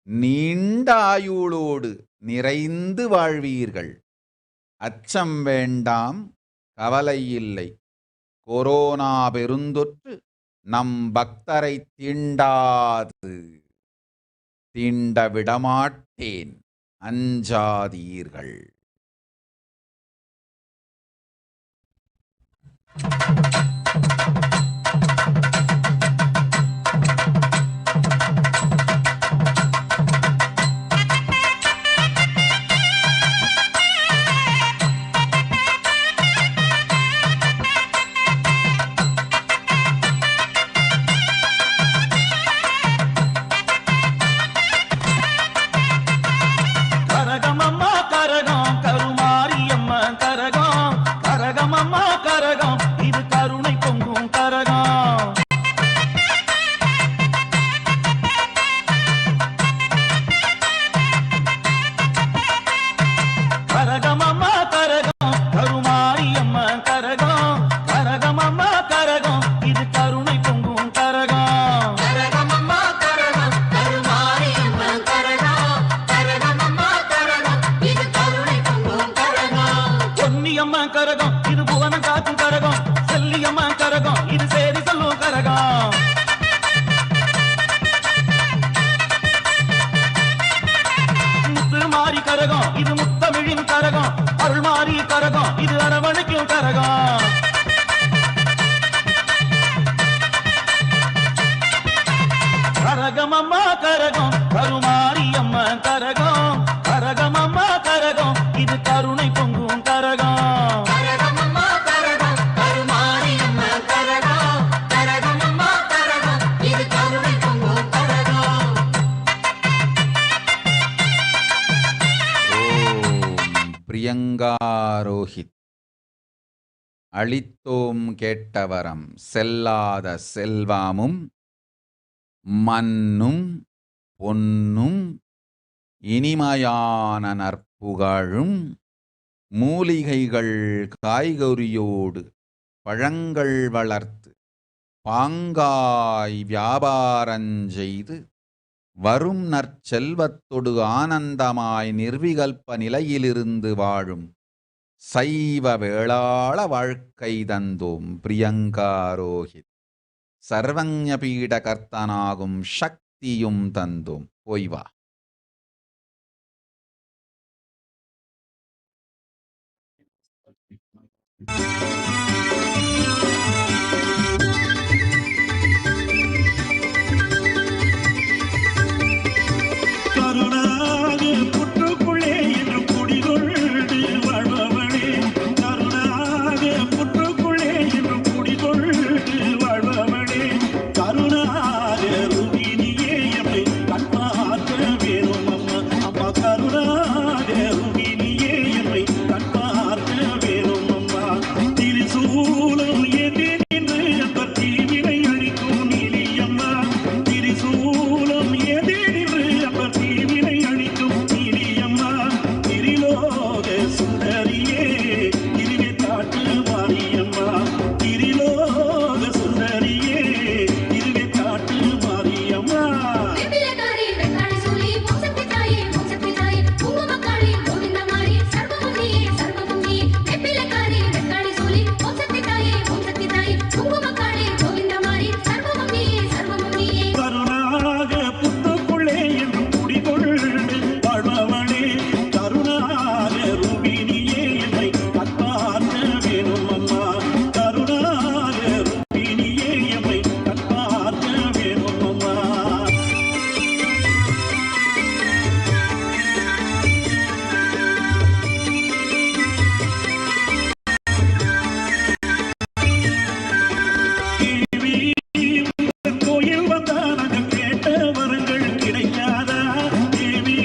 நீண்ட ஆயுளோடு நிறைந்து வாழ்வீர்கள். அச்சம் வேண்டாம், கவலை இல்லை. கொரோனா பெருந்தொற்று நம் பக்தரை தீண்டாது, தீண்ட விடமாட்டேன், அஞ்சாதீர்கள். பிரியங்காரோஹித் அளித்தோம் கேட்டவரம் செல்லாத செல்வமும் மண்ணும் பொன்னும் இனிமையான நற்புகழும் மூலிகைகள் காய்கறியோடு பழங்கள் வளர்த்து பாங்காய் வியாபாரஞ்செய்து வரும் நற்செல்வத்தொடு ஆனந்தமாய் நிர்விகல்ப நிலையிலிருந்து வாழும் சைவ வேளாள வாழ்க்கை தந்தோம் பிரியங்காரோஹித். சர்வஞ பீட கர்த்தனாகும் சக்தியும் தந்தோம். ஓய்வா. ரூபினியே எம்மை கற்பார்க்க வேணும் அம்மா கருணாக ரூபினியே எம்மை கற்பார்க்க வேணும் அம்மா கோயில் வந்தானக கேட்ட வரங்கள் கிடைக்காதா தேவி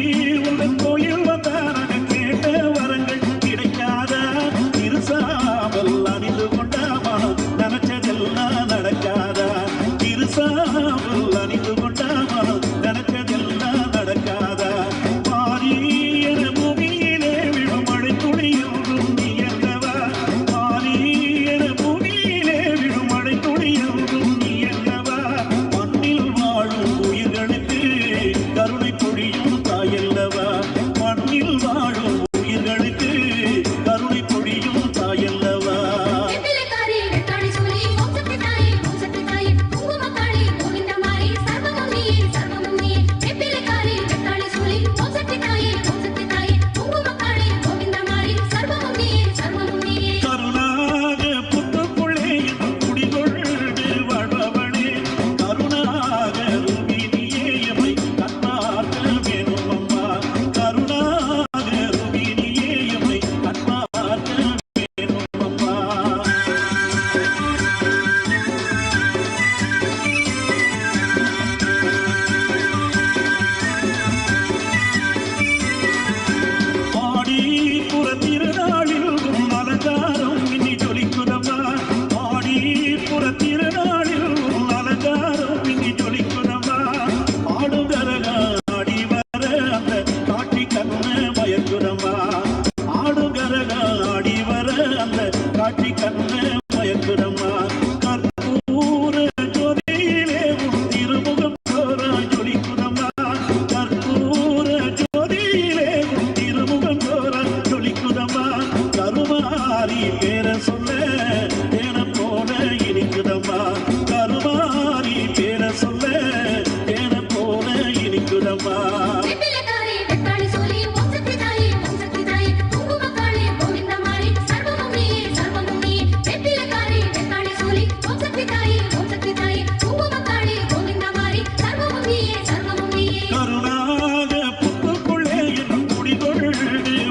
உங்கள் கோயில் வந்தானக கேட்ட வரங்கள் கிடைக்காதா இருசாமல் அணிந்து கொண்டாமா நினைச்சதெல்லாம் நடக்காதா இருசாமல் அணிந்து கொண்டாமா நினைச்சதெல்லாம் நடக்காதா பாரி என பூமியிலே விழும் மழை துளியொன்றும் நீ அல்லவா பாரி என பூமியிலே விழும் மழை துளியொன்றும் நீ அல்லவா மண்ணில் வாழும் உயிர்களுக்கு கருணை பொழியும் தாயல்லவா மண்ணில் வாழும் உயிர்களுக்கு கருணை பொழியும் தாயல்லவா வெப்பிலைக்காரி வெட்டாளி சூலி ஓம் சக்தி தாயே ஓம் சக்தி தாயே குங்குமக்காளி கோவிந்தமாரி சர்வமும் நீயே சர்வமும் நீயே வெப்பிலைக்காரி வெட்டாளி சூலி ஓம் சக்தி தாயே ஓம் சக்தி தாயே குங்குமக்காளி கோவிந்தமாரி சர்வமும் நீயே சர்வமும் நீயே கருணாக புத்துக்குள்ளே என் குடிகொண்டு வாழ்பவளே கருணாக ரூபினியே எம்மை கற்பார்க்க வேணும் அம்மா கருணாக ரூபினியே எம்மை கற்பார்க்க வேணும் அம்மா ஆடி புற திருநாளில் உன் அலங்காரம் இன்னி ஜொலிக்குதம்மா ஆடி புற திருநாளில் உன் அலங்காரம் இன்னி ஜொலிக்குதம்மா ஆடுகரகா ஆடி வர அந்த காட்சி கண்ண மயக்குதம்மா ஆடுகரகா ஆடி வர அந்த காட்சி கண்ண மயக்குதம்மா கற்பூர ஜோதியிலே உன் திருமுகம் சோரா ஜொலிக்குதம்மா கற்பூர ஜோதியிலே உன் திருமுகம் சோரா ஜொலிக்குதம்மா கருமாரி பேர சொல்ல தேன போல இனிக்குதம்மா கருமாரி பேர சொல்ல தேன போல இனிக்குதம்மா வெப்பிலைக்காரி வெட்டாளி சூலி ஓம் சக்தி தாயே ஓம் சக்தி தாயே குங்குமக்காளி கோவிந்தமாரி சர்வமும் நீயே சர்வமும் நீயே வெப்பிலைக்காரி வெட்டாளி சூலி ஓம் சக்தி தாயே ஓம் சக்தி தாயே குங்குமக்காளி கோவிந்தமாரி சர்வமும் நீயே சர்வமும் நீயே கருணாக புத்துக்குள்ளே என் குடிகொண்டு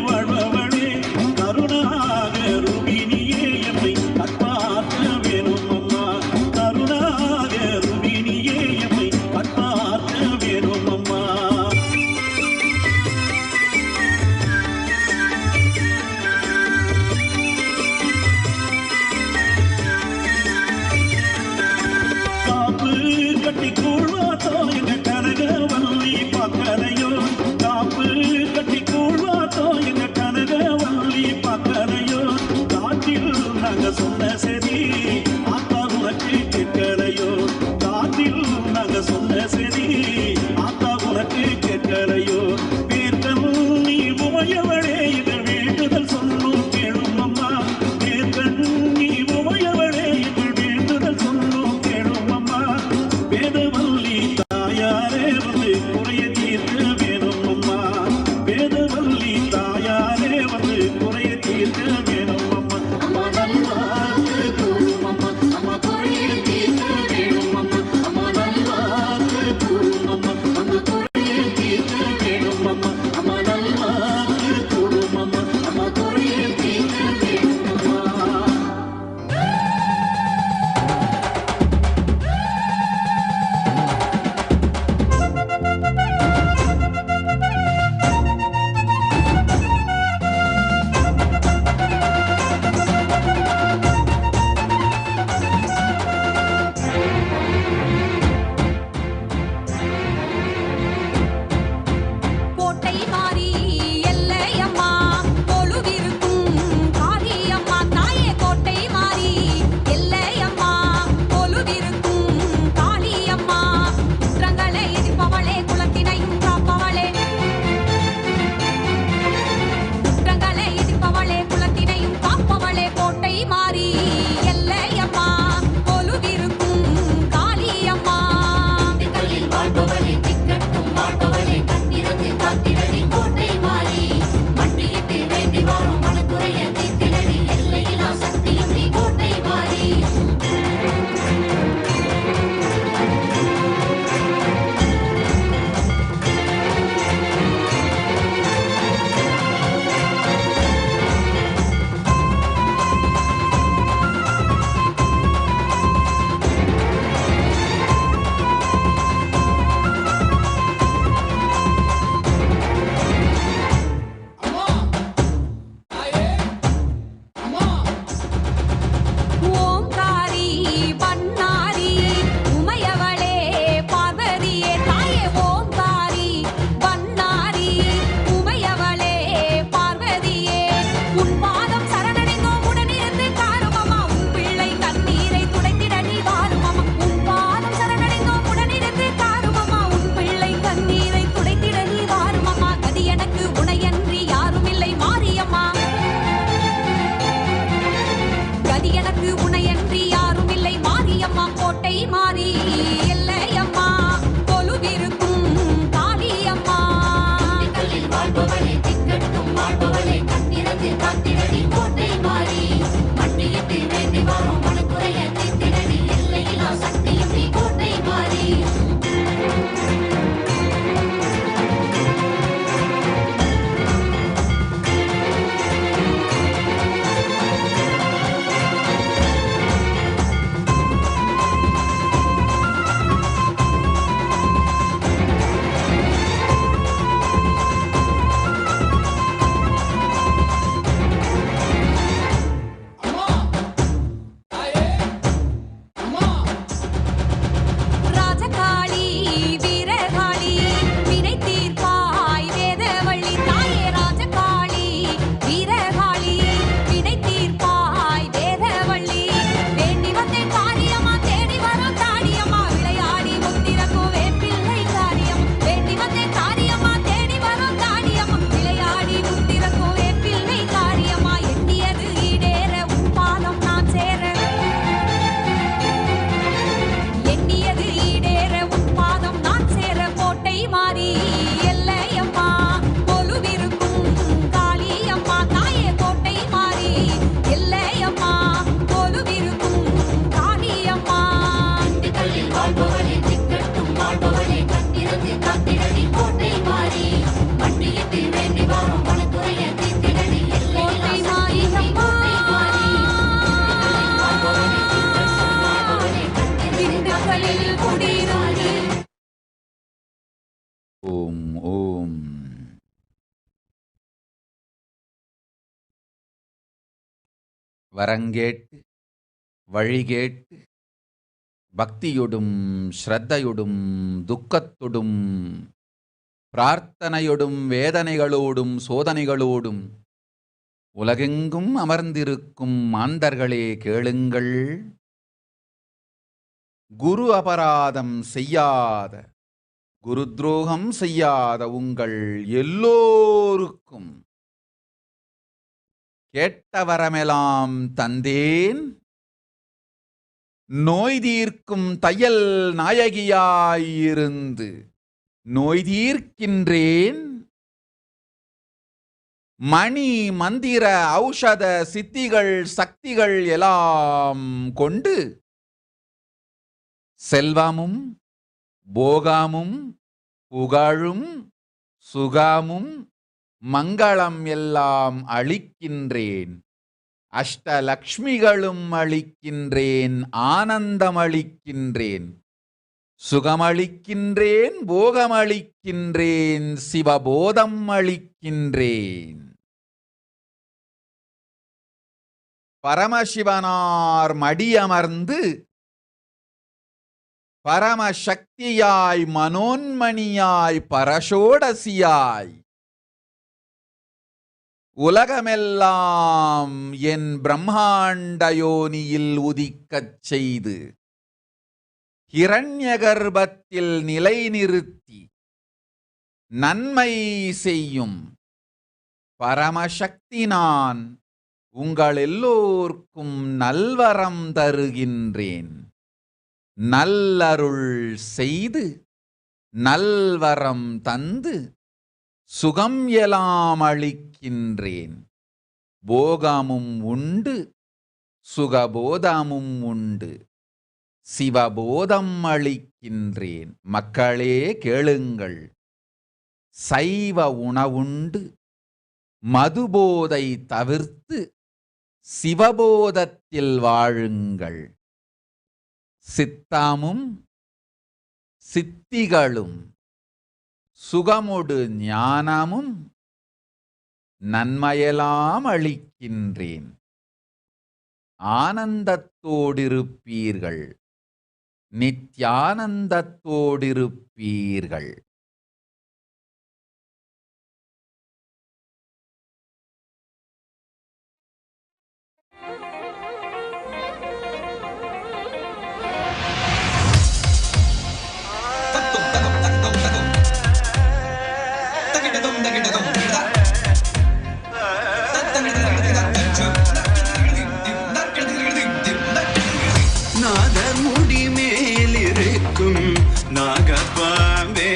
வாழ்பவளே கருணாக ரூபினியே எம்மை கற்பார்க்க வேணும் அம்மா கருணாக ரூபினியே எம்மை கற்பார்க்க வேணும் அம்மா காப்பு கட்டி கூழ்வாத்தோ எங்க கனகவல்லி பார்க்கலையோ காப்பு கட்டி கூழ்வாத்தோ எங்க கனகவல்லி பார்க்கலையோ காட்டில் நாங்க சொன்ன சரி ஆத்தா உனக்கு கேட்கலையோ காட்டில் நாங்க சொன்ன சரி ஆத்தா உனக்கு கேட்கலையோ பேர்கல் நீ உமையவளே எங்கள் வேண்டுதல் சொல்லும் கேளும் அம்மா பேர்கல் நீ உமையவளே எங்கள் வேண்டுதல் சொல்லும் கேளும் அம்மா வேதவல்லி தாயாரே வந்து குறைய தீர்க்க வேணும் அம்மா வேதவல்லி தாயாரே வந்து குறைய தீர்க்க வேணும் அம்மா அம்மா நல்வாக்கு காத்திரடி கோட்டை மாறி மண்டியிட்டு வேண்டி வரும் மனக்குறைய தீர்த்திரடி எல்லையில்லா சக்தியும் நீ கோட்டை மாறி ராஜகாளி வீரகாளி வினை தீர்ப்பாய் வேதவள்ளி தாயே ராஜகாளி வீரகாளி வினை தீர்ப்பாய் வேதவள்ளி வேண்டி வந்தேன் காரியமா தேடி வரும் தாடியம்மா விளையாடி முத்திரக்கும் வேப்பிள்ளை காரியம் வேண்டி வந்தேன் காரியமா தேடி வரும் தாடியம்மா விளையாடி முத்திரக்கும் வேப்பிள்ளை காரியமா எண்ணியது ஈடேற உன் பாதம் நான் சேர எண்ணியது ஈடேற உன் பாதம் நான் சேர கோட்டை மாறி எல்லையம்மா கொலுவிருக்கும் காளியம்மா தாயே கோட்டை மாறி எல்லையம்மா கொலுவிருக்கும் காளியம்மா திண்டுக்கல்லில் வாழ்பவளே திக்கட்டும் வாழ்பவளே கத்திரந்து காத்திரடி கோட்டை மாறி மண்டியிட்டு வேண்டி வரும் மனக்குறைய தீர்த்திரடி கோட்டை மாறி கோட்டை மாறி திண்டுக்கல்லில் குடியிருந்து ஓம் ஓம். வரங்கேட்டு வழிகேட்டு பக்தியொடும் ஸ்ரத்தையொடும் துக்கத்தொடும் பிரார்த்தனையொடும் வேதனைகளோடும் சோதனைகளோடும் உலகெங்கும் அமர்ந்திருக்கும் மாந்தர்களே கேளுங்கள். குரு அபராதம் செய்யாத குரு துரோகம் செய்யாத உங்கள் எல்லோருக்கும் கேட்ட வரமெல்லாம் தந்தேன். நோய் தீர்க்கும் தையல் நாயகியாயிருந்து நோய் தீர்க்கின்றேன். மணி மந்திர ஔஷத சித்திகள் சக்திகள் எல்லாம் கொண்டு செல்வமும் போகமும் புகழும் சுகமும் மங்களம் எல்லாம் அளிக்கின்றேன். அஷ்டலக்ஷ்மிகளும் அளிக்கின்றேன். ஆனந்தம் அளிக்கின்றேன். சுகமளிக்கின்றேன். போகமளிக்கின்றேன். சிவபோதம் அளிக்கின்றேன். பரமசிவனார் மடியமர்ந்து பரமசக்தியாய் மனோன்மணியாய் பரஷோடசியாய் உலகமெல்லாம் என் பிரம்மாண்ட யோனியில் உதிக்கச் செய்து ஹிரண்ய கர்ப்பத்தில் நிலைநிறுத்தி நன்மை செய்யும் பரமசக்தி நான் உங்கள் எல்லோர்க்கும் நல்வரம் தருகின்றேன். நல்லருள் செய்து நல்வரம் தந்து சுகம் எல்லாம் அளிக்கின்றேன். போகமும் உண்டு சுகபோதமும் உண்டு. சிவபோதம் அளிக்கின்றேன். மக்களே கேளுங்கள். சைவ உணவுண்டு மதுபோதை தவிர்த்து சிவபோதத்தில் வாழுங்கள். சித்தாமும் சித்திகளும் சுகமுடு ஞானமும் நன்மையெல்லாம் அளிக்கின்றேன். ஆனந்தத்தோடிருப்பீர்கள். நித்யானந்தத்தோடிருப்பீர்கள். நாதமுடி மேலிருக்கும் நாகப்பாவே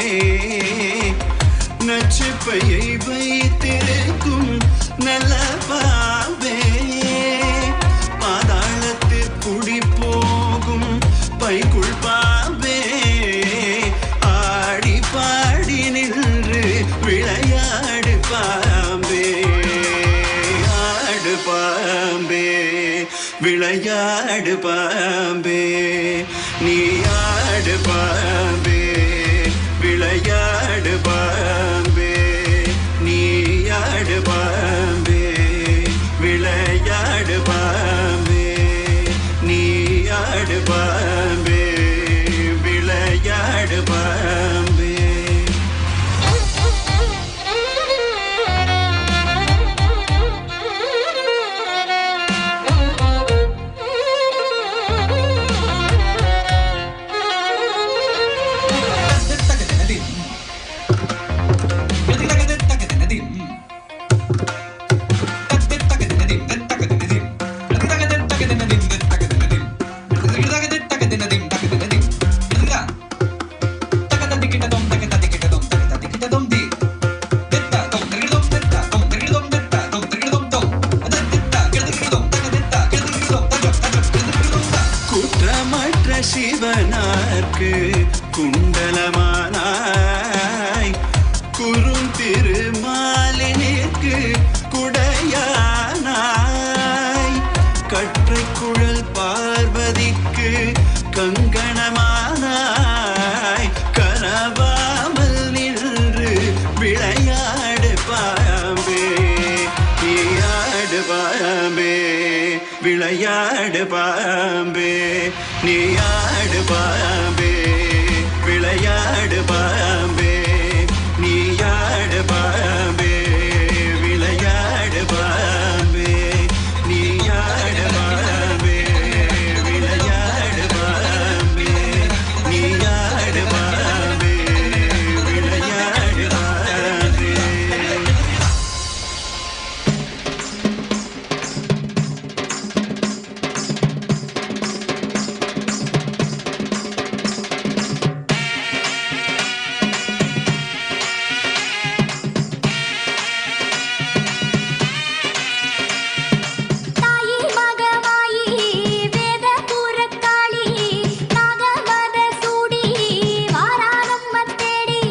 பாம்பே விளையாடு பாம்பே நீ ஆடு பாம்பே விளையாடு பாம்பே நீ ஆடு பாம்பே விளையாடு பாம்பே நீ ஆடு பாம்பே விளையாடு பாம்பே. குற்றமற்ற சிவனார்க்கு குண்டலமானாய் குறும் திருமாலினிற்கு குடையானாய் கற்றை குழல் பார்வதிக்கு கங்கணமானாய் கனவாமல் நின்று விளையாடு பாம்பே நீயாடு பாம்பே விளையாடு பாம்பே நீயாடு பாம்பே விளையாடு பாம்பே நீயாடு பாம்பே விளையாடு பாம்பே நீயாடு பாம்பே விளையாடு பாம்பே நீயாடு பாம்பே விளையாடு பாம்பே. தாயி மகமாயி வேத புறக்காளி நாகமத சூடி வாராணம்ம தேடி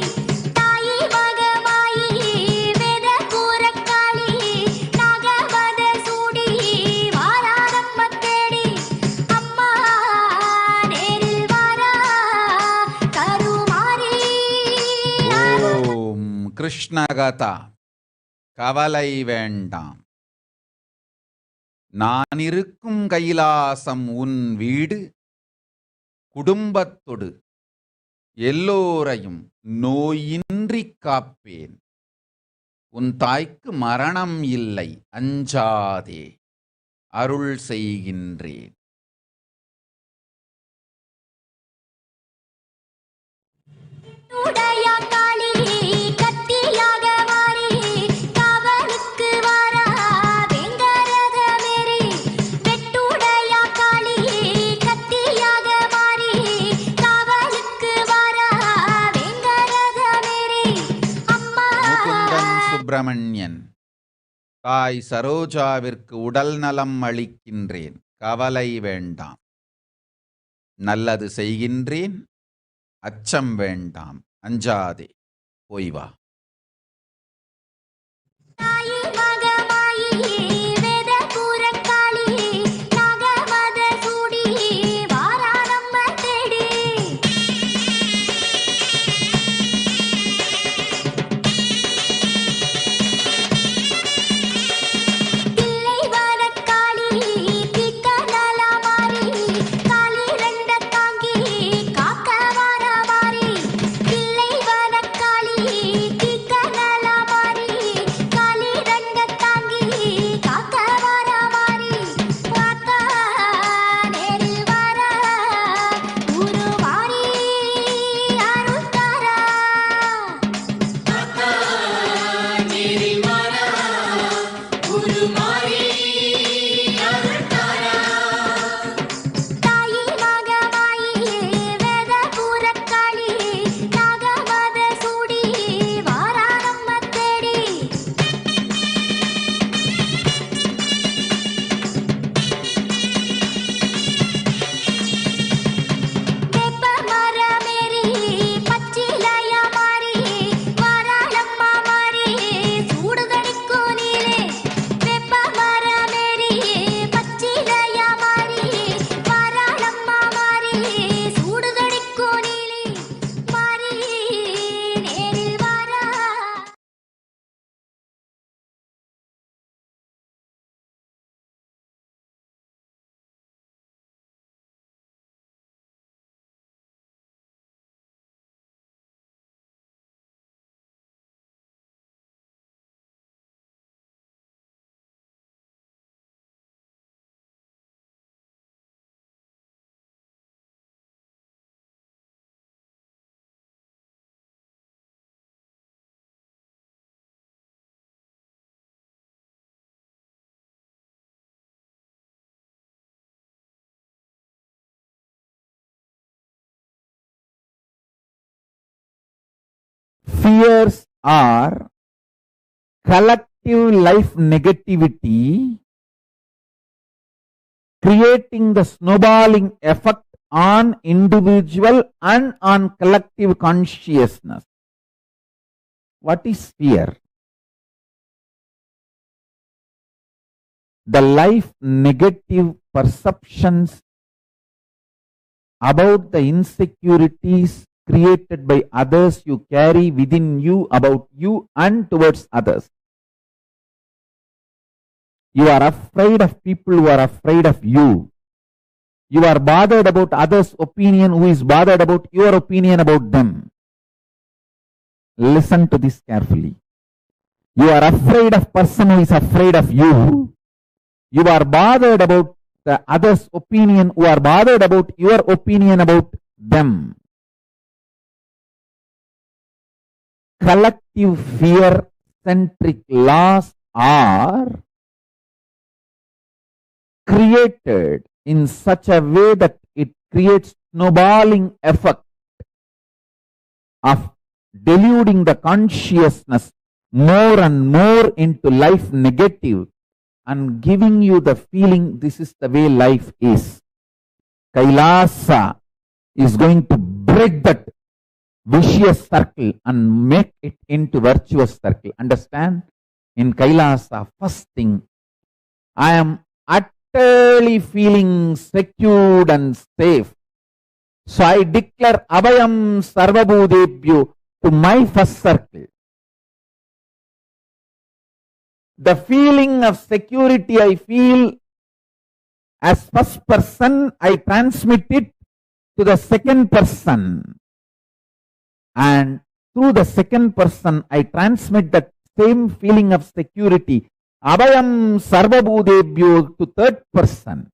தாயி மகமாயி வேத புறக்காளி நாகமத சூடி வாராணம்ம தேடி அம்மா நேரில் வாரா கருமாரி ஓம் கிருஷ்ணகதா கவலை வேண்டாம். நான் இருக்கும் கைலாசம் உன் வீடு. குடும்பத்தொடு எல்லோரையும் நோயின்றி காப்பேன். உன் தாய்க்கு மரணம் இல்லை, அஞ்சாதே, அருள் செய்கின்றேன். உடையா காளி கத்தியாக மாறி காவலுக்கு வாரா வெங்கரத மேரி வெட்டுடையா காளி கத்தியாக மாறி காவலுக்கு வாரா வெங்கரத மேரி அம்மா முகுந்தன் சுப்பிரமணியன். தாய் சரோஜாவிற்கு உடல் நலம் அளிக்கின்றேன். கவலை வேண்டாம். நல்லது செய்கின்றேன். அச்சம் வேண்டாம், அஞ்சாதே, போய் வா. தாயி மகமாயி வேத புறக்காளி நாகமத சூடி வாராணம்ம தேடி தில்லை வனக்காளி திக்க நலா மாறி காளி ரெண்ட தாங்கி காக்க வாரா வாரி Thillai வனக்காளி fears are collective life negativity creating the snowballing effect on individual and on collective consciousness. What is fear? The life negative perceptions about the insecurities created by others you carry within you about you and towards others. You are afraid of people who are afraid of you. You are bothered about others' opinion who is bothered about your opinion about them. Listen to this carefully. You are afraid of person who is afraid of you. You are bothered about the others' opinion who are bothered about your opinion about them. Collective fear-centric laws are created in such a way that it creates snowballing effect of deluding the consciousness more and more into life negative and giving you the feeling this is the way life is. Kailasa is going to break that vicious circle and make it into virtuous circle. Understand? In Kailasa, first thing, I am utterly feeling secured and safe. So I declare Abhayam Sarvabhudebhyo to my first circle. The feeling of security I feel as first person, I transmit it to the second person. And through the second person, I transmit that same feeling of security, Abhayam Sarvabhudebhyo, to third person.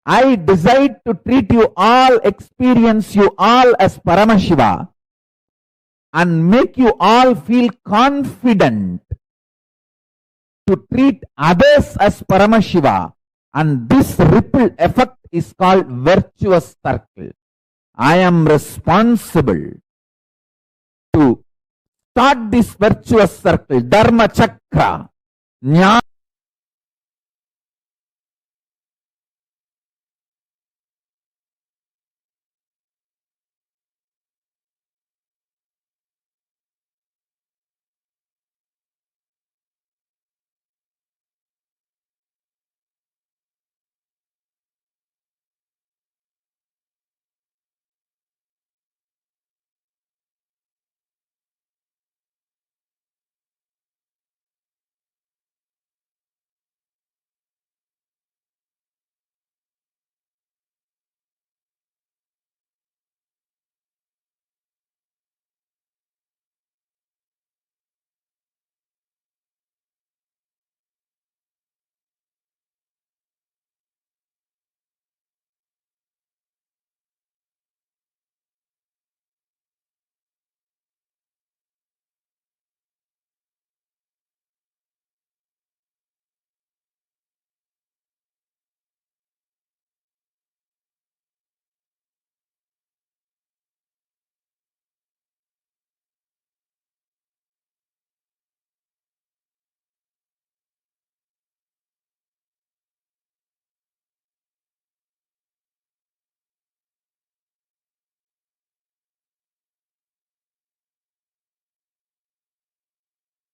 I decide to treat you all, experience you all as Paramashiva and make you all feel confident to treat others as Paramashiva, and this ripple effect is called virtuous circle. I am responsible to start this virtuous circle, Dharma Chakra, Jnana.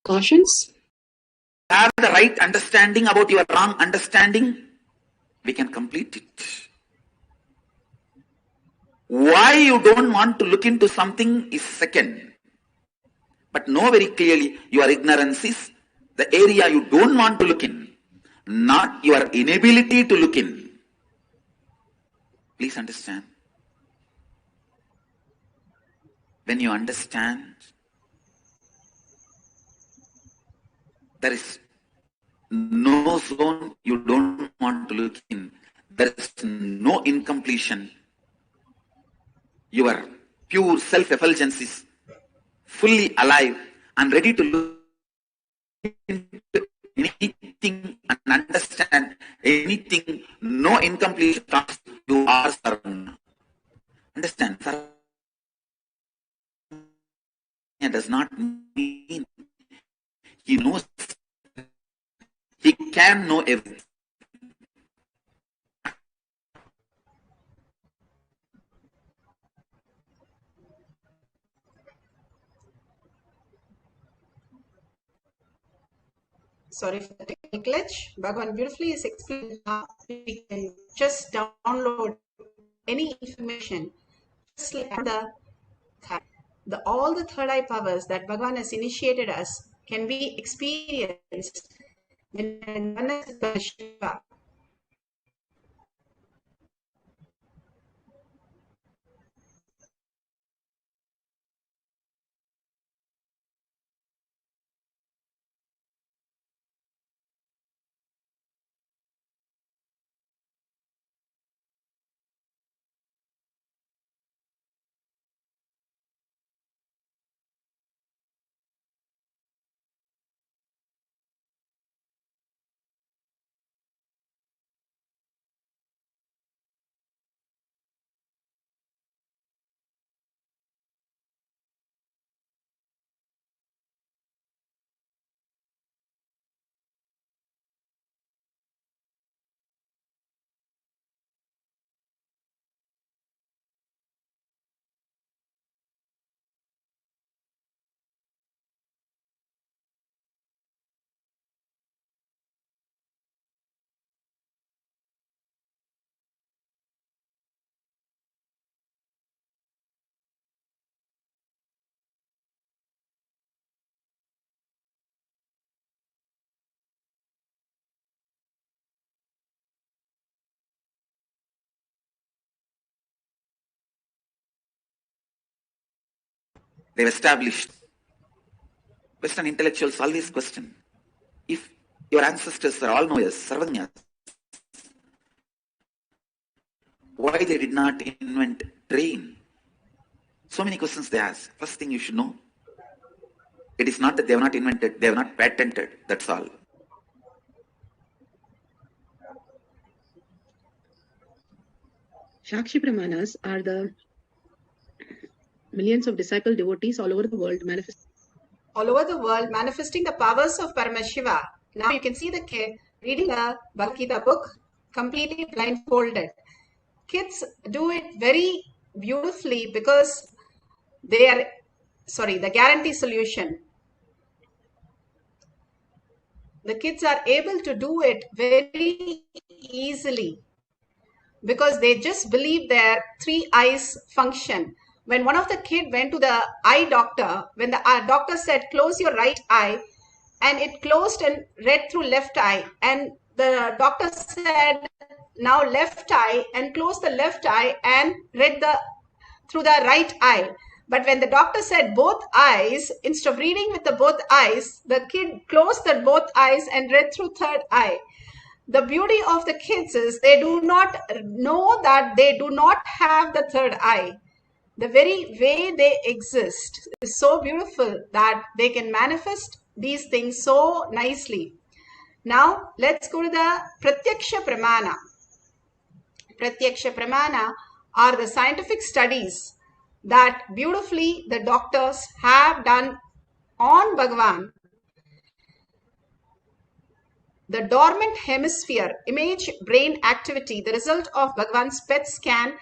Cautions? Have the right understanding about your wrong understanding, we can complete it. Why you don't want to look into something is second. But know very clearly your ignorance is the area you don't want to look in, not your inability to look in. Please understand. When you understand, there is no zone you don't want to look in. There is no incompletion. Your pure self-effulgence is fully alive and ready to look into anything and understand anything. No incompletion. You are Sarvanya. Understand? Sarvanya does does not mean he knows. He can know everything. Sorry for the technical glitch. Bhagavan beautifully is explaining how we can just download any information, just like all the third eye powers that Bhagavan has initiated us can be experienced when one is Shiva. They've established. Western intellectuals always question, if your ancestors are all knowers, sarvagnas, why they did not invent train? So many questions they ask. First thing you should know, it is not that they have not invented, they have not patented, that's all. Shakshi Pramanas are the millions of disciple devotees all over the world manifesting the powers of Paramashiva. Now you can see the kid reading the Bhagavad Gita book completely blindfolded. Kids do it very beautifully because they are, the guarantee solution. The kids are able to do it very easily because they just believe their three eyes function. When one of the kid went to the eye doctor, when the doctor said, close your right eye, and it closed and read through left eye, and the doctor said, now left eye, and closed the left eye and read through the right eye. But when the doctor said both eyes, instead of reading with the both eyes, the kid closed the both eyes and read through third eye. The beauty of the kids is they do not know that they do not have the third eye. The very way they exist is so beautiful that they can manifest these things so nicely. Now, let's go to the Pratyaksha Pramana. Pratyaksha Pramana are the scientific studies that beautifully the doctors have done on Bhagavan. The dormant hemisphere image brain activity, the result of Bhagavan's PET scan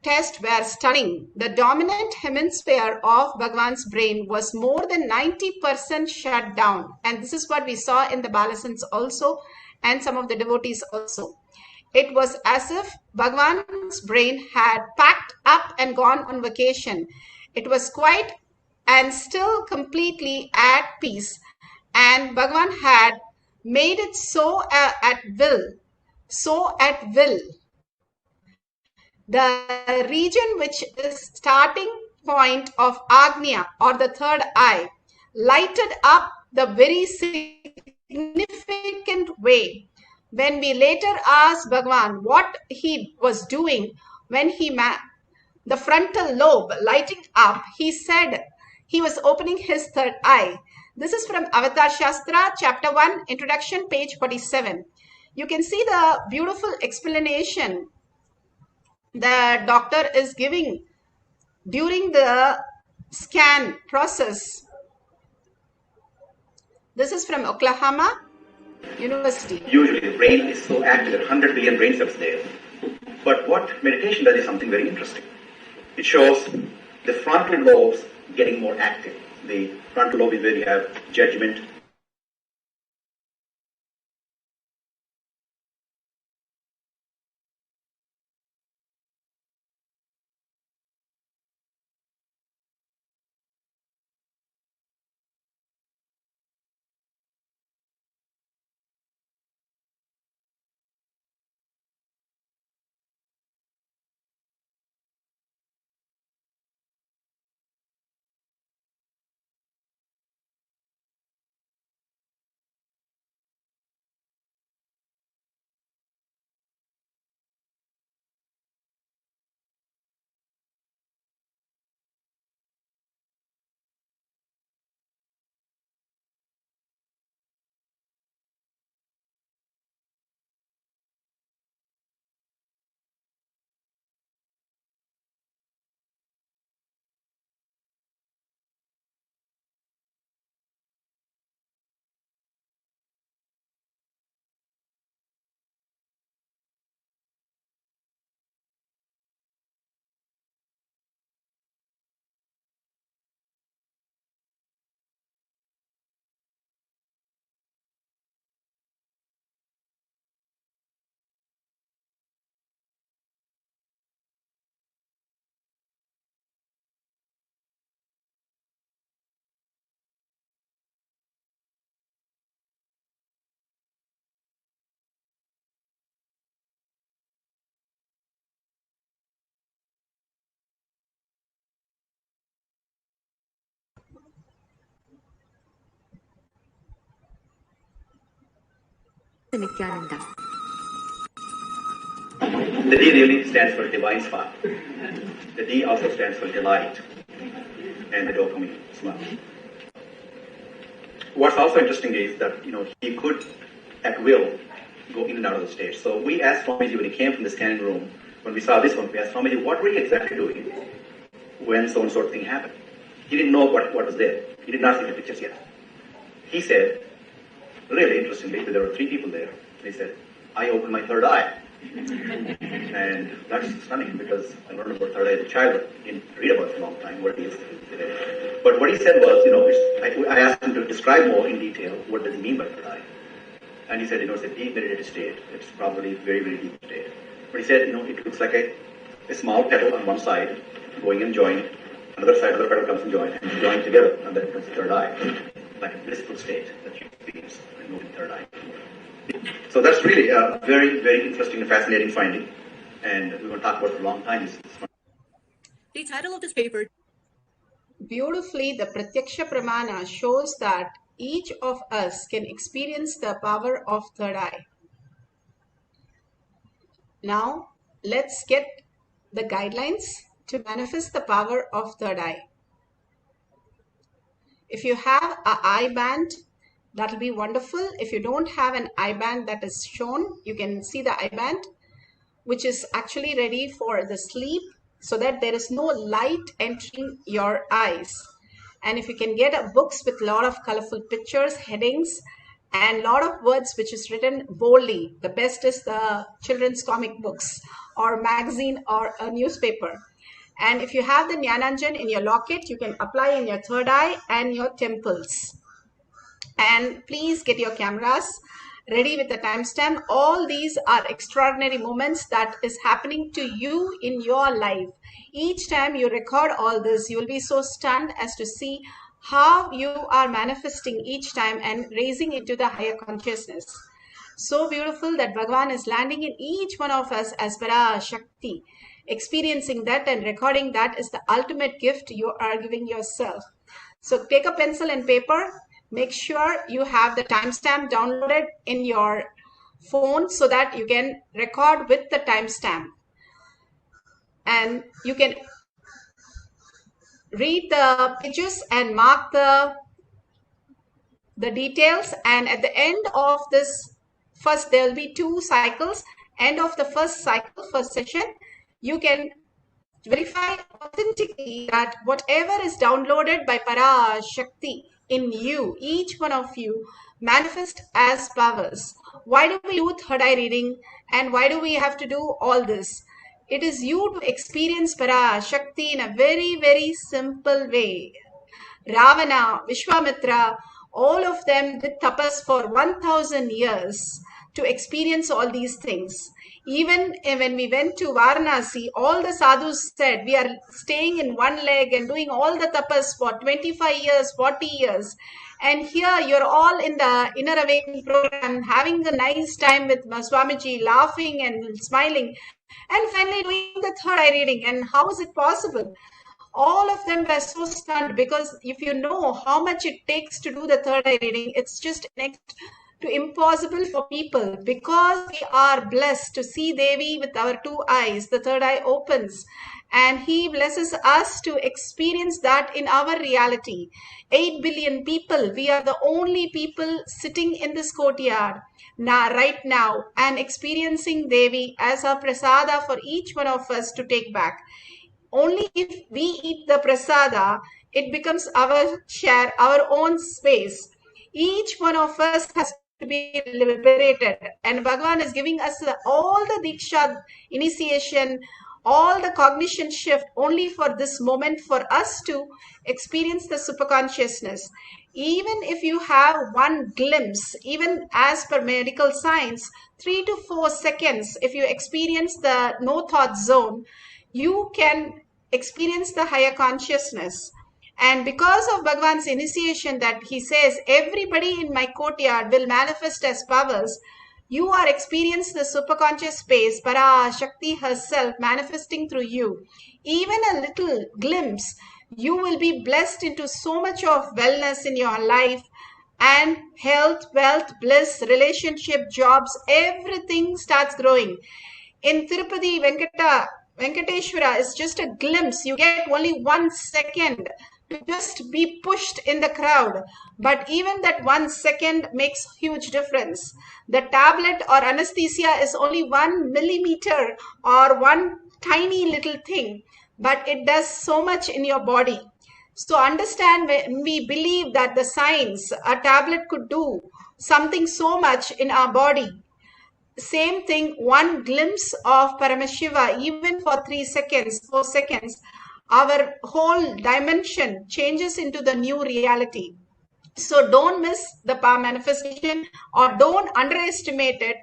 test were stunning. The dominant hemisphere of Bhagavan's brain was more than 90% shut down. And this is what we saw in the Balasans also and some of the devotees also. It was as if Bhagavan's brain had packed up and gone on vacation. It was quiet and still completely at peace. And Bhagavan had made it so at will. The region which is starting point of Agnya or the third eye lighted up the very significant way. When we later asked Bhagavan what he was doing when the frontal lobe lighting up, he said he was opening his third eye. This is from Avatar Shastra, chapter 1, introduction, page 47. You can see the beautiful explanation the doctor is giving during the scan process. This is from Oklahoma University. Usually the brain is so active, there are 100 billion brain cells there. But what meditation does is something very interesting. It shows the frontal lobes getting more active. The frontal lobe is where you have judgment, Nithyananda. The D really stands for divine spark. The D also stands for delight and the dopamine smile. What's also interesting is that he could at will go in and out of the state. So we asked Swamiji when he came from the scanning room, when we saw this one, we asked Swamiji, what were you exactly doing when so and so thing happened? He didn't know what was there. He did not see the pictures yet. He said, really interestingly, there were 3 people there. He said, I opened my third eye. And that's stunning because I learned about third eye as a child. I didn't read about it for a long time, what it is today. But what he said was, I asked him to describe more in detail what does he mean by third eye. And he said, it's a deep meditative state. It's probably a very, very deep state. But he said, it looks like a small petal on one side going and joining. Another side, another petal comes and joins, and join together, and that becomes the third eye. Like a blissful state that you experience in moving third eye. So that's really a very, very interesting and fascinating finding. And we will talk about it for a long time. The title of this paper. Beautifully, the Pratyaksha Pramana shows that each of us can experience the power of third eye. Now, let's get the guidelines to manifest the power of third eye. If you have an eye band, that'll be wonderful. If you don't have an eye band that is shown, you can see the eye band, which is actually ready for the sleep so that there is no light entering your eyes. And if you can get books with a lot of colorful pictures, headings, and a lot of words which is written boldly, the best is the children's comic books or magazine or a newspaper. And if you have the Jnananjan in your locket, you can apply in your third eye and your temples. And please get your cameras ready with the timestamp. All these are extraordinary moments that is happening to you in your life. Each time you record all this, you will be so stunned as to see how you are manifesting each time and raising into the higher consciousness. So beautiful that Bhagavan is landing in each one of us as Parashakti. Experiencing that and recording that is the ultimate gift you are giving yourself. So take a pencil and paper. Make sure you have the timestamp downloaded in your phone so that you can record with the timestamp. And you can read the pages and mark the details. And at the end of this, first there will be 2 cycles. End of the first cycle, first session, you can verify authentically that whatever is downloaded by Parashakti in you, each one of you, manifest as powers. Why do we do third eye reading and why do we have to do all this? It is you to experience Parashakti in a very, very simple way. Ravana, Vishwamitra, all of them did tapas for 1000 years to experience all these things. Even when we went to Varanasi, all the sadhus said, we are staying in one leg and doing all the tapas for 25 years, 40 years. And here you're all in the inner awakening program, having a nice time with Swamiji, laughing and smiling, and finally doing the third eye reading. And how is it possible? All of them were so stunned, because if you know how much it takes to do the third eye reading, it's just next to impossible for people. Because we are blessed to see Devi with our two eyes, the third eye opens and he blesses us to experience that in our reality. 8 billion people, we are the only people sitting in this courtyard now, right now, and experiencing Devi as a prasada for each one of us to take back. Only if we eat the prasada, it becomes our share, our own space. Each one of us has to be liberated. And Bhagavan is giving us all the Diksha initiation, all the cognition shift only for this moment, for us to experience the superconsciousness. Even if you have one glimpse, even as per medical science, 3 to 4 seconds, if you experience the no thought zone, you can experience the higher consciousness. And because of Bhagavan's initiation, that he says, everybody in my courtyard will manifest as powers, you are experiencing the superconscious space, Parashakti herself manifesting through you. Even a little glimpse, you will be blessed into so much of wellness in your life, and health, wealth, bliss, relationship, jobs, everything starts growing. In Tirupati, Venkateshwara is just a glimpse. You get only 1 second to just be pushed in the crowd. But even that 1 second makes huge difference. The tablet or anesthesia is only 1 millimeter or one tiny little thing, but it does so much in your body. So understand, when we believe that the science, a tablet could do something so much in our body. Same thing, one glimpse of Paramashiva, even for 3 seconds, 4 seconds, our whole dimension changes into the new reality. So don't miss the power manifestation, or don't underestimate it,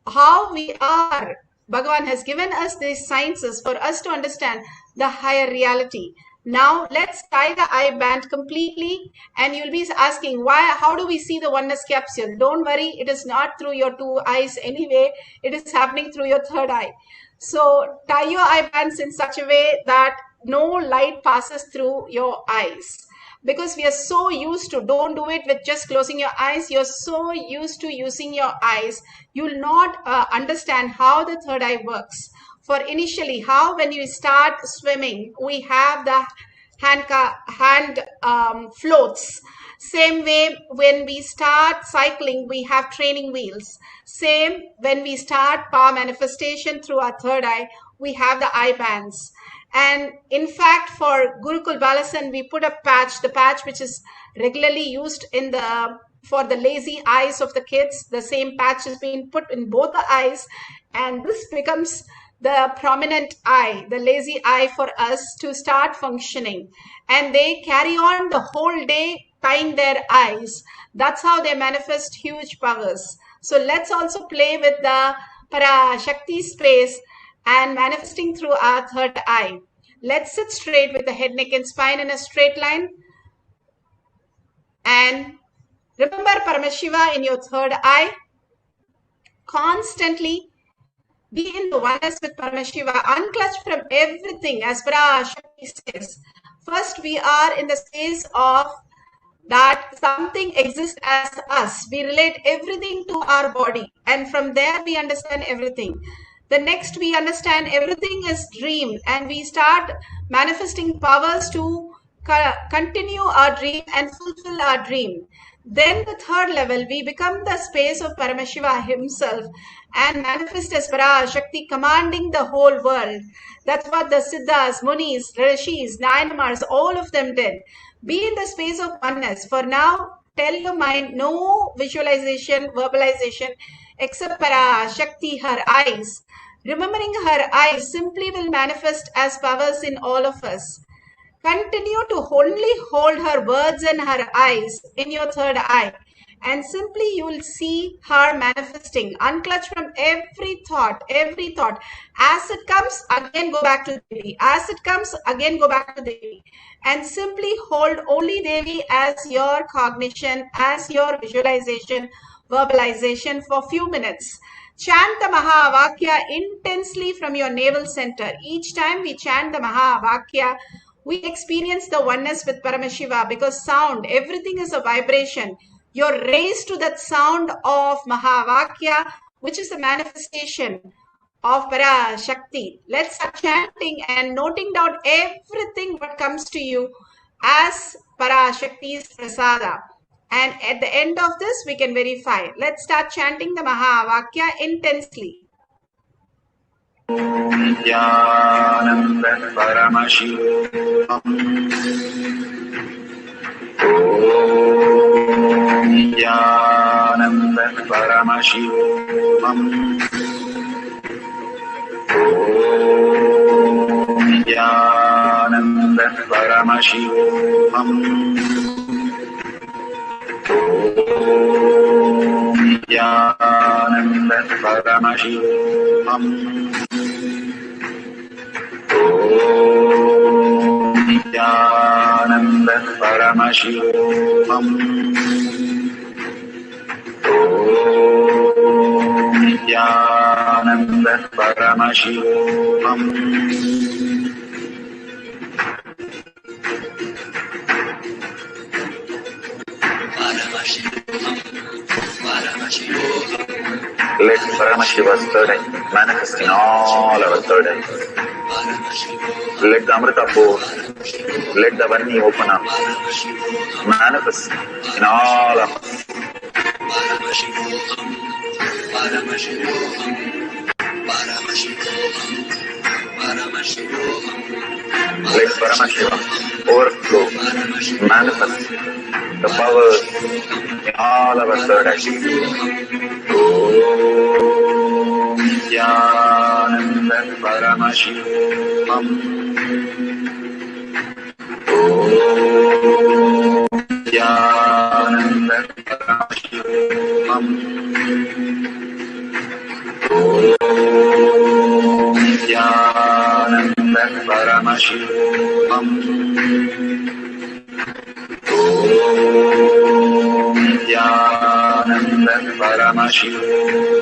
how we are. Bhagavan has given us these sciences for us to understand the higher reality. Now let's tie the eye band completely, and you'll be asking, how do we see the oneness capsule? Don't worry, it is not through your two eyes anyway, it is happening through your third eye. So tie your eye bands in such a way that no light passes through your eyes. Because we are so used to, don't do it with just closing your eyes, you're so used to using your eyes, you'll not understand how the third eye works. For initially, how when you start swimming, we have the hand floats. Same way, when we start cycling, we have training wheels. Same, when we start power manifestation through our third eye, we have the eye bands. And in fact, for Gurukul Balasan, we put a patch, the patch which is regularly used in for the lazy eyes of the kids. The same patch is being put in both the eyes, and this becomes the prominent eye, the lazy eye, for us to start functioning. And they carry on the whole day tying their eyes. That's how they manifest huge powers. So let's also play with the Parashakti space and manifesting through our third eye. Let's sit straight with the head, neck and spine in a straight line. And remember Paramashiva in your third eye. Constantly be in the oneness with Paramashiva, unclutched from everything, as Parashakti says. First, we are in the space of that something exists as us. We relate everything to our body, and from there we understand everything. The next, we understand everything is dream, and we start manifesting powers to continue our dream and fulfill our dream. Then the third level, we become the space of Paramashiva himself and manifest as Parashakti, commanding the whole world. That's what the Siddhas, Munis, Rishis, Nayanamars, all of them did. Be in the space of oneness. For now, tell your mind no visualization, verbalization, except Parashakti, her eyes. Remembering her eyes simply will manifest as powers in all of us. Continue to only hold her words and her eyes in your third eye, and simply you will see her manifesting. Unclutch from every thought. As it comes, again go back to Devi. As it comes, again go back to Devi. And simply hold only Devi as your cognition, as your visualization, verbalization for few minutes. Chant the Mahavakya intensely from your navel center. Each time we chant the Mahavakya, we experience the oneness with Paramashiva, because sound, everything is a vibration. You're raised to that sound of Mahavakya, which is the manifestation of Parashakti. Let's start chanting and noting down everything what comes to you as Parashakti's prasada. And at the end of this, we can verify. Let's start chanting the Mahavakya intensely. Nithyananda Paramashivam. Om Nithyananda Paramashivam. Om Nithyananda Paramashivam. Om Nithyananda Paramashivam. Om Nithyananda Paramashivoham. Om Nithyananda Paramashivoham. Let Paramashiva's third eye manifest in all our third eyes. Let the Amrita pour, let the Varni open up, manifest in all of us. Let Paramashiva overflow, manifest the powers in all our third eyes. Om Nithyananda Paramashivam. Om Nithyananda Paramashivam. Om Nithyananda Paramashivam. Om Nithyananda Paramashivam.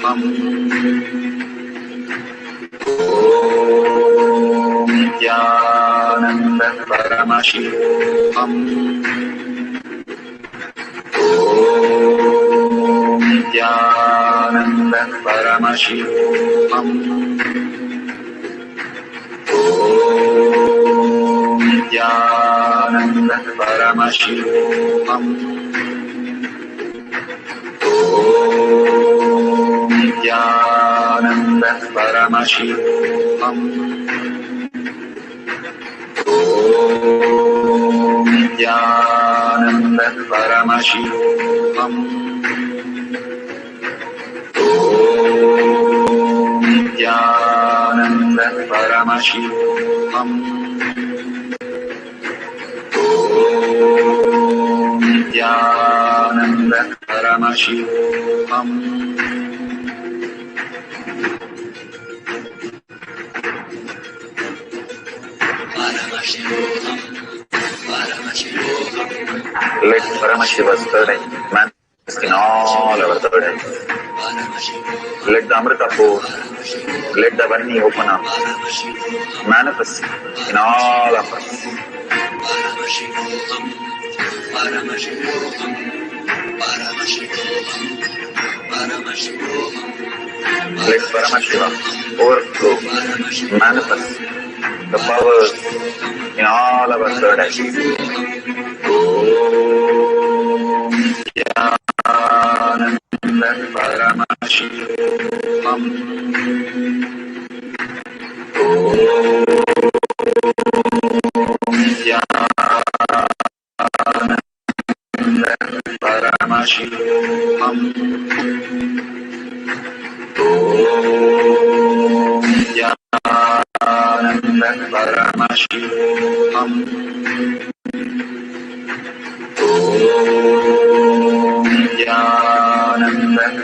Om Nithyananda Paramashivam. Om Nithyananda Paramashivam. Om Nithyananda Paramashivam. Om Nithyananda Paramashivam. Om Nithyananda Paramashivam. Om Nithyananda Paramashivam. Om Nithyananda Paramashivoham. Let Paramashiva's third eye manifest in all our third eyes. Let the Amrita pour, let the Varni open up, manifest in all of us. Let Paramashiva overflow, manifest the powers in all our third eyes. Om Paramashivoham. Paramashivoham.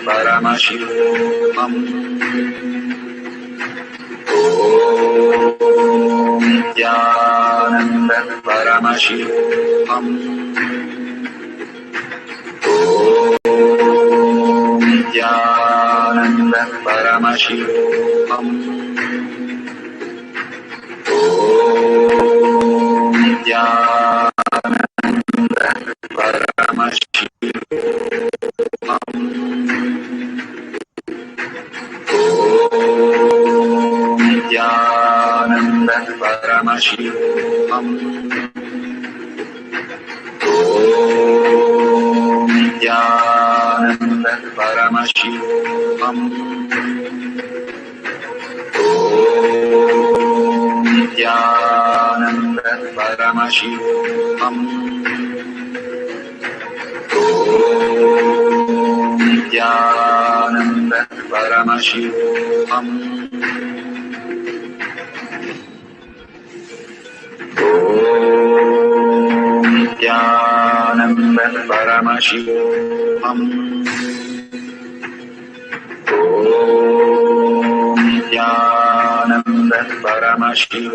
Paramashivoham. Paramashivoham. Paramashivoham. Paramashivoham. Paramashivoham. Paramashivoham. Paramashivoham. Paramashivoham. Paramashivoham.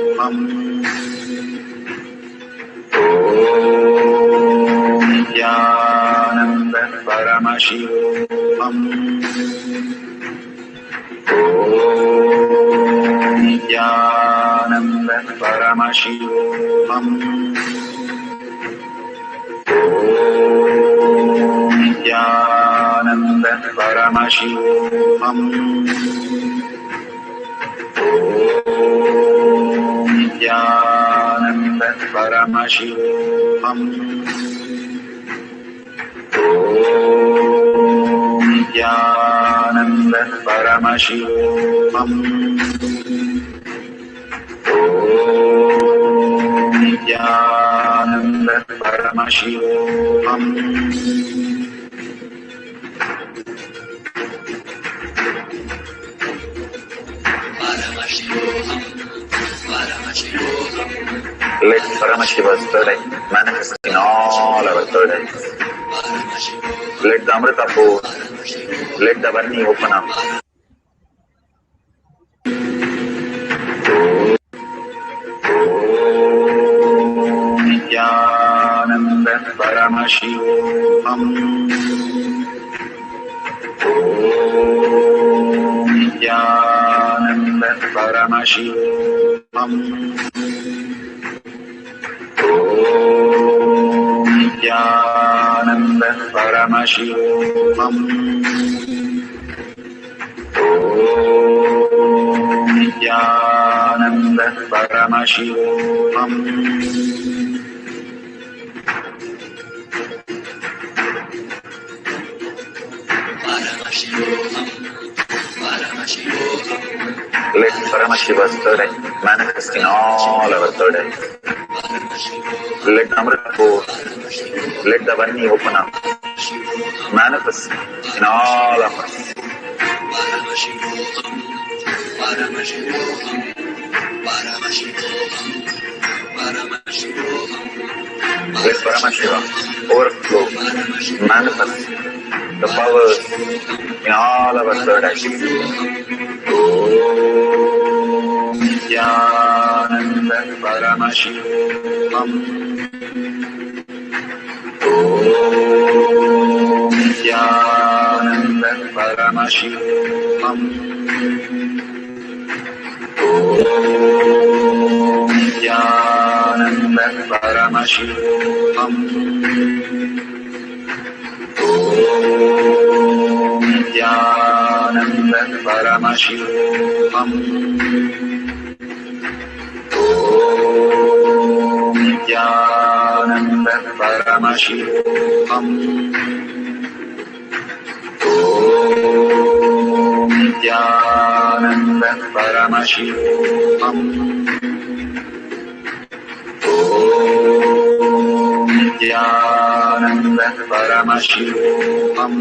Paramashivoham. Paramashivoham. Paramashivoham. Paramashivoham. Paramashivoham. Paramashivoham. Paramashivoham. Let Paramashiva's third eye manifest in all our third eyes. Let the Amrita pour, let the Varni open up. Paramashivoham. Paramashivoham. Paramashivoham. Paramashivoham. Let Paramashiva's third eye manifest in all our third eyes. Let Amrita pour, let the Varni open up, manifest in all of us. Let Paramashiva overflow, manifest the powers in all our third eyes. Paramashivoham. Paramashivoham. Paramashivoham. Paramashivoham. Paramashivoham. Om Nithyananda Paramashivam. Om Nithyananda Paramashivam. Om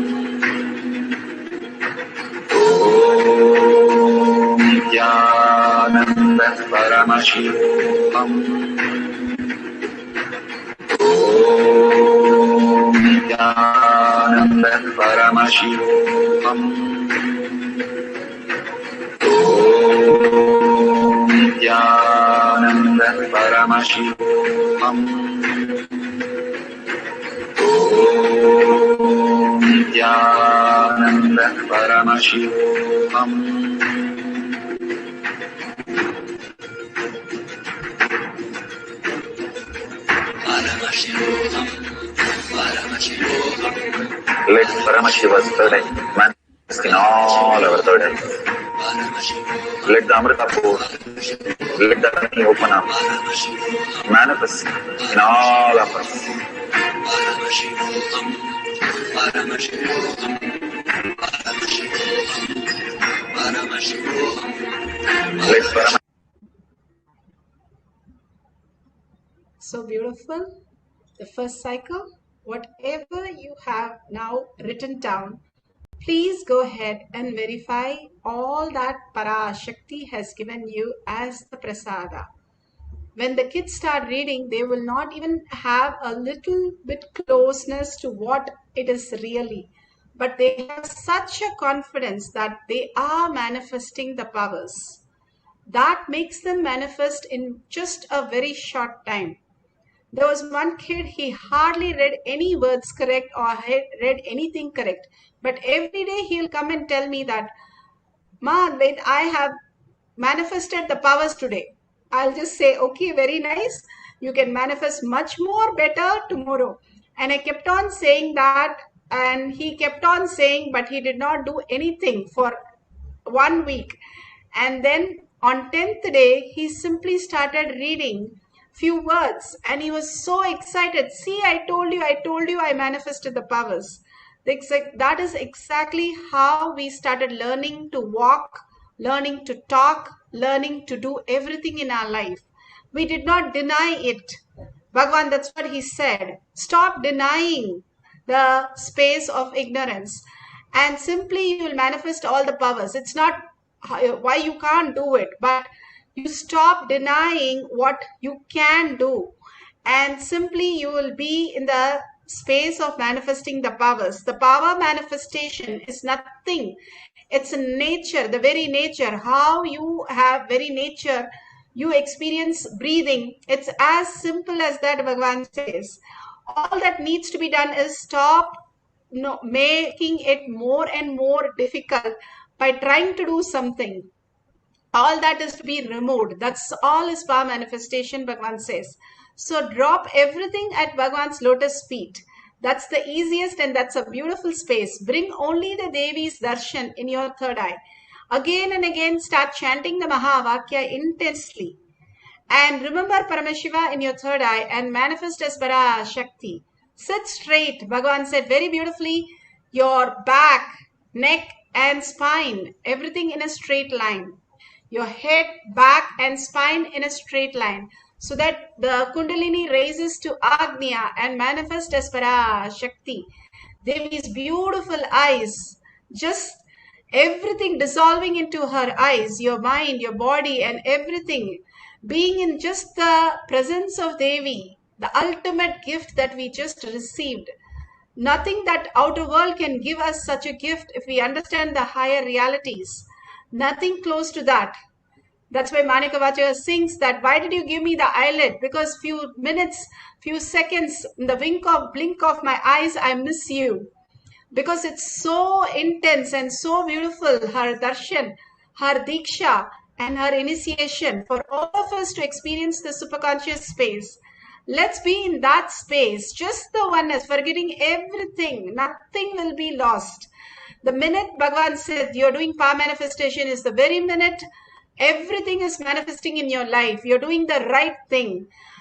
Nithyananda Paramashivam. Om Nithyananda Paramashivam. Om Nithyananda Paramashivoham. Om Nithyananda Paramashivoham. Let Paramashiva's third eye manifest in all our third eyes. Let the Amrita pour, let the honey open up, manifest in all of us. Let Paramashivoham. So beautiful. The first cycle, whatever you have now written down, please go ahead and verify all that Parashakti has given you as the prasada. When the kids start reading, they will not even have a little bit closeness to what it is really, but they have such a confidence that they are manifesting the powers. That makes them manifest in just a very short time. There was one kid, he hardly read any words correct or had read anything correct. But every day he'll come and tell me that, Ma, wait, I have manifested the powers today. I'll just say, okay, very nice. You can manifest much more better tomorrow. And I kept on saying that, and he kept on saying, but he did not do anything for 1 week. And then on 10th day, he simply started reading few words and he was so excited. See, I told you, I manifested the powers. That is exactly how we started learning to walk, learning to talk, learning to do everything in our life. We did not deny it. Bhagavan, that's what he said. Stop denying the space of ignorance and simply you will manifest all the powers. It's not why you can't do it, but you stop denying what you can do and simply you will be in the space of manifesting the powers. The power manifestation is nothing. It's in nature, the very nature, how you have very nature, you experience breathing. It's as simple as that, Bhagavan says. All that needs to be done is stop making it more and more difficult by trying to do something. All that is to be removed. That's all is power manifestation, Bhagavan says. So drop everything at Bhagavan's lotus feet. That's the easiest and that's a beautiful space. Bring only the Devi's darshan in your third eye. Again and again start chanting the Mahavakya intensely. And remember Paramashiva in your third eye and manifest as Parashakti. Sit straight. Bhagavan said very beautifully, your back, neck and spine, everything in a straight line. Your head, back and spine in a straight line so that the Kundalini raises to Agnya and manifests as Parashakti. Devi's beautiful eyes, just everything dissolving into her eyes, your mind, your body and everything being in just the presence of Devi, the ultimate gift that we just received. Nothing that outer world can give us such a gift if we understand the higher realities. Nothing close to that. That's why Manikavacharya sings that, why did you give me the eyelid? Because few minutes, few seconds, in the blink of my eyes, I miss you. Because it's so intense and so beautiful, her darshan, her diksha, and her initiation for all of us to experience the superconscious space. Let's be in that space, just the oneness, forgetting everything. Nothing will be lost. The minute Bhagavan said you're doing power manifestation is the very minute everything is manifesting in your life. You're doing the right thing.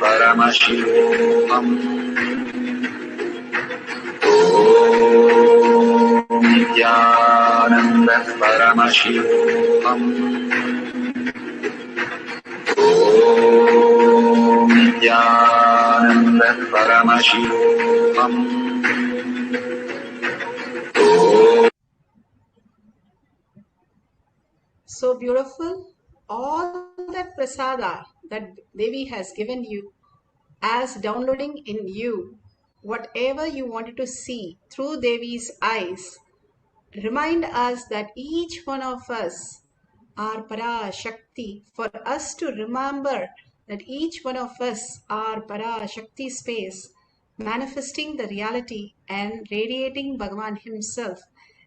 Paramashivoham. Nithyananda Paramashivam. Nithyananda Paramashivam. So beautiful. All that prasada that Devi has given you as downloading in you, whatever you wanted to see through Devi's eyes, remind us that each one of us are Parashakti. For us to remember that each one of us are Parashakti space, manifesting the reality and radiating Bhagavan himself,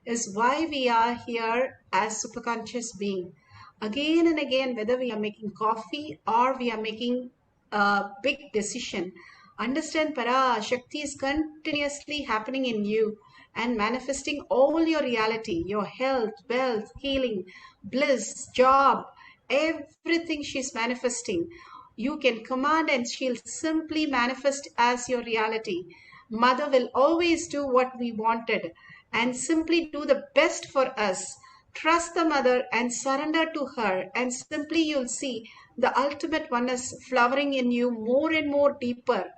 is why we are here as superconscious being. Again and again, whether we are making coffee or we are making a big decision, understand Parashakti is continuously happening in you and manifesting all your reality, your health, wealth, healing, bliss, job, everything she's manifesting. You can command and she'll simply manifest as your reality. Mother will always do what we wanted and simply do the best for us. Trust the mother and surrender to her, and simply you'll see the ultimate oneness flowering in you more and more deeper.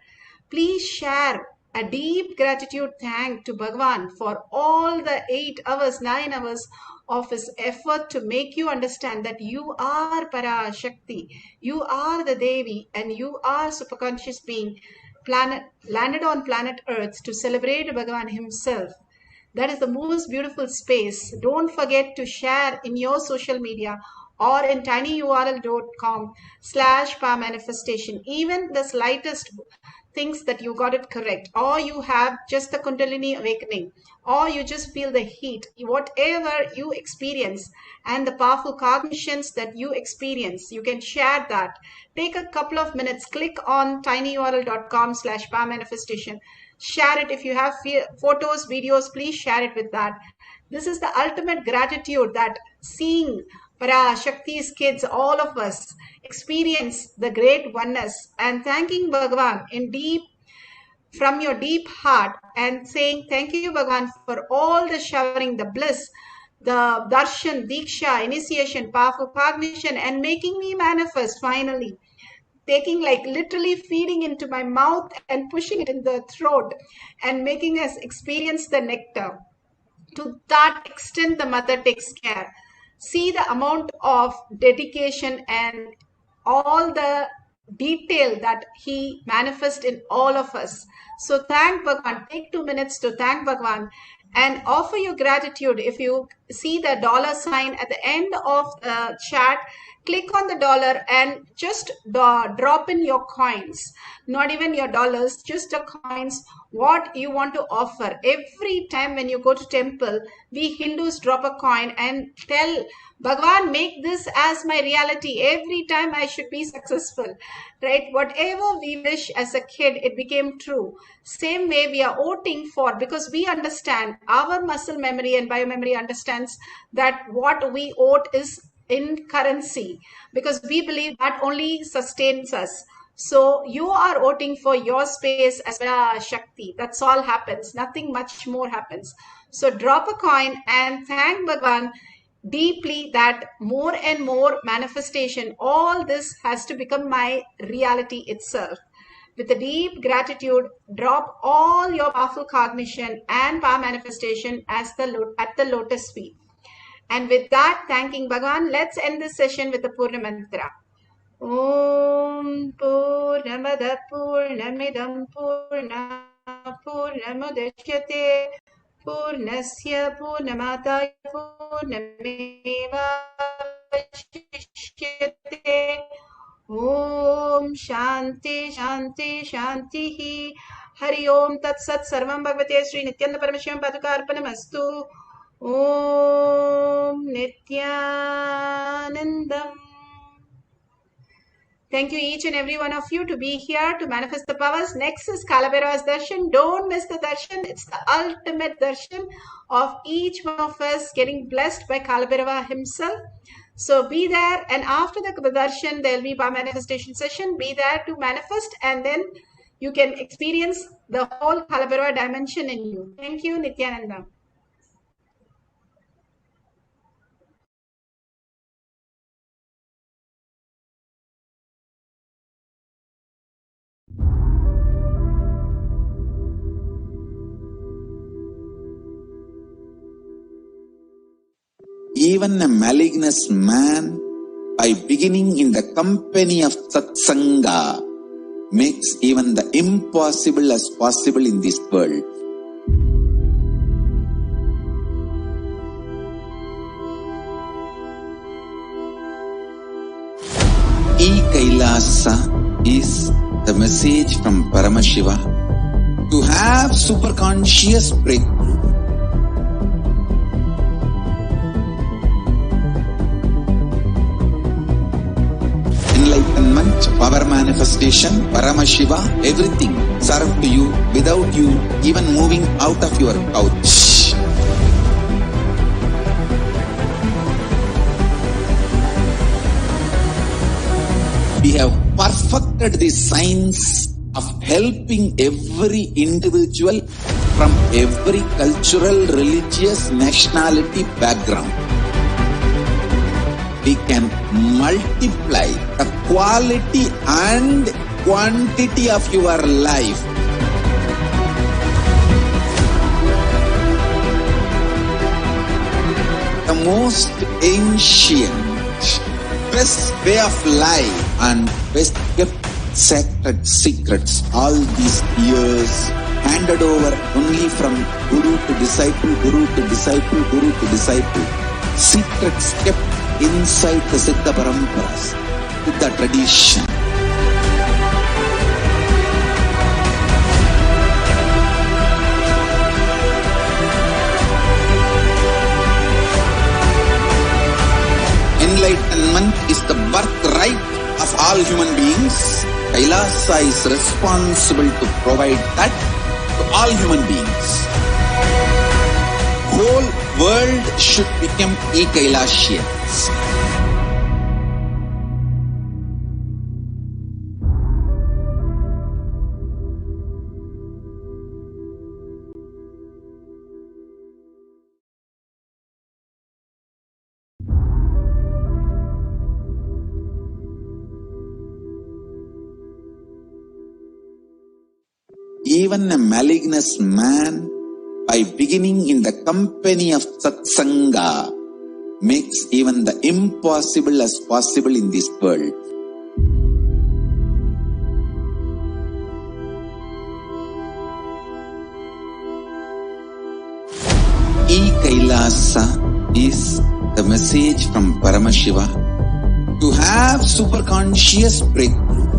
Please share a deep gratitude thank to Bhagavan for all the 8 hours, 9 hours of his effort to make you understand that you are Parashakti, you are the Devi, and you are superconscious being landed on planet Earth to celebrate Bhagavan himself. That is the most beautiful space. Don't forget to share in your social media or in tinyurl.com/power manifestation. Even the slightest things that you got it correct, or you have just the Kundalini awakening, or you just feel the heat, whatever you experience and the powerful cognitions that you experience, you can share that. Take a couple of minutes, click on tinyurl.com/power manifestation. Share it. If you have photos, videos, please share it with that. This is the ultimate gratitude that seeing Parashakti's kids, all of us, experience the great oneness and thanking Bhagavan in deep, from your deep heart, and saying thank you Bhagavan for all the showering, the bliss, the darshan, diksha, initiation, powerful cognition, and making me manifest finally. Taking, like literally feeding into my mouth and pushing it in the throat and making us experience the nectar. To that extent, the mother takes care. See the amount of dedication and all the detail that he manifests in all of us. So thank Bhagavan. Take 2 minutes to thank Bhagavan and offer your gratitude. If you see the dollar sign at the end of the chat, click on the dollar and just drop in your coins, not even your dollars, just the coins, what you want to offer. Every time when you go to temple, we Hindus drop a coin and tell Bhagavan, make this as my reality. Every time I should be successful, right? Whatever we wish as a kid, it became true. Same way we are voting for, because we understand, our muscle memory and biomemory understands that what we vote is in currency, because we believe that only sustains us. So you are voting for your space as Shakti. That's all happens. Nothing much more happens. So drop a coin and thank Bhagavan deeply that more and more manifestation, all this has to become my reality itself. With a deep gratitude, drop all your powerful cognition and power manifestation as at the lotus feet. And with that, thanking Bhagavan, let's end this session with the Purna Mantra. Om Purnamada Purnamidam Purna Purnamudachyate Purnasya Purnamataya Purnamevavashishyate. Om Shanti Shanti Shanti. Hari Om Tat Sat Sarvam Bhagavate Sri Nithyananda Paramashivam Padukarpanamastu. Om Nithyanandam. Thank you each and every one of you to be here to manifest the powers. Next is Kalabhairava's darshan. Don't miss the darshan. It's the ultimate darshan of each one of us getting blessed by Kalabhairava himself. So be there, and after the darshan, there will be a manifestation session. Be there to manifest, and then you can experience the whole Kalabharava dimension in you. Thank you, Nithyananda. Even a malignous man, by beginning in the company of satsanga, makes even the impossible as possible in this world. Kailasa is the message from Paramashiva to have superconscious breakthrough. Enlightenment, power manifestation, Paramashiva, everything served to you without you even moving out of your couch. We have perfected the science of helping every individual from every cultural, religious, nationality background. We can multiply the quality and quantity of your life. The most ancient, best way of life and best kept sacred secrets all these years handed over only from guru to disciple, guru to disciple, guru to disciple. Secrets kept inside the Siddha Paramparas, Siddha tradition. Enlightenment is the birthright of all human beings. Kailasa is responsible to provide that to all human beings. Whole world should become Kailasians. Even a malignous man, by beginning in the company of satsanga, makes even the impossible as possible in this world. Kailasa is the message from Paramashiva to have superconscious breakthrough.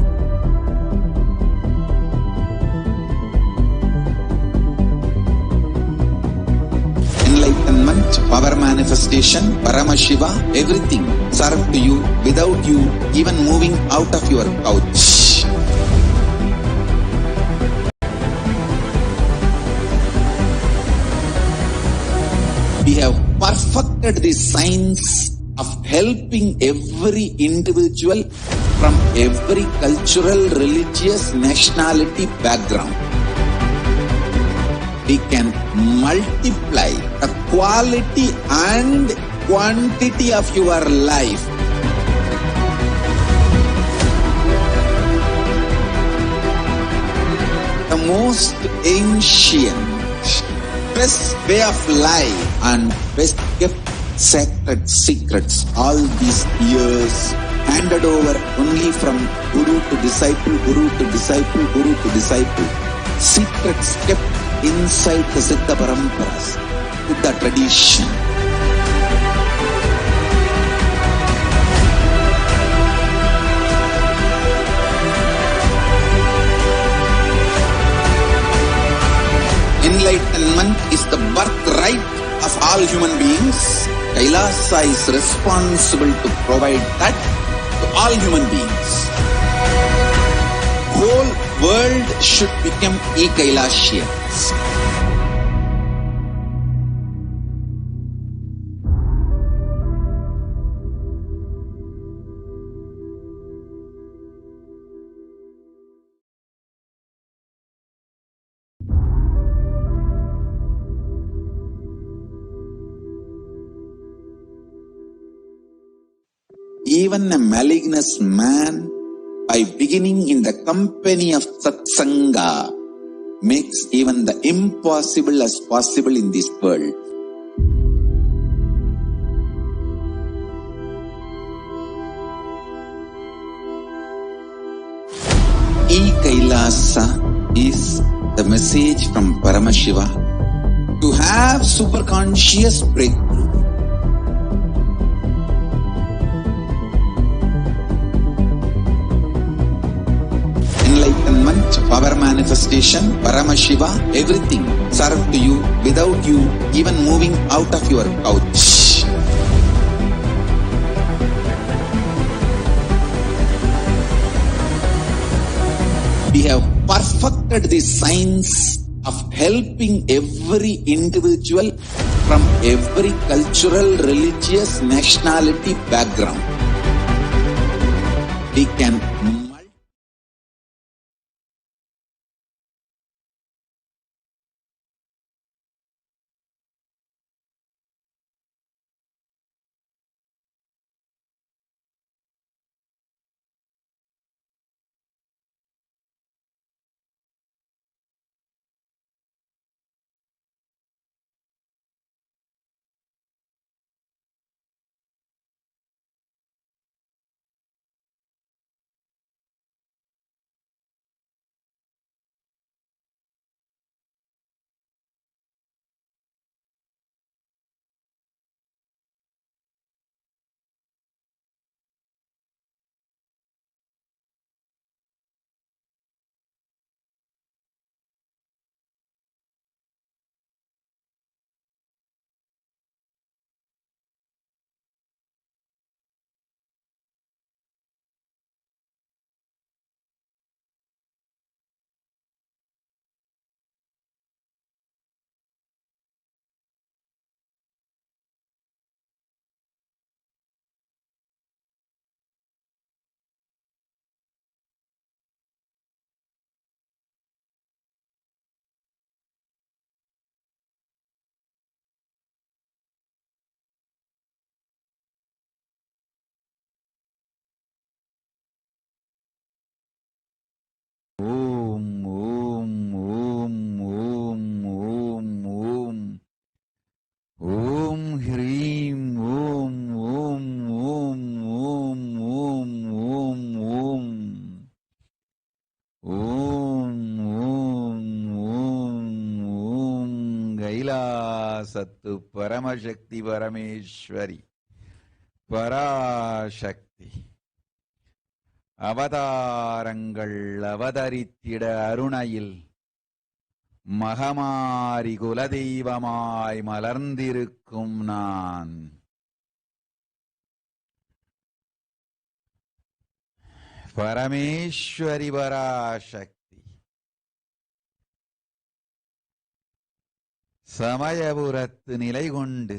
Enlightenment, power manifestation, Paramashiva, everything served to you without you even moving out of your couch. We have perfected the science of helping every individual from every cultural, religious, nationality background. We can multiply the quality and quantity of your life. The most ancient, best way of life and best kept sacred secrets all these years handed over only from guru to disciple, guru to disciple, guru to disciple. Secrets kept inside the Siddha Paramparas, Siddha tradition. Enlightenment is the birthright of all human beings. Kailasa is responsible to provide that to all human beings. Whole world should become Kailasians. even a malignous man, by beginning in the company of satsanga, makes even the impossible as possible in this world. Kailasa is the message from Paramashiva to have superconscious breakthrough. Enlightenment, power manifestation, Paramashiva, everything served to you without you even moving out of your couch. We have perfected the science of helping every individual from every cultural, religious, nationality background. We can Kailasa Paramashakti Parameshwari Parashakti அவதாரங்கள் அவதரித்திட அருணையில் மகமாரி குலதெய்வமாய் மலர்ந்திருக்கும் நான் பரமேஸ்வரி பராசக்தி சமயபுரத்து நிலை கொண்டு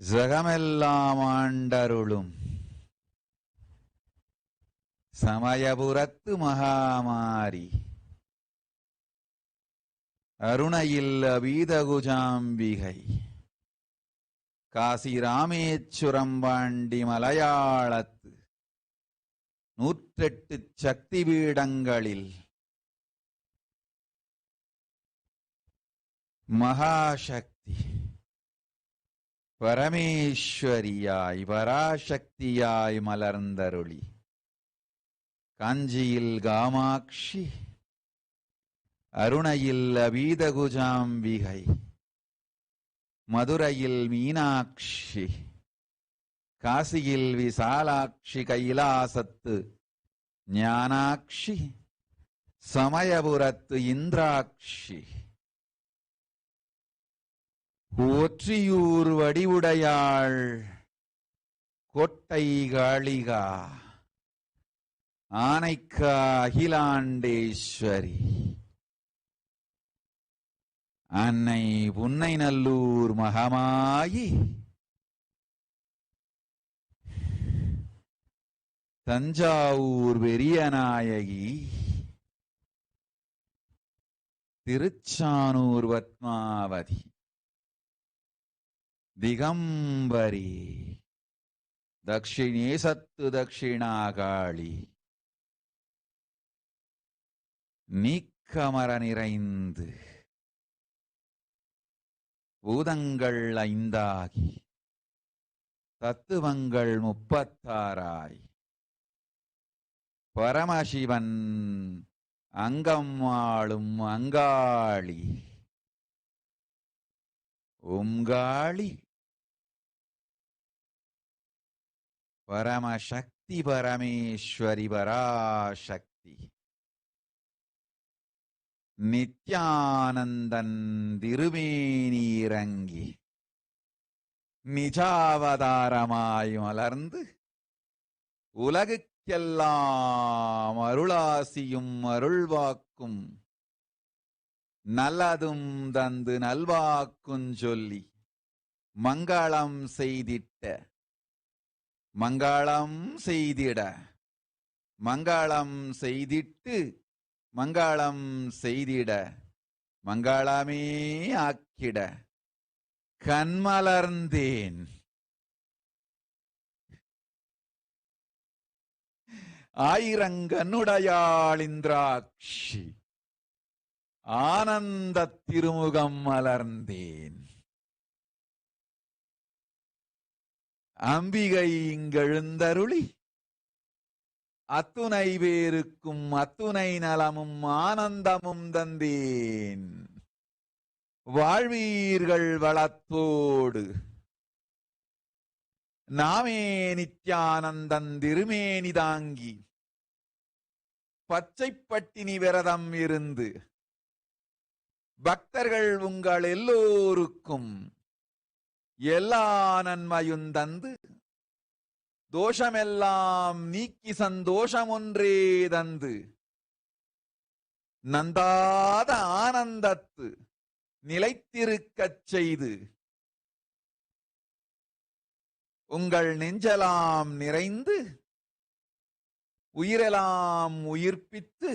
ஜகமெல்லாம் ஆண்டருளும் சமயபுரத்து மகாமாரி அருணையில் அபீதகுஜாம்பிகை காசி ராமேச்சுரம் பாண்டி மலையாளத்து 108 சக்தி பீடங்களில் மகாசக்தி பரமேஸ்வரியாய் பராசக்தியாய் மலர்ந்தருளி காஞ்சியில் காமாட்சி அருணையில் அபீதகுஜாம்பிகை மதுரையில் மீனாட்சி காசியில் விசாலாட்சி கைலாசத்து ஞானாட்சி சமயபுரத்து இந்திராட்சி ஒற்றியூர் வடிவுடையாள் கோட்டை காளிகா ஆனைக்கா அகிலாண்டேஸ்வரி அன்னை புன்னை நல்லூர் மகமாயி தஞ்சாவூர் பெரியநாயகி திருச்சானூர் பத்மாவதி ದಿಗಂಬರಿ ದಕ್ಷಿಣೇ ಸತ್ತು ದಕ್ಷಿಣಾಗಾಳಿ நீக்கமர நிறைந்து பூதங்கள் 5ஆகி தத்துவங்கள் 36ஆய் பரமசிவன் அங்கம் ஆளும் அங்காளி ஓங்காளி பரமசக்தி பரமேஸ்வரி பராசக்தி நித்யானந்தன் திருமேனீரங்கி நிஜாவதாரமாய் மலர்ந்து உலகுக்கெல்லாம் அருளாசியும் அருள்வாக்கும் நல்லதும் தந்து நல்வாக்குஞ் சொல்லி மங்களம் செய்திட்ட மங்களம் செய்திட மங்களம் செய்திட்டு மங்களம் செய்திட மங்களமே ஆக்கிட கண்மலர்ந்தேன். ஆயிரங்கனுடையாளிந்திராட்சி ஆனந்த திருமுகம் மலர்ந்தேன். அம்பிகை இங்கெழுந்தருளி அத்துணை பேருக்கும் அத்துணை நலமும் ஆனந்தமும் தந்தேன். வாழ்வீர்கள் வளத்தோடு நாமே நித்யானந்தன் திருமேனி தாங்கி பச்சை பட்டினி விரதம் இருந்து பக்தர்கள் உங்கள் எல்லோருக்கும் எல்லா நன்மையும் தந்து தோஷமெல்லாம் நீக்கி சந்தோஷம் ஒன்றே தந்து நந்தாத ஆனந்தத்து நிலைத்திருக்கச் செய்து உங்கள் நெஞ்செல்லாம் நிறைந்து உயிரெல்லாம் உயிர்ப்பித்து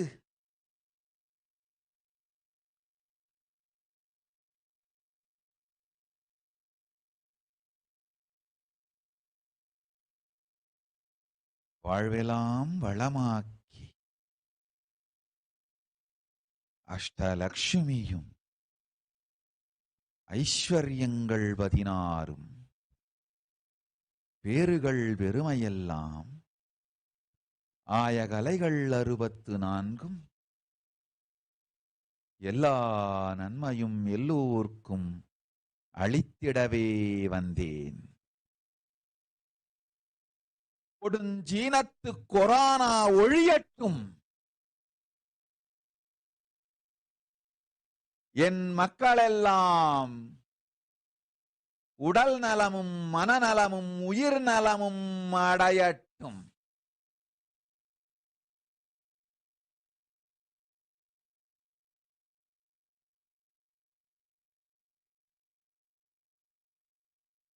வாழ்வெல்லாம் வளமாக்கி அஷ்டலட்சுமியும் ஐஸ்வர்யங்கள் 16 பேறுகள் பெருமையெல்லாம் ஆயகலைகள் 64 எல்லா நன்மையும் எல்லோர்க்கும் அளித்திடவே வந்தேன். கொடுஞ்சீனத்து கொரோனா ஒழியட்டும். என் மக்களெல்லாம் உடல் நலமும் மனநலமும் உயிர் நலமும் அடையட்டும்.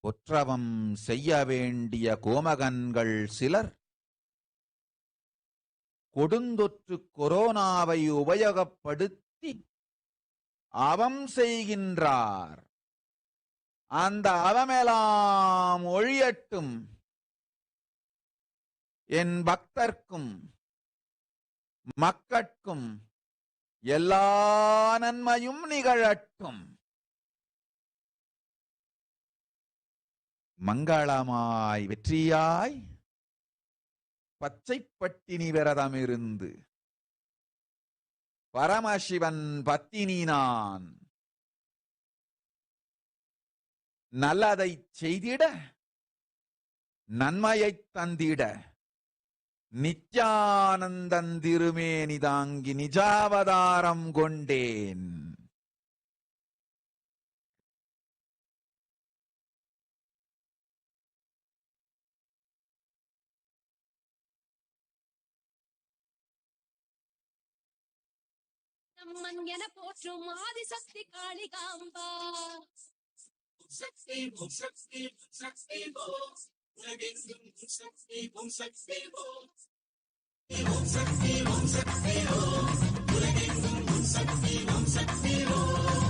ஒற்றவம் செய்ய வேண்டிய கோமகன்கள் சிலர் கொடுந்தொற்று கொரோனாவை உபயோகப்படுத்தி அவம் செய்கின்றார். அந்த அவமெல்லாம் ஒழியட்டும். என் பக்தர்க்கும் மக்கட்கும் எல்லா நன்மையும் நிகழட்டும். மங்களமாய் வெற்றியாய் பச்சை பட்டினி விரதம் இருந்து பரமசிவன் பத்தினி நான் நல்லதை செய்திட நன்மையைத் தந்திட நித்யானந்தன் திருமேனி தாங்கி நிஜாவதாரம் கொண்டேன். நம்மன் என போற்றும் ஆதிசக்தி காளிகாம்பா. சக்தி ஓம் சக்தி சக்தி ஓம் உலகெங்கும் சக்தி ஓம் சக்தி ஓம் ஓம் சக்தி ஓம் சக்தி ஓம் உலகெங்கும் சக்தி ஓம் சக்தி ஓம்.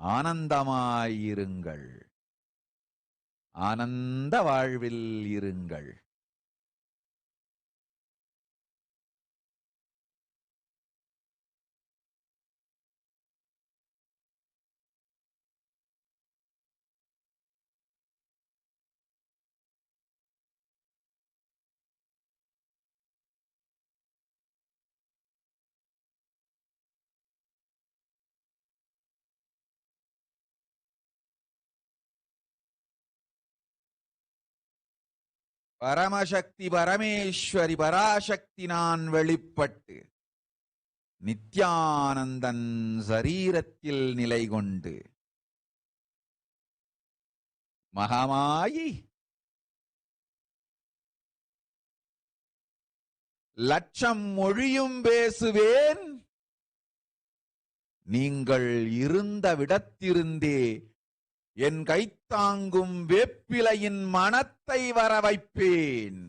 ஆனந்தமாயிருங்கள், ஆனந்த வாழ்வில் இருங்கள். பரமசக்தி பரமேஸ்வரி பராசக்தி நான் வெளிப்பட்டு நித்யானந்தன் சரீரத்தில் நிலை கொண்டு மகாமாயி லட்சம் மொழியும் பேசுவேன், நீங்கள் இருந்த விடத்திருந்தே என் கைத்தாங்கும் வேப்பிலையின் மனத்தை வர வைப்பேன்.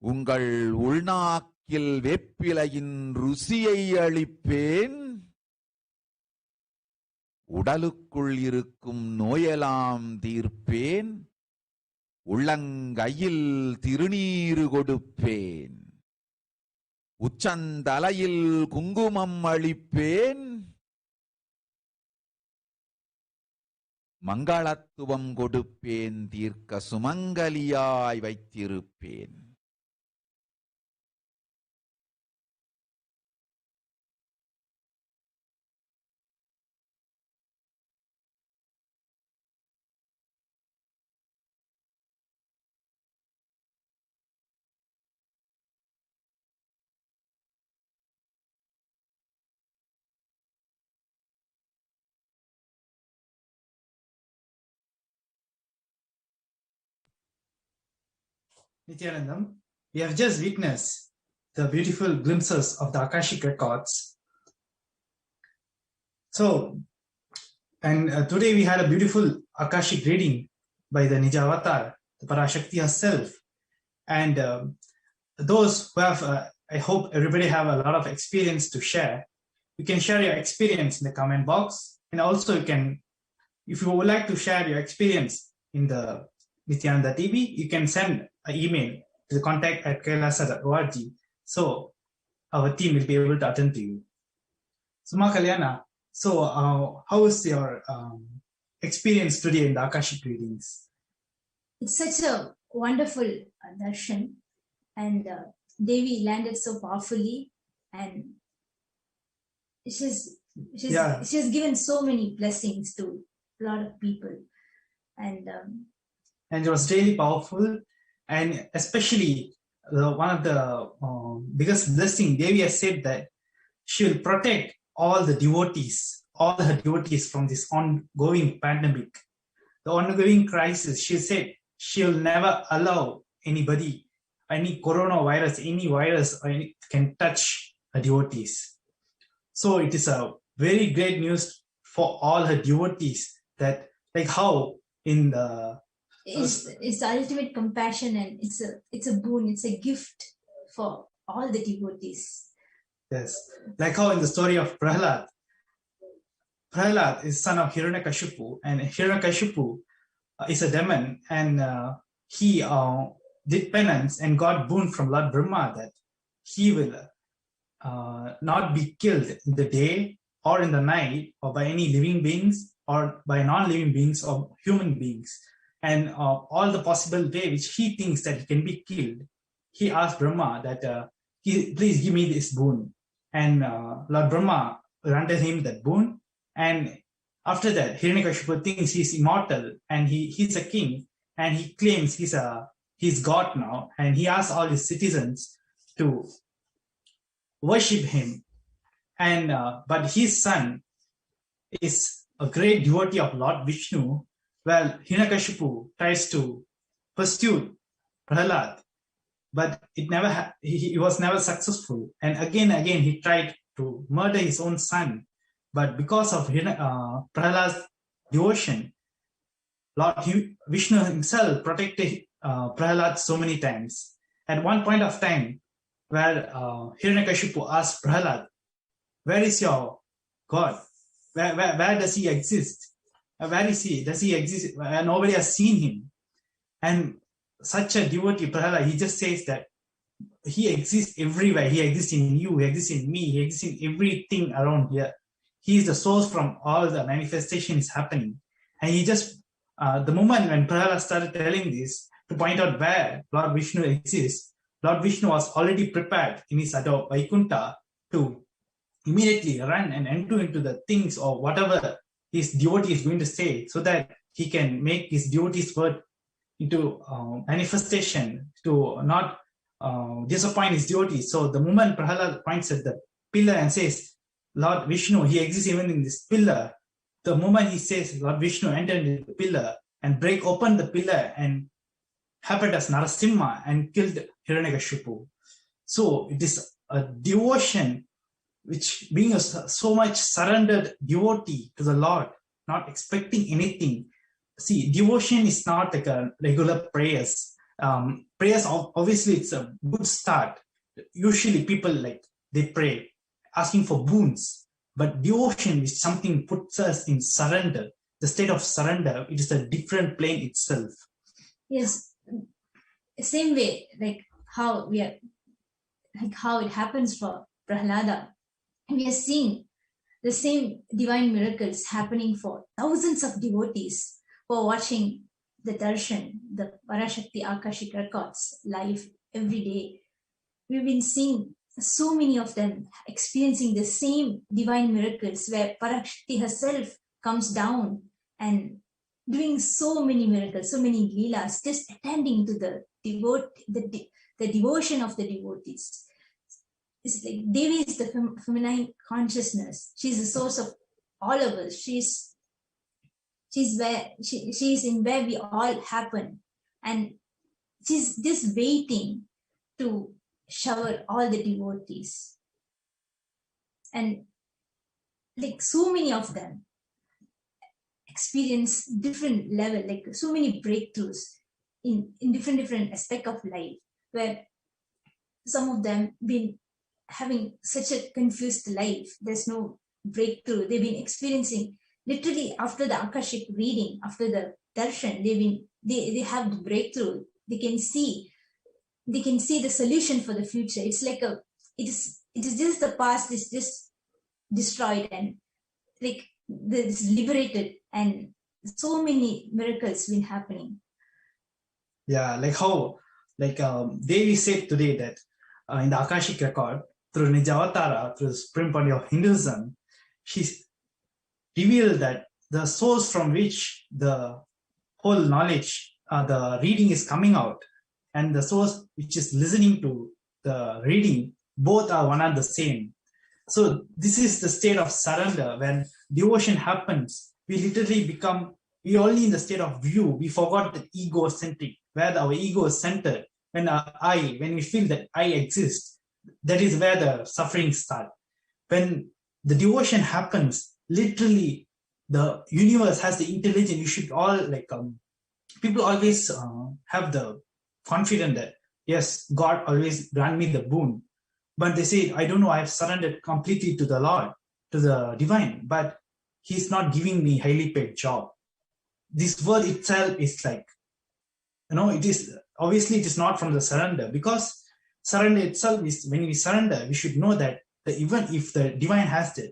உங்கள் உள்நாக்கில் வேப்பிலையின் ருசியை அளிப்பேன். உடலுக்குள் இருக்கும் நோயெல்லாம் தீர்ப்பேன். உள்ளங்கையில் திருநீறு கொடுப்பேன். உச்சந்தலையில் குங்குமம் அளிப்பேன். மங்களத்துவம் கொடுப்பேன். தீர்க்க சுமங்கலியாய் வைத்திருப்பேன். Nithyanandam, we have just witnessed the beautiful glimpses of the Akashik records. So, and today we had a beautiful Akashik reading by the Nija Avatar, the Parashakti herself. And those who have, I hope everybody have a lot of experience to share. You can share your experience in the comment box. And also you can, if you would like to share your experience in the Nithyananda TV, you can send an email to the contact@kailasa.org. So our team will be able to attend to you. Suma Kalyana, so how is your experience today in the Akashic readings? It's such a wonderful darshan, and Devi landed so powerfully, and she's given so many blessings to a lot of people, and it was really powerful. And especially one of the biggest blessing, Devi has said that she will protect all her devotees from this ongoing pandemic, the ongoing crisis. She said she will never allow anybody, any coronavirus, any virus can touch her devotees. So it is a very great news for all her devotees, that like how in the it's the ultimate compassion, and it's a boon, it's a gift for all the devotees. Yes, like how in the story of Prahlad is son of Hiranyakashipu, and Hiranyakashipu is a demon, and he did penance and got boon from Lord Brahma that he will not be killed in the day or in the night, or by any living beings or by non-living beings or human beings. And all the possible way which he thinks that he can be killed, he asked Brahma that please give me this boon. And Lord Brahma granted him that boon. And after that, Hiranyakashipu thinks he's immortal and he's a king, and he claims he's God now, and he asks all his citizens to worship him. And but his son is a great devotee of Lord Vishnu. Well, Hiranyakashipu tries to pursue Prahlad, but he was never successful. And again he tried to murder his own son. But because of Prahlad's devotion, Lord Vishnu himself protected Prahlad so many times. At one point of time, where Hiranyakashipu asked Prahlad, "Where is your God?" where does he exist? Where is he? Does he exist? Nobody has seen him. And such a devotee, Prahalad, he just says that he exists everywhere. He exists in you, he exists in me, he exists in everything around here. He is the source from all the manifestations happening. And he just, the moment when Prahalad started telling this, to point out where Lord Vishnu exists, Lord Vishnu was already prepared in his ador Vaikuntha to immediately run and enter into the things or whatever his devotee is going to say, so that he can make his devotee's word into manifestation, to not disappoint his devotees. So the moment Prahalad points at the pillar and says, Lord Vishnu, he exists even in this pillar, the moment he says Lord Vishnu entered into the pillar and break open the pillar and happened as Narasimha and killed Hiranyakashipu. So it is a devotion which, being a so much surrendered devotee to the Lord, not expecting anything. See, devotion is not like a regular prayers. Prayers, obviously, it's a good start. Usually people they pray asking for boons, but devotion is something puts us in surrender. The state of surrender, it is a different plane itself. Yes, same way, how we are, how it happens for Prahlada. We are seeing the same divine miracles happening for thousands of devotees who are watching the darshan, the Parashakti Akashik records live every day. We've been seeing so many of them experiencing the same divine miracles where Parashakti herself comes down and doing so many miracles, so many leelas, just attending to the devotion of the devotees. It's like Devi is the feminine consciousness. She's the source of all of us. She's where she's in where we all happen, and she's just waiting to shower all the devotees. And so many of them experience different level, so many breakthroughs in different aspect of life, where some of them been having such a confused life. There's no breakthrough. They've been experiencing literally after the Akashik reading, after the darshan, they have the breakthrough. They can see the solution for the future. It's like it is just the past is just destroyed and it's liberated, and so many miracles been happening. Yeah, how Devi said today that in the Akashic record, through Nijavatara, through the supreme body of Hinduism, she's revealed that the source from which the whole knowledge, the reading is coming out, and the source which is listening to the reading, both are one and the same. So this is the state of surrender. When devotion happens, we literally become, we only in the state of view. We forgot the ego-centric, where our ego is centered. When we feel that I exist, that is where the suffering starts. When the devotion happens, literally the universe has the intelligence. You should all people always have the confidence that yes, God always grant me the boon, but they say, I don't know, I've surrendered completely to the Lord, to the divine, but he's not giving me highly paid job. This word itself is it is obviously it is not from the surrender, because surrender itself is, when we surrender, we should know that even if the divine has the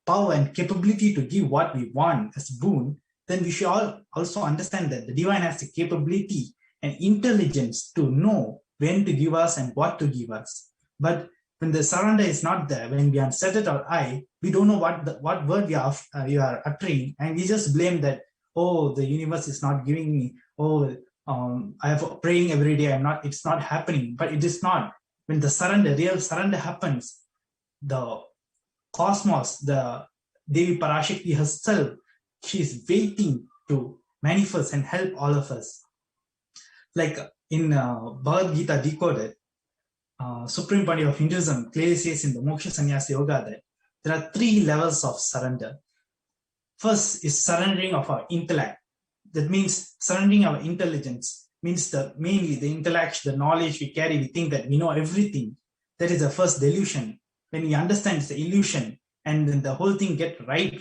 power and capability to give what we want as boon, then we should all also understand that the divine has the capability and intelligence to know when to give us and what to give us. But when the surrender is not there, when we unsettle our eye, we don't know what word you are uttering, and we just blame that, oh, the universe is not giving me, oh, I have praying every day, it's not happening. But it is not. When the real surrender happens, the cosmos, the Devi Parashakti herself, she is waiting to manifest and help all of us. In Bhagavad Gita Decoded, Supreme Body of Hinduism clearly says in the Moksha Sannyasa Yoga that there are 3 levels of surrender. First is surrendering of our intellect. That means surrendering our intelligence, means mainly the intellect, the knowledge we carry, we think that we know everything. That is the first delusion. When we understand it's the illusion, and then the whole thing get right,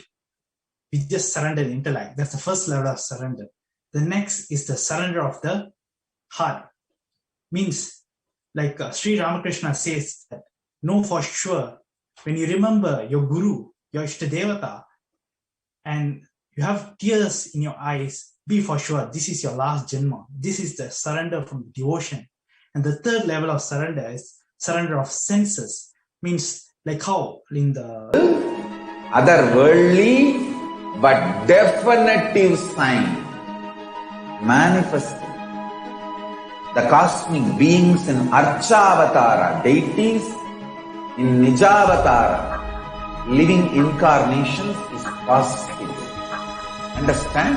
we just surrender the intellect. That's the first level of surrender. The next is the surrender of the heart. Means, like Sri Ramakrishna says, that know for sure, when you remember your Guru, your Ishtadevata, and you have tears in your eyes, be for sure this is your last Janma. This is the surrender from devotion. And the third level of surrender is surrender of senses. Means, like how in the otherworldly but definitive sign manifesting. The cosmic beings in Archavatara, deities in Nijavatara, living incarnations is possible. Understand?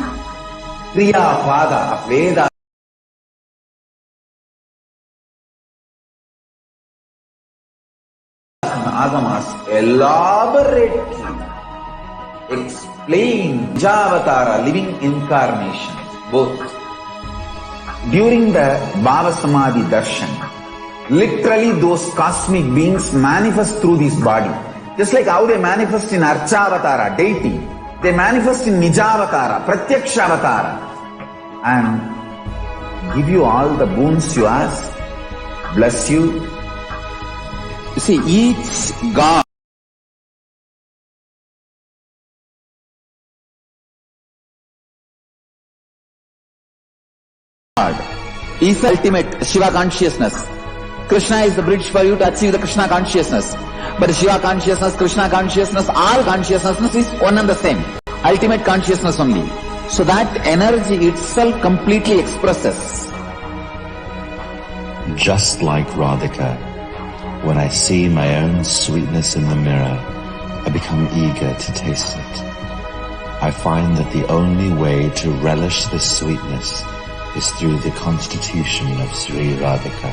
Kriya Pada of Veda and Agamas elaborately explain Nijavatara, living incarnations, both. During the Bhava Samadhi Darshan, literally those cosmic beings manifest through this body. Just like how they manifest in Archavatara, deity, they manifest in Nijavatara, Pratyakshavatara, and give you all the boons you ask, bless you. You see, each God is the ultimate Shiva consciousness. Krishna is the bridge for you to achieve the Krishna consciousness. But Shiva consciousness, Krishna consciousness, all consciousness is one and the same. Ultimate consciousness only. So that energy itself completely expresses. Just like Radhika, when I see my own sweetness in the mirror, I become eager to taste it. I find that the only way to relish this sweetness is through the constitution of Sri Radhika.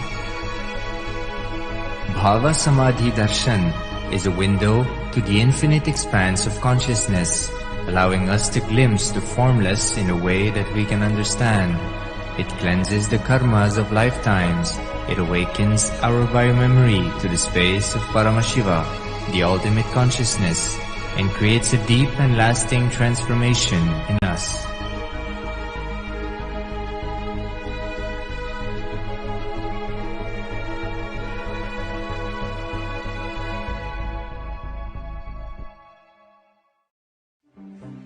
Bhava Samadhi Darshan is a window to the infinite expanse of consciousness, allowing us to glimpse the formless in a way that we can understand. It cleanses the karmas of lifetimes. It awakens our biomemory to the space of Paramashiva, the ultimate consciousness, and creates a deep and lasting transformation in us.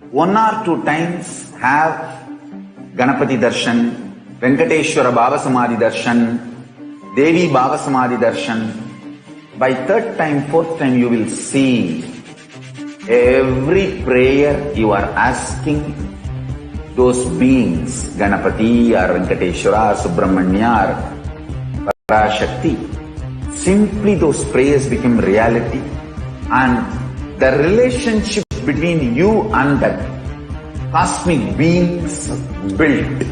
One or two times have Ganapati Darshan, Venkateshwara Bhava Samadhi Darshan, Devi Bhava Samadhi Darshan. By third time, fourth time, you will see every prayer you are asking those beings, Ganapati or Venkateshwara or Subramanya or Parashakti. Simply those prayers become reality, and the relationship between you and that cosmic beings built.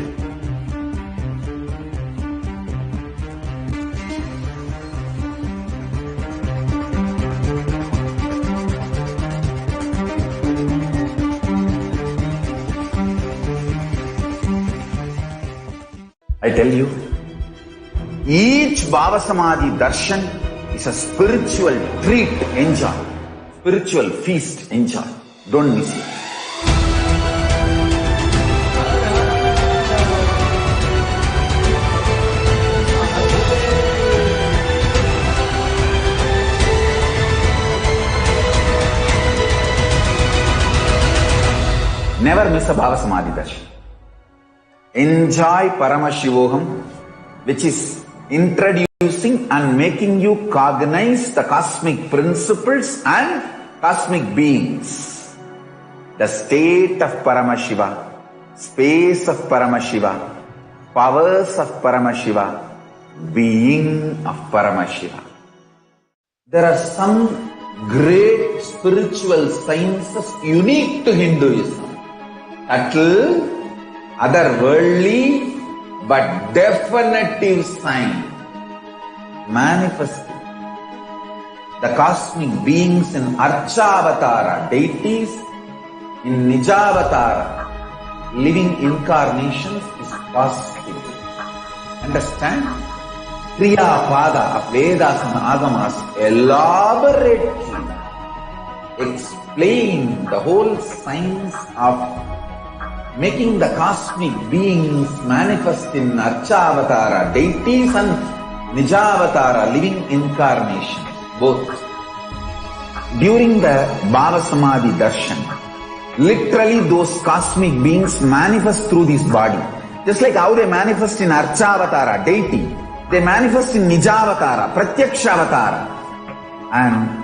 I tell you, each Bhava Samadhi Darshan is a spiritual treat, enjoy. Spiritual feast, enjoy. Don't miss it. Never miss a Bhava Samadhi Darshan. Enjoy Paramashivoham, which is introducing and making you cognize the cosmic principles and cosmic beings. The state of Paramashiva, space of Paramashiva, powers of Paramashiva, being of Paramashiva. There are some great spiritual sciences unique to Hinduism. Subtle, otherworldly, but definitive sign manifesting. The cosmic beings in Archavatara, deities in Nijavatara, living incarnations is possible. Understand? Kriya Pada of Vedas and Agamas elaborately explain explain the whole science of making the cosmic beings manifest in Archavatara, deities, and Nijavatara, living incarnations, both. During the Bhava Samadhi Darshan, literally those cosmic beings manifest through this body. Just like how they manifest in Archavatara, deity, they manifest in Nijavatara, Pratyakshavatara, and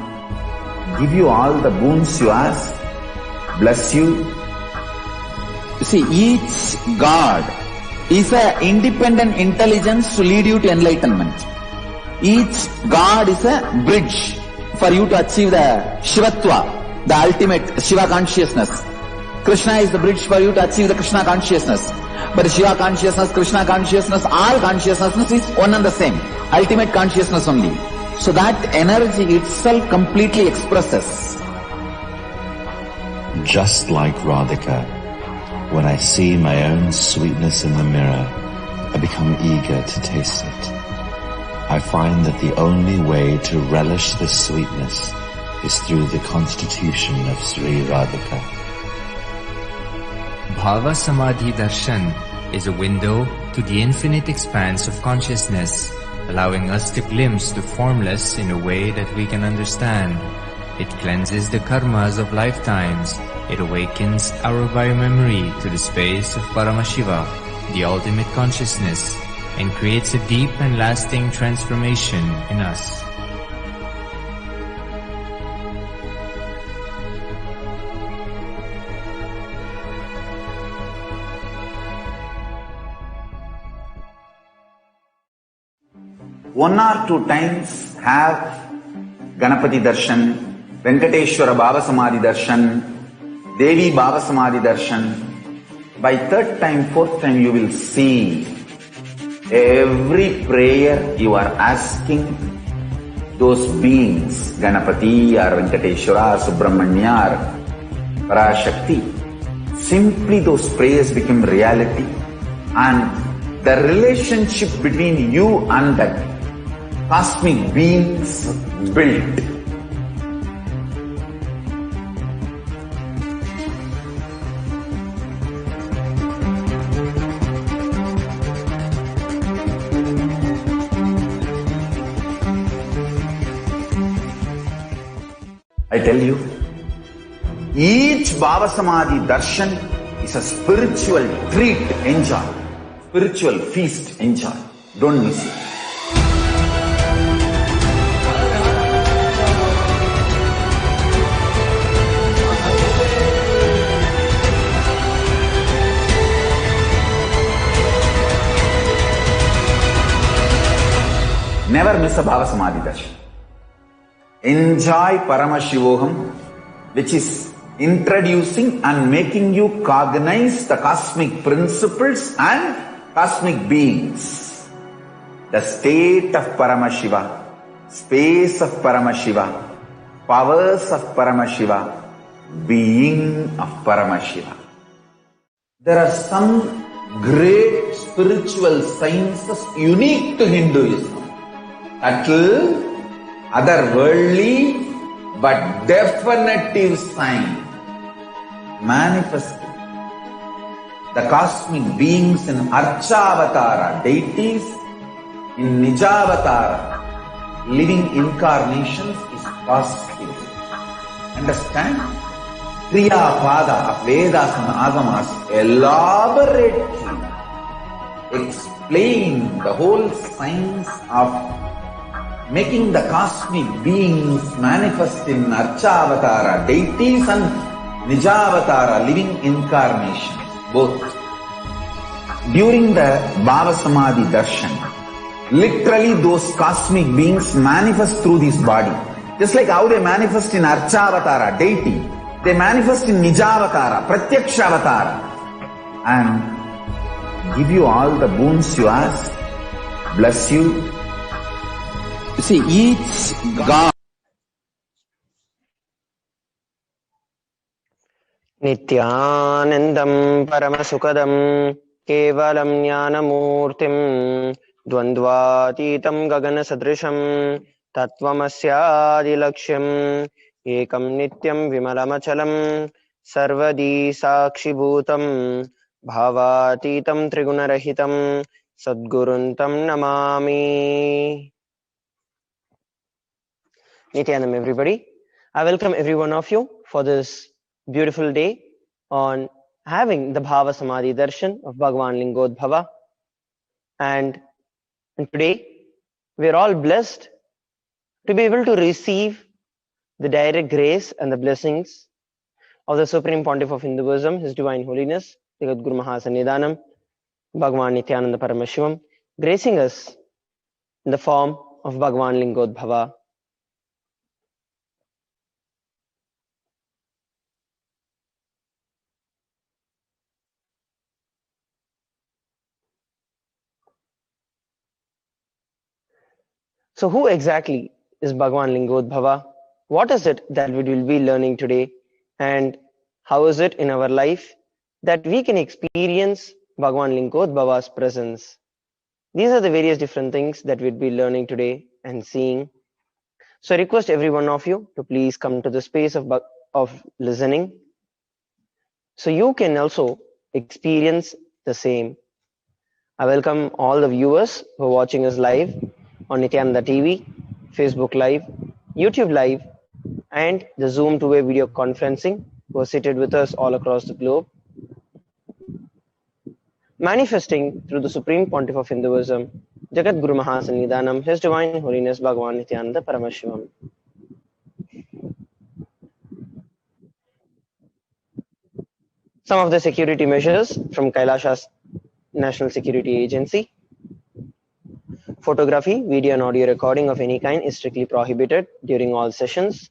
give you all the boons you ask, bless you. You see, each God is an independent intelligence to lead you to enlightenment. Each God is a bridge for you to achieve the Shivatva, the ultimate Shiva consciousness. Krishna is the bridge for you to achieve the Krishna consciousness. But Shiva consciousness, Krishna consciousness, all consciousness is one and the same. Ultimate consciousness only. So that energy itself completely expresses. Just like Radhika, when I see my own sweetness in the mirror, I become eager to taste it. I find that the only way to relish this sweetness is through the constitution of Sri Radhika. Bhava Samadhi Darshan is a window to the infinite expanse of consciousness, allowing us to glimpse the formless in a way that we can understand. It cleanses the karmas of lifetimes. It awakens our biomemory to the space of Paramashiva, the ultimate consciousness, and creates a deep and lasting transformation in us. One or two times have Ganapati Darshan, Venkateshwara Bhava Samadhi Darshan, Devi Bhava Samadhi Darshan. By third time, fourth time, you will see every prayer you are asking those beings, Ganapati or Venkateshwara or Subramanya or Parashakti. Simply those prayers become reality, and the relationship between you and that cosmic beings built. I tell you, each Bhava Samadhi Darshan is a spiritual treat, enjoy. Spiritual feast, enjoy. Don't miss it. Never miss a Bhava Samadhi Darshan. Enjoy Paramashivoham, which is introducing and making you cognize the cosmic principles and cosmic beings. The state of Paramashiva, space of Paramashiva, powers of Paramashiva, being of Paramashiva. There are some great spiritual sciences unique to Hinduism. Subtle, otherworldly, but definitive sign. Manifesting the cosmic beings in Archavatara, deities, in Nijavatara, living incarnations is possible. Understand? Kriya Pada of Vedas and Agamas elaborately explain the whole science of making the cosmic beings manifest in Archavatara, deities, and Nijavatara, living incarnations, both. During the Bhava Samadhi Darshan, literally those cosmic beings manifest through this body. Just like how they manifest in Archavatara, deity, they manifest in Nijavatara, Pratyakshavatara, and give you all the boons you ask, bless you. You see, each God Nithyanandam Paramasukadam Kevalam Jnanamurtim Dvandvatitam Gagana Sadrisham Tattvamasyadi Laksham एकं नित्यं विमलमचलं सर्वदी साक्षिभूतं भावातीतं त्रिगुणरहितं सद्गुरुं तं Namami. Nityanam, everybody. I welcome every one of you for this beautiful day on having the Bhava Samadhi Darshan of Bhagavan Lingodbhava. And today, we are all blessed to be able to receive the direct grace and the blessings of the Supreme Pontiff of Hinduism, His Divine Holiness, Jagat Guru Mahasannidhanam, Bhagavan Nithyananda Paramashivam, gracing us in the form of Bhagavan Lingodbhava. So who exactly is Bhagavan Lingodbhava? What is it that we will be learning today? And how is it in our life that we can experience Bhagavan Lingodbhava's presence? These are the various different things that we'll be learning today and seeing. So I request every one of you to please come to the space of listening, so you can also experience the same. I welcome all the viewers who are watching us live on Nithyananda TV, Facebook Live, YouTube Live, and the Zoom two-way video conferencing who are seated with us all across the globe. Manifesting through the Supreme Pontiff of Hinduism, Jagat Guru Mahasannidhanam, His Divine Holiness Bhagavan Nithyananda Paramashivam. Some of the security measures from Kailasa's National Security Agency. Photography, video and audio recording of any kind is strictly prohibited during all sessions.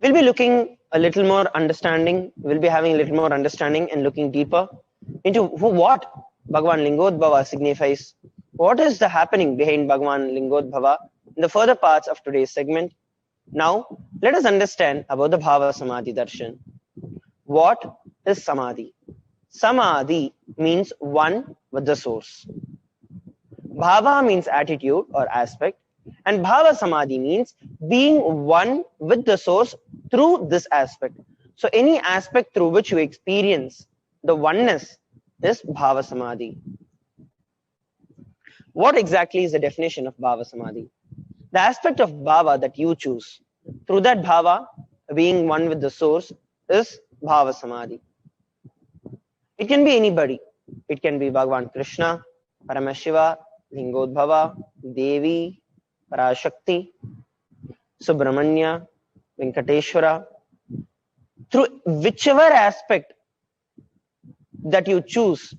We'll be looking a little more understanding, we'll be having a little more understanding and looking deeper into what Bhagavan Lingodbhava signifies. What is the happening behind Bhagavan Lingodbhava in the further parts of today's segment. Now, let us understand about the Bhava Samadhi Darshan. What is Samadhi? Samadhi means one with the source. Bhava means attitude or aspect, and Bhava Samadhi means being one with the source through this aspect. So any aspect through which you experience the oneness is Bhava Samadhi. What exactly is the definition of Bhava Samadhi? The aspect of Bhava that you choose. Through that Bhava, being one with the source, is Bhava Samadhi. It can be anybody. It can be Bhagavan Krishna, Paramashiva, Lingodbhava, Devi, Parashakti, Subramanya, Venkateshwara. Through whichever aspect that you choose,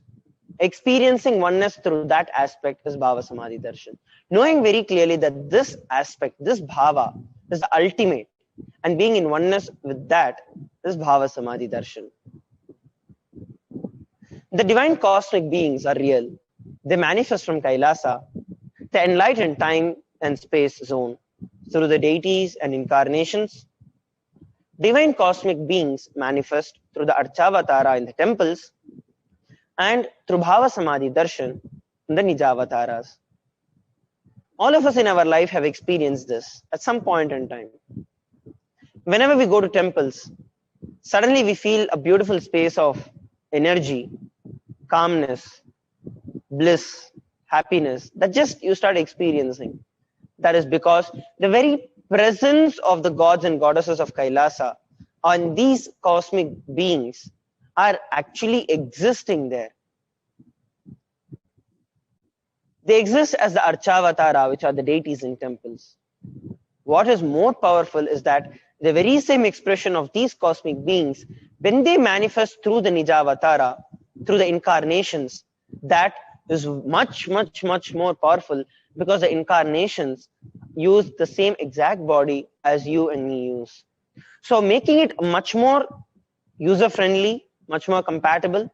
experiencing oneness through that aspect is Bhava Samadhi Darshan. Knowing very clearly that this aspect, this Bhava, is the ultimate, and being in oneness with that is Bhava Samadhi Darshan. The divine cosmic beings are real. They manifest from Kailasa, the enlightened time and space zone, through the deities and incarnations. Divine cosmic beings manifest through the Archavatara in the temples and through Bhava Samadhi Darshan in the Nijavataras. All of us in our life have experienced this at some point in time. Whenever we go to temples, suddenly we feel a beautiful space of energy, calmness, bliss, happiness that just you start experiencing. That is because the very presence of the gods and goddesses of Kailasa and these cosmic beings are actually existing there. They exist as the Archavatara, which are the deities in temples. What is more powerful is that the very same expression of these cosmic beings, when they manifest through the Nijavatara, through the incarnations, that is much, much, much more powerful because the incarnations use the same exact body as you and me use. So making it much more user-friendly, much more compatible,